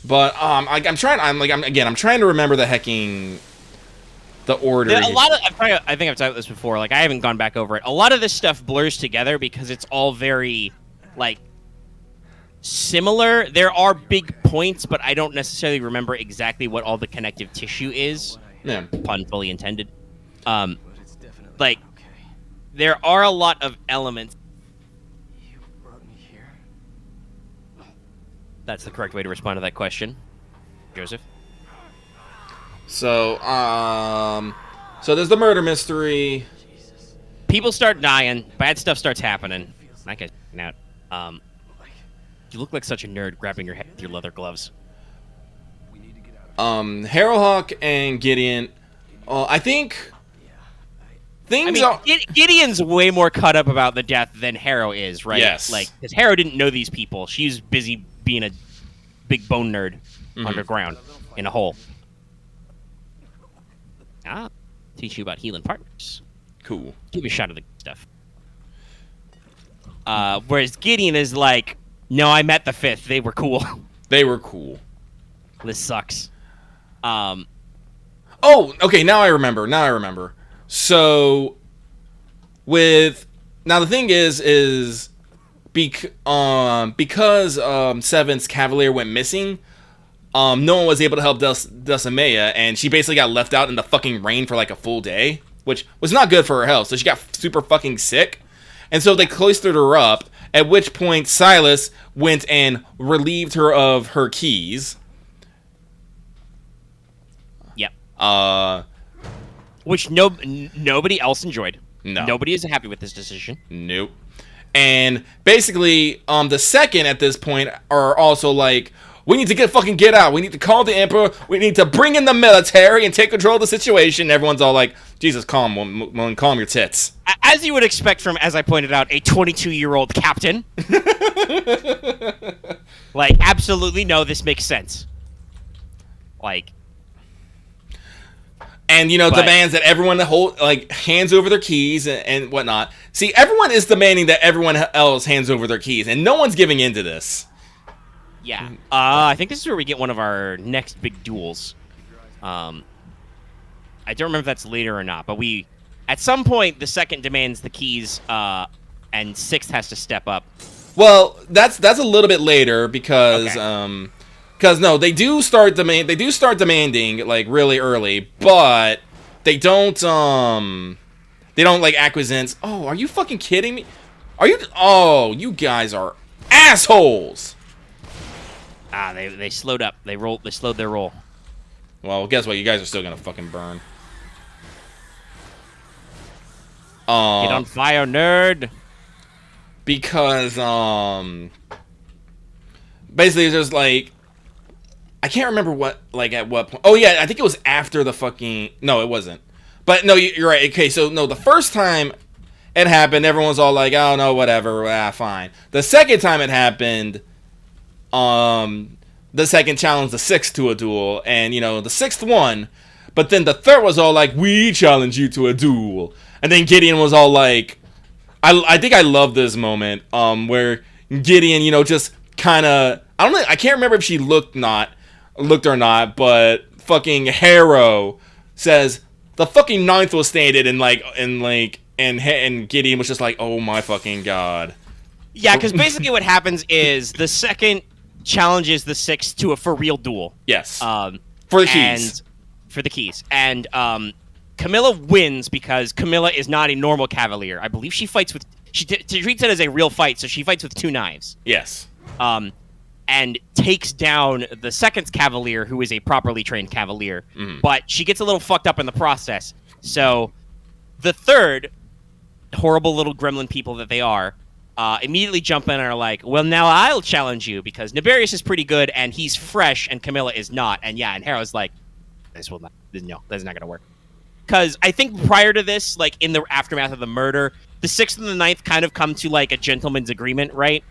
But I'm trying to remember the hecking the order. A lot of I think I've talked about this before. Like I haven't gone back over it. A lot of this stuff blurs together because it's all very like similar. There are big points, but I don't necessarily remember exactly what all the connective tissue is. Yeah. Pun fully intended. Like there are a lot of elements. You brought me here. That's the correct way to respond to that question, Joseph. So, so there's the murder mystery. People start dying. Bad stuff starts happening. That guy's out. You look like such a nerd grabbing your head with your leather gloves. Harrowhawk and Gideon. I think things are. Gideon's way more cut up about the death than Harrow is, right? Yes. Like, because Harrow didn't know these people. She's busy being a big bone nerd underground in a hole. Teach you about healing partners. Cool. Give me a shot of the stuff. Whereas Gideon is like, no, I met the fifth. They were cool. They were cool. This sucks. Oh, okay. Now I remember. So, now the thing is because Seven's Cavalier went missing, no one was able to help StudiOmega, and she basically got left out in the fucking rain for like a full day, which was not good for her health. So she got super fucking sick, and so they cloistered her up. At which point Silas went and relieved her of her keys. Yep. Which nobody else enjoyed. No. Nobody is happy with this decision. Nope. And basically, the second at this point are also like, we need to get out. We need to call the Emperor. We need to bring in the military and take control of the situation. Everyone's all like, Jesus, calm your tits. As you would expect from, as I pointed out, a 22-year-old captain. Like, absolutely no, this makes sense. Like... And, demands that everyone hands over their keys and whatnot. See, everyone is demanding that everyone else hands over their keys, and no one's giving in to this. Yeah. I think this is where we get one of our next big duels. I don't remember if that's later or not, but at some point, the second demands the keys, and sixth has to step up. Well, that's a little bit later because, okay. Because no, they do start demanding like really early, but they don't like acquiesce. Oh, are you fucking kidding me? You guys are assholes. They slowed up. They slowed their roll. Well, guess what? You guys are still gonna fucking burn. Get on fire, nerd. Because basically there's like, I can't remember at what point. Oh yeah, I think it was after the fucking... No, it wasn't. But no, you're right. Okay, so no, the first time it happened, everyone's all like, oh no, whatever, fine. The second time it happened, the second challenged the sixth to a duel, and the sixth won. But then the third was all like, we challenge you to a duel. And then Gideon was all like... I think I love this moment, where Gideon, just kind of... I can't remember if she looked or not, but fucking Harrow says the fucking ninth was stated, and Gideon was just like, oh my fucking God. Yeah, because basically what happens is the second challenges the sixth to a for real duel. Yes. For the keys. For the keys. And Camilla wins because Camilla is not a normal cavalier. I believe she fights with... She treats it as a real fight, so she fights with 2 knives. Yes. And takes down the second cavalier, who is a properly trained cavalier. But she gets a little fucked up in the process. So the third, horrible little gremlin people that they are, immediately jump in and are like, well, now I'll challenge you, because Nibarius is pretty good, and he's fresh, and Camilla is not. And yeah, and Harrow's like, that's not going to work. Because I think prior to this, like in the aftermath of the murder, the 6th and the 9th kind of come to like a gentleman's agreement, right?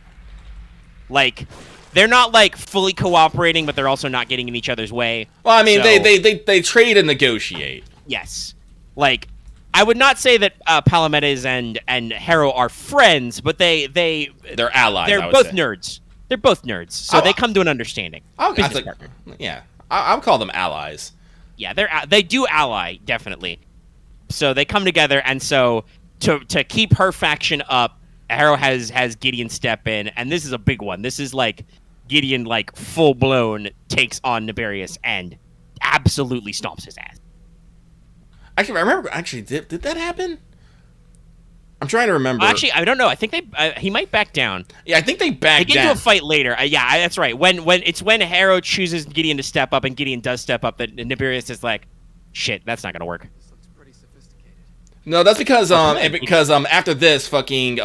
Like, they're not like fully cooperating, but they're also not getting in each other's way. Well, I mean, So- they trade and negotiate. Yes. Like, I would not say that Palamedes and Harrow are friends, but they're allies. They're I would both say. nerds. They're both nerds, so they come to an understanding. Business partner. Yeah, I'll call them allies. Yeah, they do ally, definitely. So they come together, and so to keep her faction up, Harrow has Gideon step in, and this is a big one. This is like Gideon, like full blown takes on Niberius and absolutely stomps his ass. Actually, I remember. Actually, did that happen? I'm trying to remember. Actually, I don't know. I think he might back down. Yeah, I think they backed They get down. into a fight later. Yeah, that's right. When Harrow chooses Gideon to step up, and Gideon does step up, that Niberius is like, shit, that's not gonna work. No, that's because after this, fucking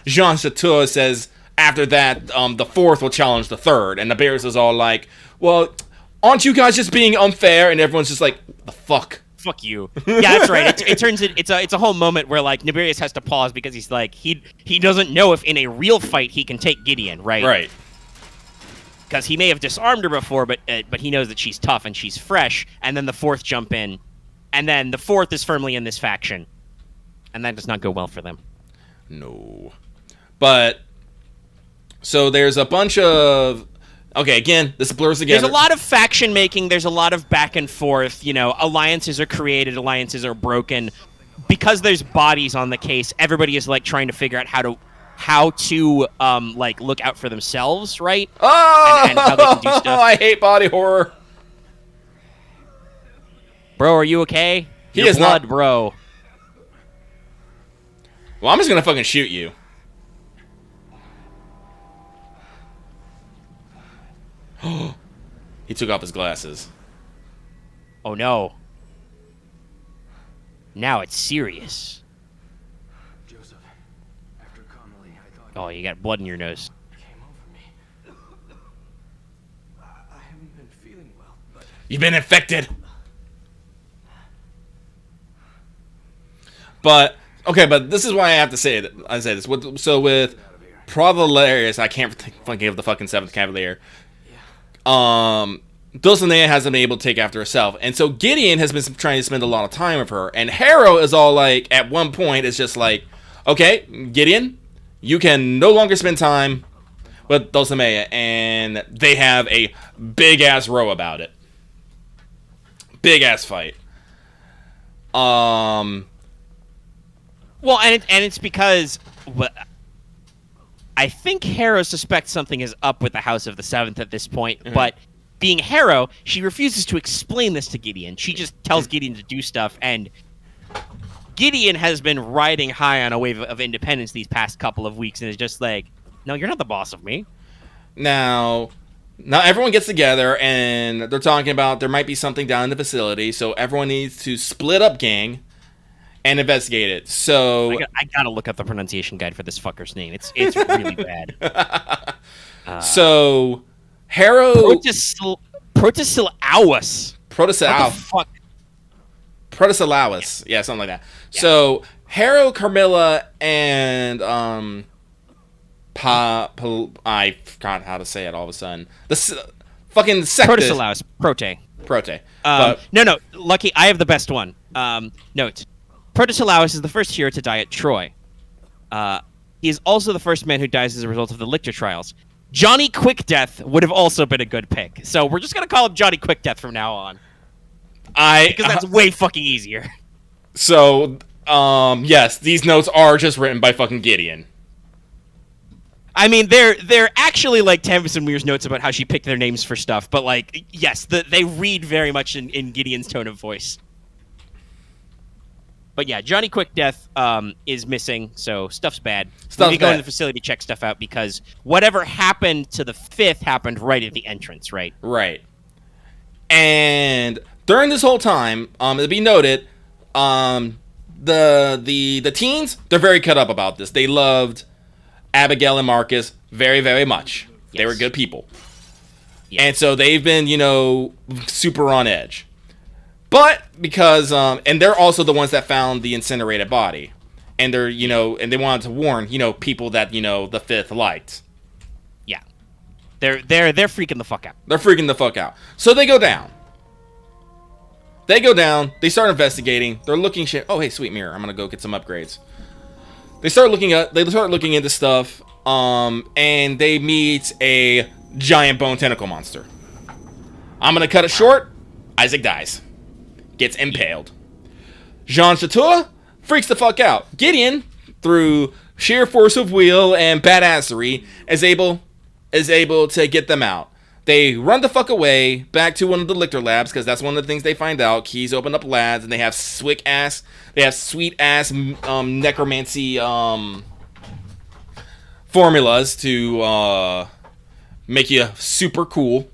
Jean Chateau says after that the 4th will challenge the 3rd, and the Bears is all like, well, aren't you guys just being unfair? And everyone's just like, the fuck. Fuck you. Yeah, that's right. It turns it's a whole moment where like Niberius has to pause because he's like he doesn't know if in a real fight he can take Gideon, right? Right. Because he may have disarmed her before, but he knows that she's tough and she's fresh. And then the 4th jump in, and then the 4th is firmly in this faction, and that does not go well for them. No. But so there's a bunch of okay, again, this blurs together. There's a lot of faction making. There's a lot of back and forth. You know, alliances are created, alliances are broken. Because there's bodies on the case, everybody is like trying to figure out how to like look out for themselves, right? Oh, and how they can do stuff. I hate body horror. Bro, are you okay? He Your is blood, not. bro. Well, I'm just gonna fucking shoot you. He took off his glasses. Oh no. Now it's serious. Joseph, after Connolly, I thought Oh, you got blood in your nose. it came over me. I haven't been feeling well, but You've been infected. But okay, but this is why I have to say it. I say this. So with Provalarius, I can't think of the fucking 7th Cavalier. Dulcinea hasn't been able to take after herself, and so Gideon has been trying to spend a lot of time with her. And Harrow is all like, at one point, it's just like, okay, Gideon, you can no longer spend time with Dulcinea, and they have a big ass row about it. Big ass fight. Well, and it's because I think Harrow suspects something is up with the House of the 7th at this point, but being Harrow, she refuses to explain this to Gideon. She just tells Gideon to do stuff, and Gideon has been riding high on a wave of independence these past couple of weeks, and is just like, no, you're not the boss of me. Now everyone gets together, and they're talking about there might be something down in the facility, so everyone needs to split up, gang, and investigate it. So I gotta look up the pronunciation guide for this fucker's name. It's really bad. So Harrow Protesilaus. What the fuck? Protesilaus. Yeah, something like that. Yeah. So Harrow, Carmilla, and I forgot how to say it all of a sudden. Fucking Sectus. Protesilaus. Prote. But No. Lucky, I have the best one. Note. Protesilaus is the first hero to die at Troy. He is also the first man who dies as a result of the Lictor trials. Johnny Quickdeath would have also been a good pick. So we're just going to call him Johnny Quickdeath from now on. Because that's way fucking easier. So, yes, these notes are just written by fucking Gideon. I mean, they're actually like Tempest and Weir's notes about how she picked their names for stuff. But, like, yes, they read very much in Gideon's tone of voice. But yeah, Johnny Quickdeath is missing, so stuff's bad. We need to go in the facility to check stuff out because whatever happened to the 5th happened right at the entrance, right? Right. And during this whole time, it'll be noted, the teens, they're very cut up about this. They loved Abigail and Marcus very, very much. Yes. They were good people. Yes. And so they've been, super on edge. But because, and they're also the ones that found the incinerated body. and they're, and they wanted to warn, people that, the Fifth liked. Yeah. They're freaking the fuck out. They're freaking the fuck out. So they go down. They start investigating. They're looking shit. Oh, hey, sweet mirror. I'm gonna go get some upgrades. They start looking into stuff, and they meet a giant bone tentacle monster. I'm gonna cut it short. Isaac dies. Gets impaled. Jean Chateau freaks the fuck out. Gideon, through sheer force of will and badassery, is able to get them out. They run the fuck away back to one of the Lictor labs, because that's one of the things they find out. Keys open up labs, and they have sweet ass necromancy formulas to make you super cool.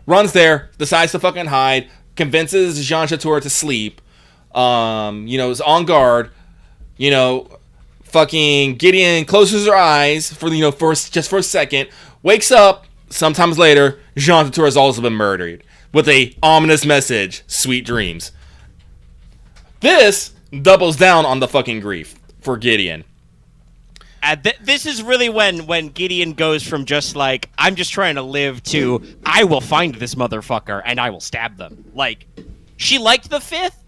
Runs there, decides to fucking hide, convinces Jean Chateau to sleep. Is on guard. Fucking Gideon closes her eyes for a second, wakes up. Sometimes later, Jean Chateau has also been murdered with a ominous message: "Sweet dreams." This doubles down on the fucking grief for Gideon. This is really when Gideon goes from just like, I'm just trying to live, to I will find this motherfucker and I will stab them. Like, she liked the Fifth,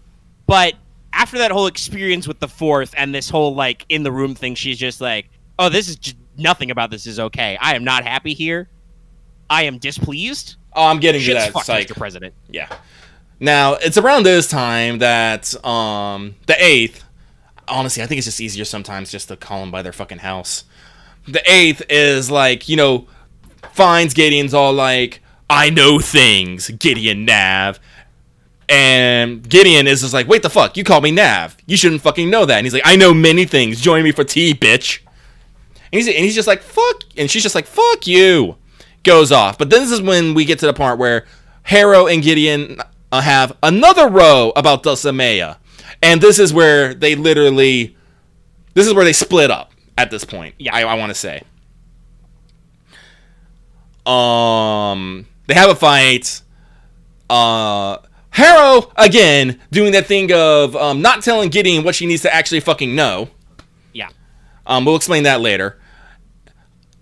but after that whole experience with the Fourth and this whole like in the room thing, she's just like, oh, this is just, nothing about this is okay. I am not happy here. I am displeased. Oh, I'm getting to Shit's that, fucked, psych. Mr. President. Yeah. Now, it's around this time that the Eighth, honestly, I think it's just easier sometimes just to call them by their fucking house. The Eighth is like, finds Gideon's all like, I know things, Gideon Nav. And Gideon is just like, wait the fuck, you call me Nav. You shouldn't fucking know that. And he's like, I know many things. Join me for tea, bitch. And he's just like, fuck. And she's just like, fuck you. Goes off. But then this is when we get to the part where Harrow and Gideon have another row about Dulcinea. And this is where they split up at this point. Yeah. I want to say. They have a fight. Harrow, again, doing that thing of not telling Gideon what she needs to actually fucking know. Yeah. We'll explain that later.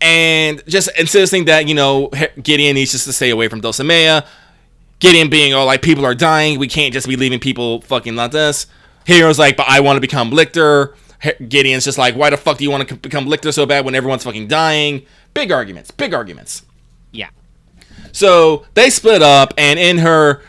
And just insisting that, Gideon needs just to stay away from Dulcinea. Gideon being, like, people are dying. We can't just be leaving people fucking like this. Hero's like, but I want to become Lictor. Gideon's just like, why the fuck do you want to become Lictor so bad when everyone's fucking dying? Big arguments. Yeah. So they split up, and in her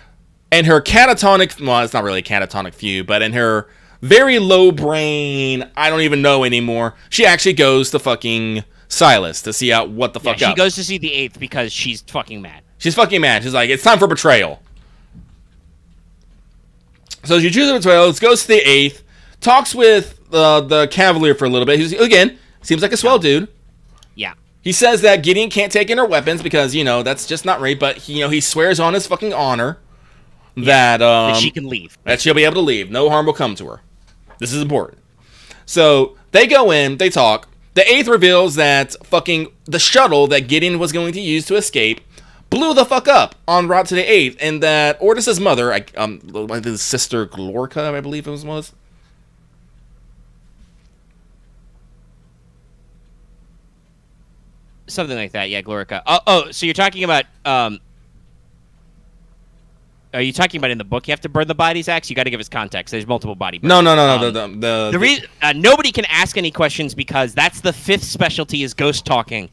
catatonic, well, it's not really a catatonic view, but in her very low brain, I don't even know anymore, she actually goes to fucking Silas to see out what the fuck up. She goes to see the Eighth because she's fucking mad. She's fucking mad. She's like, it's time for betrayal. So she chooses betrayal, goes to the Eighth, talks with the Cavalier for a little bit. He's, again, seems like a swell dude. Yeah. He says that Gideon can't take in her weapons because, that's just not right, but, he swears on his fucking honor that she can leave. That she'll be able to leave. No harm will come to her. This is important. So they go in, they talk. The Eighth reveals that fucking the shuttle that Gideon was going to use to escape blew the fuck up en route to the Eighth, and that Ortis's mother, his sister Glorica, I believe it was. Something like that, yeah, Glorica. So you're talking about are you talking about in the book you have to burn the bodies, Axe? You got to give us context. There's multiple body burns. No. The reason nobody can ask any questions because that's the Fifth specialty is ghost talking.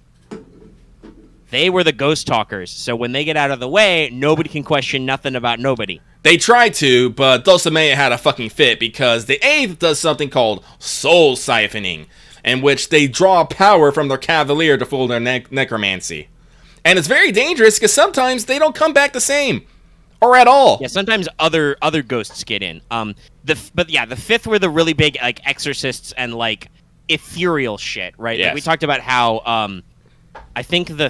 They were the ghost talkers, so when they get out of the way, nobody can question nothing about nobody. They tried to, but Dulcinea had a fucking fit because the Eighth does something called soul siphoning, in which they draw power from their Cavalier to fuel their necromancy. And it's very dangerous because sometimes they don't come back the same. Or at all. Yeah, sometimes other ghosts get in. The Fifth were the really big like exorcists and like ethereal shit, right? Yes. Like, we talked about how I think the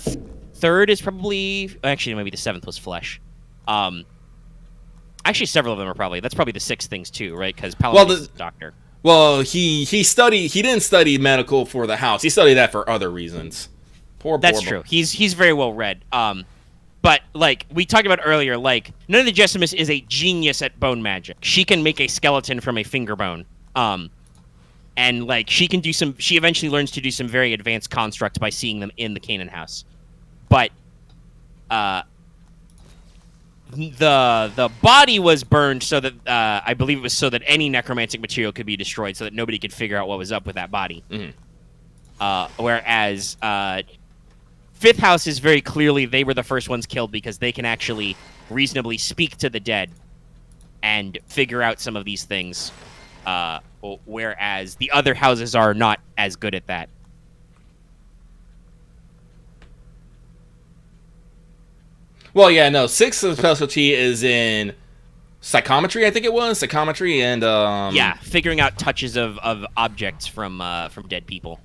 third is probably actually maybe the seventh was flesh. Actually, several of them are probably that's probably the sixth things too, right? Because Paladin is a doctor. Well, he didn't study medical for the house. He studied that for other reasons. That's true. He's very well read. But, like, we talked about earlier, like, None of the Gessimus is a genius at bone magic. She can make a skeleton from a finger bone. and like she can do some. She eventually learns to do some very advanced constructs by seeing them in the Canaan house, but the body was burned so that I believe it was so that any necromantic material could be destroyed, so that nobody could figure out what was up with that body. Whereas Fifth House is very clearly they were the first ones killed because they can actually reasonably speak to the dead and figure out some of these things, whereas the other houses are not as good at that. Well, yeah, no. Sixth's specialty is in psychometry, I think it was. Psychometry and yeah, figuring out touches of objects from dead people.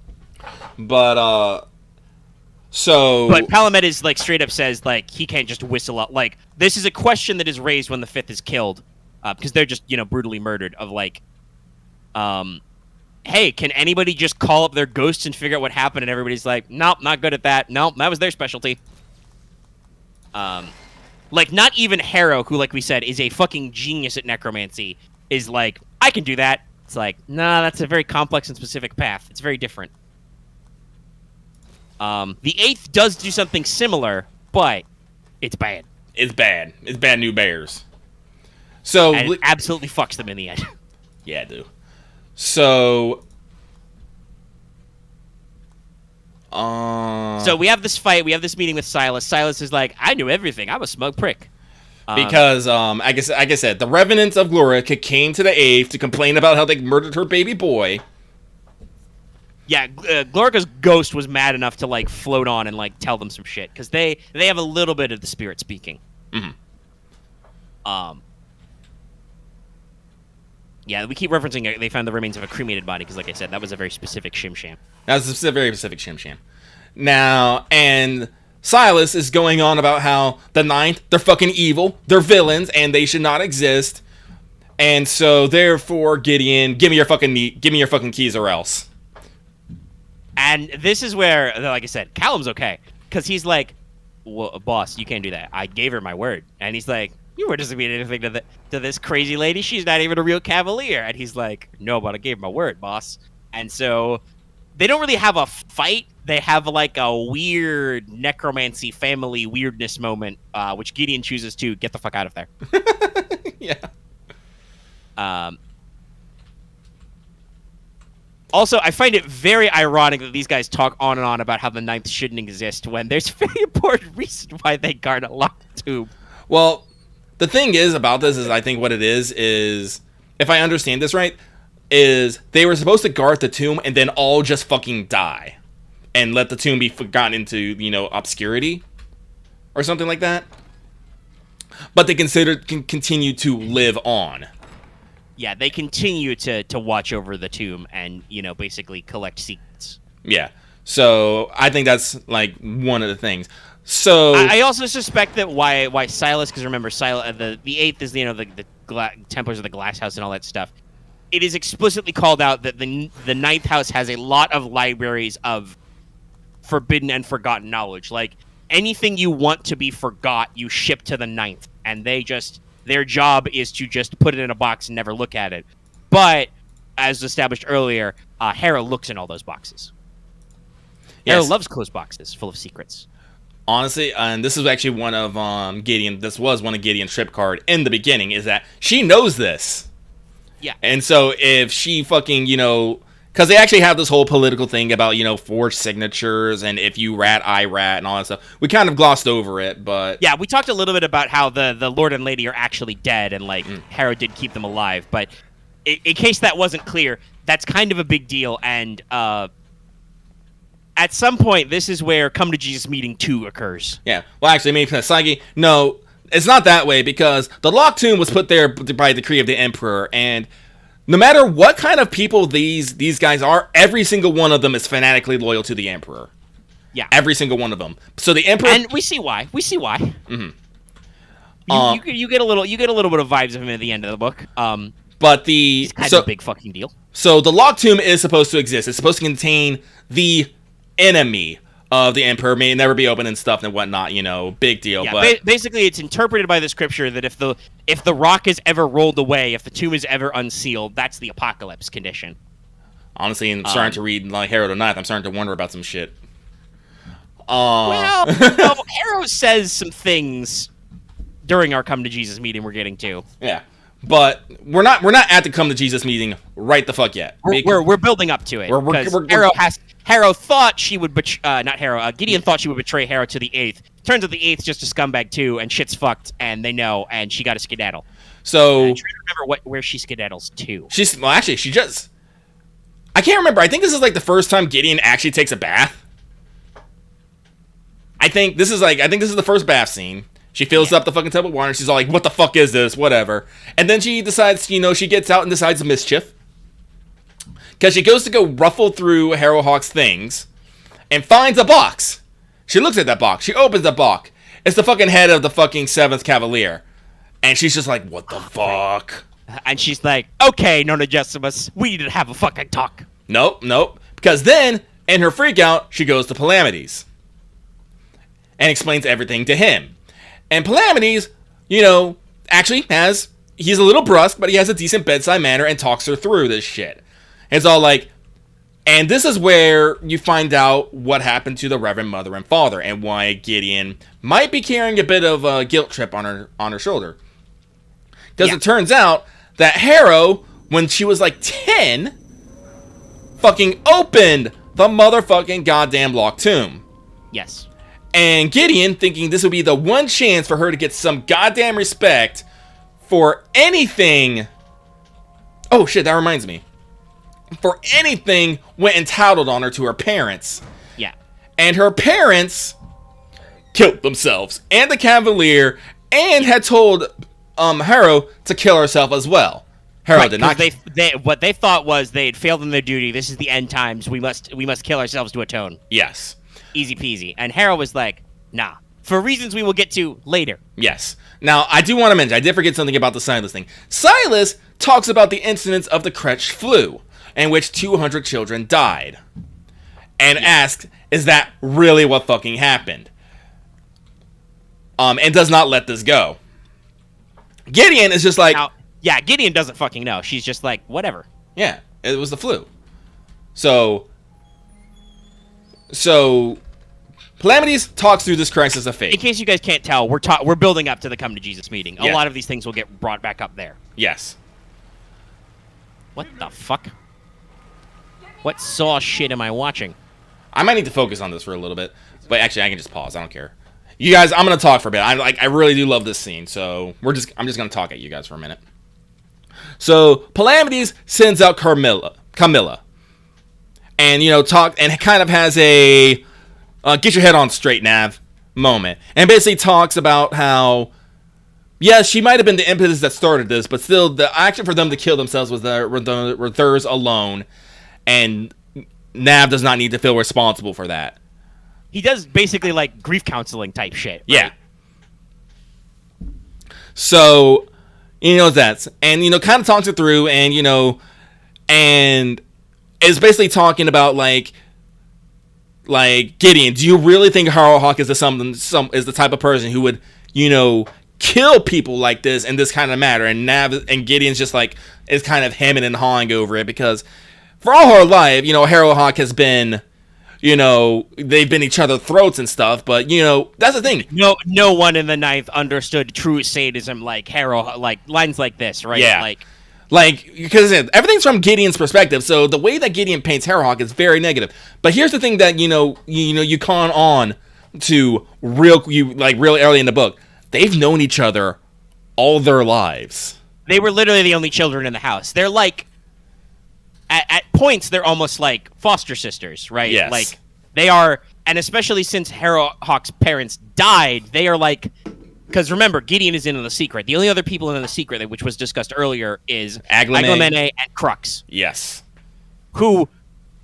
But Palamed is like straight up says like he can't just whistle up. Like this is a question that is raised when the fifth is killed, because they're just brutally murdered. Of like, hey, can anybody just call up their ghosts and figure out what happened? And everybody's like, nope, not good at that. Nope, that was their specialty. Like not even Harrow, who like we said is a fucking genius at necromancy, is like I can do that. It's like nah, that's a very complex and specific path. It's very different. The eighth does do something similar, but it's bad. It's bad. It's bad new bears. So and it absolutely fucks them in the end. Yeah, I do. So we have this fight. We have this meeting with Silas. Silas is like, I knew everything. I'm a smug prick. Because I guess, like I said, the revenants of Gloria came to the eighth to complain about how they murdered her baby boy. Yeah, Glorica's ghost was mad enough to like float on and like tell them some shit because they have a little bit of the spirit speaking. Yeah, we keep referencing they found the remains of a cremated body because, like I said, that was a very specific shim-sham. That was a very specific shim-sham. Now, and Silas is going on about how the Ninth, they're fucking evil, they're villains, and they should not exist. And so, therefore, Gideon, give me your fucking keys or else. And this is where, like I said, Callum's okay because he's like, well, boss, you can't do that. I gave her my word, and he's like, you were doesn't mean anything to this crazy lady. She's not even a real cavalier. And he's like, no, but I gave her my word, boss. And so they don't really have a fight. They have like a weird necromancy family weirdness moment, which Gideon chooses to get the fuck out of there. Yeah. Also, I find it very ironic that these guys talk on and on about how the Ninth shouldn't exist when there's a very important reason why they guard a locked tomb. Well, the thing is about this is I think what it is, if I understand this right, is they were supposed to guard the tomb and then all just fucking die. And let the tomb be forgotten into, obscurity. Or something like that. But they can continue to live on. Yeah, they continue to watch over the tomb and, basically collect secrets. Yeah. So, I think that's, like, one of the things. So I also suspect that why Silas, because remember, the eighth is, the Templars of the Glass House and all that stuff. It is explicitly called out that the Ninth House has a lot of libraries of forbidden and forgotten knowledge. Like, anything you want to be forgot, you ship to the Ninth. And their job is to just put it in a box and never look at it. But, as established earlier, Hera looks in all those boxes. Hera loves closed boxes full of secrets. Honestly, and this is actually one of Gideon. This was one of Gideon's trip card in the beginning. Is that she knows this? Yeah. And so if she fucking because they actually have this whole political thing about forged signatures and if you rat, I rat, and all that stuff. We kind of glossed over it, but yeah, we talked a little bit about how the Lord and Lady are actually dead, and like Hera did keep them alive. But in case that wasn't clear, that's kind of a big deal, and at some point, this is where Come to Jesus Meeting 2 occurs. Yeah. Well, actually, maybe Sagi. No, it's not that way because the locked tomb was put there by decree of the Emperor, and no matter what kind of people these guys are, every single one of them is fanatically loyal to the Emperor. Yeah. Every single one of them. So the Emperor, and we see why. Mm-hmm. You get a little bit of vibes of him at the end of the book. But he's kind of a big fucking deal. So the locked tomb is supposed to exist. It's supposed to contain the enemy of the Emperor, may never be open and stuff and whatnot, big deal. Yeah, but basically it's interpreted by the scripture that if the rock is ever rolled away, if the tomb is ever unsealed, that's the apocalypse condition. Honestly, I'm starting to read like Harrow the Ninth. I'm starting to wonder about some shit. Well, no, Harrow says some things during our Come to Jesus meeting we're getting to. Yeah, but we're not at the Come to Jesus meeting right the fuck yet. We're building up to it. Harrow thought she would Gideon thought she would betray Harrow to the 8th. Turns out the 8th just a scumbag too, and shit's fucked, and they know, and she got to skedaddle. So I'm trying to remember where she skedaddles to. She just. I can't remember. I think this is like the first time Gideon actually takes a bath. I think this is the first bath scene. She fills up the fucking tub of water, and she's all like, "What the fuck is this? Whatever." And then she decides, she gets out and decides mischief. Because she goes to go ruffle through Harrowhawk's things and finds a box. She looks at that box. She opens the box. It's the fucking head of the fucking 7th Cavalier. And she's just like, what the fuck? And she's like, okay, Nona Gessimus, we need to have a fucking talk. Nope. Because then, in her freak out, she goes to Palamides. And explains everything to him. And Palamides, actually he's a little brusque, but he has a decent bedside manner and talks her through this shit. It's all like, and this is where you find out what happened to the Reverend Mother and Father and why Gideon might be carrying a bit of a guilt trip on her shoulder. Because it turns out that Harrow, when she was like 10, fucking opened the motherfucking goddamn locked tomb. Yes. And Gideon, thinking this would be the one chance for her to get some goddamn respect for anything. Oh shit, that reminds me. For anything, went and tattled on her to her parents. Yeah. And her parents killed themselves and the Cavalier and had told Harrow to kill herself as well. Harrow did not. What they thought was they had failed in their duty. This is the end times. We must kill ourselves to atone. Yes. Easy peasy. And Harrow was like, nah. For reasons we will get to later. Yes. Now, I do want to mention, I did forget something about the Silas thing. Silas talks about the incidents of the Kretsch flu, in which 200 children died. And asked, is that really what fucking happened? And does not let this go. Gideon is just like... Now, Gideon doesn't fucking know. She's just like, whatever. Yeah, it was the flu. So Palamides talks through this crisis of faith. In case you guys can't tell, we're building up to the Come to Jesus meeting. A Yeah. lot of these things will get brought back up there. Yes. What the fuck? What Saw shit am I watching? I might need to focus on this for a little bit. But actually, I can just pause. I don't care. You guys, I'm going to talk for a bit. I really do love this scene. So I'm just going to talk at you guys for a minute. So Palamides sends out Camilla. And, talk and kind of has a get your head on straight, Nav moment. And basically talks about how, yes, she might have been the impetus that started this, but still the action for them to kill themselves was theirs alone. And Nav does not need to feel responsible for that. He does basically like grief counseling type shit. Right? Yeah. So, that's, and, kind of talks it through and, and is basically talking about like Gideon, do you really think Harrowhawk is the type of person who would, kill people like this in this kind of matter? And Gideon's just like, is kind of hemming and hawing over it because for all her life, Harrowhawk has been, they've been each other's throats and stuff, but, that's the thing. No one in the Ninth understood true sadism like Harrow, like lines like this, right? Yeah. Because everything's from Gideon's perspective, so the way that Gideon paints Harrowhawk is very negative. But here's the thing that, you con on to really early in the book. They've known each other all their lives. They were literally the only children in the house. They're like, at points, they're almost like foster sisters, right? Yes. Like, they are, and especially since Harrowhawk's parents died, they are like, because remember, Gideon is in on the secret. The only other people in on the secret, which was discussed earlier, is Aglamene and Crux. Yes. Who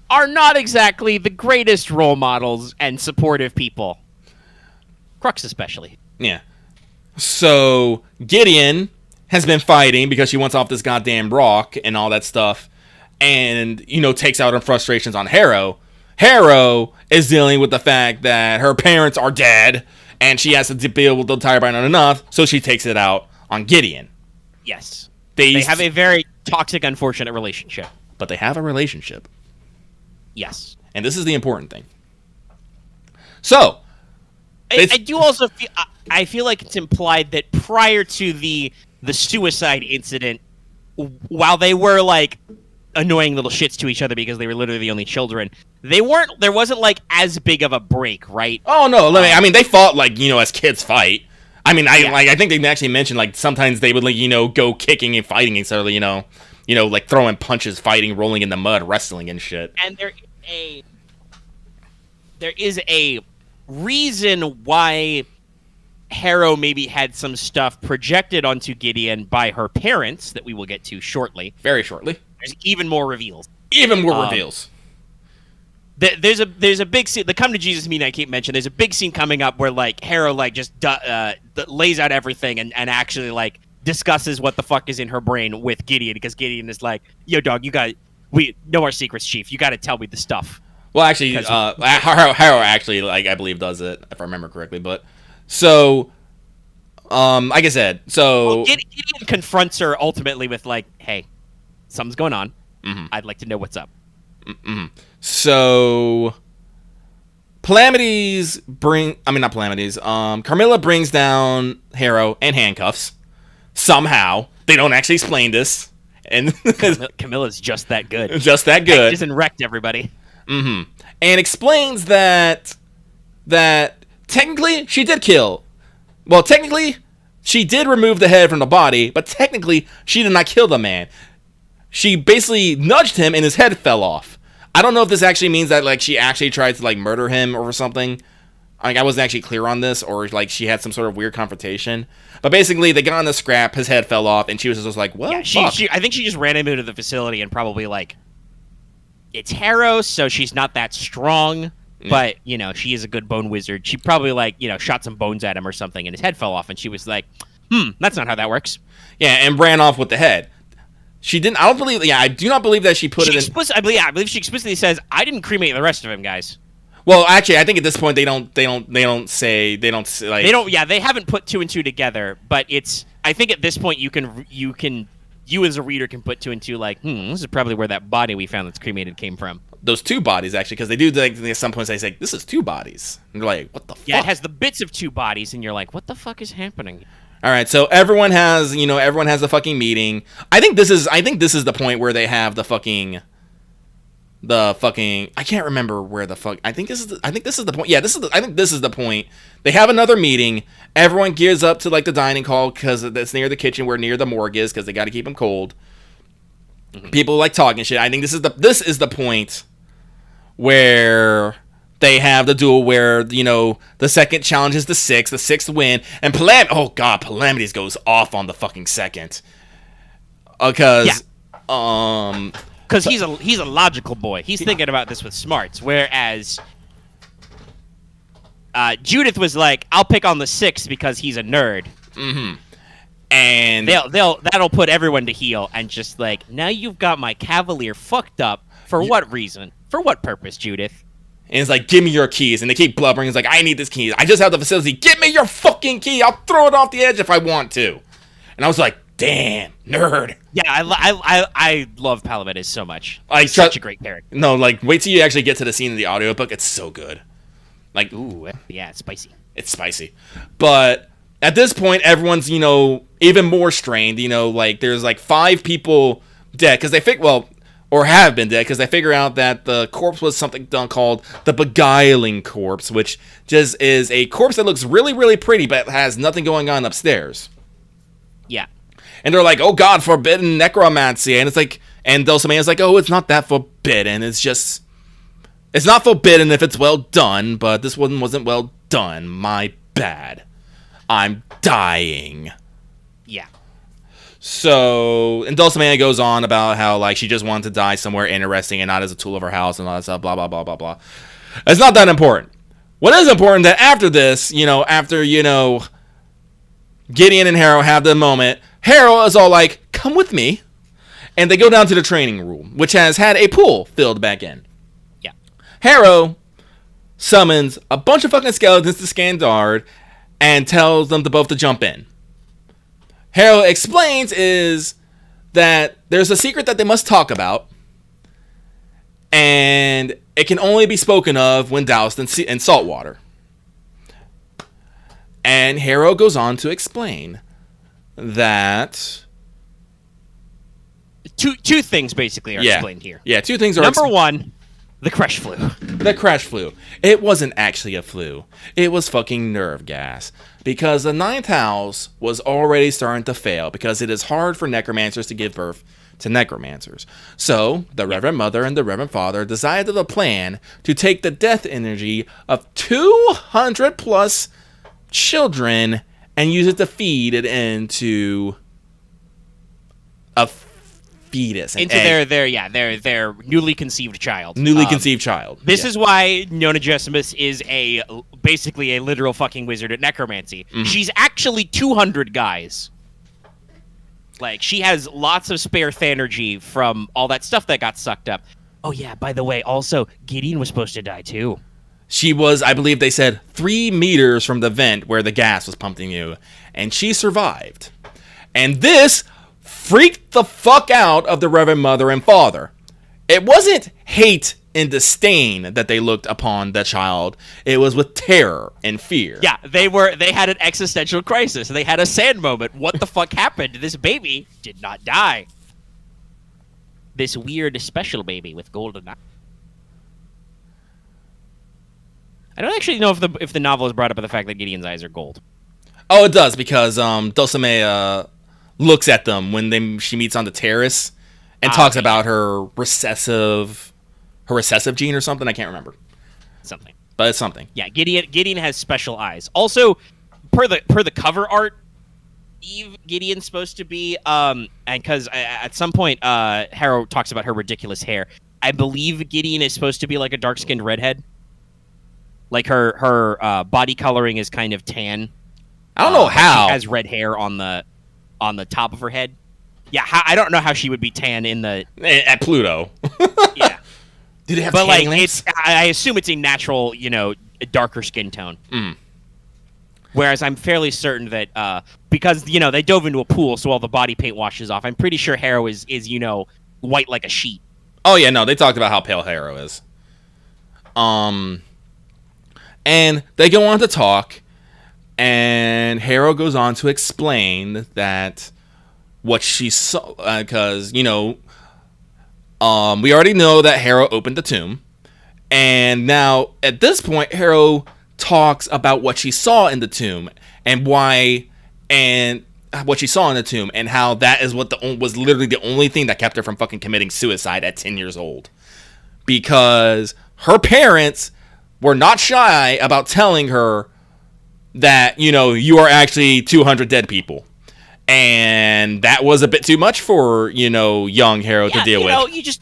are not exactly the greatest role models and supportive people. Crux especially. Yeah. So, Gideon has been fighting because she wants off this goddamn rock and all that stuff. And, takes out her frustrations on Harrow. Harrow is dealing with the fact that her parents are dead. And she has to deal with the entire not enough. So she takes it out on Gideon. Yes. They have a very toxic, unfortunate relationship. But they have a relationship. Yes. And this is the important thing. So, I do also feel, I feel like it's implied that prior to the suicide incident, while they were like annoying little shits to each other because they were literally the only children, there wasn't like as big of a break, right? oh no, I mean, they fought like, as kids fight. I mean, I think they actually mentioned like sometimes they would like, go kicking and fighting instead of, like throwing punches, fighting, rolling in the mud, wrestling and shit. And there is a reason why Harrow maybe had some stuff projected onto Gideon by her parents that we will get to shortly. Very shortly. There's even more reveals. Even more reveals. There's a big scene. The Come to Jesus meeting I keep mentioning. There's a big scene coming up where like Harrow like just lays out everything and actually like discusses what the fuck is in her brain with Gideon, because Gideon is like, "Yo, dog, we know our secrets, Chief. You got to tell me the stuff." Well, actually, Harrow actually, like, I believe does it, if I remember correctly. But so, like I said, Gideon confronts her ultimately with like, "Hey, something's going on. Mm-hmm. I'd like to know what's up." Mm-hmm. So, Calamities. Carmilla brings down Harrow and handcuffs. Somehow, they don't actually explain this, and Camilla's just that good. Just that good. Just wrecked everybody. Mm-hmm. And explains that technically she did kill. Well, technically she did remove the head from the body, but technically she did not kill the man. She basically nudged him and his head fell off. I don't know if this actually means that like she actually tried to like murder him or something. Like, I wasn't actually clear on this, or like she had some sort of weird confrontation. But basically, they got on the scrap. His head fell off, and she was just like, "Well, yeah, I think she just ran him into the facility and probably like, it's Harrow, so she's not that strong, but she is a good bone wizard. She probably like shot some bones at him or something, and his head fell off, and she was like, that's not how that works." Yeah, and ran off with the head. She didn't. I don't believe. Yeah, I do not believe that she put it in. I believe she explicitly says, "I didn't cremate the rest of him, guys." Well, actually, I think at this point they don't say like they don't. Yeah, they haven't put two and two together. But I think at this point you as a reader can put two and two like, this is probably where that body we found that's cremated came from. Those two bodies actually, because they do like at some points they say this is two bodies, and they're like, what the fuck? Yeah, it has the bits of two bodies, and you're like, what the fuck is happening? All right, so everyone has a fucking meeting. I think this is the point where they have the fucking I can't remember where the fuck. I think this is the point. Yeah, I think this is the point. They have another meeting. Everyone gears up to like the dining hall because it's near the kitchen where near the morgue is, because they got to keep them cold. Mm-hmm. People like talking shit. I think this is the point where they have the duel where the second challenges the sixth win, and Calamities goes off on the fucking second. Because he's a logical boy. He's thinking about this with smarts, whereas Judith was like, "I'll pick on the sixth because he's a nerd." Mm-hmm. And that'll put everyone to heel, and just like, now you've got my cavalier fucked up. For what reason? For what purpose, Judith? And it's like, "Give me your keys," and they keep blubbering. It's like, "I need this key. I just have the facility. Give me your fucking key. I'll throw it off the edge if I want to." And I was like, damn, nerd. Yeah, I love Palamedes so much. He's such a great character. No, like, wait till you actually get to the scene in the audiobook. It's so good. Like, ooh, yeah, it's spicy. It's spicy. But at this point, everyone's, even more strained. Like, there's like 5 people dead because they have been dead because they figure out that the corpse was something called the Beguiling Corpse, which just is a corpse that looks really, really pretty but has nothing going on upstairs. Yeah. And they're like, "Oh God, forbidden necromancy," and it's like, and Dulcimea's like, "Oh, it's not that forbidden. It's not forbidden if it's well done, but this one wasn't well done. My bad. I'm dying." Yeah. So, and Dulcimea goes on about how like she just wanted to die somewhere interesting and not as a tool of her house and all that stuff. Blah blah blah blah blah. It's not that important. What is important that after this, after Gideon and Harrow have the moment. Harrow is all like, "Come with me." And they go down to the training room, which has had a pool filled back in. Yeah. Harrow summons a bunch of fucking skeletons to Skandard and tells them both to jump in. Harrow explains is that there's a secret that they must talk about. and it can only be spoken of when doused in salt water. And Harrow goes on to explain that two things basically are explained here. Yeah, two things are Number one, the crash flu. The crash flu. It wasn't actually a flu. It was fucking nerve gas. Because the ninth house was already starting to fail because it is hard for necromancers to give birth to necromancers. So, the Reverend Mother and the Reverend Father decided a plan to take the death energy of 200 plus children and use it to feed it into a fetus. Into their newly conceived child. Conceived child. This is why Nona Gesimus is basically a literal fucking wizard at necromancy. Mm-hmm. She's actually 200 guys. Like, she has lots of spare energy from all that stuff that got sucked up. Oh yeah, by the way, also, Gideon was supposed to die too. She was, I believe they said, 3 meters from the vent where the gas was pumping you, and she survived. And this freaked the fuck out of the Reverend Mother and Father. It wasn't hate and disdain that they looked upon the child. It was with terror and fear. Yeah, they had an existential crisis. They had a sad moment. What the fuck happened? This baby did not die. This weird special baby with golden eyes. I don't actually know if the novel is brought up by the fact that Gideon's eyes are gold. Oh, it does, because Dulcinea looks at them when she meets on the terrace and talks about her recessive gene or something. I can't remember. Something. But it's something. Yeah, Gideon has special eyes. Also, per the cover art, Gideon's supposed to be and because at some point Harrow talks about her ridiculous hair. I believe Gideon is supposed to be like a dark-skinned redhead. Like her body coloring is kind of tan. I don't know how. She has red hair on the top of her head. Yeah, I don't know how she would be tan at Pluto. Yeah. Do they have but tanning like lamps? I assume it's a natural, darker skin tone. Mm. Whereas I'm fairly certain that because they dove into a pool, so all the body paint washes off. I'm pretty sure Harrow is white like a sheet. Oh yeah, no, they talked about how pale Harrow is. And they go on to talk, and Harrow goes on to explain that what she saw, because we already know that Harrow opened the tomb, and now at this point Harrow talks about what she saw in the tomb and what she saw in the tomb and how that is what was literally the only thing that kept her from fucking committing suicide at 10 years old, because her parents were not shy about telling her that you are actually 200 dead people. And that was a bit too much for, young Harrow to deal with.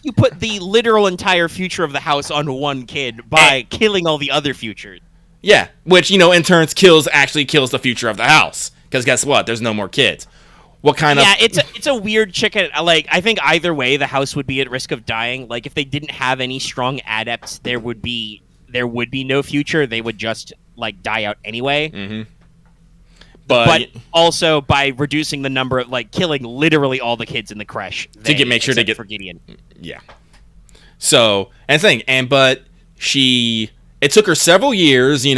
You put the literal entire future of the house on one kid by killing all the other futures. Yeah, which, in turn kills the future of the house. Because guess what? There's no more kids. What kind of... Yeah, it's a weird chicken. Like, I think either way, the house would be at risk of dying. Like, if they didn't have any strong adepts, there would be no future. They would just, die out anyway. Mm-hmm. But also by reducing the number of killing literally all the kids in the creche to make sure they get for Gideon. Yeah. So but it took her several years, to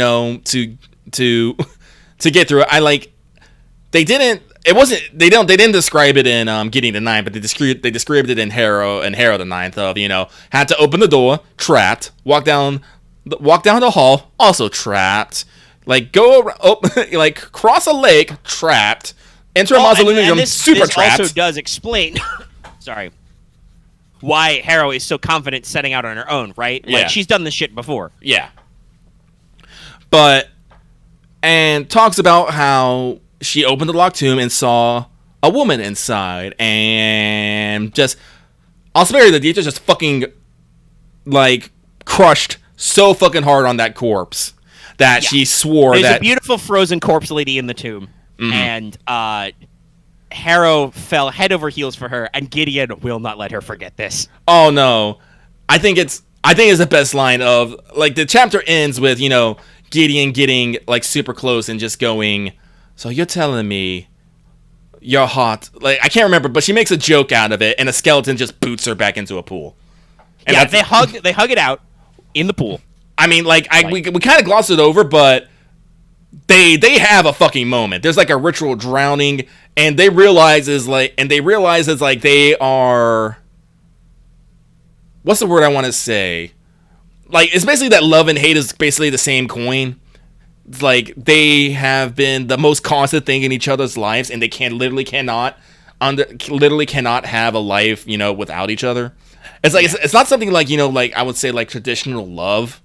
get through it. They didn't describe it in Gideon the Ninth, but they described it in Harrow the Ninth of had to open the door, trapped, walk down the hall, also trapped. Go around, cross a lake, trapped. Enter a mausoleum, super trapped. This also does explain, sorry, why Harrow is so confident setting out on her own, right? Yeah. She's done this shit before. Yeah. And talks about how she opened the locked tomb and saw a woman inside, and I'll spare you the details, just fucking, crushed so fucking hard on that corpse. That she swore There's a beautiful frozen corpse lady in the tomb, mm-hmm. and Harrow fell head over heels for her, and Gideon will not let her forget this. Oh no, I think it's the best line of the chapter ends with Gideon getting super close and just going, so you're telling me you're hot? I can't remember, but she makes a joke out of it, and a skeleton just boots her back into a pool. And yeah, they hug it out in the pool. I mean, like, we kind of glossed it over, but they have a fucking moment. There's like a ritual drowning, and they realize it's like they are. What's the word I want to say? Like, it's basically that love and hate is basically the same coin. It's like they have been the most constant thing in each other's lives, and they literally cannot have a life, without each other. It's like it's not something like like I would say like traditional love.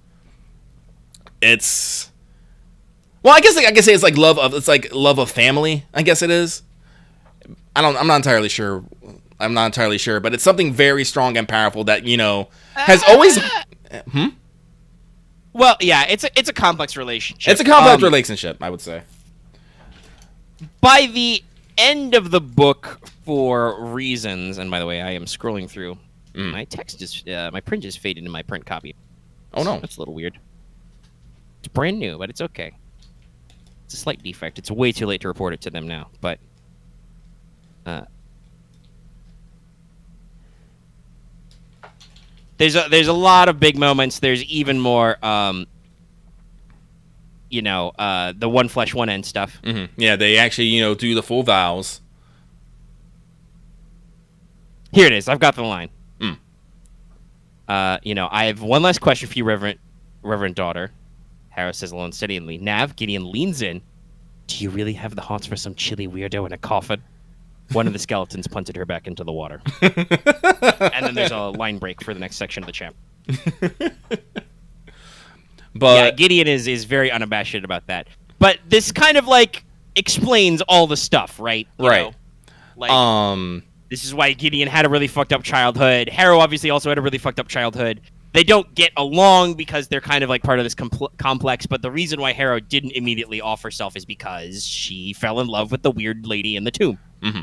It's I can say it's like love of family. I guess it is. I'm not entirely sure. But it's something very strong and powerful that has always. Well, yeah, it's a complex relationship. It's a complex relationship, I would say. By the end of the book, for reasons, and by the way, I am scrolling through. My text is my print is faded in my print copy. Oh no, that's a little weird. It's brand new, but it's okay. It's a slight defect. It's way too late to report it to them now, but. There's a lot of big moments. There's even more, the one flesh, one end stuff. Mm-hmm. Yeah, they actually, do the full vows. Here it is. I've got the line. I have one last question for you, Reverend daughter. Harris says alone steadily. Nav, Gideon leans in. Do you really have the hots for some chilly weirdo in a coffin? One of the skeletons punted her back into the water. And then there's a line break for the next section of the chapter. But yeah, Gideon is very unabashed about that. But this kind of like explains all the stuff, right? Right. This is why Gideon had a really fucked up childhood. Harrow obviously also had a really fucked up childhood. They don't get along because they're kind of like part of this complex, but the reason why Harrow didn't immediately off herself is because she fell in love with the weird lady in the tomb. Mm-hmm.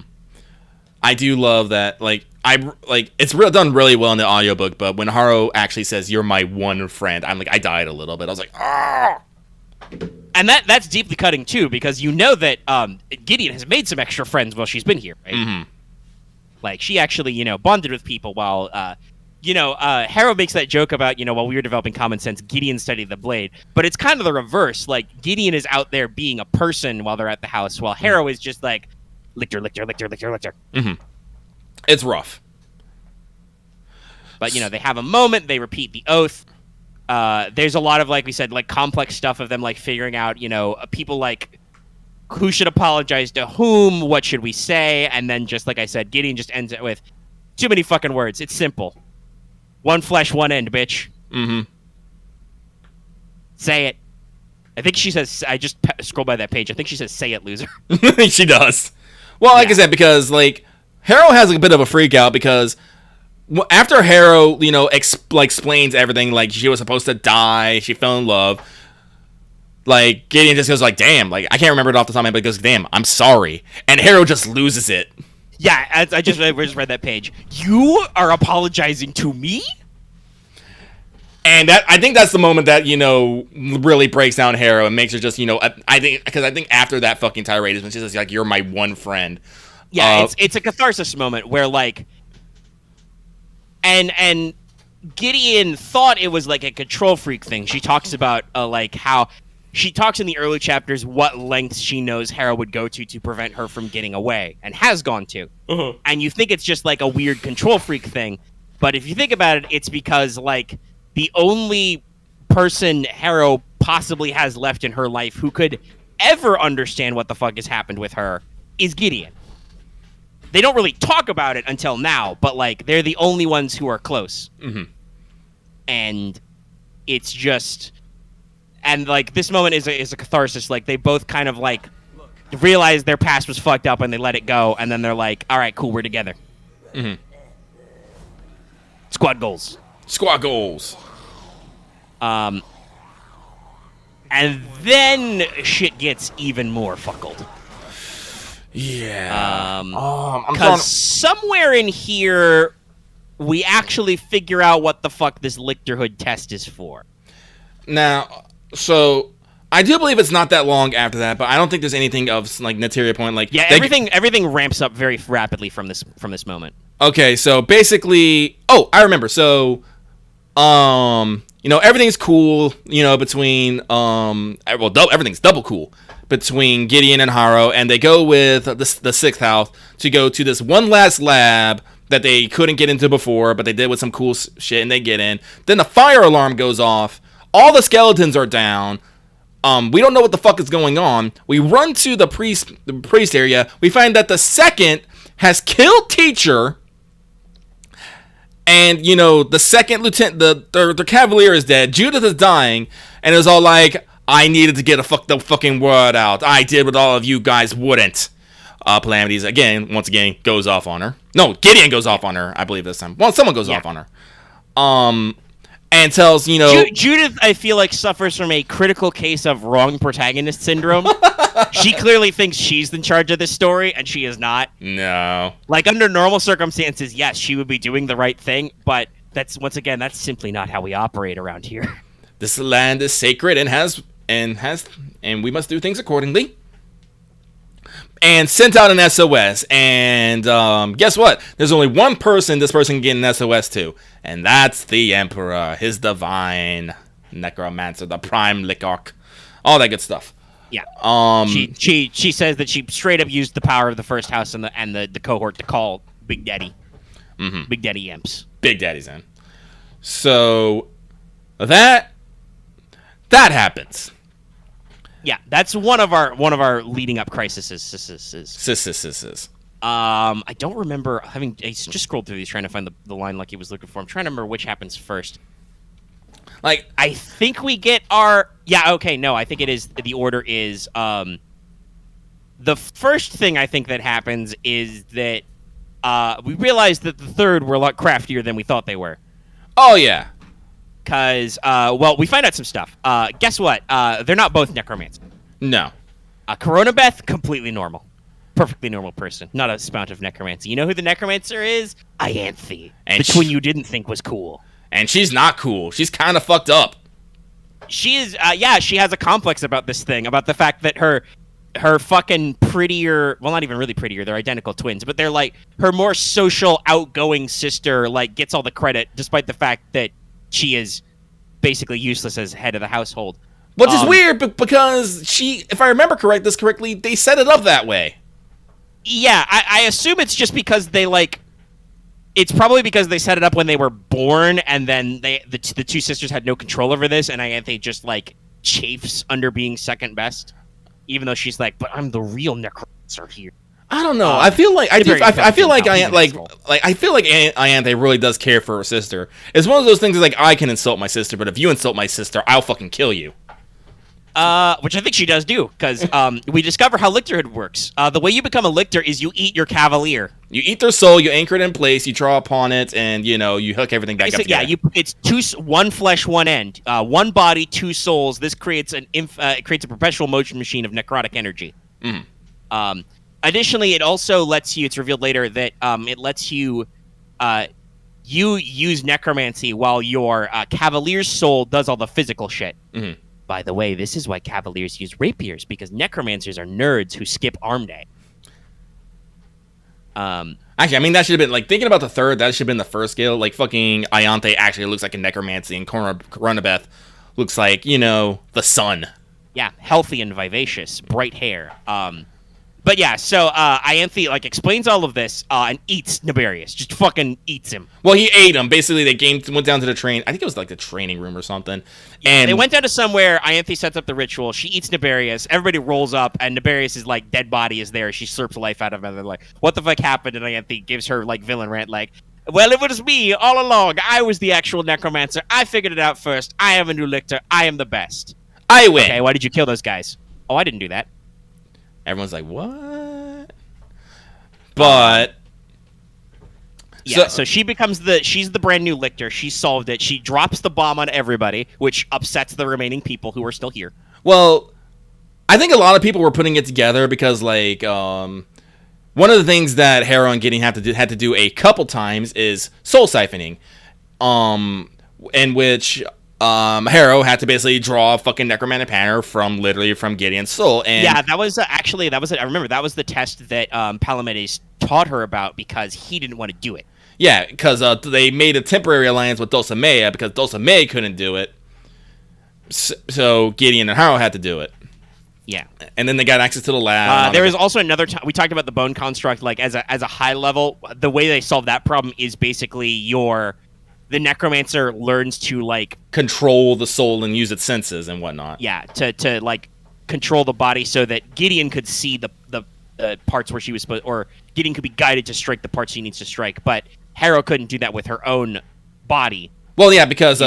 I do love that. It's done really well in the audiobook, but when Harrow actually says, "You're my one friend," I died a little bit. I was like, "Ah!" And that's deeply cutting too, because that Gideon has made some extra friends while she's been here, right? Mm-hmm. Like she actually, bonded with people while, Harrow makes that joke about, while we were developing common sense, Gideon studied the blade. But it's kind of the reverse. Like Gideon is out there being a person while they're at the house, while Harrow is just like. Lictor. Mm-hmm. It's rough. But, they have a moment. They repeat the oath. There's a lot of, like we said, like complex stuff of them, like figuring out, people like who should apologize to whom, what should we say? And then just like I said, Gideon just ends it with too many fucking words. It's simple. One flesh, one end, bitch. Mm-hmm. Say it. I think she says, I just scrolled by that page. I think she says, say it, loser. She does. Well, like I said, because Harrow has a bit of a freak out because after Harrow, explains everything, like she was supposed to die, she fell in love. Like Gideon just goes like, "Damn!" Like I can't remember it off the top of my head, but he goes, "Damn, I'm sorry," and Harrow just loses it. Yeah, I just read that page. You are apologizing to me? And I think that's the moment that really breaks down Harrow and makes her just I think after that fucking tirade is when she says like you're my one friend. Yeah, it's a catharsis moment where like, and Gideon thought it was like a control freak thing. She talks about like how she talks in the early chapters what lengths she knows Harrow would go to prevent her from getting away and has gone to. Uh-huh. And you think it's just like a weird control freak thing, but if you think about it, it's because like. The only person Harrow possibly has left in her life who could ever understand what the fuck has happened with her is Gideon. They don't really talk about it until now, but like they're the only ones who are close. Mm-hmm. And it's just, and like this moment is a catharsis. Like they both kind of like realize their past was fucked up and they let it go, and then they're like, "All right, cool, we're together." Mm-hmm. Squad goals. And then shit gets even more fuckled. Yeah. Because somewhere in here, we actually figure out what the fuck this lictorhood test is for. Now, so I do believe it's not that long after that, but I don't think there's anything of like Neteria point. Like yeah, everything ramps up very rapidly from this moment. Okay, so basically, I remember. So Everything's cool, between everything's double cool between Gideon and Haro, and they go with the sixth house to go to this one last lab that they couldn't get into before, but they did with some cool shit, and they get in. Then the fire alarm goes off. All the skeletons are down. We don't know what the fuck is going on. We run to the priest area. We find that the second has killed teacher. And, the second lieutenant, the cavalier is dead. Judith is dying. And it was all like, I needed to get the fucking word out. I did what all of you guys wouldn't. Calamities, once again, goes off on her. No, Gideon goes off on her, I believe this time. Well, someone goes off on her. And tells, Judith, I feel like, suffers from a critical case of wrong protagonist syndrome. She clearly thinks she's in charge of this story, and she is not. No. Like, under normal circumstances, yes, she would be doing the right thing, but that's simply not how we operate around here. This land is sacred and we must do things accordingly. And sent out an SOS, and guess what? There's only one person this person can get an SOS to, and that's the Emperor, his divine necromancer, the prime Lickarch, all that good stuff. Yeah. She says that she straight up used the power of the first house and the cohort to call Big Daddy. Mm-hmm. Big Daddy imps. Big Daddy's in. So that happens. Yeah, that's one of our leading up crises. I don't remember I just scrolled through these trying to find the line like he was looking for. I'm trying to remember which happens first. Like, I think we get I think it is, the order is, the first thing I think that happens is that, we realize that the third were a lot craftier than we thought they were. Oh, yeah. Because, we find out some stuff. Guess what? They're not both necromancers. No. Corona Beth, completely normal. Perfectly normal person. Not a spout of necromancy. You know who the necromancer is? Ianthe. And the twin you didn't think was cool. And she's not cool. She's kind of fucked up. She is, she has a complex about this thing, about the fact that her fucking prettier, well, not even really prettier, they're identical twins, but they're like, her more social, outgoing sister, like, gets all the credit, despite the fact that she is basically useless as head of the household. Which is weird, because if I remember correctly, they set it up that way. Yeah, I assume it's just because they, like, it's probably because they set it up when they were born, and then the two sisters had no control over this, and Ianthe just, like, chafes under being second best, even though she's like, but I'm the real necromancer here. I don't know. I feel like Ianthe really does care for her sister. It's one of those things like, I can insult my sister, but if you insult my sister, I'll fucking kill you. Which I think she does do, because we discover how lictorhood works. The way you become a lictor is you eat your cavalier. You eat their soul, you anchor it in place, you draw upon it, and you hook everything back up together. Yeah, it's one flesh, one end, one body, two souls. This creates a perpetual motion machine of necrotic energy. Mm. Additionally, it also lets you. It's revealed later that it lets you. You use necromancy while your cavalier's soul does all the physical shit. Mm-hmm. By the way, this is why cavaliers use rapiers, because necromancers are nerds who skip arm day. Actually, I mean, that should have been, like, thinking about the third, that should have been the first skill. Like, fucking Ianthe actually looks like a necromancy, and Coronabeth looks like, the sun. Yeah, healthy and vivacious, bright hair. But yeah, so Ianthe, like, explains all of this and eats Naberius. Just fucking eats him. Well, he ate him. Basically, went down to the train. I think it was like the training room or something. Yeah, and they went down to somewhere. Ianthe sets up the ritual. She eats Naberius. Everybody rolls up, and Naberius' like dead body is there. She slurps life out of him. And they're like, "What the fuck happened?" And Ianthe gives her like villain rant, like, "Well, it was me all along. I was the actual necromancer. I figured it out first. I am a new lictor. I am the best. I win." Okay, why did you kill those guys? Oh, I didn't do that. Everyone's like, what? But yeah, so she becomes she's the brand new lictor. She solved it. She drops the bomb on everybody, which upsets the remaining people who are still here. Well, I think a lot of people were putting it together because, like, one of the things that Hera and Gideon had to do a couple times is soul siphoning, in which Harrow had to basically draw a fucking necromantic pattern from Gideon's soul. And yeah, that was actually I remember that was the test that Palamedes taught her about because he didn't want to do it. Yeah, because they made a temporary alliance with Dulcinea because Dulcinea couldn't do it. So Gideon and Harrow had to do it. Yeah, and then they got access to the lab. There is also another time we talked about the bone construct, like as a high level. The way they solve that problem is basically the necromancer learns to like control the soul and use its senses and whatnot. Yeah, to like control the body so that Gideon could see the parts where she was supposed, or Gideon could be guided to strike the parts she needs to strike. But Harrow couldn't do that with her own body. Well, yeah, because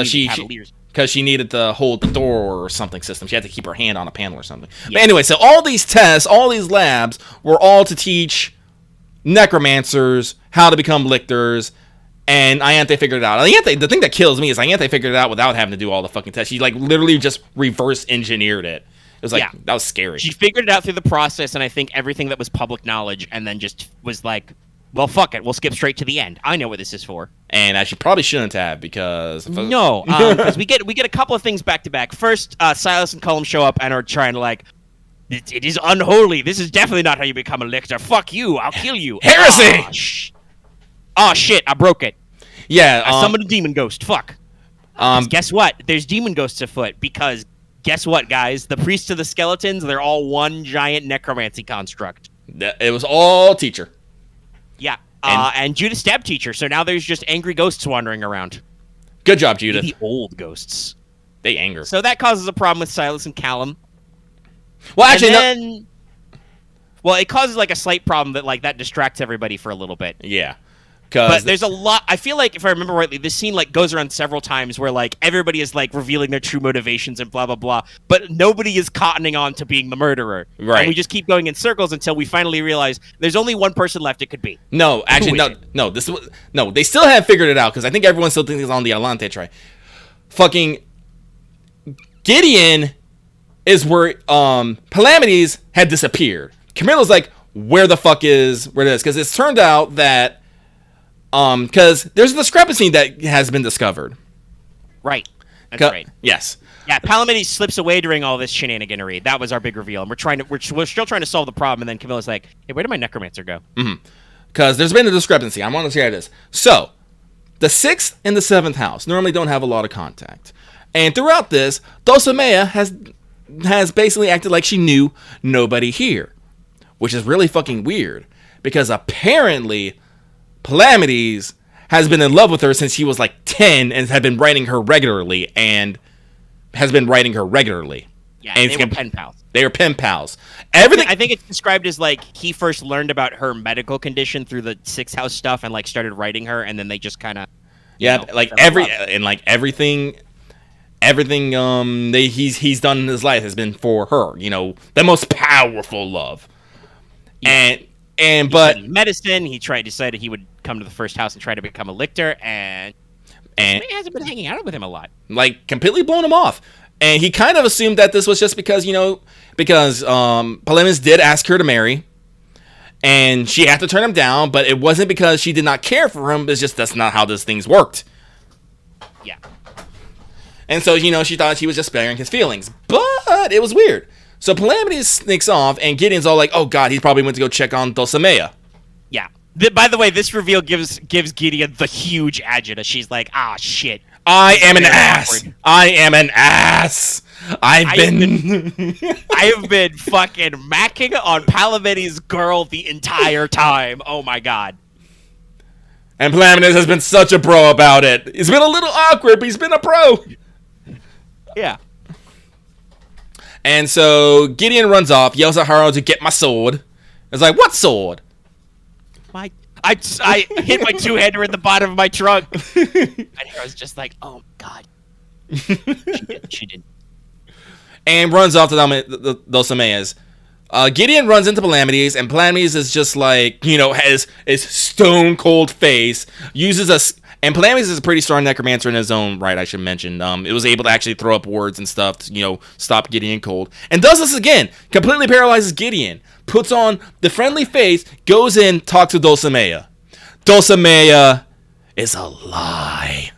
she needed to hold the door or something system. She had to keep her hand on a panel or something. Yeah. But anyway, so all these tests, all these labs were all to teach necromancers how to become lictors, and Ianthe figured it out. The thing that kills me is Ianthe figured it out without having to do all the fucking tests. She like literally just reverse engineered it. It was like, that was scary. She figured it out through the process, and I think everything that was public knowledge, and then just was like, well, fuck it. We'll skip straight to the end. I know what this is for. And she probably shouldn't have because... No, because we get a couple of things back to back. First, Silas and Cullum show up and are trying to like, it is unholy. This is definitely not how you become a lictor. Fuck you. I'll kill you. Heresy! Oh, shit. I broke it. Yeah. I summoned a demon ghost. Fuck. Guess what? There's demon ghosts afoot because guess what, guys? The priests of the skeletons, they're all one giant necromancy construct. It was all teacher. Yeah, and Judith stabbed teacher, so now there's just angry ghosts wandering around. Good job, Judith. Maybe old ghosts. They anger. So that causes a problem with Silas and Callum. Well, actually, well, it causes like a slight problem that distracts everybody for a little bit. Yeah. But there's a lot. I feel like, if I remember rightly, this scene like goes around several times where like everybody is like revealing their true motivations and blah blah blah, but nobody is cottoning on to being the murderer. Right. And we just keep going in circles until we finally realize there's only one person left. It could be. No, actually, no. They still haven't figured it out because I think everyone still thinks it's on the Alante try. Fucking Gideon is where Palamedes had disappeared. Camilla's like, where the fuck is where it is? Because it's turned out that. Because there's a discrepancy that has been discovered. Right. That's right. Yes. Yeah, Palamedes slips away during all this shenaniganery. That was our big reveal, and we're still trying to solve the problem. And then Camilla's like, "Hey, where did my necromancer go?" Because there's been a discrepancy. I want to share this. So, the 6th and the 7th house normally don't have a lot of contact, and throughout this, Dulcinea has basically acted like she knew nobody here, which is really fucking weird. Because apparently, Palamedes has been in love with her since he was like 10 and had been writing her regularly Yeah, and they were pen pals. They were pen pals. Everything. I think it's described as like he first learned about her medical condition through the 6th house stuff and like started writing her, and then they just kind of everything he's done in his life has been for her. You know, the most powerful love. Yeah. But medicine, he decided he would come to the 1st house and try to become a lictor, and he hasn't been hanging out with him a lot. Like, completely blown him off. And he kind of assumed that this was just because Palamedes did ask her to marry, and she had to turn him down, but it wasn't because she did not care for him, it's just that's not how these things worked. Yeah. And so, she thought she was just sparing his feelings. But it was weird. So Palamedes sneaks off, and Gideon's all like, oh god, he probably went to go check on Dulcinea. Yeah. By the way, this reveal gives Gideon the huge agita. She's like, shit. I am an ass. I am an ass. I have been fucking macking on Palamedes' girl the entire time. Oh my god. And Palamedes has been such a bro about it. He's been a little awkward, but he's been a bro. Yeah. And so Gideon runs off, yells at Harrow to get my sword. It's like, what sword? I hit my two-hander in the bottom of my trunk. And Harrow's just like, oh, God. She didn't. And runs off to Dulcimea's. Gideon runs into Palamedes, and Palamedes is just like, has his stone-cold face, and Palamedes is a pretty strong necromancer in his own right, I should mention. It was able to actually throw up words and stuff to, stop Gideon cold. And does this again. Completely paralyzes Gideon. Puts on the friendly face, goes in, talks to Dulcinea. Dulcinea is a lie.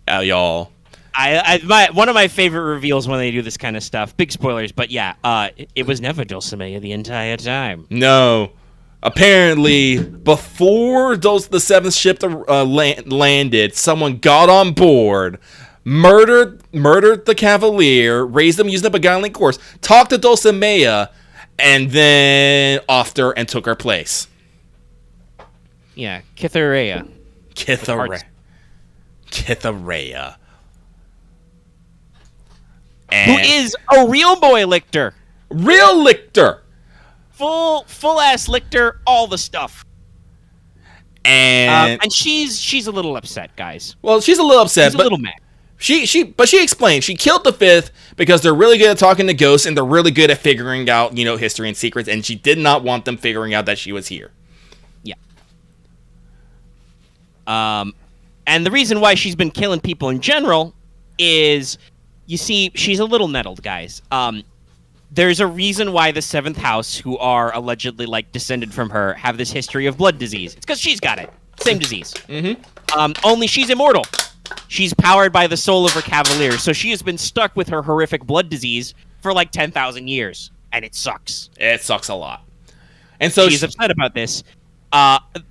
Y'all. One of my favorite reveals when they do this kind of stuff. Big spoilers, but yeah, it was never Dulcinea the entire time. No. Apparently, before the seventh ship landed, someone got on board, murdered the Cavalier, raised them using a beguiling course, talked to Dulcinea, and then offed her and took her place. Yeah, Cytherea. Cytherea. Who is a real boy lictor. Real lictor. Full ass lictor, all the stuff. And she's a little upset, guys. Well, she's a little upset, She's a little mad. But she explained she killed the fifth because they're really good at talking to ghosts and they're really good at figuring out, history and secrets, and she did not want them figuring out that she was here. Yeah. And the reason why she's been killing people in general is, you see, she's a little nettled, guys. There's a reason why the seventh house, who are allegedly descended from her, have this history of blood disease. It's because she's got it. Same disease. Mm-hmm. Only she's immortal. She's powered by the soul of her cavalier, so she has been stuck with her horrific blood disease for 10,000 years, and it sucks. It sucks a lot. And so she's upset about this.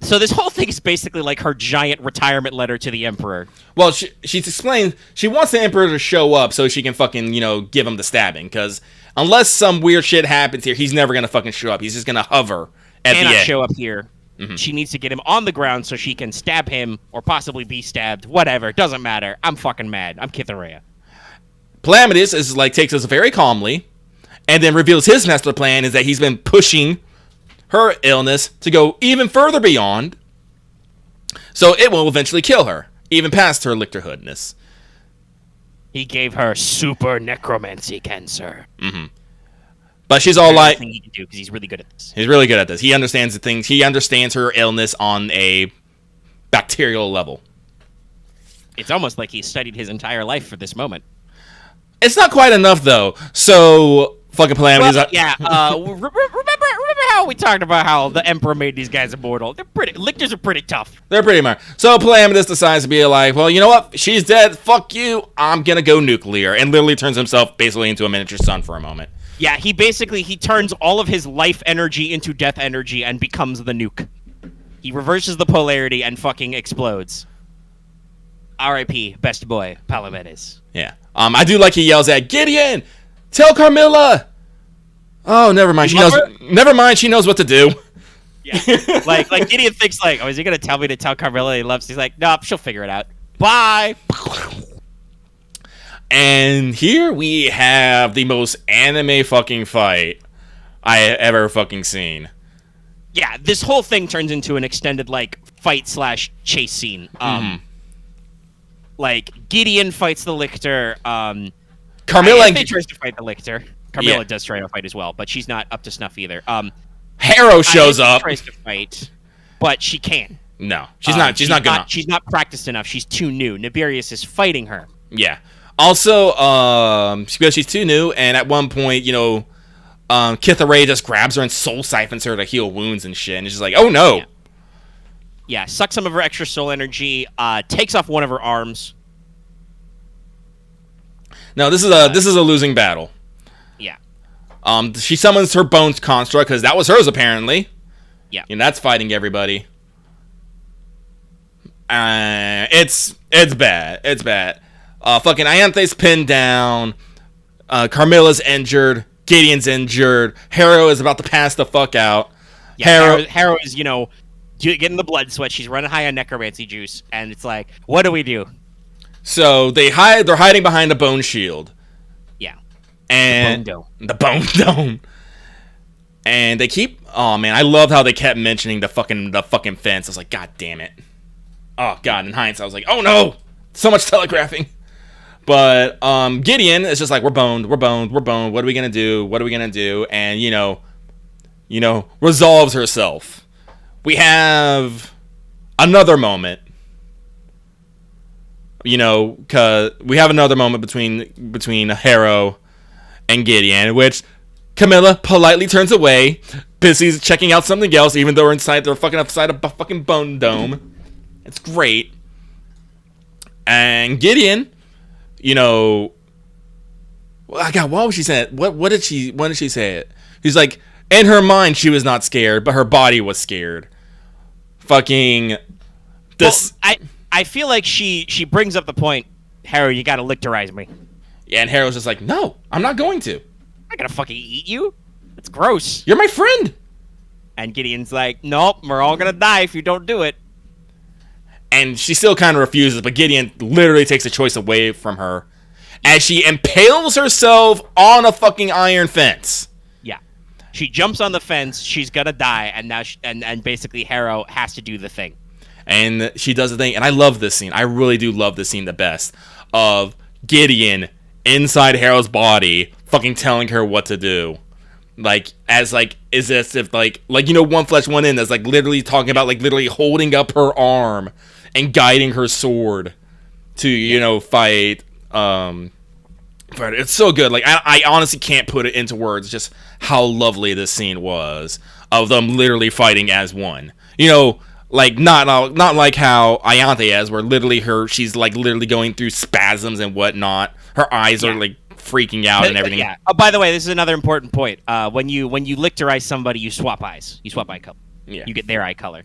So this whole thing is basically her giant retirement letter to the Emperor. Well, she's explained she wants the Emperor to show up so she can fucking, give him the stabbing, because unless some weird shit happens here, he's never gonna fucking show up. He's just gonna hover at the end. Show up here. Mm-hmm. She needs to get him on the ground so she can stab him or possibly be stabbed. Whatever, doesn't matter. I'm fucking mad. I'm Cytherea. Palamedes is takes us very calmly, and then reveals his master plan is that he's been pushing her illness to go even further beyond, so it will eventually kill her, even past her lictorhoodness. He gave her super necromancy cancer. Mm-hmm. But she's all like, he can do because he's really good at this. He's really good at this. He understands the things. He understands her illness on a bacterial level. It's almost like he studied his entire life for this moment. It's not quite enough though. So fucking Palamedes. Well, remember how we talked about how the Emperor made these guys immortal? Lictors are pretty tough. They're pretty much. So Palamedes decides to be like, well, you know what? She's dead. Fuck you. I'm gonna go nuclear, and literally turns himself basically into a miniature sun for a moment. Yeah, he turns all of his life energy into death energy and becomes the nuke. He reverses the polarity and fucking explodes. R.I.P. Best boy, Palamedes. Yeah. I do like he yells at Gideon, tell Carmilla. Oh, never mind. Never mind. She knows what to do. Yeah. like Gideon thinks oh, is he gonna tell me to tell Carmilla he loves? He's like, nope, she'll figure it out. Bye. And here we have the most anime fucking fight I have ever fucking seen. Yeah, this whole thing turns into an extended fight/chase scene. Gideon fights the lictor. Carmilla tries to fight the lictor. Carmilla does try to fight as well, but she's not up to snuff either. Harrow shows up. Tries to fight, but she can't. No, she's not good enough. She's not practiced enough. She's too new. Nibirius is fighting her. Yeah. Also, because she's too new, and at one point, Cytherea just grabs her and soul siphons her to heal wounds and shit, and it's just like, oh no. Yeah, sucks some of her extra soul energy, takes off one of her arms. No, this is a losing battle. Yeah. She summons her bones construct, because that was hers apparently. Yeah. And that's fighting everybody. It's bad. It's bad. Fucking Ianthe's pinned down. Carmilla's injured. Gideon's injured. Harrow is about to pass the fuck out. Yeah, Harrow is, getting the blood sweat. She's running high on necromancy juice, and it's like, what do we do? So they're hiding behind a bone shield. Yeah. And the bone dome. And they keep. Oh man, I love how they kept mentioning the fucking fence. I was like, God damn it. Oh god, in hindsight, I was like, oh no, so much telegraphing. But Gideon is just like, we're boned. What are we gonna do? And resolves herself. We have another moment. Cause we have another moment between Harrow and Gideon, which Camilla politely turns away, busy checking out something else, even though they're fucking outside a fucking bone dome. It's great. And Gideon, you know, well, God, what was she saying? What did she say it? He's like, in her mind she was not scared, but her body was scared. Fucking this. Well, I feel like she brings up the point, Harrow, you gotta lictorize me. Yeah, and Harrow's just like, no, I'm not going to. I'm not gonna fucking eat you. That's gross. You're my friend. And Gideon's like, nope, we're all gonna die if you don't do it. And she still kind of refuses, but Gideon literally takes the choice away from her as she impales herself on a fucking iron fence. Yeah. She jumps on the fence, she's gonna die, and now and basically Harrow has to do the thing. And she does the thing, and I love this scene. I really do love this scene the best, of Gideon inside Harrow's body fucking telling her what to do. Like, as like, is as if like you know, One Flesh One In, that's like literally talking about like literally holding up her arm and guiding her sword to, you know, fight. But it's so good. Like, I honestly can't put it into words just how lovely this scene was of them literally fighting as one. You know, like not like how Ayante is, where literally she's like literally going through spasms and whatnot. Her eyes are like freaking out and everything. Yeah. Oh, by the way, this is another important point. When you lictorize somebody, you swap eyes. You swap eye color. Yeah. You get their eye color.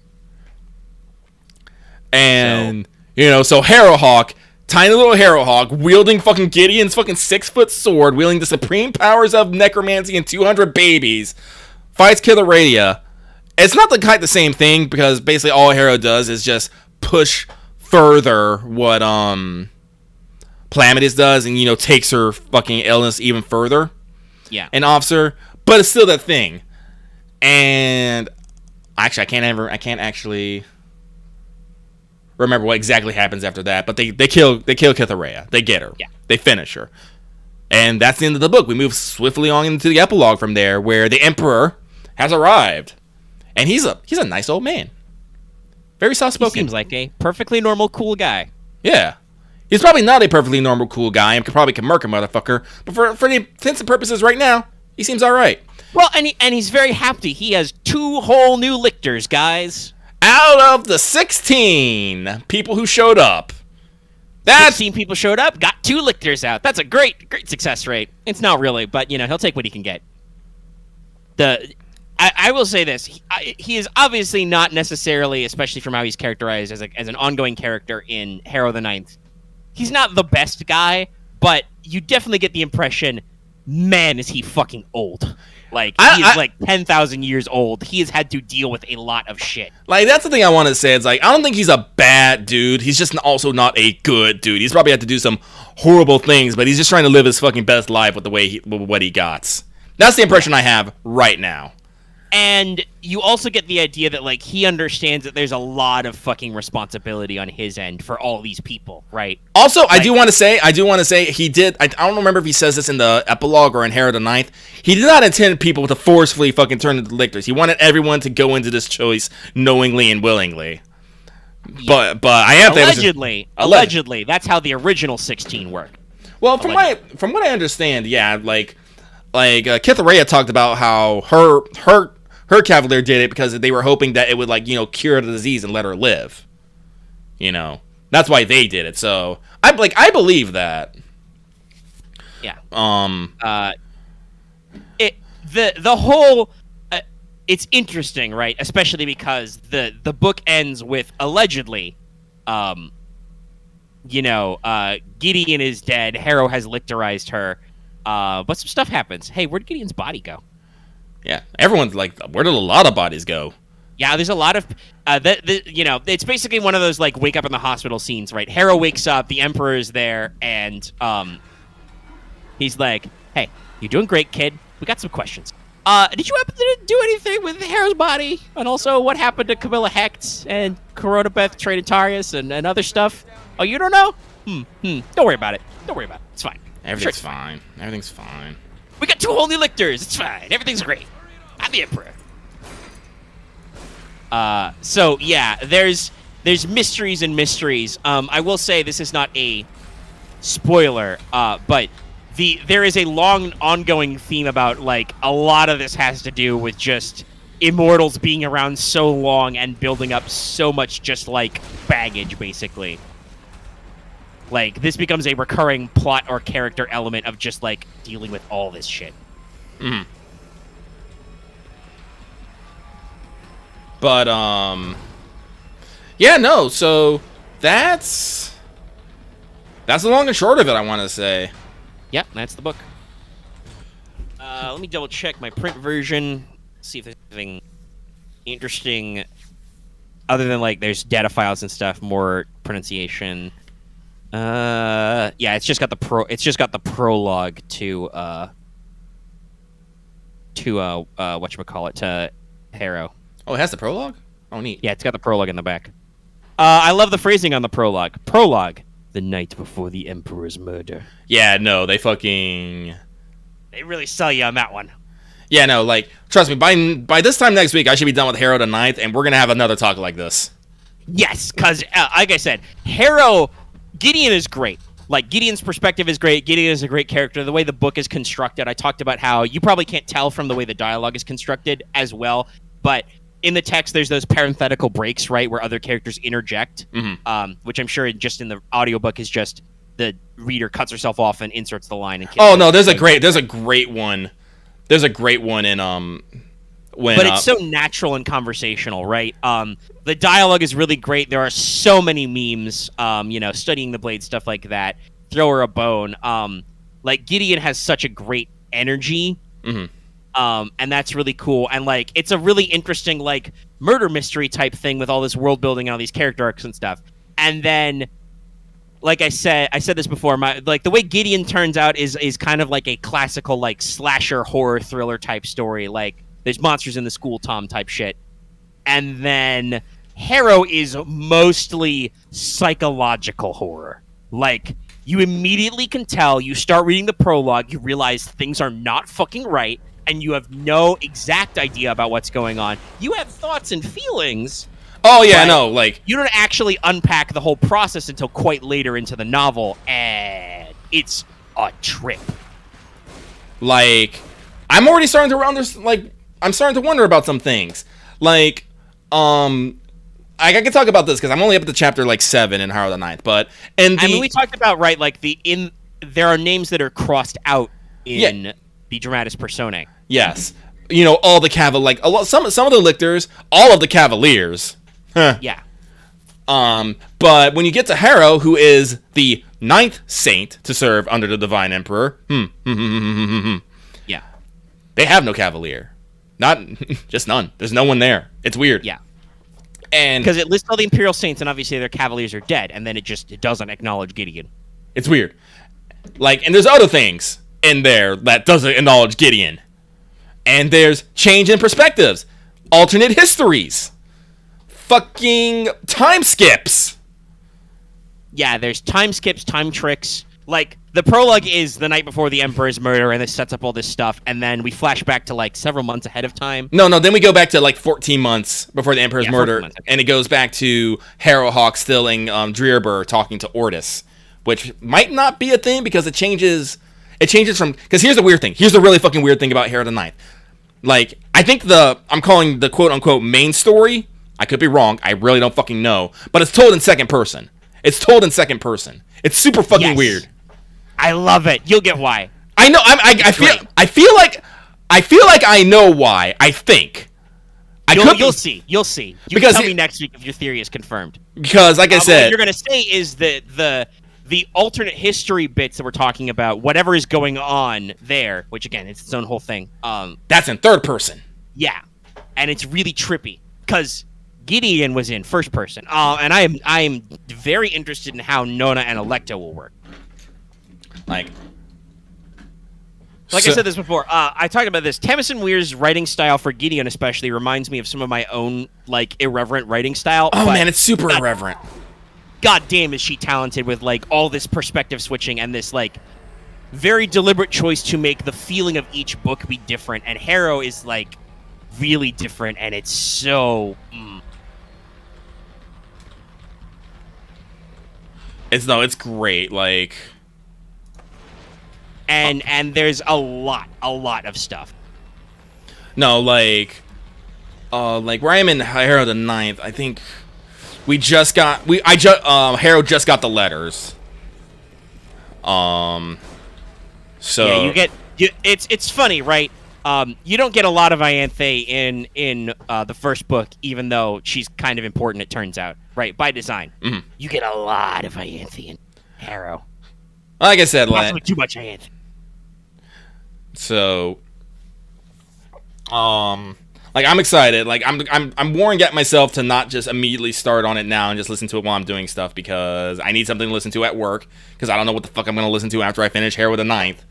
And you know, so Harrowhawk, tiny little Harrowhawk, wielding fucking Gideon's fucking 6-foot sword, wielding the supreme powers of necromancy and 200 babies, fights Killer Radia. It's not quite the same thing, because basically all Harrow does is just push further what Palamedes does, and, you know, takes her fucking illness even further. Yeah. An officer, but it's still that thing. And actually, I can't actually remember what exactly happens after that, but they kill Kithareya. They get her. Yeah. They finish her. And that's the end of the book. We move swiftly on into the epilogue from there, where the Emperor has arrived. And he's a nice old man. Very soft-spoken. He seems like a perfectly normal, cool guy. Yeah. He's probably not a perfectly normal, cool guy and probably can murk a motherfucker. But for the intents and purposes right now, he seems all right. Well, and he's very happy. He has 2 whole new lictors, guys. Out of the 16 people who showed up, 16 people showed up, got 2 lictors out. That's a great success rate. It's not really, but, you know, he'll take what he can get. I will say this. He is obviously not necessarily, especially from how he's characterized as an ongoing character in Harrow the Ninth, he's not the best guy, but you definitely get the impression, man, is he fucking old. Like, he's like 10,000 years old. He has had to deal with a lot of shit. Like, that's the thing I want to say. It's like, I don't think he's a bad dude. He's just also not a good dude. He's probably had to do some horrible things, but he's just trying to live his fucking best life with what he got. That's the impression I have right now. And you also get the idea that, like, he understands that there's a lot of fucking responsibility on his end for all these people, right? Also, like, I do want to say he did. I don't remember if he says this in the epilogue or in Harrow the Ninth. He did not intend people to forcefully fucking turn into lictors. He wanted everyone to go into this choice knowingly and willingly. Yeah. But I have allegedly, that's how the original 16 worked. Well, from what I understand, yeah, like Kithareya talked about how her Cavalier did it because they were hoping that it would, like, you know, cure the disease and let her live. You know, that's why they did it. So I believe that. Yeah. The whole it's interesting, right? Especially because the book ends with allegedly, Gideon is dead. Harrow has lictorized her. But some stuff happens. Hey, where'd Gideon's body go? Yeah, everyone's like, where did a lot of bodies go? Yeah, there's a lot of, it's basically one of those, like, wake up in the hospital scenes, right? Harrow wakes up, the Emperor is there, and he's like, hey, you're doing great, kid. We got some questions. Did you happen to do anything with Harrow's body? And also, what happened to Camilla Hecht and Coronabeth Tradentarius and other stuff? Oh, you don't know? Don't worry about it. It's fine. Everything's fine. Everything's fine. We got 2 whole new lictors. It's fine. Everything's great. I'm the Emperor. So yeah, there's mysteries and mysteries. I will say this is not a spoiler, but there is a long ongoing theme about, like, a lot of this has to do with just immortals being around so long and building up so much just, like, baggage, basically. Like, this becomes a recurring plot or character element of just, like, dealing with all this shit. Mm. But, yeah, no, so that's the long and short of it, I want to say. Yep, that's the book. Let me double check my print version, see if there's anything interesting other than, like, there's data files and stuff, more pronunciation. Yeah, it's just got the prologue to whatchamacallit, to Harrow. Oh, it has the prologue? Oh, neat. Yeah, it's got the prologue in the back. I love the phrasing on the prologue. Prologue, the night before the Emperor's murder. Yeah, no, they really sell you on that one. Yeah, no, like, trust me, by this time next week, I should be done with Harrow the Ninth, and we're gonna have another talk like this. Yes, because, like I said, Gideon is great. Like, Gideon's perspective is great. Gideon is a great character. The way the book is constructed, I talked about how you probably can't tell from the way the dialogue is constructed as well, but in the text, there's those parenthetical breaks, right, where other characters interject, which I'm sure just in the audiobook is just the reader cuts herself off and inserts the line. Oh no, there's a great one. There's a great one in when. But it's so natural and conversational, right? The dialogue is really great. There are so many memes. Studying the blade, stuff like that. Throw her a bone. Like, Gideon has such a great energy. Mm-hmm. And that's really cool. And, like, it's a really interesting, like, murder mystery type thing with all this world building and all these character arcs and stuff. And then, like I said this before, the way Gideon turns out is kind of like a classical, like, slasher horror thriller type story. Like, there's monsters in the school, Tom type shit. And then Harrow is mostly psychological horror. Like, you immediately can tell, you start reading the prologue, you realize things are not fucking right, and you have no exact idea about what's going on. You have thoughts and feelings. Oh, yeah, no, like... You don't actually unpack the whole process until quite later into the novel, and it's a trip. Like, I'm already starting to I'm starting to wonder about some things. Like, I can talk about this, because I'm only up to chapter, 7 in Harrow the Ninth, but... we talked about, right, like, there are names that are crossed out in the Dramatis Personae. Yes. All the some of the lictors, all of the cavaliers. Huh. Yeah. But when you get to Harrow, who is the 9th saint to serve under the Divine Emperor, yeah, they have no cavalier. Just none. There's no one there. It's weird. Yeah. And because it lists all the Imperial Saints, and obviously their cavaliers are dead, and then it doesn't acknowledge Gideon. It's weird. And there's other things in there that doesn't acknowledge Gideon. And there's change in perspectives, alternate histories, fucking time skips. Yeah, there's time skips, time tricks. Like, the prologue is the night before the Emperor's murder, and this sets up all this stuff, and then we flash back to, several months ahead of time. No, then we go back to, 14 months before the Emperor's murder, months, okay. And it goes back to Harrowhawk still in Drearbur talking to Ortis, which might not be a thing, because it changes from... Because here's the weird thing. Here's the really fucking weird thing about Harrow the Ninth. I think I'm calling the quote-unquote main story, I could be wrong, I really don't fucking know, but it's told in second person. It's super fucking weird. I love it. You'll get why. I know. I feel like I know why. I think. You'll see. You because can tell me next week if your theory is confirmed. Because, like I said, what you're gonna say is that the alternate history bits that we're talking about, whatever is going on there, which again, it's its own whole thing. That's in third person. Yeah, and it's really trippy because Gideon was in first person. And I am very interested in how Nona and Electo will work. I said this before. I talked about this. Tamsin Weir's writing style for Gideon especially reminds me of some of my own irreverent writing style. Oh man, it's super irreverent. God damn, is she talented with all this perspective switching and this very deliberate choice to make the feeling of each book be different. And Harrow is really different, and it's so. It's great. And there's a lot of stuff. No, where I am in Harrow the Ninth, I think Harrow just got the letters. So yeah, it's funny, right? You don't get a lot of Ianthe in the first book, even though she's kind of important. It turns out, right, by design. Mhm. You get a lot of Ianthe in Harrow. like I said, Possibly too much Ianthe. So, like I'm excited. Like I'm warning at myself to not just immediately start on it now and just listen to it while I'm doing stuff, because I need something to listen to at work, because I don't know what the fuck I'm gonna listen to after I finish Harrow the Ninth.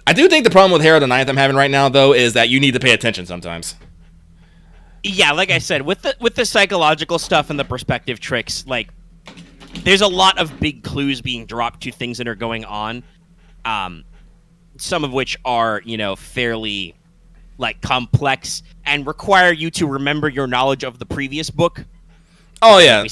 I do think the problem with Harrow the Ninth I'm having right now, though, is that you need to pay attention sometimes. Yeah, like I said, with the psychological stuff and the perspective tricks, like there's a lot of big clues being dropped to things that are going on. Some of which are, fairly like complex and require you to remember your knowledge of the previous book. Oh yeah,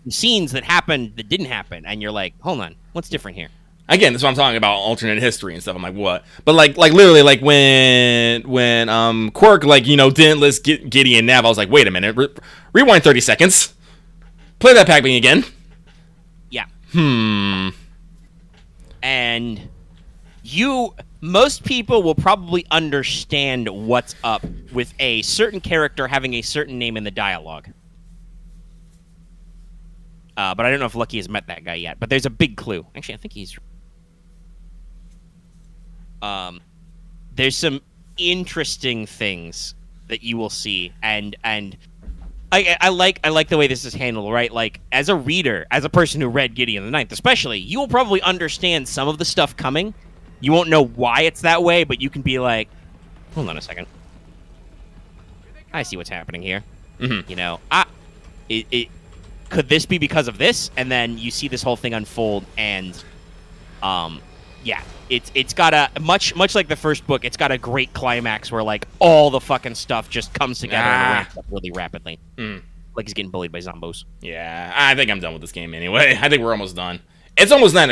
scenes that happened that didn't happen, and you're like, hold on, what's different here? Again, that's what I'm talking about, alternate history and stuff. I'm like, what? But like literally, like when Quirk didn't list Gideon Nav, I was like, wait a minute, rewind 30 seconds, play that packaging again. Yeah. And most people will probably understand what's up with a certain character having a certain name in the dialogue. But I don't know if Lucky has met that guy yet. But there's a big clue. Actually, I think he's... there's some interesting things that you will see, and I like the way this is handled, right? Like, as a reader, as a person who read Gideon the Ninth especially, you will probably understand some of the stuff coming. You won't know why it's that way, but you can be like, hold on a second. I see what's happening here. Mm-hmm. Could this be because of this? And then you see this whole thing unfold, and yeah, it's got a much like the first book. It's got a great climax where like all the fucking stuff just comes together and ramps up really rapidly. Like he's getting bullied by zombos. Yeah, I think I'm done with this game anyway. I think we're almost done. It's almost 9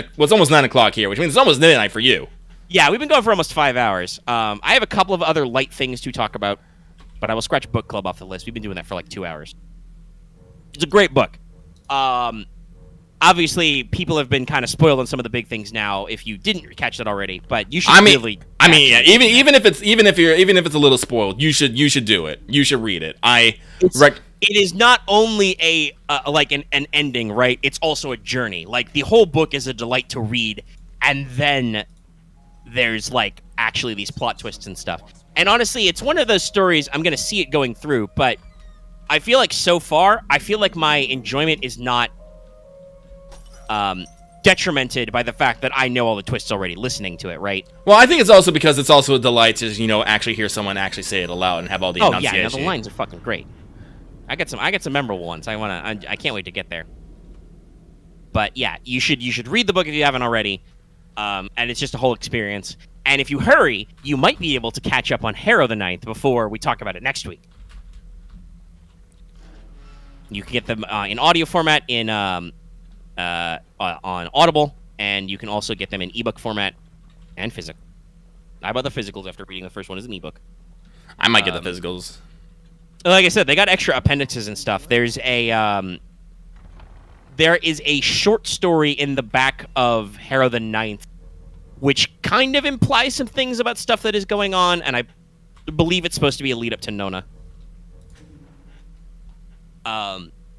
o'clock here, which means it's almost midnight for you. Yeah, we've been going for almost 5 hours. I have a couple of other light things to talk about, but I will scratch book club off the list. We've been doing that for like 2 hours. It's a great book. Obviously, people have been kind of spoiled on some of the big things now. If you didn't catch that already, but you should really. Yeah, even if it's a little spoiled, you should do it. You should read it. It is not only an ending, right? It's also a journey. Like the whole book is a delight to read, and then there's like actually these plot twists and stuff. And honestly, it's one of those stories I'm gonna see it going through, but I feel like so far, my enjoyment is not detrimented by the fact that I know all the twists already listening to it, right? Well, I think it's also because it's also a delight to actually hear someone actually say it aloud and have all the enunciation. Oh yeah, the lines are fucking great. I got some memorable ones. I can't wait to get there. But yeah, you should read the book if you haven't already. And it's just a whole experience. And if you hurry, you might be able to catch up on Harrow the Ninth before we talk about it next week. You can get them in audio format on Audible, and you can also get them in ebook format and physical. I bought the physicals after reading the first one as an ebook. I might get the physicals. Like I said, they got extra appendices and stuff. There is a short story in the back of Harrow the Ninth, which kind of implies some things about stuff that is going on, and I believe it's supposed to be a lead up to Nona.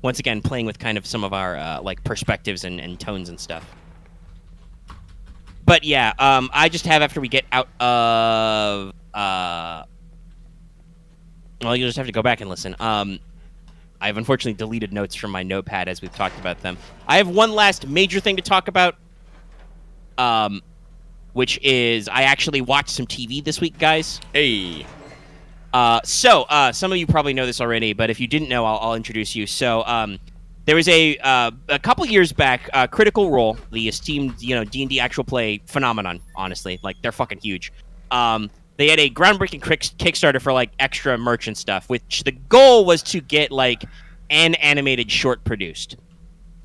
Once again, playing with kind of some of our perspectives and tones and stuff. But yeah, I just have, after we get out of well, you'll just have to go back and listen. I've unfortunately deleted notes from my notepad as we've talked about them. I have one last major thing to talk about, which is I actually watched some TV this week, guys. Hey. So some of you probably know this already, but if you didn't know, I'll introduce you. So there was a couple years back, Critical Role, the esteemed D&D actual play phenomenon. Honestly, like they're fucking huge. They had a groundbreaking Kickstarter for like extra merch and stuff, which the goal was to get like an animated short produced.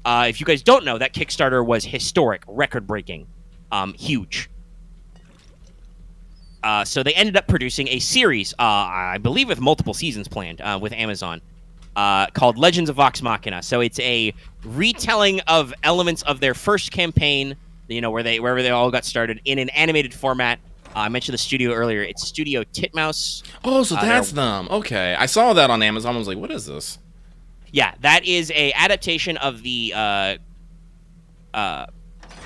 If you guys don't know, that Kickstarter was historic, record-breaking, huge. So they ended up producing a series, I believe with multiple seasons planned with Amazon, called Legends of Vox Machina. So it's a retelling of elements of their first campaign wherever they all got started in an animated format. I mentioned the studio earlier. It's Studio Titmouse. Oh, so that's them. Okay, I saw that on Amazon. I was like, what is this? Yeah, that is a adaptation of the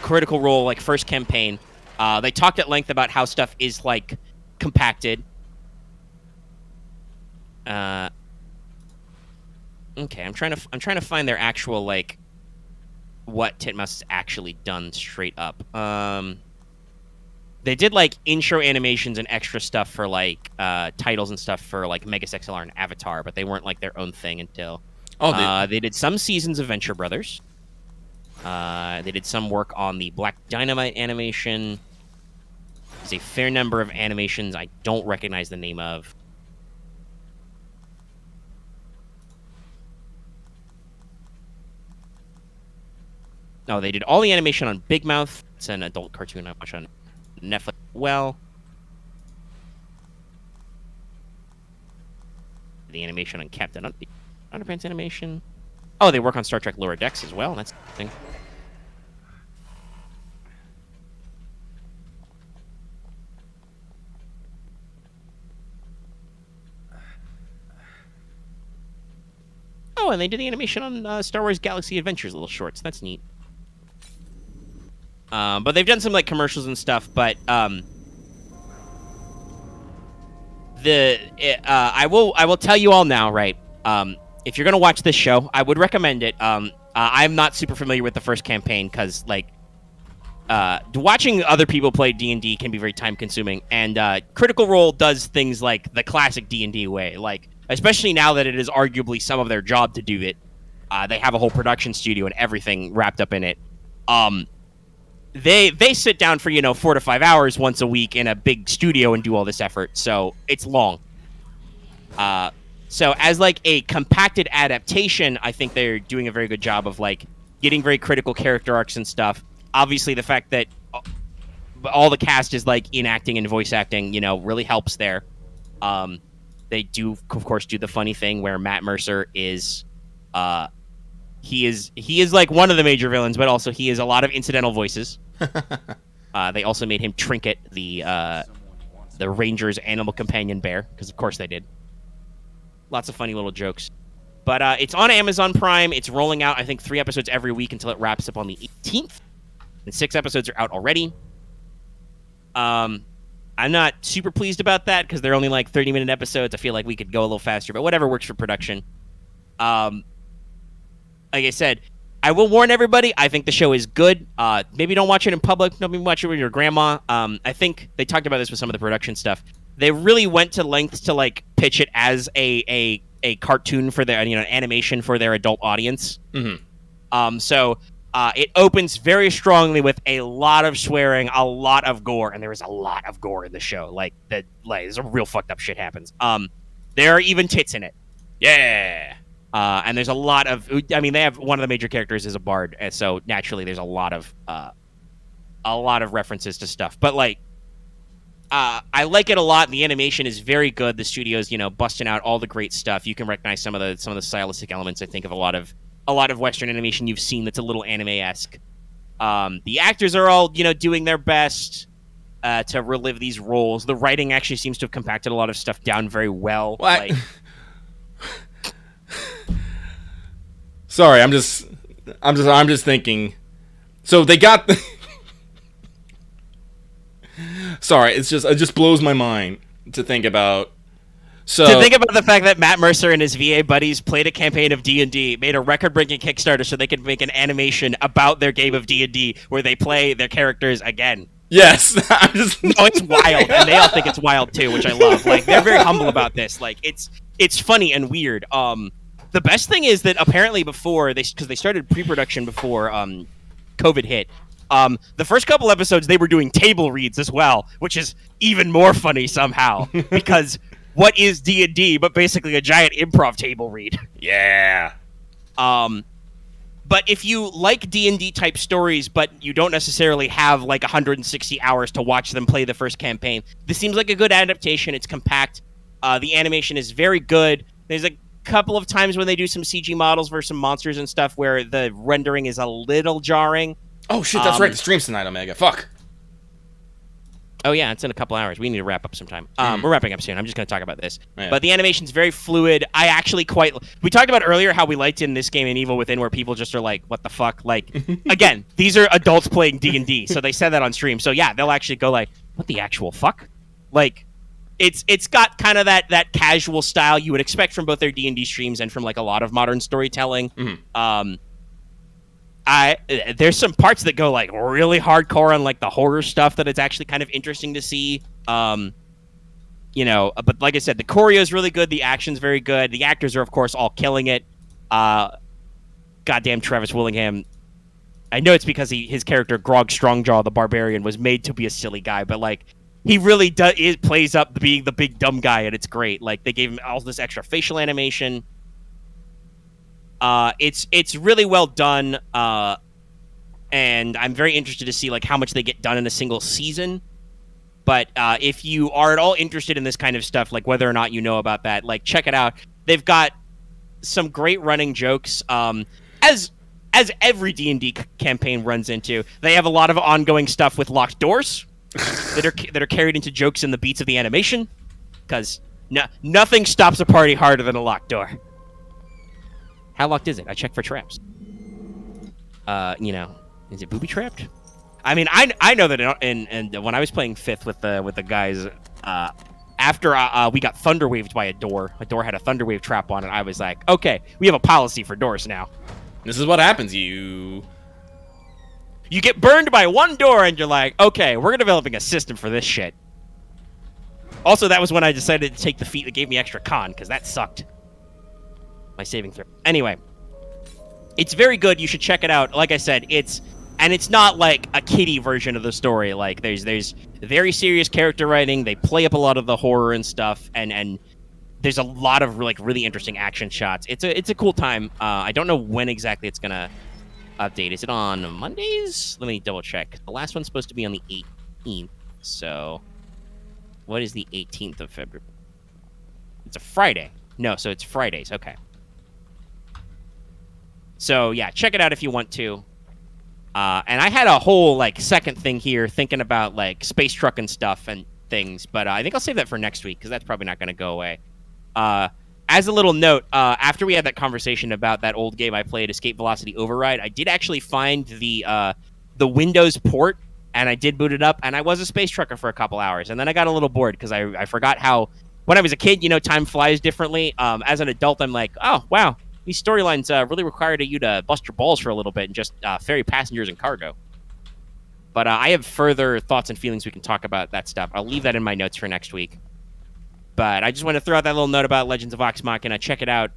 Critical Role like first campaign. They talked at length about how stuff is like compacted. Okay, I'm trying to find their actual like what Titmouse has actually done straight up. They did like intro animations and extra stuff for like titles and stuff for like Megas XLR and Avatar, but they weren't like their own thing until they did some seasons of Venture Brothers. They did some work on the Black Dynamite animation. There's a fair number of animations I don't recognize the name of. No, they did all the animation on Big Mouth. It's an adult cartoon I watch on Netflix. Well, the animation on Captain Underpants animation. Oh, they work on Star Trek Lower Decks as well. That's interesting. Oh, and they did the animation on Star Wars Galaxy Adventures little shorts. That's neat. But they've done some like commercials and stuff. But I will tell you all now, right? If you're gonna watch this show, I would recommend it. I'm not super familiar with the first campaign because like watching other people play D&D can be very time consuming, and Critical Role does things like the classic D&D way, like especially now that it is arguably some of their job to do it. They have a whole production studio and everything wrapped up in it. They sit down for 4 to 5 hours once a week in a big studio and do all this effort, so it's long. So as like a compacted adaptation, I think they're doing a very good job of like getting very critical character arcs and stuff. Obviously, the fact that all the cast is like in acting and voice acting, really helps there. They do, of course, do the funny thing where Matt Mercer is, he is like one of the major villains, but also he is a lot of incidental voices. They also made him Trinket, the Ranger's animal companion bear, because of course they did. Lots of funny little jokes. But it's on Amazon Prime. It's rolling out, I think, 3 episodes every week until it wraps up on the 18th. And 6 episodes are out already. I'm not super pleased about that because they're only like 30-minute episodes. I feel like we could go a little faster, but whatever works for production. Like I said, I will warn everybody, I think the show is good. Maybe don't watch it in public. Maybe watch it with your grandma. I think they talked about this with some of the production stuff. They really went to lengths to like pitch it as a cartoon for their, an animation for their adult audience. Mm-hmm. So it opens very strongly with a lot of swearing, a lot of gore, and there is a lot of gore in the show. Like there's a real fucked up shit happens. There are even tits in it. Yeah. And there's a lot of, they have one of the major characters is a bard, and so naturally there's a lot of references to stuff. But like, I like it a lot. The animation is very good. The studio's, busting out all the great stuff. You can recognize some of the stylistic elements. I think of a lot of Western animation you've seen that's a little anime-esque. The actors are all, doing their best to relive these roles. The writing actually seems to have compacted a lot of stuff down very well. What? Sorry, I'm just thinking. So they got. Sorry, it just blows my mind to think about. So to think about the fact that Matt Mercer and his VA buddies played a campaign of D&D, made a record-breaking Kickstarter so they could make an animation about their game of D&D where they play their characters again. Yes, I'm just. No, it's wild, and they all think it's wild too, which I love. Like they're very humble about this. Like it's funny and weird. The best thing is that apparently because they started pre-production before COVID hit. The first couple episodes they were doing table reads as well, which is even more funny somehow because what is D&D but basically a giant improv table read? Yeah. But if you like D&D type stories, but you don't necessarily have like 160 hours to watch them play the first campaign, this seems like a good adaptation. It's compact. The animation is very good. There's a couple of times when they do some CG models for some monsters and stuff where the rendering is a little jarring. Oh shit, that's right. The stream's tonight, Omega. Fuck. Oh yeah, it's in a couple hours. We need to wrap up sometime. We're wrapping up soon. I'm just going to talk about this. Yeah. But the animation's very fluid. I actually quite... We talked about earlier how we liked in this game in Evil Within where people just are like, what the fuck? Like, again, these are adults playing D&D, so they said that on stream. So yeah, they'll actually go like, what the actual fuck? Like, it's got kind of that casual style you would expect from both their D&D streams and from like a lot of modern storytelling. There's some parts that go like really hardcore on like the horror stuff that it's actually kind of interesting to see. But like I said, the choreo is really good. The action's very good. The actors are of course all killing it. Goddamn Travis Willingham. I know it's because his character Grog Strongjaw the Barbarian was made to be a silly guy, but like he really plays up being the big dumb guy, and it's great. Like they gave him all this extra facial animation. It's really well done, and I'm very interested to see like how much they get done in a single season. But if you are at all interested in this kind of stuff, like whether or not you know about that, like check it out. They've got some great running jokes, as every D&D campaign runs into. They have a lot of ongoing stuff with locked doors that are carried into jokes in the beats of the animation, because nothing stops a party harder than a locked door. How locked is it? I checked for traps. Is it booby trapped? I mean, I know that and when I was playing 5th with the guys, after we got thunderwaved by a door had a thunderwave trap on it. I was like, okay, we have a policy for doors now. This is what happens. You get burned by one door, and you're like, okay, we're developing a system for this shit. Also, that was when I decided to take the feat that gave me extra con, because that sucked. My saving throw. Anyway, it's very good. You should check it out. Like I said, it's not like a kiddie version of the story. Like there's very serious character writing. They play up a lot of the horror and stuff, and there's a lot of like really interesting action shots. It's a cool time. I don't know when exactly it's gonna update. Is it on Mondays? Let me double check. The last one's supposed to be on the 18th. So what is the 18th of February? It's a Friday. No, so it's Fridays. Okay. So yeah, check it out if you want to. And I had a whole like second thing here thinking about like space truck and stuff and things, but I think I'll save that for next week because that's probably not going to go away. As a little note, after we had that conversation about that old game I played, Escape Velocity Override, I did actually find the Windows port, and I did boot it up, and I was a space trucker for a couple hours, and then I got a little bored because I forgot how when I was a kid, time flies differently. As an adult, I'm like, oh wow. These storylines really require you to bust your balls for a little bit and just ferry passengers and cargo. But I have further thoughts and feelings we can talk about that stuff. I'll leave that in my notes for next week. But I just want to throw out that little note about Legends of Vox Machina. Check it out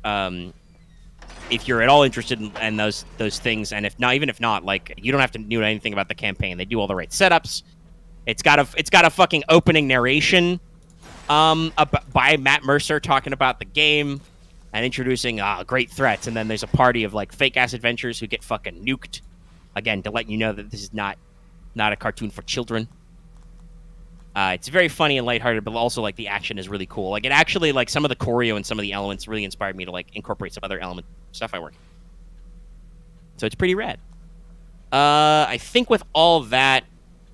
if you're at all interested in those things. And even if not, like you don't have to know anything about the campaign. They do all the right setups. It's got a fucking opening narration by Matt Mercer talking about the game. And introducing great threats, and then there's a party of like fake-ass adventurers who get fucking nuked. Again, to let you know that this is not a cartoon for children. It's very funny and lighthearted, but also like the action is really cool. Like it actually like some of the choreo and some of the elements really inspired me to like incorporate some other element stuff I work. So it's pretty rad. I think with all that,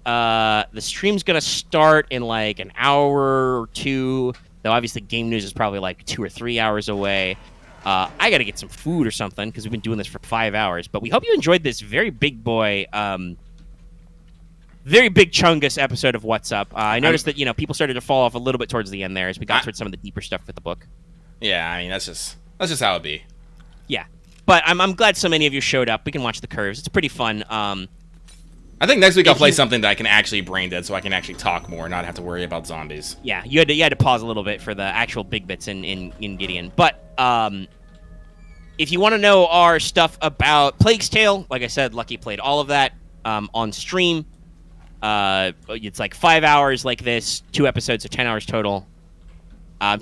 the stream's gonna start in like an hour or two. Though obviously game news is probably like 2 or 3 hours away. I got to get some food or something because we've been doing this for 5 hours. But we hope you enjoyed this very big boy, very big chungus episode of What's Up. I noticed that people started to fall off a little bit towards the end there as we got towards some of the deeper stuff with the book. Yeah, I mean that's just how it be. Yeah, but I'm glad so many of you showed up. We can watch the curves. It's pretty fun. I think next week I'll play something that I can actually brain dead so I can actually talk more and not have to worry about zombies. Yeah, you had to pause a little bit for the actual big bits in Gideon. But if you want to know our stuff about Plague's Tale, like I said, Lucky played all of that on stream. It's like 5 hours like this, 2 episodes, so 10 hours total.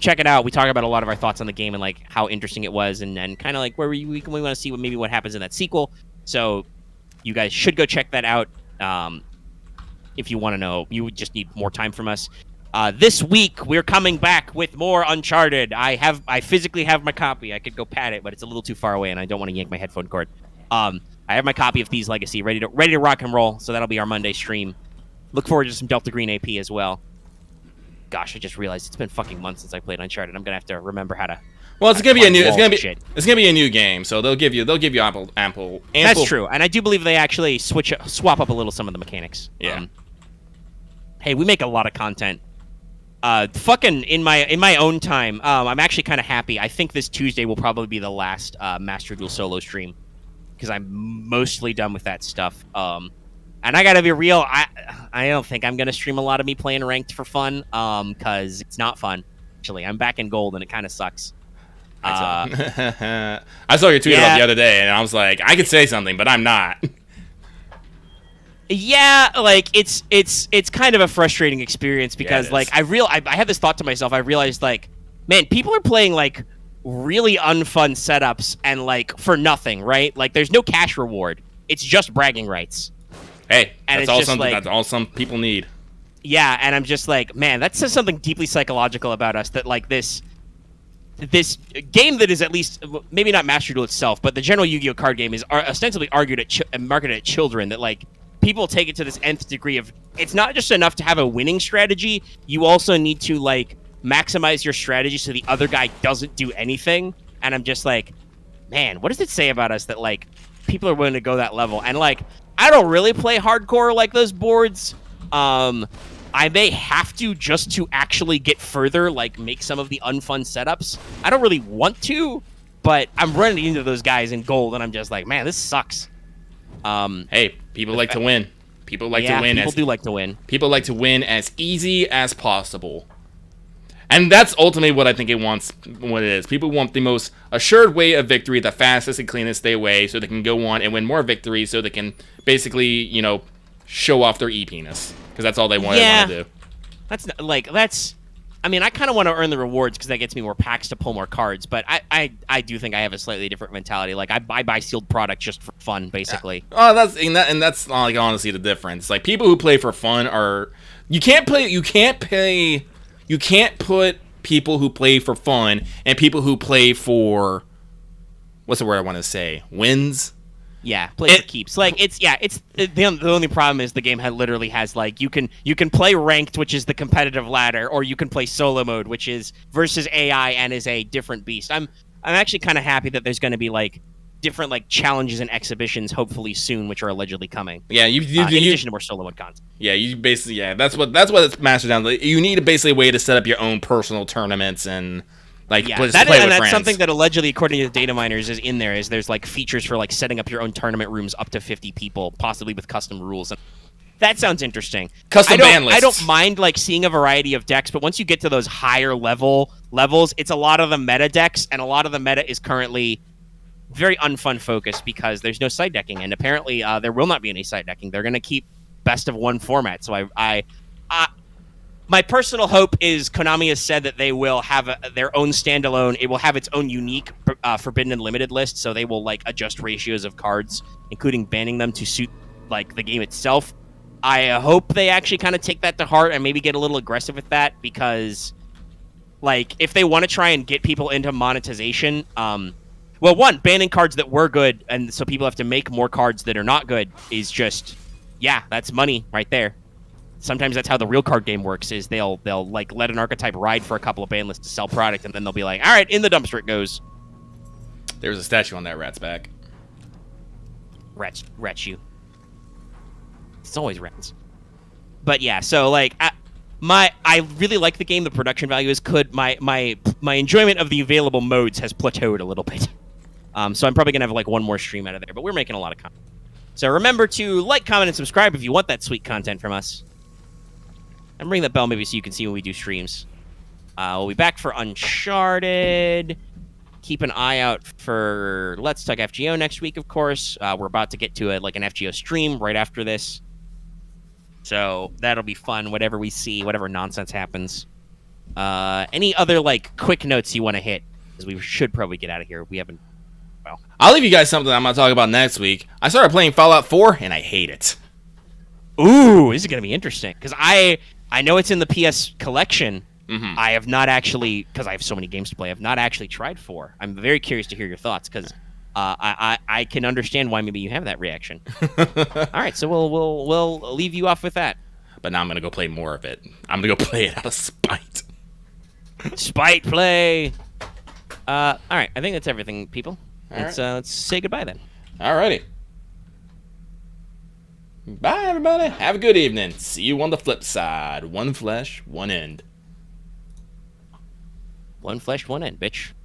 Check it out. We talk about a lot of our thoughts on the game and like how interesting it was and kind of like where we want to see what happens in that sequel. So you guys should go check that out. If you want to know, you would just need more time from us. This week we're coming back with more Uncharted. I physically have my copy. I could go pat it, but it's a little too far away, and I don't want to yank my headphone cord. I have my copy of Thieves Legacy ready to rock and roll. So that'll be our Monday stream. Look forward to some Delta Green AP as well. Gosh, I just realized it's been fucking months since I played Uncharted. I'm gonna have to remember how to. Well, it's gonna be a new. It's Shit. gonna be a new game, so they'll give you ample. That's true, and I do believe they actually swap up a little some of the mechanics. Yeah. Hey, we make a lot of content. Fucking in my own time, I'm actually kind of happy. I think this Tuesday will probably be the last Master Duel solo stream because I'm mostly done with that stuff. And I gotta be real, I don't think I'm gonna stream a lot of me playing ranked for fun, because it's not fun. Actually, I'm back in gold and it kind of sucks. I saw your tweet about the other day, and I was like, I could say something, but I'm not. Yeah, like it's kind of a frustrating experience because like I had this thought to myself. I realized like, man, people are playing like really unfun setups and like for nothing, right? Like there's no cash reward. It's just bragging rights. Hey, and that's all some people need. Yeah, and I'm just like, man, that says something deeply psychological about us. That like this game that is at least maybe not Master Duel itself, but the general Yu-Gi-Oh card game is ostensibly marketed at children. That like people take it to this nth degree of it's not just enough to have a winning strategy. You also need to like maximize your strategy so the other guy doesn't do anything. And I'm just like, man, what does it say about us that like people are willing to go that level? And like, I don't really play hardcore like those boards. I may have to just to actually get further, like make some of the unfun setups. I don't really want to, but I'm running into those guys in gold, and I'm just like, man, this sucks. Hey, people like to win. People like to win. People do like to win. People like to win as easy as possible. And that's ultimately what I think it wants. What it is. People want the most assured way of victory, the fastest and cleanest way, so they can go on and win more victories, so they can basically, you know, show off their e-penis. Because that's all they want to do. That's. I mean, I kind of want to earn the rewards because that gets me more packs to pull more cards. But I do think I have a slightly different mentality. Like I buy sealed product just for fun, basically. Oh, that's like honestly the difference. Like people who play for fun are you can't put people who play for fun and people who play for what's the word I want to say? Wins. Yeah, play for keeps. Like it's the only problem is the game literally has like you can play ranked, which is the competitive ladder, or you can play solo mode, which is versus AI and is a different beast. I'm actually kind of happy that there's going to be like different like challenges and exhibitions hopefully soon, which are allegedly coming. Yeah, in addition to more solo mode content. Yeah, you basically that's what it's mastered down. You need basically a way to set up your own personal tournaments and. Like that's something that allegedly, according to the data miners, is in there. Is there's like features for like setting up your own tournament rooms up to 50 people, possibly with custom rules. And that sounds interesting. Custom ban lists. I don't mind like seeing a variety of decks, but once you get to those higher levels, it's a lot of the meta decks, and a lot of the meta is currently very unfun focused because there's no side decking, and apparently there will not be any side decking. They're going to keep best of one format. So my personal hope is Konami has said that they will have their own standalone. It will have its own unique Forbidden and Limited list, so they will like adjust ratios of cards, including banning them to suit like the game itself. I hope they actually kind of take that to heart and maybe get a little aggressive with that because, like, if they want to try and get people into monetization, well, one, banning cards that were good, and so people have to make more cards that are not good is just, yeah, that's money right there. Sometimes that's how the real card game works, is they'll like let an archetype ride for a couple of ban lists to sell product, and then they'll be like, all right, in the dumpster it goes. There's a statue on that rat's back. Rats you. It's always rats. But yeah, so like I really like the game. The production value is good. My enjoyment of the available modes has plateaued a little bit. So I'm probably gonna have like one more stream out of there, but we're making a lot of content. So remember to like, comment, and subscribe if you want that sweet content from us. And ring that bell maybe so you can see when we do streams. We'll be back for Uncharted. Keep an eye out for Let's Talk FGO next week, of course. We're about to get to an FGO stream right after this. So that'll be fun, whatever we see, whatever nonsense happens. Any other like quick notes you want to hit? Because we should probably get out of here. We haven't... Well, I'll leave you guys something I'm going to talk about next week. I started playing Fallout 4, and I hate it. Ooh, this is going to be interesting. Because I know it's in the PS collection. Mm-hmm. I have not actually, because I have so many games to play, I've not actually tried 4. I'm very curious to hear your thoughts, because I can understand why maybe you have that reaction. All right, so we'll leave you off with that. But now I'm gonna go play more of it. I'm gonna go play it out of spite. Spite play. All right, I think that's everything, people. All Let's say goodbye then. Alrighty. Bye, everybody. Have a good evening. See you on the flip side. One flesh, one end. One flesh, one end, bitch.